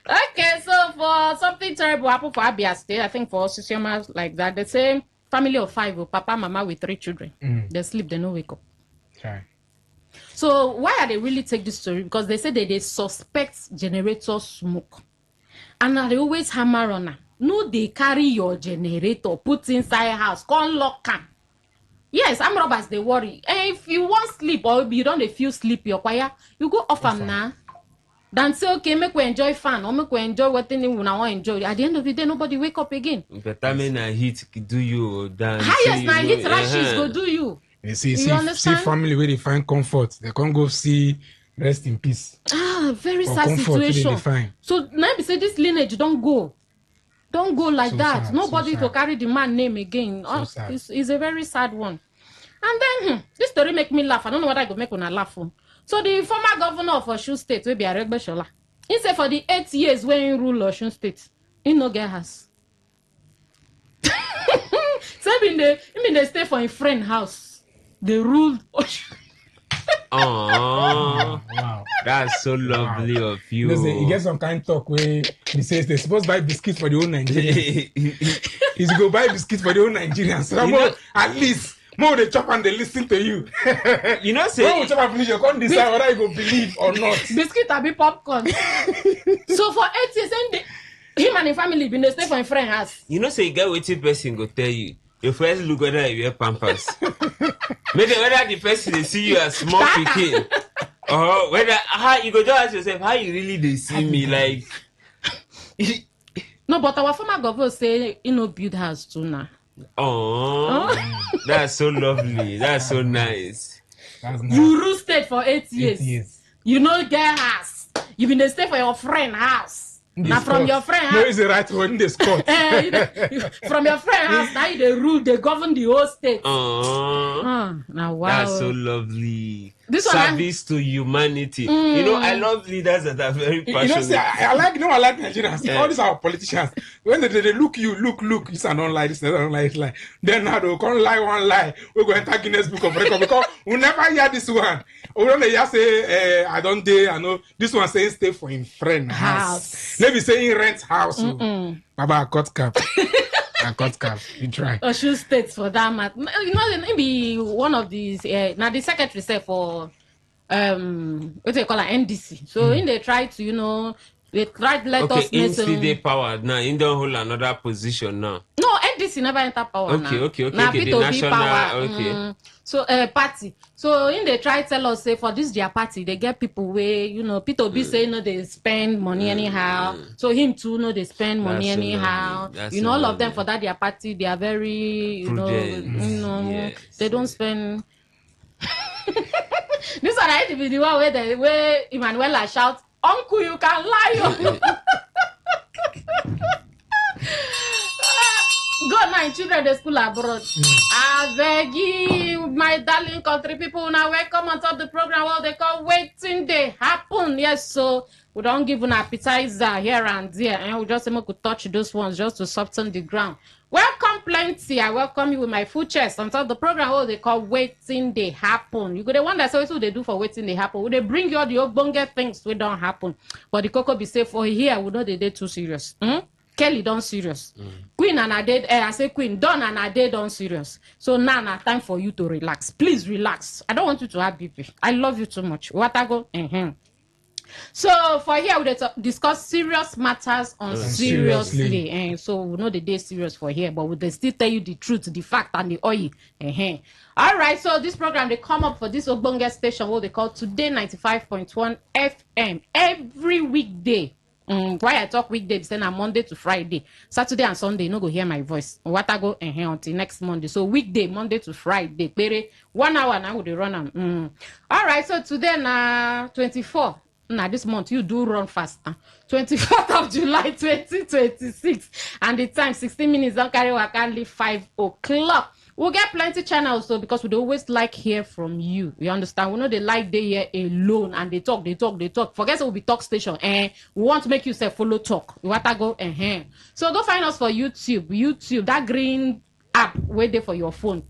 Okay, so for something terrible happen for Abia State, I think for Sisioma like that, they say family of 5, papa, mama with 3 children. They sleep, they no wake up. Right. So why are they really take this story? Because they say that they suspect generator smoke. And they always hammer on them. No, they carry your generator, put inside house, come lock am. Yes, I'm robbers, they worry. And if you want sleep or you don't feel sleepy or quiet, you go off them now. Then say, okay, make we enjoy fun or make we enjoy what thing we want to enjoy. At the end of the day, nobody wake up again. Better me na heat do you than highest na heat rashes go do you. You see family where they find comfort. They can't go see rest in peace. Very sad situation. So now we say this lineage don't go like so that. Sad, nobody to carry the man name again. It's a very sad one. And then this story make me laugh. I don't know what I go make when I laugh. So the former governor of Osun State will be a Shola. He said for the 8 years when he ruled Osun State, he no get house. So they stay for a friend house. They ruled Osun. Oh, wow. That's so lovely of you. You get some kind of talk where he says they're supposed to buy biscuits for the whole Nigerians. He's go buy biscuits for the whole Nigerians. So at least more they chop and they listen to you. You know, say when we chop and finish, you can't decide whether you go believe or not. Biscuit or be popcorn. So for 8 years, him and his family been they stay for a friend house. You know, say you get what person go tell you. Your first look whether you wear pampers. Maybe whether the person they see you as small picking, or whether how you go just ask yourself how you really they see me like. No, but our former governor say build house too now. Oh, that's so lovely. That's so nice. You roosted for 8 years. 8 years. You know get house. You been to stay for your friend house. Now from your friend house. No, is the right one in the spot. From your friend house, now they rule, they govern the whole state. Now wow. That's so lovely. This service to humanity. You know, I love leaders that are very passionate. I like Nigerians. Yeah. All these are politicians. When they look, look, this are not lie, this are not lie. Then now they'll come lie one lie. We're going to enter Guinness Book of Records because we never hear this one. We don't hear say, I don't dare, I know. This one saying stay for him friend house. Maybe saying rent house. Baba, cut cap. You try. Osun State for that matter. You know, maybe one of these. Now the secretary said for what they call an NDC. So in they try to they try to let us. Okay, in the power now. In don't hold another position now. No, NDC never enter power. Okay. Now the national power. Okay. So party. So in they try tell us say for this their party they get people where P2B say they spend money anyhow. So him too they spend money anyhow. All of them for that their party they are very yes. They don't spend. This one I hate to be the one where Emmanuela shout, "Uncle, you can lie." Go now, children, the school abroad. I beg you, my darling country people, now welcome on top the program. What they call waiting they happen. Yes, so we don't give an appetizer here and there, and we just could touch those ones just to soften the ground. Welcome, plenty. I welcome you with my full chest on top of the program. What they call waiting they happen. You go the one that's always what they do for waiting they happen. Would they bring you all the obonge things we don't happen? But the cocoa be safe for here. We know they too serious. Kelly don't serious. Queen and Ade, I say Queen, Don and Ade don't serious. So now time for you to relax. Please relax. I don't want you to have BP. I love you too much. What I go? So for here, we discuss serious matters on seriously. And so we know the day serious for here, but we still tell you the truth, the fact, and the oil. All right, so this program, they come up for this Obonga station, what they call Today 95.1 FM, every weekday. Why I talk weekdays, then Monday to Friday, Saturday and Sunday, you no go hear my voice. What I go until next Monday. So weekday, Monday to Friday, 1 hour now they run them. All right, so today na 24. Now this month you do run faster. 24th of July 2026, and the time 16 minutes. Don't carry work only 5 o'clock. We'll get plenty channels so because we always like hear from you. You understand? We know they like they here alone and they talk. Forget it will be talk station. And we want to make you say follow talk. You want to go So go find us for YouTube, that green app wait there for your phone.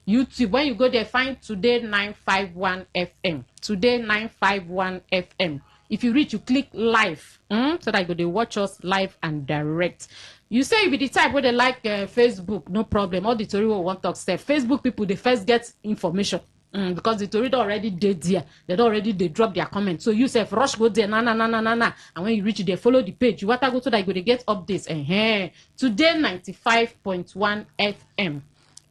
YouTube. When you go there, find Today951 FM. Today951 FM. If you reach, you click live. So that you go watch us live and direct. You say you be the type where they like Facebook, no problem. All the Tory will want to talk stuff. Facebook people, they first get information. Because the Tory already did there. They drop their comments. So you say rush go there, na. And when you reach there, follow the page. You want to go so that you go to get updates. Today 95.1 FM.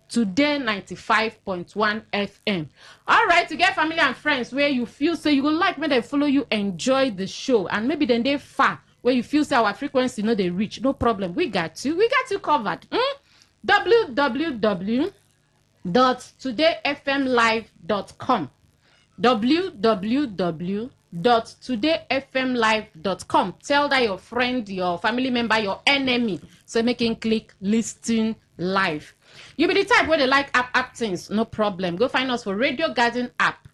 Today 95.1 FM. All right, to get family and friends where you feel so you go like when they follow you, enjoy the show, and maybe then they far where you feel so our frequency they reach, no problem. We got you covered. www.todayfmlive.com www.todayfmlive.com. Tell that your friend, your family member, your enemy, so make him click listen live. You be the type where they like app things, no problem. Go find us for Radio Garden app,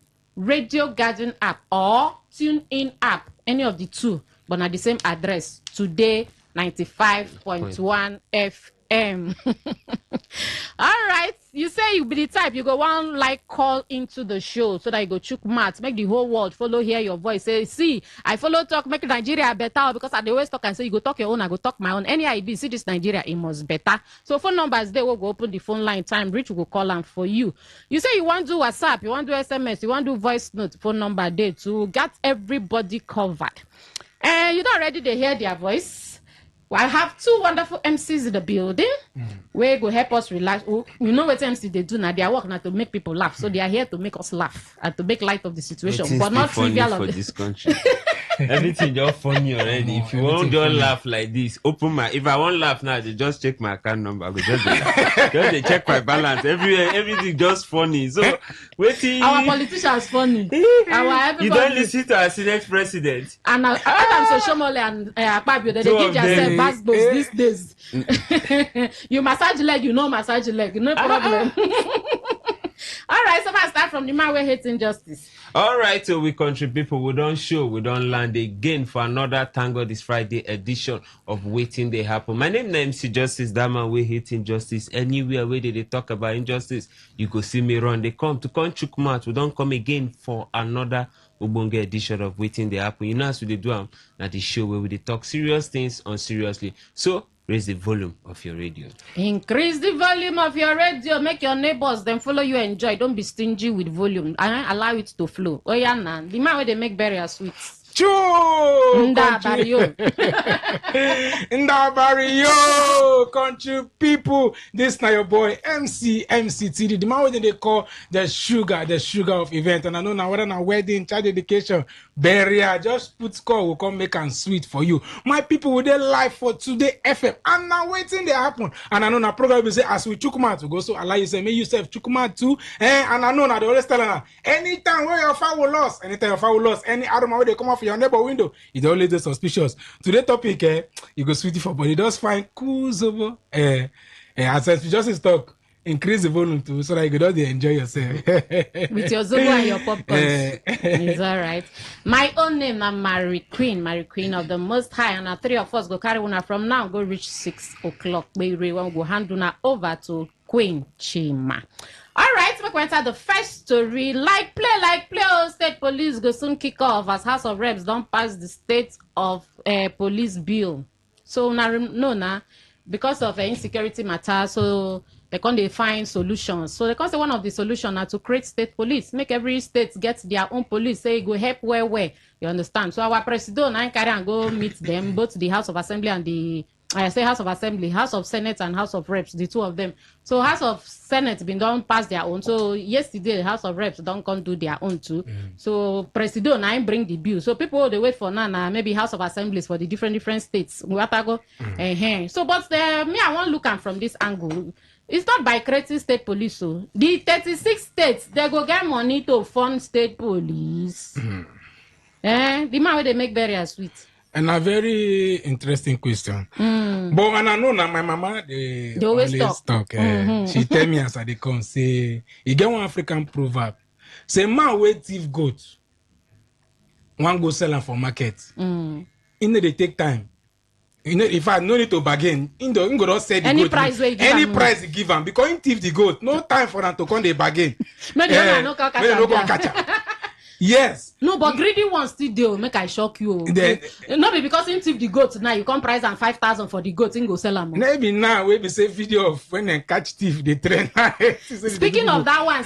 or Tune In app, any of the two, but at the same address. Today 95.1 FM. All right, you say you be the type you go one like call into the show so that you go chook mat, make the whole world follow hear your voice. Say, see, I follow talk, make Nigeria better because I always talk and say you go talk your own, I go talk my own. Any idea, see this Nigeria, it must better. So phone numbers they will go open the phone line. Time reach, we go call them for you. You say you want to do WhatsApp, you want to do SMS, you want to do voice note. Phone number there to get everybody covered. And you don't already they hear their voice. Well, I have two wonderful MCs in the building. Where go help us relax. Oh, you know what MC they do now? They are working to make people laugh. So they are here to make us laugh and to make light of the situation. But not trivial for this country. Everything just funny already. If you won't just laugh like this, if I won't laugh now, they just check my account number. I go just they check my balance. Everything just funny. So waiting. Our politicians funny. You don't listen to our Senate president. And Adam Soshomole and Akpabio, they give yourself backbones these days. You massage leg, massage leg, no problem. All right, so I start from the man where hates injustice. All right, so we country people, we don't land again for another Thank God It's Friday edition of Waiting They Happen. My name is MC Justice, that man we hate injustice. Anywhere where they talk about injustice, you go see me run. They come to Conchuk Mat. We don't come again for another Ubonga edition of Waiting They Happen. You know as we do at the show where we talk serious things on seriously. So raise the volume of your radio. Increase the volume of your radio. Make your neighbors then follow you. Enjoy. Don't be stingy with volume. And allow it to flow. Oh yeah, nah. The man where they make berry sweets. Ndabario, country people. This now your boy MCTD, the man what they call the sugar of event. And I know now whether na wedding, child dedication, burial, just put call will come make and sweet for you. My people with their life for Today FM. I'm now waiting they happen. And I know now program will say as we chukuma to go. So Allah you say, may you say chukuma too. And I know now they always tell her anytime where your fowl lost, any aroma where they come off your neighbor window, it always is suspicious. Today topic, you go sweetie for body, just find cool over. As just talk, increase the volume too, so that you could enjoy yourself. With your zobo and your popcorn. It's all right. My own name is Mary Queen of the Most High, and three of us go carry one from now, go reach 6 o'clock. We will go hand una over to Queen Chima. All right, we enter the first story. Like play, state police go soon kick off as House of Reps don't pass the state of police bill. So now, because of insecurity matter, so they can't find solutions. So they say one of the solutions are to create state police, make every state get their own police. Say go help where You understand? So our president I carry and go meet them, both the House of Assembly and the I say House of Assembly, House of Senate and House of Reps, the two of them. So House of Senate been done pass their own. So yesterday the House of Reps don't come do their own too. So president I bring the bill. So people they wait for now maybe House of Assemblies for the different states. So but me I want look am from this angle. It's not by creating state police. So the 36 states they go get money to fund state police. The man where they make barriers sweet. And a very interesting question. But and I know now my mama they always talk. She tell me as I they come say you get one African proverb. Say man wait thief goat. One go sell them for market. They take time. If I no need to bargain, go don't sell the any goat. Price Any price you give them because in thief the goat. No time for them to come they bargain. Maybe no catch them. Yes. No, but greedy ones still do make I shock you. Not be because in thief the goat now you come price and 5,000 for the goat in go sell them. Maybe now we say video of when they catch thief they train. Speaking of that one,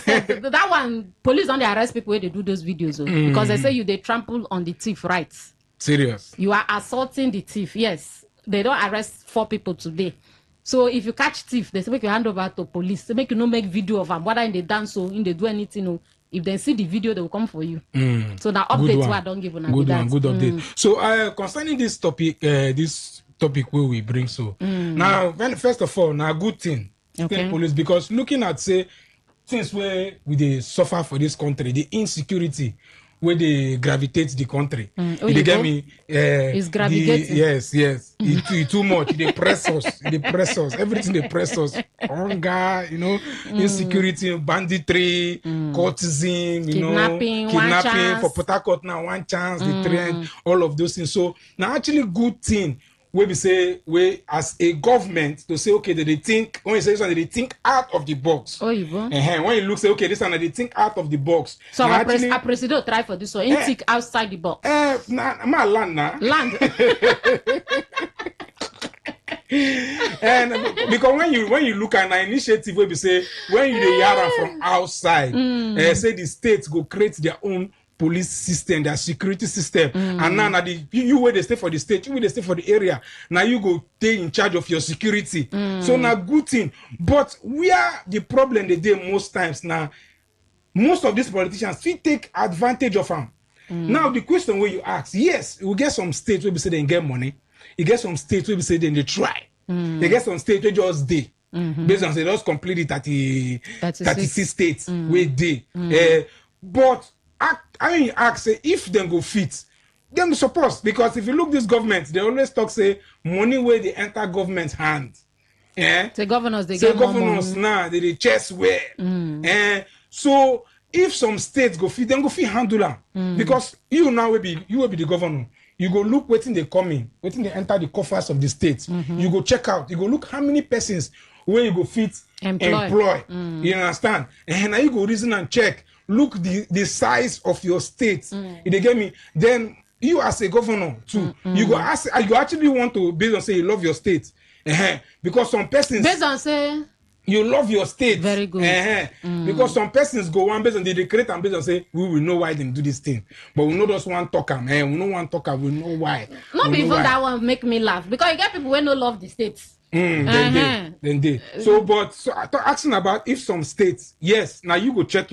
that one police don't arrest people when they do those videos because they say they trample on the thief rights. Serious. You are assaulting the thief. Yes, they don't arrest 4 people today. So if you catch thief, they say make you hand over to police. They make you no make video of them. Whether in the dance or in the do anything. If they see the video, they will come for you. So now updates I don't give on good update. So concerning this topic where we bring now first of all, now good thing state police because looking at say things where we suffer for this country, the insecurity where they gravitate the country. They get me? It's gravitating. Yes. It's too much. They press us. Everything they press us. Hunger, insecurity, banditry, courtesan, kidnapping for Port Harcourt now, one chance, the trend, all of those things. So now actually good thing. Where we say, as a government to say, okay, they think when you say something, they think out of the box. When you look, say, okay, this one they think out of the box. So our president try for this one. Think outside the box. My land now. Land. And because when you look at an initiative where we say when you hear from outside, say the states go create their own police system, their security system, and now you where they stay for the state, you where they stay for the area. Now you go take in charge of your security. So now good thing, but where the problem they do most times now, most of these politicians we take advantage of them. Now the question where you ask, yes, we get some states where we say they get money. You get some states where we say they try. They get some states where just they. Based on say just completely 36 states where they. But I mean, ask say if them go fit, them suppose because if you look this government, they always talk say money where they enter government's hand. The governors they say get governors now they chest where. So if some states go fit, then go fit handle them because you will be the governor. You go look waiting they come in, waiting they enter the coffers of the states. You go check out. You go look how many persons where you go fit employ. You understand? And now you go reason and check. Look the size of your state. If they get me, then you as a governor too, you go ask. You actually want to based on say you love your state, because some persons based on say you love your state. Very good. Because some persons go one based on they create and based on say we will know why they do this thing, but we know just one talker, man. We know one talker. We know why. Not even that one make me laugh because you get people who no love the states. Then they. So I thought asking about if some states, yes, now you go check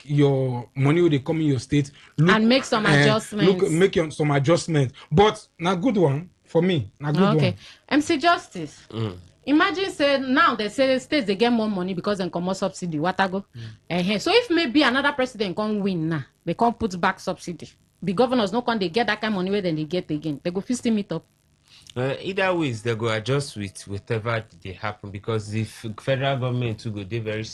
your money where they come in your state and make some adjustments. Make some adjustments. But now good one for me. Now good one. MC Justice. Imagine say now they say states they get more money because they come more subsidy. What I go? So if maybe another president can win now, they can't put back subsidy. The governors no can they get that kind of money where then they get again. They go fist it up. Either ways they go adjust with whatever they happen because if federal government to go they very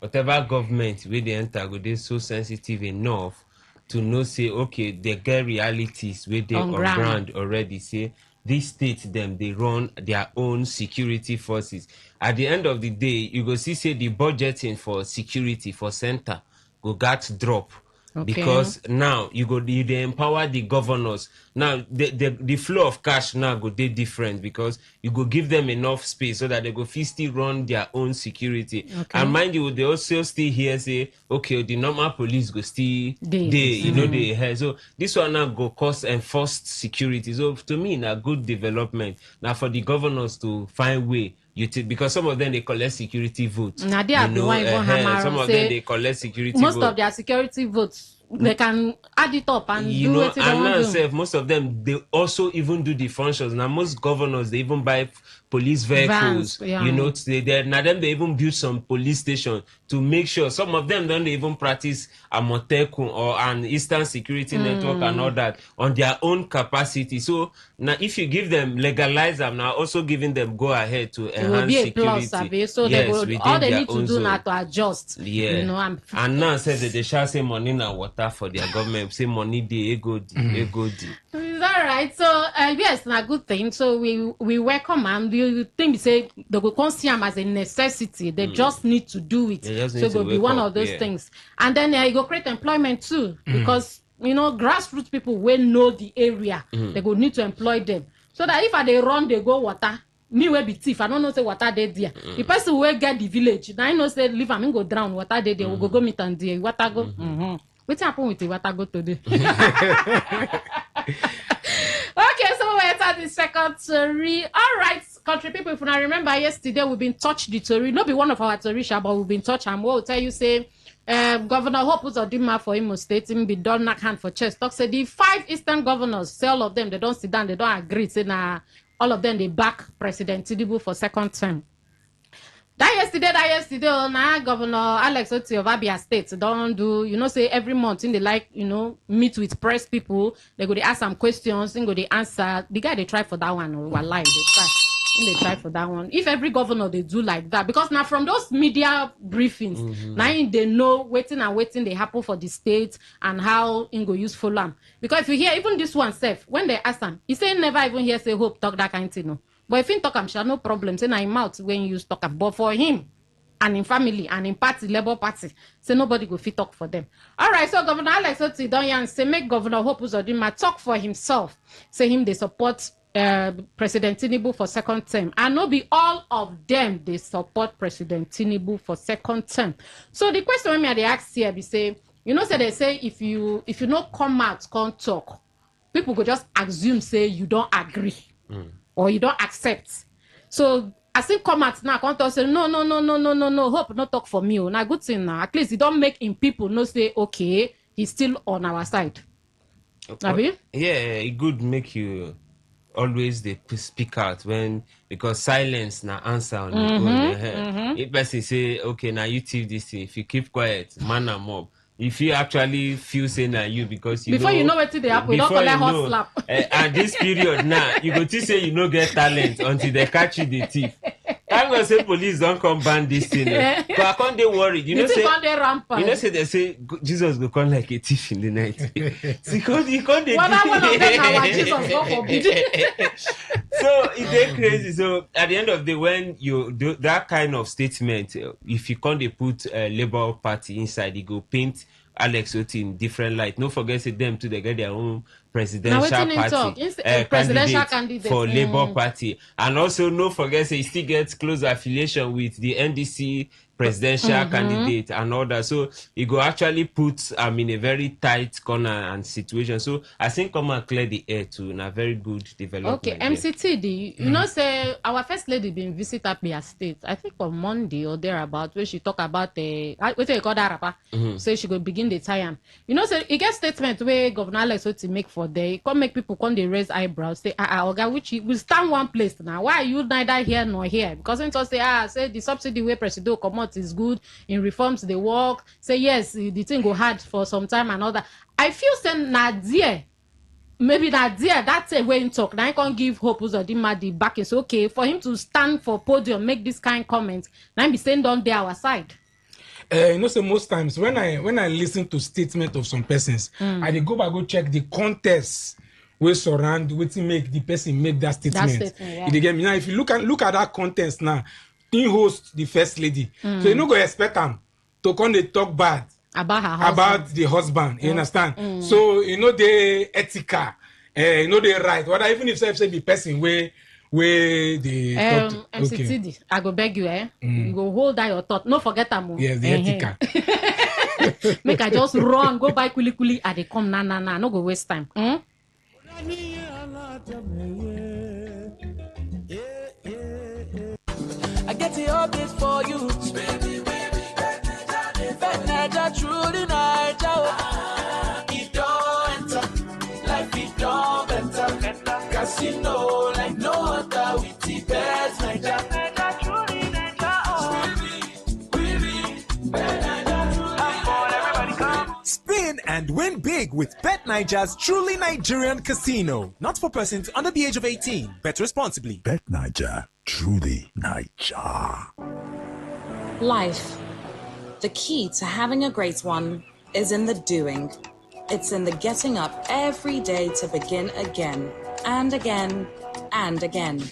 whatever government where they enter go they so sensitive enough to know say okay they get realities where they on ground already say these states them they run their own security forces. At the end of the day you go see say the budgeting for security for center go got drop. Because now you they empower the governors. Now the flow of cash now go they different because you go give them enough space so that they go still run their own security. And mind you, they also still here say, okay, the normal police go still they have. So this one now go cost enforced security. So to me, a good development. Now for the governors to find way because some of them they collect security votes. Now they have some of them they collect security most votes. of their security votes they can add it up and you do know, what they want to do. Most of them they also even do the functions. Now most governors they even buy police vehicles. Vans, you know, now them they even build some police stations to make sure. Some of them don't even practice Amotekun or an Eastern Security Network and all that on their own capacity. So now if you give them legalize them, now also giving them go ahead to enhance it will be a security. plus, so they will, all they need to do now to adjust. Yeah, you know, and now said that they shall say money now water for their government. Say money they ego di. Is that right? So yes, a good thing. So we welcome and we think say they will consider them as a necessity. They just need to do it. So it will be one of those things. And then it will create employment too, because you know grassroots people will know the area. They will need to employ them. So that if they run, they go water. Me will be thief. I don't know say water they there. The person will get the village. Now I know say leave and go drown. Water they there. We go meet and there. Water go. What happened with the water go today? Okay, so we're at the second story. All right, country people, if you not remember yesterday, we've been touched the story. Not be one of our story, but we've been touched. And we'll tell you, say, Governor Hope Uzodinma for Imo State, him be done knock hand for chest. Talk say the 5 Eastern governors, say all of them, they don't sit down, they don't agree. Say nah, all of them they back President Tinubu for second term. That yesterday, now Governor Alex Oti of Abia State don't do, you know, say every month in they like, you know, meet with press people, they go they ask some questions, they go they answer. The guy they try for that one, or lie, they try for that one. If every governor they do like that, because now from those media briefings, now they know waiting they happen for the state and how in go use full lamb. Because if you hear even this one self, when they ask him, he say never even hear say Hope talk that kind of thing. No. But if he talk, I'm sure no problem. Say na him mouth when you talk. But for him and in family and in party, Labour Party, say nobody go fit talk for them. All right, so Governor Alex Oti Donyan say make Governor Hope Uzodinma talk for himself. Say him they support President Tinubu for second term. And no be all of them they support President Tinubu for second term. So the question when me they ask here be say, you know, say they say if you not come out, can't talk, people go just assume say you don't agree. Or you don't accept. So I think come out now, can't talk say no. Hope not talk for me. Now good thing now. At least he don't make him people no say okay, he's still on our side. Okay. Yeah, it good make you always they speak out when because silence now answer on your own. If person say okay now you teach this thing, if you keep quiet, man and mob. If you actually feel saying that you because you before know, you know what they happen, you don't call that hot slap. At this period now, you go to say you no get talent until they catch you the thief. I'm gonna say police don't come ban this thing. But I can't they worried. You know say they say Jesus go come like a thief in the night. Because you can't they one of them our Jesus go forbid. So it's crazy. So at the end of the day, when you do that kind of statement, if you can't they put Labour Party inside, you go paint Alex Oti in different light. No forget say them too, they get their own presidential party candidate for Labour Party. And also no forget say he still gets close affiliation with the NDC presidential candidate and all that. So he go actually put in a very tight corner and situation. So I think come and clear the air to a very good development. Okay, MCTD, you know say our first lady been visit Abia State, I think on Monday or thereabout, where she talk about what they call that rapper. So she go begin the time. You know, say it gets statement where Governor Alex Oti make for day, come make people come they raise eyebrows, say Oga, which we stand one place now. Why are you neither here nor here? Because when say say the subsidy where President come out is good in reforms they work. Say yes, the thing go hard for some time and all that. I feel say Nadia. Maybe that's a way in talk. Now I can't give Hope Uzodinma the back. It's okay for him to stand for podium, make this kind of comments. Now be saying down there our side. You know, so most times when I listen to statement of some persons, I dey go check the context we surround wetin make the person make that statement. Yeah. You get me now. If you look at that context now, he host the first lady, so you no go expect him to come dey talk bad about her husband. About the husband, you understand? So the ethical, the right. What even if say the person where the MC TD, I go beg you, you go hold that your thought. No forget them. Yes, the ethical. Make I just run, go buy kuli and they come na. No go waste time. I get the update for you. Bet Naija truly Naija. It don't enter, life it don't enter. Casino like no other with the best Naija. Naija truly Naija. Bet Naija truly. Everybody come. Spin and win big with Bet Naija's truly Nigerian casino. Not for persons under the age of 18. Bet responsibly. Bet Naija, truly Naija. Life. The key to having a great one is in the doing. It's in the getting up every day to begin again and again and again,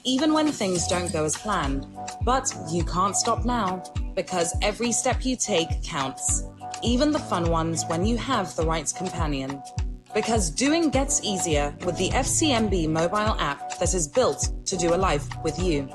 even when things don't go as planned. But you can't stop now, because every step you take counts, even the fun ones when you have the right companion. Because doing gets easier with the FCMB mobile app that is built to do a life with you.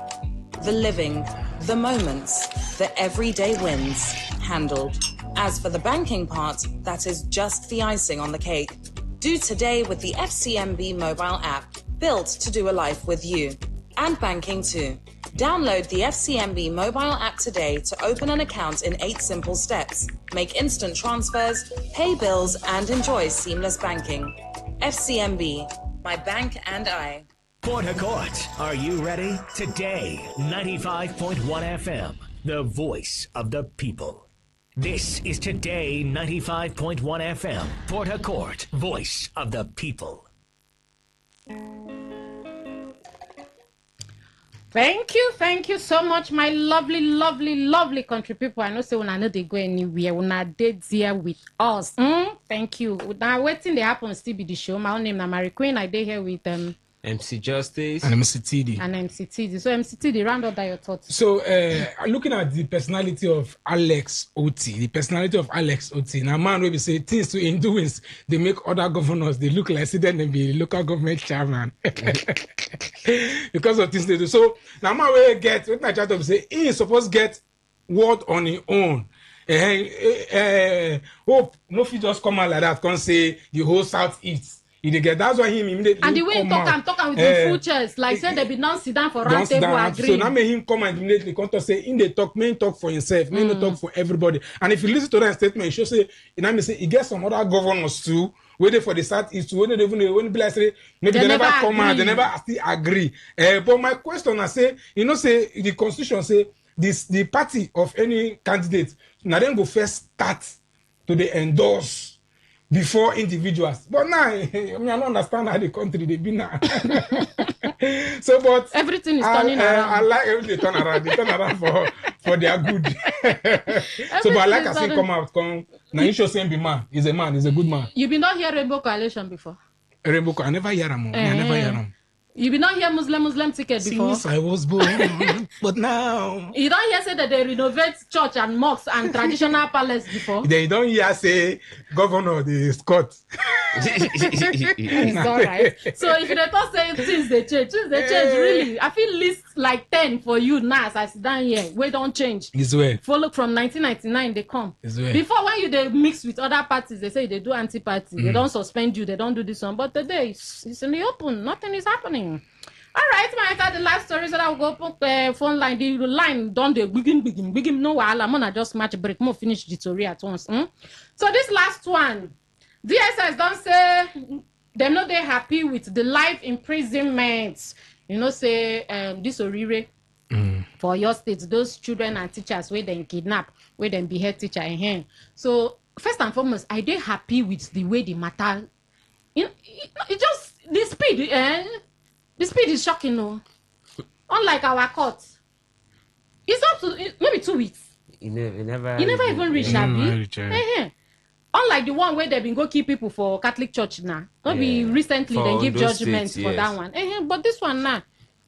The living, the moments, the everyday wins, handled. As for the banking part, that is just the icing on the cake. Do today with the FCMB mobile app, built to do a life with you. And banking too. Download the FCMB mobile app today to open an account in 8 simple steps, make instant transfers, pay bills, and enjoy seamless banking. FCMB, my bank and I. Port Harcourt, are you ready? Today, 95.1 FM, the voice of the people. This is Today 95.1 FM, Port Harcourt, voice of the people. Thank you so much, my lovely country people. I know say when I know they go anywhere, when I did here with us. Thank you. Now waiting they happen still be the show. My own name is Mary Queen. I did here with MC Justice and MC TD. So MC TD, round up that your thoughts. So looking at the personality of Alex Oti, now man will be say things to in doings, they make other governors, they look like them and be local government chairman. Because of things they do. So now man will get what I try to say, he is supposed to get word on his own. Hope no fit just come out like that, can't say the whole Southeast. That's why him immediately and the way he talk with the full chest, like say they be not sit down for round table agree. So now make him come and immediately come to say in the talk, main talk for himself, main talk for everybody. And if you listen to that statement, he should say, he gets some other governors too, waiting for the Southeast, when they be like say, maybe they never come out, they never still agree. But my question, I say, say the constitution say the party of any candidate, now then go first start to the endorse before individuals. But now, I don't understand how the country they be now. So, but everything is turning around. I like everything turn around. They turn around for their good. So, but I like I say come. Now you should say be man. He's a man. He's a good man. You been not hear Rainbow Coalition before? Rainbow, I never hear him. I never hear him. You been not hear Muslim ticket before? Since I was born, but now you don't hear say that they renovate church and mosques and traditional palace before. They don't hear say governor the Scott. It's all right. So if they don't say things they change, really. I feel list like 10 for you now as I sit down here. We don't change. This way. Follow from 1999 they come. This way. Before when you they mix with other parties, they say they do anti-party. They don't suspend you. They don't do this one. But today it's in the open. Nothing is happening. All right, my the last story so that will go open the phone line. The line done the begin. No while I'm gonna just match break. More finish the story at once. So this last one, DSS don't say they're not they happy with the life imprisonment. Say this Orire for your states, those children and teachers where they kidnap, where they behead teacher in hand. So first and foremost, are they happy with the way the matter? It just the speed. The speed is shocking, no. Unlike our court, it's up to maybe 2 weeks. You never even reach that. Unlike the one where they've been go keep people for Catholic Church now. Maybe recently they give judgments for that one. But this one now,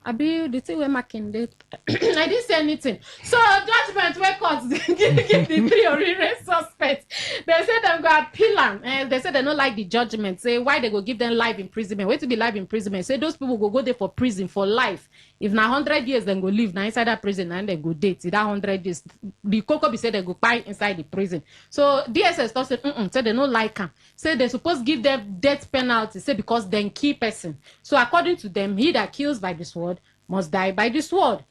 Abi the thing where making it. I didn't say anything. So judgment where courts give the 3 Orire suspects. They say them go appeal and they say they don't like the judgment. Say why they go give them life imprisonment. Wait to be life imprisonment. Say those people go there for prison for life. If na 100 years then go live now inside that prison and they go date. See that 100 years. The cocoa be said they go buy inside the prison. So DSS thought say they don't like them. Say they supposed give them death penalty. Say because then key person. So according to them, he that kills by the sword must die by the sword.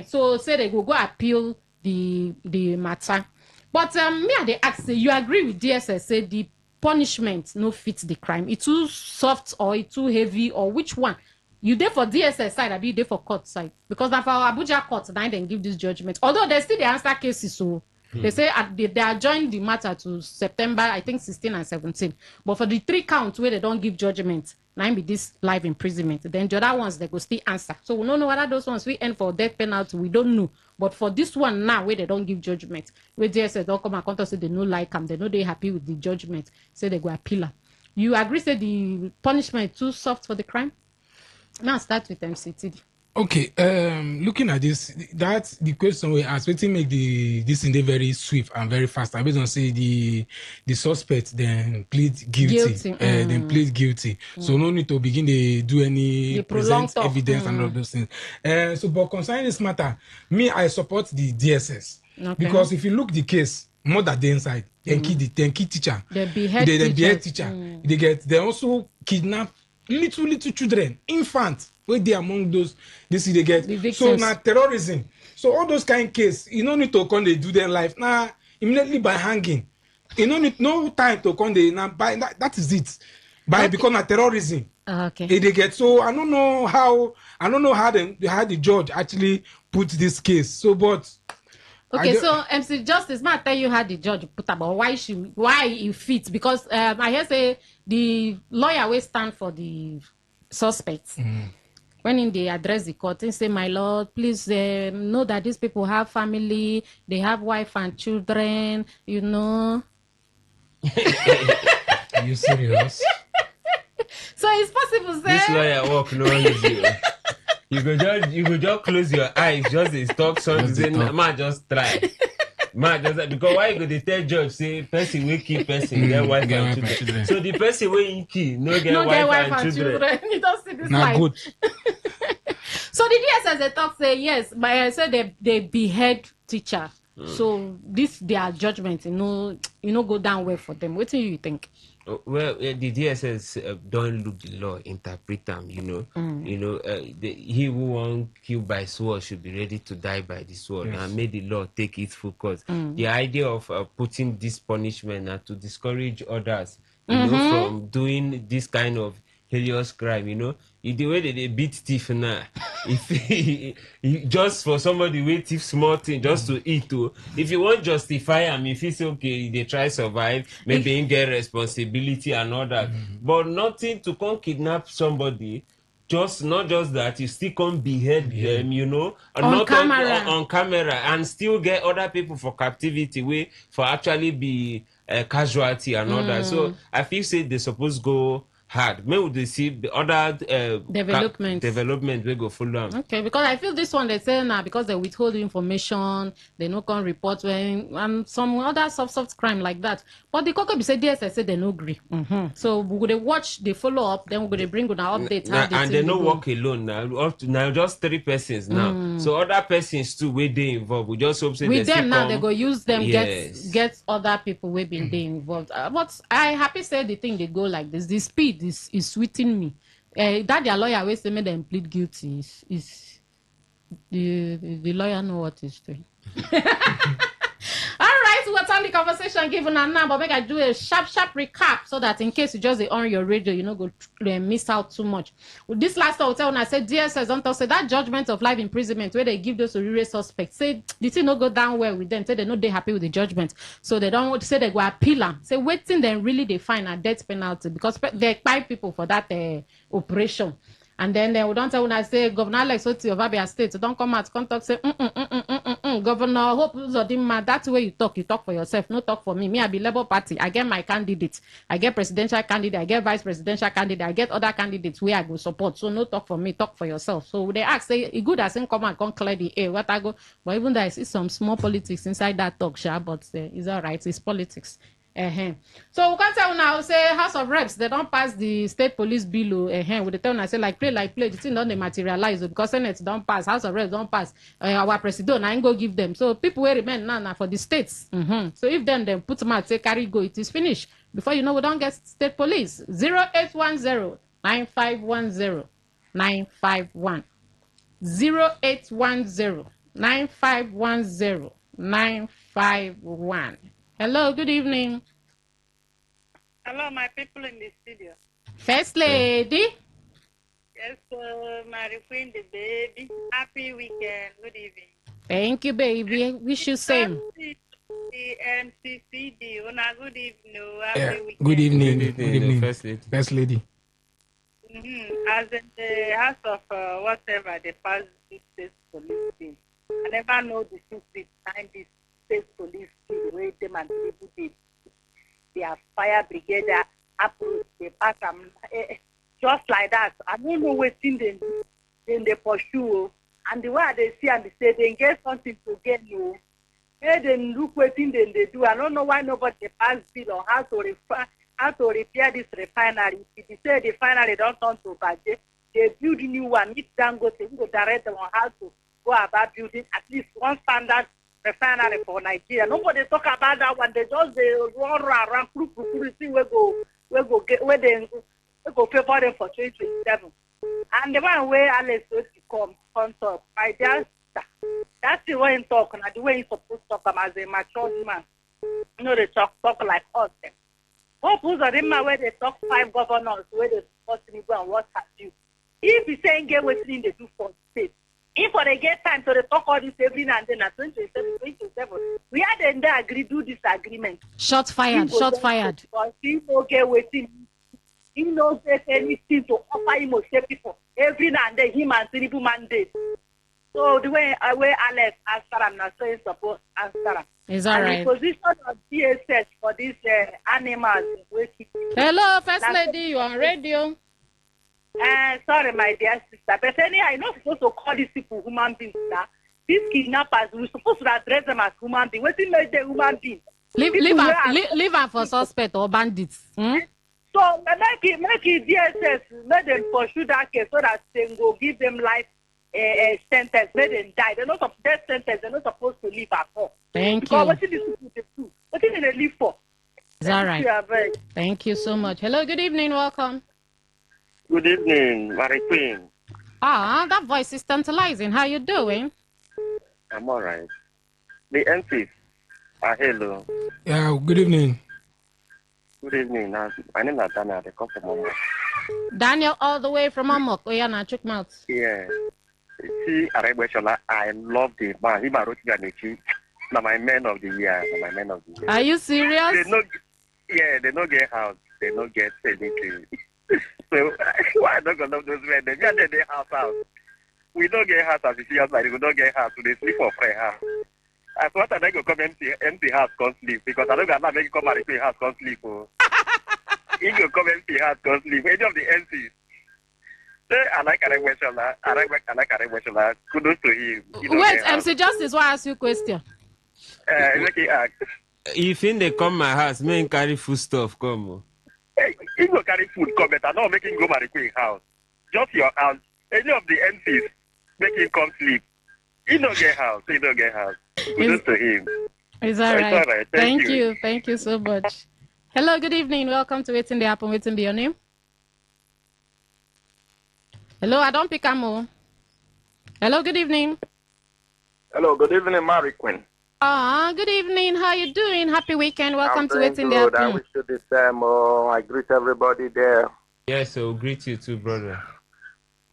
So say they go appeal the matter. But me and they ask, say you agree with DSS? Say the punishment no fits the crime. It's too soft or it's too heavy or which one? You there for DSS side, I be there for court side because now for Abuja court, now they give this judgment. Although they still the answer cases, so they say they adjourn the matter to September, I think 16 and 17. But for the 3 counts where they don't give judgment, now be this life imprisonment. Then the other ones they go still answer. So we don't know whether those ones we end for death penalty. We don't know. But for this one now, where they don't give judgment, where DSS don't come and counter say they no like them, they know they happy with the judgment, say they go appeal. You agree? Say the punishment too soft for the crime? Now start with MCTD. Okay, looking at this, that's the question we asked. Waiting make this in the very swift and very fast. I based on say the suspect then plead guilty. Then plead guilty. So no need to begin to do any present evidence and all those things. So but concerning this matter, me I support the DSS because if you look the case, mother the inside, then key teacher, the behead teacher. They also kidnap little children, infants. Where they among those this they get so now terrorism. So all those kind of case, you don't need to come they do their life now immediately by hanging. You don't need no time to come they now by that is it. By because of terrorism. Okay. They get so I don't know how the judge actually put this case. So but okay, so MC Justice, might tell you how the judge put about why it fits because I hear say the lawyer will stand for the suspects. When they address the court and say, my lord, please know that these people have family, they have wife and children, you know. Are you serious? So it's possible, sir. This lawyer work no easy. You go just close your eyes, just stop something. Man, just try. Man, just because why you go to tell judge say person will keep person get wife and children. So the person will keep no get wife and children. You don't see this life. Good. So the DSS they talk say yes, but I said they behead teacher. So this their judgment, you know, go down well for them. What do you think? Well, the DSS don't look the law, interpret them. You know, he who won't kill by sword should be ready to die by the sword, and make the law take its full course. The idea of putting this punishment to discourage others, you know, from doing this kind of heinous crime, you know, the way that they beat thief now, if just for somebody who thief small thing just to eat, if you want justify them, if it's okay, they try survive, maybe you get responsibility and all that, but nothing to come kidnap somebody. Not just that, you still can't behead them, you know, on camera. On camera, and still get other people for captivity, way for actually be a casualty and all that. So I feel say they supposed go hard. Maybe they see the other development we go follow them. Okay, because I feel this one they say now because they withhold information, they no can report when and some other soft crime like that. But the Coco be say DSS say they no agree. So we go watch, they follow up, then we go bring on our update. And they no work alone now. Up to now just 3 persons now. So other persons too where they involved. We just hope say with them now they go use them get other people we been they involved. But I happy say the thing they go like this. The speed is sweeting me. That their lawyer always say make them plead guilty is the lawyer know what he's doing. All right, we'll turn the conversation given and now, but make I do a sharp recap so that in case you just on your radio, you know, go miss out too much. With this last hotel, when I said DSS don't talk, say that judgment of life imprisonment where they give those Orire suspects, say the thing no go down well with them, say they know they happy with the judgment, so they don't want to say they go appeal them. Say waiting then really they find a death penalty because they 5 people for that operation. And then we don't tell when I say Governor Alex Oti of Abia State, don't come out, come talk, say, Governor Hope Uzodinma, that's the way you talk for yourself, no talk for me. Me, I be Labour Party, I get my candidate, I get presidential candidate, I get vice presidential candidate, I get other candidates where I go support. So no talk for me, talk for yourself. So they ask, say, it good as in come and come clear the air, what I go, but even though I see some small politics inside that talk, but it's all right, it's politics. So we can tell now, say House of Reps, they don't pass the state police bill. With the tell now, say like play, the thing don't they materialize because Senate don't pass, House of Reps don't pass. Our president, I ain't go give them. So people will remain now for the states. So if then put them out, say carry go, it is finished. Before you know, we don't get state police. 0810 9510 951 0810 9510 951. Hello, good evening. Hello, my people in the studio. First lady. Yes, Mary Queen, the baby. Happy weekend. Good evening. Thank you, baby. Wish you same. The MCCD. Good evening. Happy weekend. Good evening. Good evening. First lady. First lady. As in the house of whatever they pass this state police thing. I never know the secret behind this state police thing, the way them and people did. Their fire brigade approach, they pass them just like that. I don't know what thing they pursue. And the way they see and they say they get something to get you. They look what thing they do. I don't know why nobody pass bill on how to repair this refinery. If they say the refinery don't turn to budget, they build a new one. If Dangote, they go direct them on how to go about building at least one standard refinery for Nigeria. Nobody talk about that one. They just run around, see where they go favor them for 2027. And the one where Alex come up, I just that's the way he talk, and the way he's supposed to talk as a mature man. You know, they talk like us. Hope Uzodinma where they talk 5 governors where they support to go and what have you. If he's saying get what they do for the state. If they get time to talk all this every now and then at 2027, we had them there agree do this agreement. Shot fired. He no get waiting. He no get anything to offer him or say people. Every now and then him and Tinubu mandate. So the way Alex answer him now, so he's supposed to answer him. Is all right. The position of DSS for these animals. Hello, First Lady, you on radio? Sorry, my dear sister, but anyhow, I'm not supposed to call these people human beings now. These kidnappers, we're supposed to address them as human beings. What do you make them human beings? Leave her for suspect or bandits. So make it DSS, let them pursue that case so that they go give them life sentence, let them die. They're not death sentence. They're not supposed to live at all. Thank you. What did these people do? What did they live for? It's all right. Thank you so much. Hello, good evening. Welcome. Good evening, Mary Queen. That voice is tantalizing. How you doing? I'm all right. The MPs. Hello. Yeah, good evening. Good evening. My name is Daniel. I come from Omok. Daniel, all the way from Omok. Oh, yeah, now check mouth. Yeah. See, I love the man. He wrote Ganechi. Now my man of the year. Are you serious? They don't get house. They don't get anything. So why not gonna love those men? They house. We don't get house as you see outside. We don't get house. So they sleep for free house. I thought I go come empty house, can't sleep because I don't got make you come and repay house, can't sleep. He go come empty house, can't sleep. Any of the MCs. I like Areweshola. I like Areweshola. Kudos to him. Wait, MC Justice, why ask you a question? If they come my house, me carry food stuff come. He go carry food come, but I don't make him go my repay house. Just your house. Any of the MCs make him come sleep. He don't get house. Kudos to him. It's all right. Thank you. Thank you so much. Hello, good evening. Welcome to Waiting the App and Waiting Be Your Name. Hello, I don't pick Amo. Hello, good evening. Hello, good evening, Mary Queen. Good evening. How you doing? Happy weekend. Welcome to Waiting the App. I wish you the same. I greet everybody there. Yes, so greet you too, brother.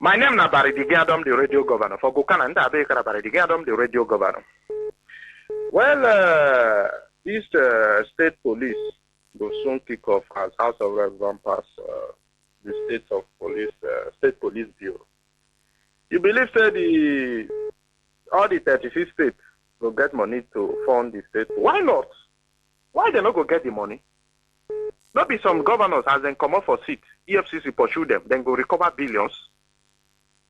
My name is Baridi, the radio governor. For Gukana and Abeka Baridi, the radio governor. Well, this state police will soon kick off as House of Reps pass the state police bureau. You believe say all the 36 states will get money to fund the state? Why not? Why they not go get the money? Not be some governors as then come up for seat. EFCC pursue them, then go recover billions.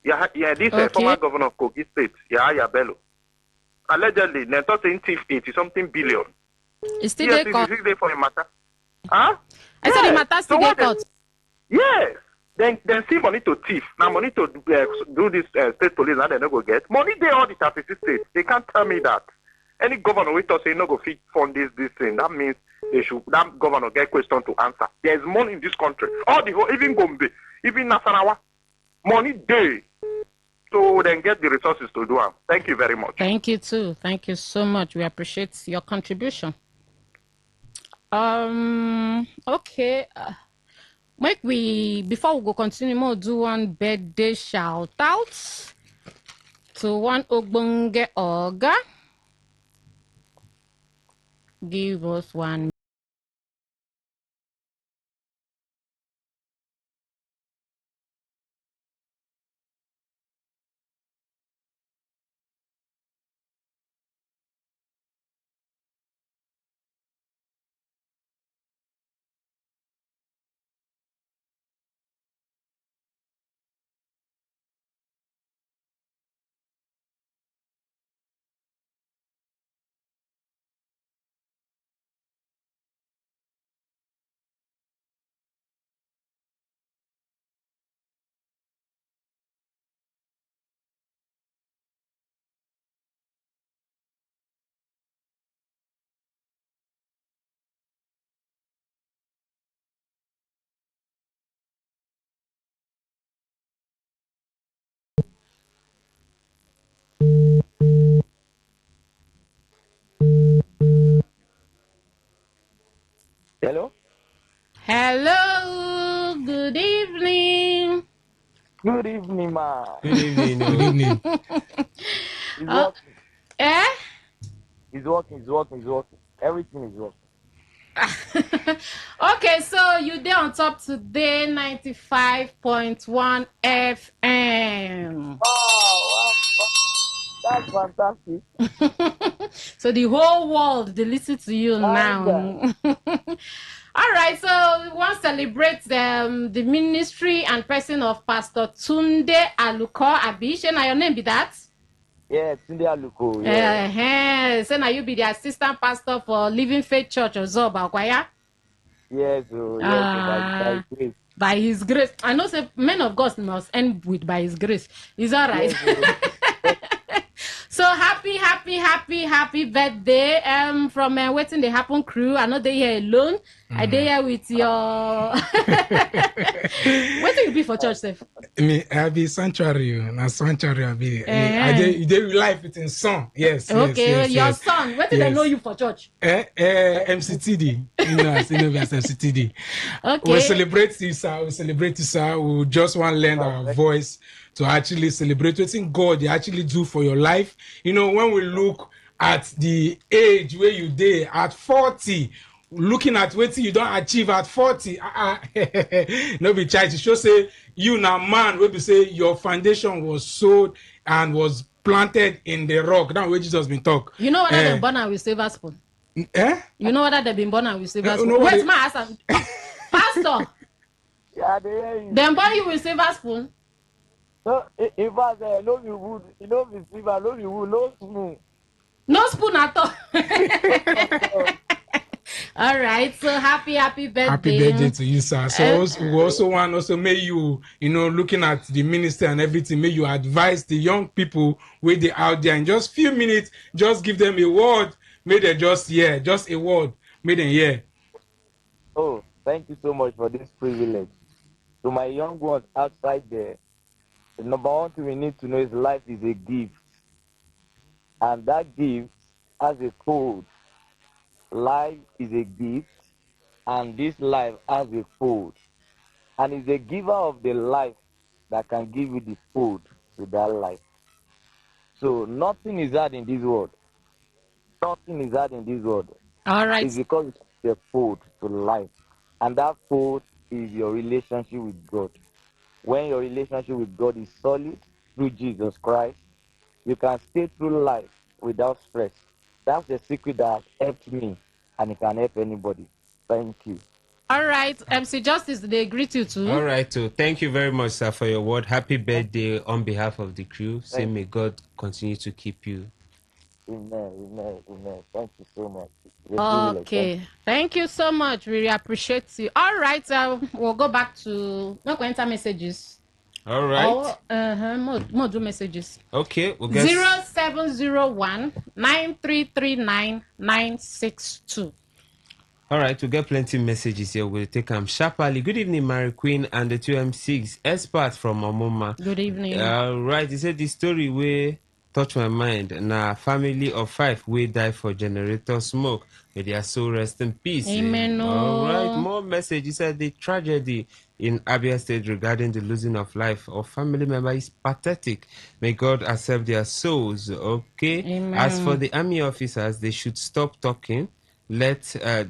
Yeah, this former governor of Kogi State, Yahaya Bello. Allegedly, they thought they thief 80-something billion. It's still there for a matter. Huh? I said the matter still there court. Yes. Then see money to thief. Now money to do this state police, now they not go get. Money there all the 36 states. They can't tell me that. Any governor with us say no go fit fund this thing. That means that governor get question to answer. There's money in this country. All the whole, even Gombe, even Nasarawa, money there. So then get the resources to do it. Thank you very much. Thank you too. Thank you so much. We appreciate your contribution. Okay. Before we go continue, we'll do one birthday shout out to one Ogbonge Oga. Give us one. Hello? Hello, good evening. Good evening, ma. Good evening. Good evening. It's working. Eh? It's working. Everything is working. Okay, so you there on top today, 95.1 FM. Wow. That's fantastic. So the whole world, they listen to you now. All right, so we want to celebrate the ministry and person of Pastor Tunde Aluko Abishe. Now your name be that? Yeah, Tunde Aluko. Yeah. So now you be the assistant pastor for Living Faith Church of Zoba, Kwaya? Yes, by his grace. By his grace. I know say men of God must end with by his grace. Is all right. Yes, so happy birthday from Waiting the Happen crew. I know they here alone. I dey here with your waiting you be for church, Sef? I be sanctuary. Na sanctuary I be. I dey life with in son. Yes. Okay, yes, your son. Where did they know you for church? MCTD. As MCTD. Okay. We celebrate this. We just want to lend our voice to actually celebrate what God they actually do for your life. You know, when we look at the age where you dey at 40, looking at what you don't achieve at 40, no be child. It should say you now man will be say your foundation was sowed and was planted in the rock. That's what Jesus been talk. You know whether they're born and with silver spoon? You know whether they've been born and with silver spoon? Where's my answer? Pastor. Yeah, they hear you. Them born you with silver spoon? No, in fact, no be wood, no be silver, no be wood, no spoon. No spoon at all. All right, so happy birthday. Happy birthday to you, sir. So we also want may you looking at the minister and everything, may you advise the young people where they out there in just few minutes, just give them a word, may they just a word, may they hear. Oh, thank you so much for this privilege. To my young ones outside there, the number one thing we need to know is life is a gift. And that gift has a code. Life is a gift, and this life has a code. And it's the giver of the life that can give you the food to that life. So nothing is hard in this world. Nothing is hard in this world. All right. It's because it's the food to life. And that food is your relationship with God. When your relationship with God is solid through Jesus Christ, you can stay through life without stress. That's the secret that has helped me, and it can help anybody. Thank you. All right, MC Justice, they greet you too. All right, so thank you very much, sir, for your word. Happy birthday on behalf of the crew. Say may God continue to keep you. Amen. Thank you so much. Okay, thank you so much. We really appreciate you. All right, we'll go back to no enter messages. All right. More do messages. Okay, we'll get 0701 9339 962. All right, we get plenty messages here. We'll take them sharply. Good evening, Mary Queen and the 2M6 experts from Omoma. Good evening. All right, he said the story where touch my mind. Now, family of 5 we die for generator smoke. May their soul rest in peace. Amen. All right, more message. He said the tragedy in Abia State regarding the losing of life of family member is pathetic. May God accept their souls. Okay. Amen. As for the army officers, they should stop talking. Let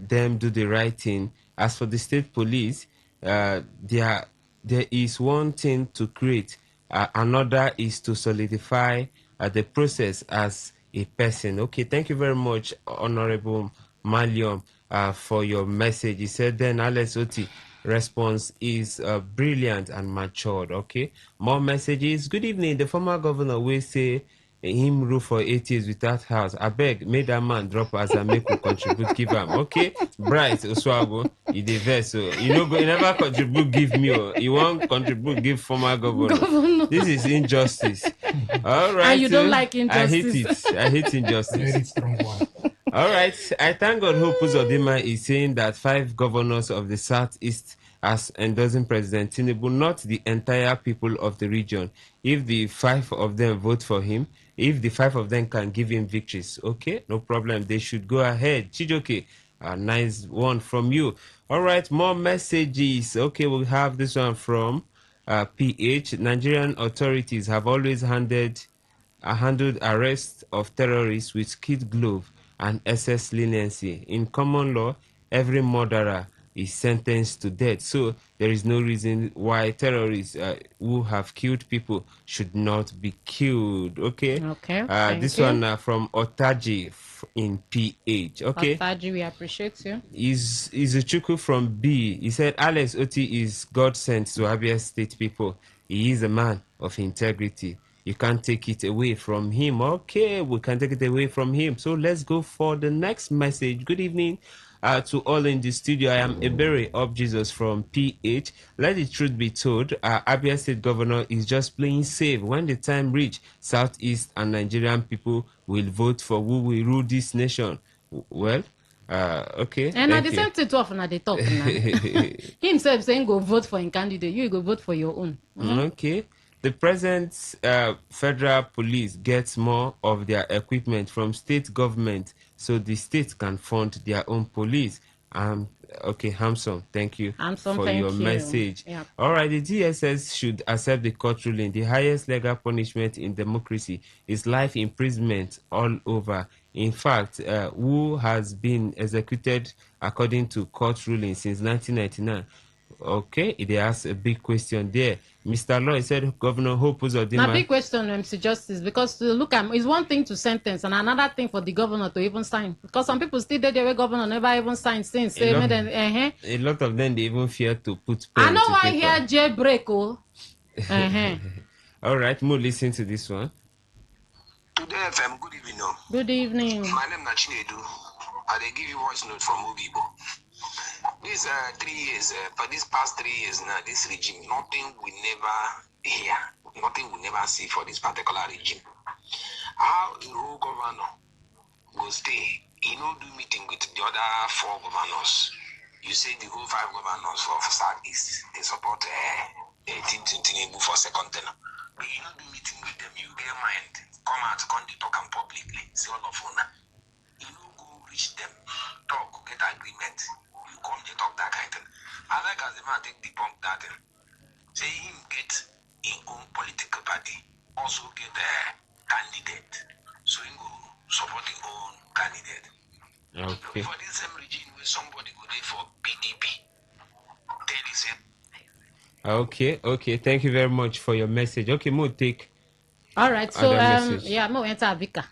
them do the right thing. As for the state police, there is one thing to create, another is to solidify the process as a person. Okay, thank you very much, Honorable Malium, for your message. He said then Alex Oti response is brilliant and matured. Okay, more messages. Good evening. The former governor will say him rule for 8 years without house. I beg, make that man drop as I make will contribute, give him. Okay, Bright Oswago, he the verse. So you know, you never contribute, give me. Or you won't contribute, give former governor. This is injustice. All right, and you don't like injustice. I hate injustice. Very strong one. All right, I thank God Hope Uzodinma is saying that 5 governors of the Southeast as endorsing President Tinubu, not the entire people of the region. If the 5 of them vote for him, if the 5 of them can give him victories, okay, no problem. They should go ahead. Chijoke, a nice one from you. All right, more messages. Okay, we'll have this one from PH. Nigerian authorities have always handled arrest of terrorists with kid glove and excess leniency. In common law, every murderer is sentenced to death. So there is no reason why terrorists who have killed people should not be killed. Okay. Okay. This you. one from Otaji in PH. Okay. Otaji, we appreciate you. Is a Chuku from B. He said Alex Oti is God sent to Abia State people. He is a man of integrity. You can't take it away from him. Okay, we can take it away from him. So let's go for the next message. Good evening to all in the studio. I am Ebere of Jesus from PH. Let the truth be told, Abia State Governor is just playing safe. When the time reach, Southeast and Nigerian people will vote for who will rule this nation. Well, okay. And at the same thing, too often at the talk now. Himself saying go vote for a candidate, you go vote for your own. Okay. The present federal police gets more of their equipment from state government, so the states can fund their own police. Okay, Hamson, thank you for your message. Yep. All right, the DSS should accept the court ruling. The highest legal punishment in democracy is life imprisonment all over. In fact, who has been executed according to court ruling since 1999? Okay, they asked a big question there. Mr. Lloyd said Governor Hope Uzodinma. Now, big question, MC Justice, because look, it's one thing to sentence and another thing for the governor to even sign. Because some people still there, the governor never even signed since. A lot of them, they even fear to put pen I know to why paper. here jailbreak, oh. All right, Mo, listen to this one. Today FM, good evening. Good evening. My name is Chinedu. I they give you voice note from Obibo. These 3 years, for these past 3 years now, this regime, nothing we never hear, nothing we never see for this particular regime. How the rural governor will stay, he no do meeting with the other 4 governors. You say the whole 5 governors for Southeast, they support Team Tinubu for second tenor. But you no do meeting with them, you get mind, come out, come to talk and publicly, say all of you. You no go reach them, talk, get agreement. Come to talk that kind of thing. I like as the man take the pump that thing. Say him get his own political party, also get a candidate. So he go support his own candidate. Okay. For this same regime where somebody go there for PDP, tell you say Okay. Thank you very much for your message. Okay, Mo, take. All right. So message. yeah, Mo enter Avika.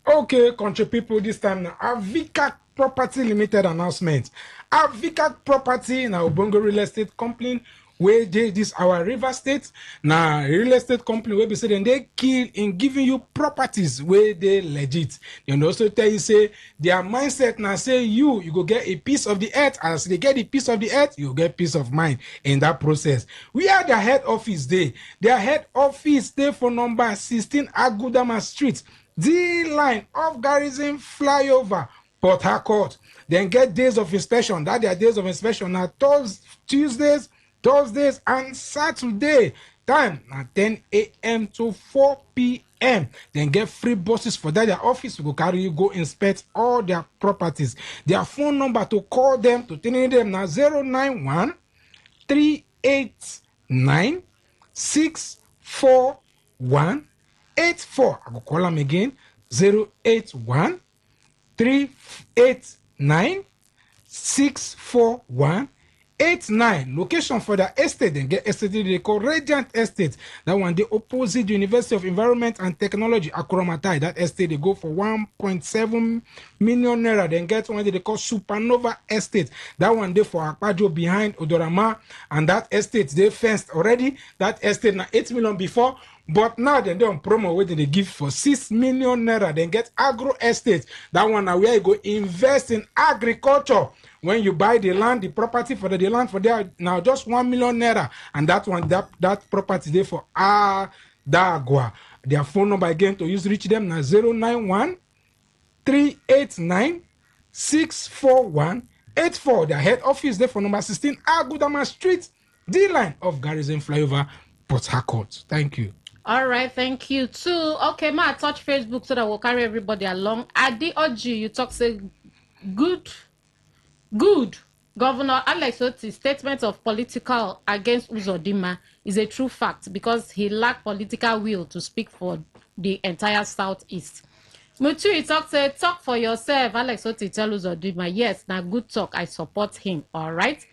Okay, country people, this time now, Avika Property Limited announcement. Avika Property, now Bongo Real Estate Company, where this our River State, now real estate company where be saying they kill in giving you properties where they legit. And also tell you say their mindset now say you go get a piece of the earth, as they get a piece of the earth, you get peace of mind in that process. We are their head office there. Their head office there for number 16 Agudama Street. The line of Garrison flyover, Port Harcourt. Then get days of inspection. That their days of inspection are Tuesdays, Thursdays, and Saturday. Time at 10 a.m. to 4 p.m. Then get free buses for that. Their office will carry you, go inspect all their properties. Their phone number to call them, to tell them now 091 389 641 84. I will call them again 081 389 641 89. Location for the estate, then get estate they call Radiant Estate. That one they opposite University of Environment and Technology, Akromatai. That estate they go for 1.7 million naira. Then get one they call Supernova Estate. That one they for Akpajo behind Odorama, and that estate they fenced already. That estate now 8 million before. But now they on promo where they give for 6 million naira. Then get Agro Estate. That one now where you go invest in agriculture. When you buy the land, the property for the land for there now just 1 million naira, and that one that property there for Dagua. Their phone number again to use reach them now 091 389 641 84. Their head office there for number 16 Agudama Street, the line of Garrison Flyover, Port Harcourt. Thank you. All right, thank you too. Okay, ma touch Facebook so that we'll carry everybody along. Adi Oji, you talk say good. Governor Alex Oti's statement of political against Uzodinma is a true fact because he lacked political will to speak for the entire Southeast. Mutu talk for yourself. Alex Oti tell Uzodinma, yes, now good talk. I support him. All right.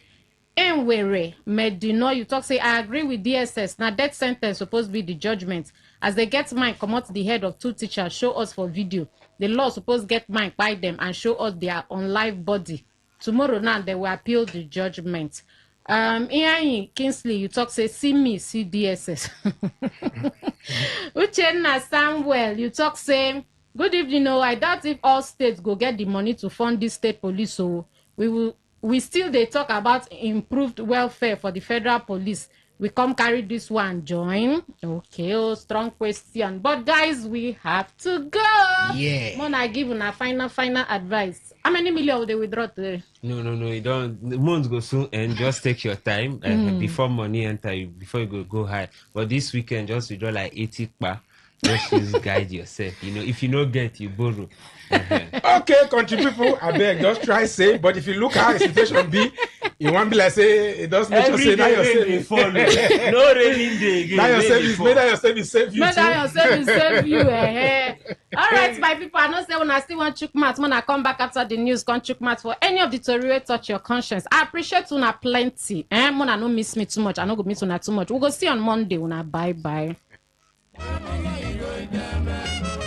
Enwere Medino, you talk say I agree with DSS. Now death sentence supposed to be the judgment. As they get mine, come out the head of two teachers, show us for video. The law supposed get mine by them and show us their on live body. Tomorrow now they will appeal the judgment. Ian Kingsley, you talk say see me, see DSS. Uchenna Samuel, you talk say good evening. No, I doubt if all states go get the money to fund this state police. So we still they talk about improved welfare for the federal police. We come carry this one join. Okay, strong question. But guys, we have to go. Yeah. Mona give a final advice. How many million will they withdraw today? No, you don't. The months go soon, and just take your time before money enter, before you go high. But this weekend, just withdraw like 80 pa. Just guide yourself. If you don't get, you borrow. Okay, country people, I beg, just try say. But if you look how the situation be, you won't be like say it doesn't make you say that yourself. No raining day again. That yourself is save you. That yourself is save you. All right, my people. I know say when I still want chook mat, when I come back after the news, come chook mat for any of the Tory touch your conscience. I appreciate una plenty. When I no miss me too much, I no go miss una too much. We go see on Monday when I bye.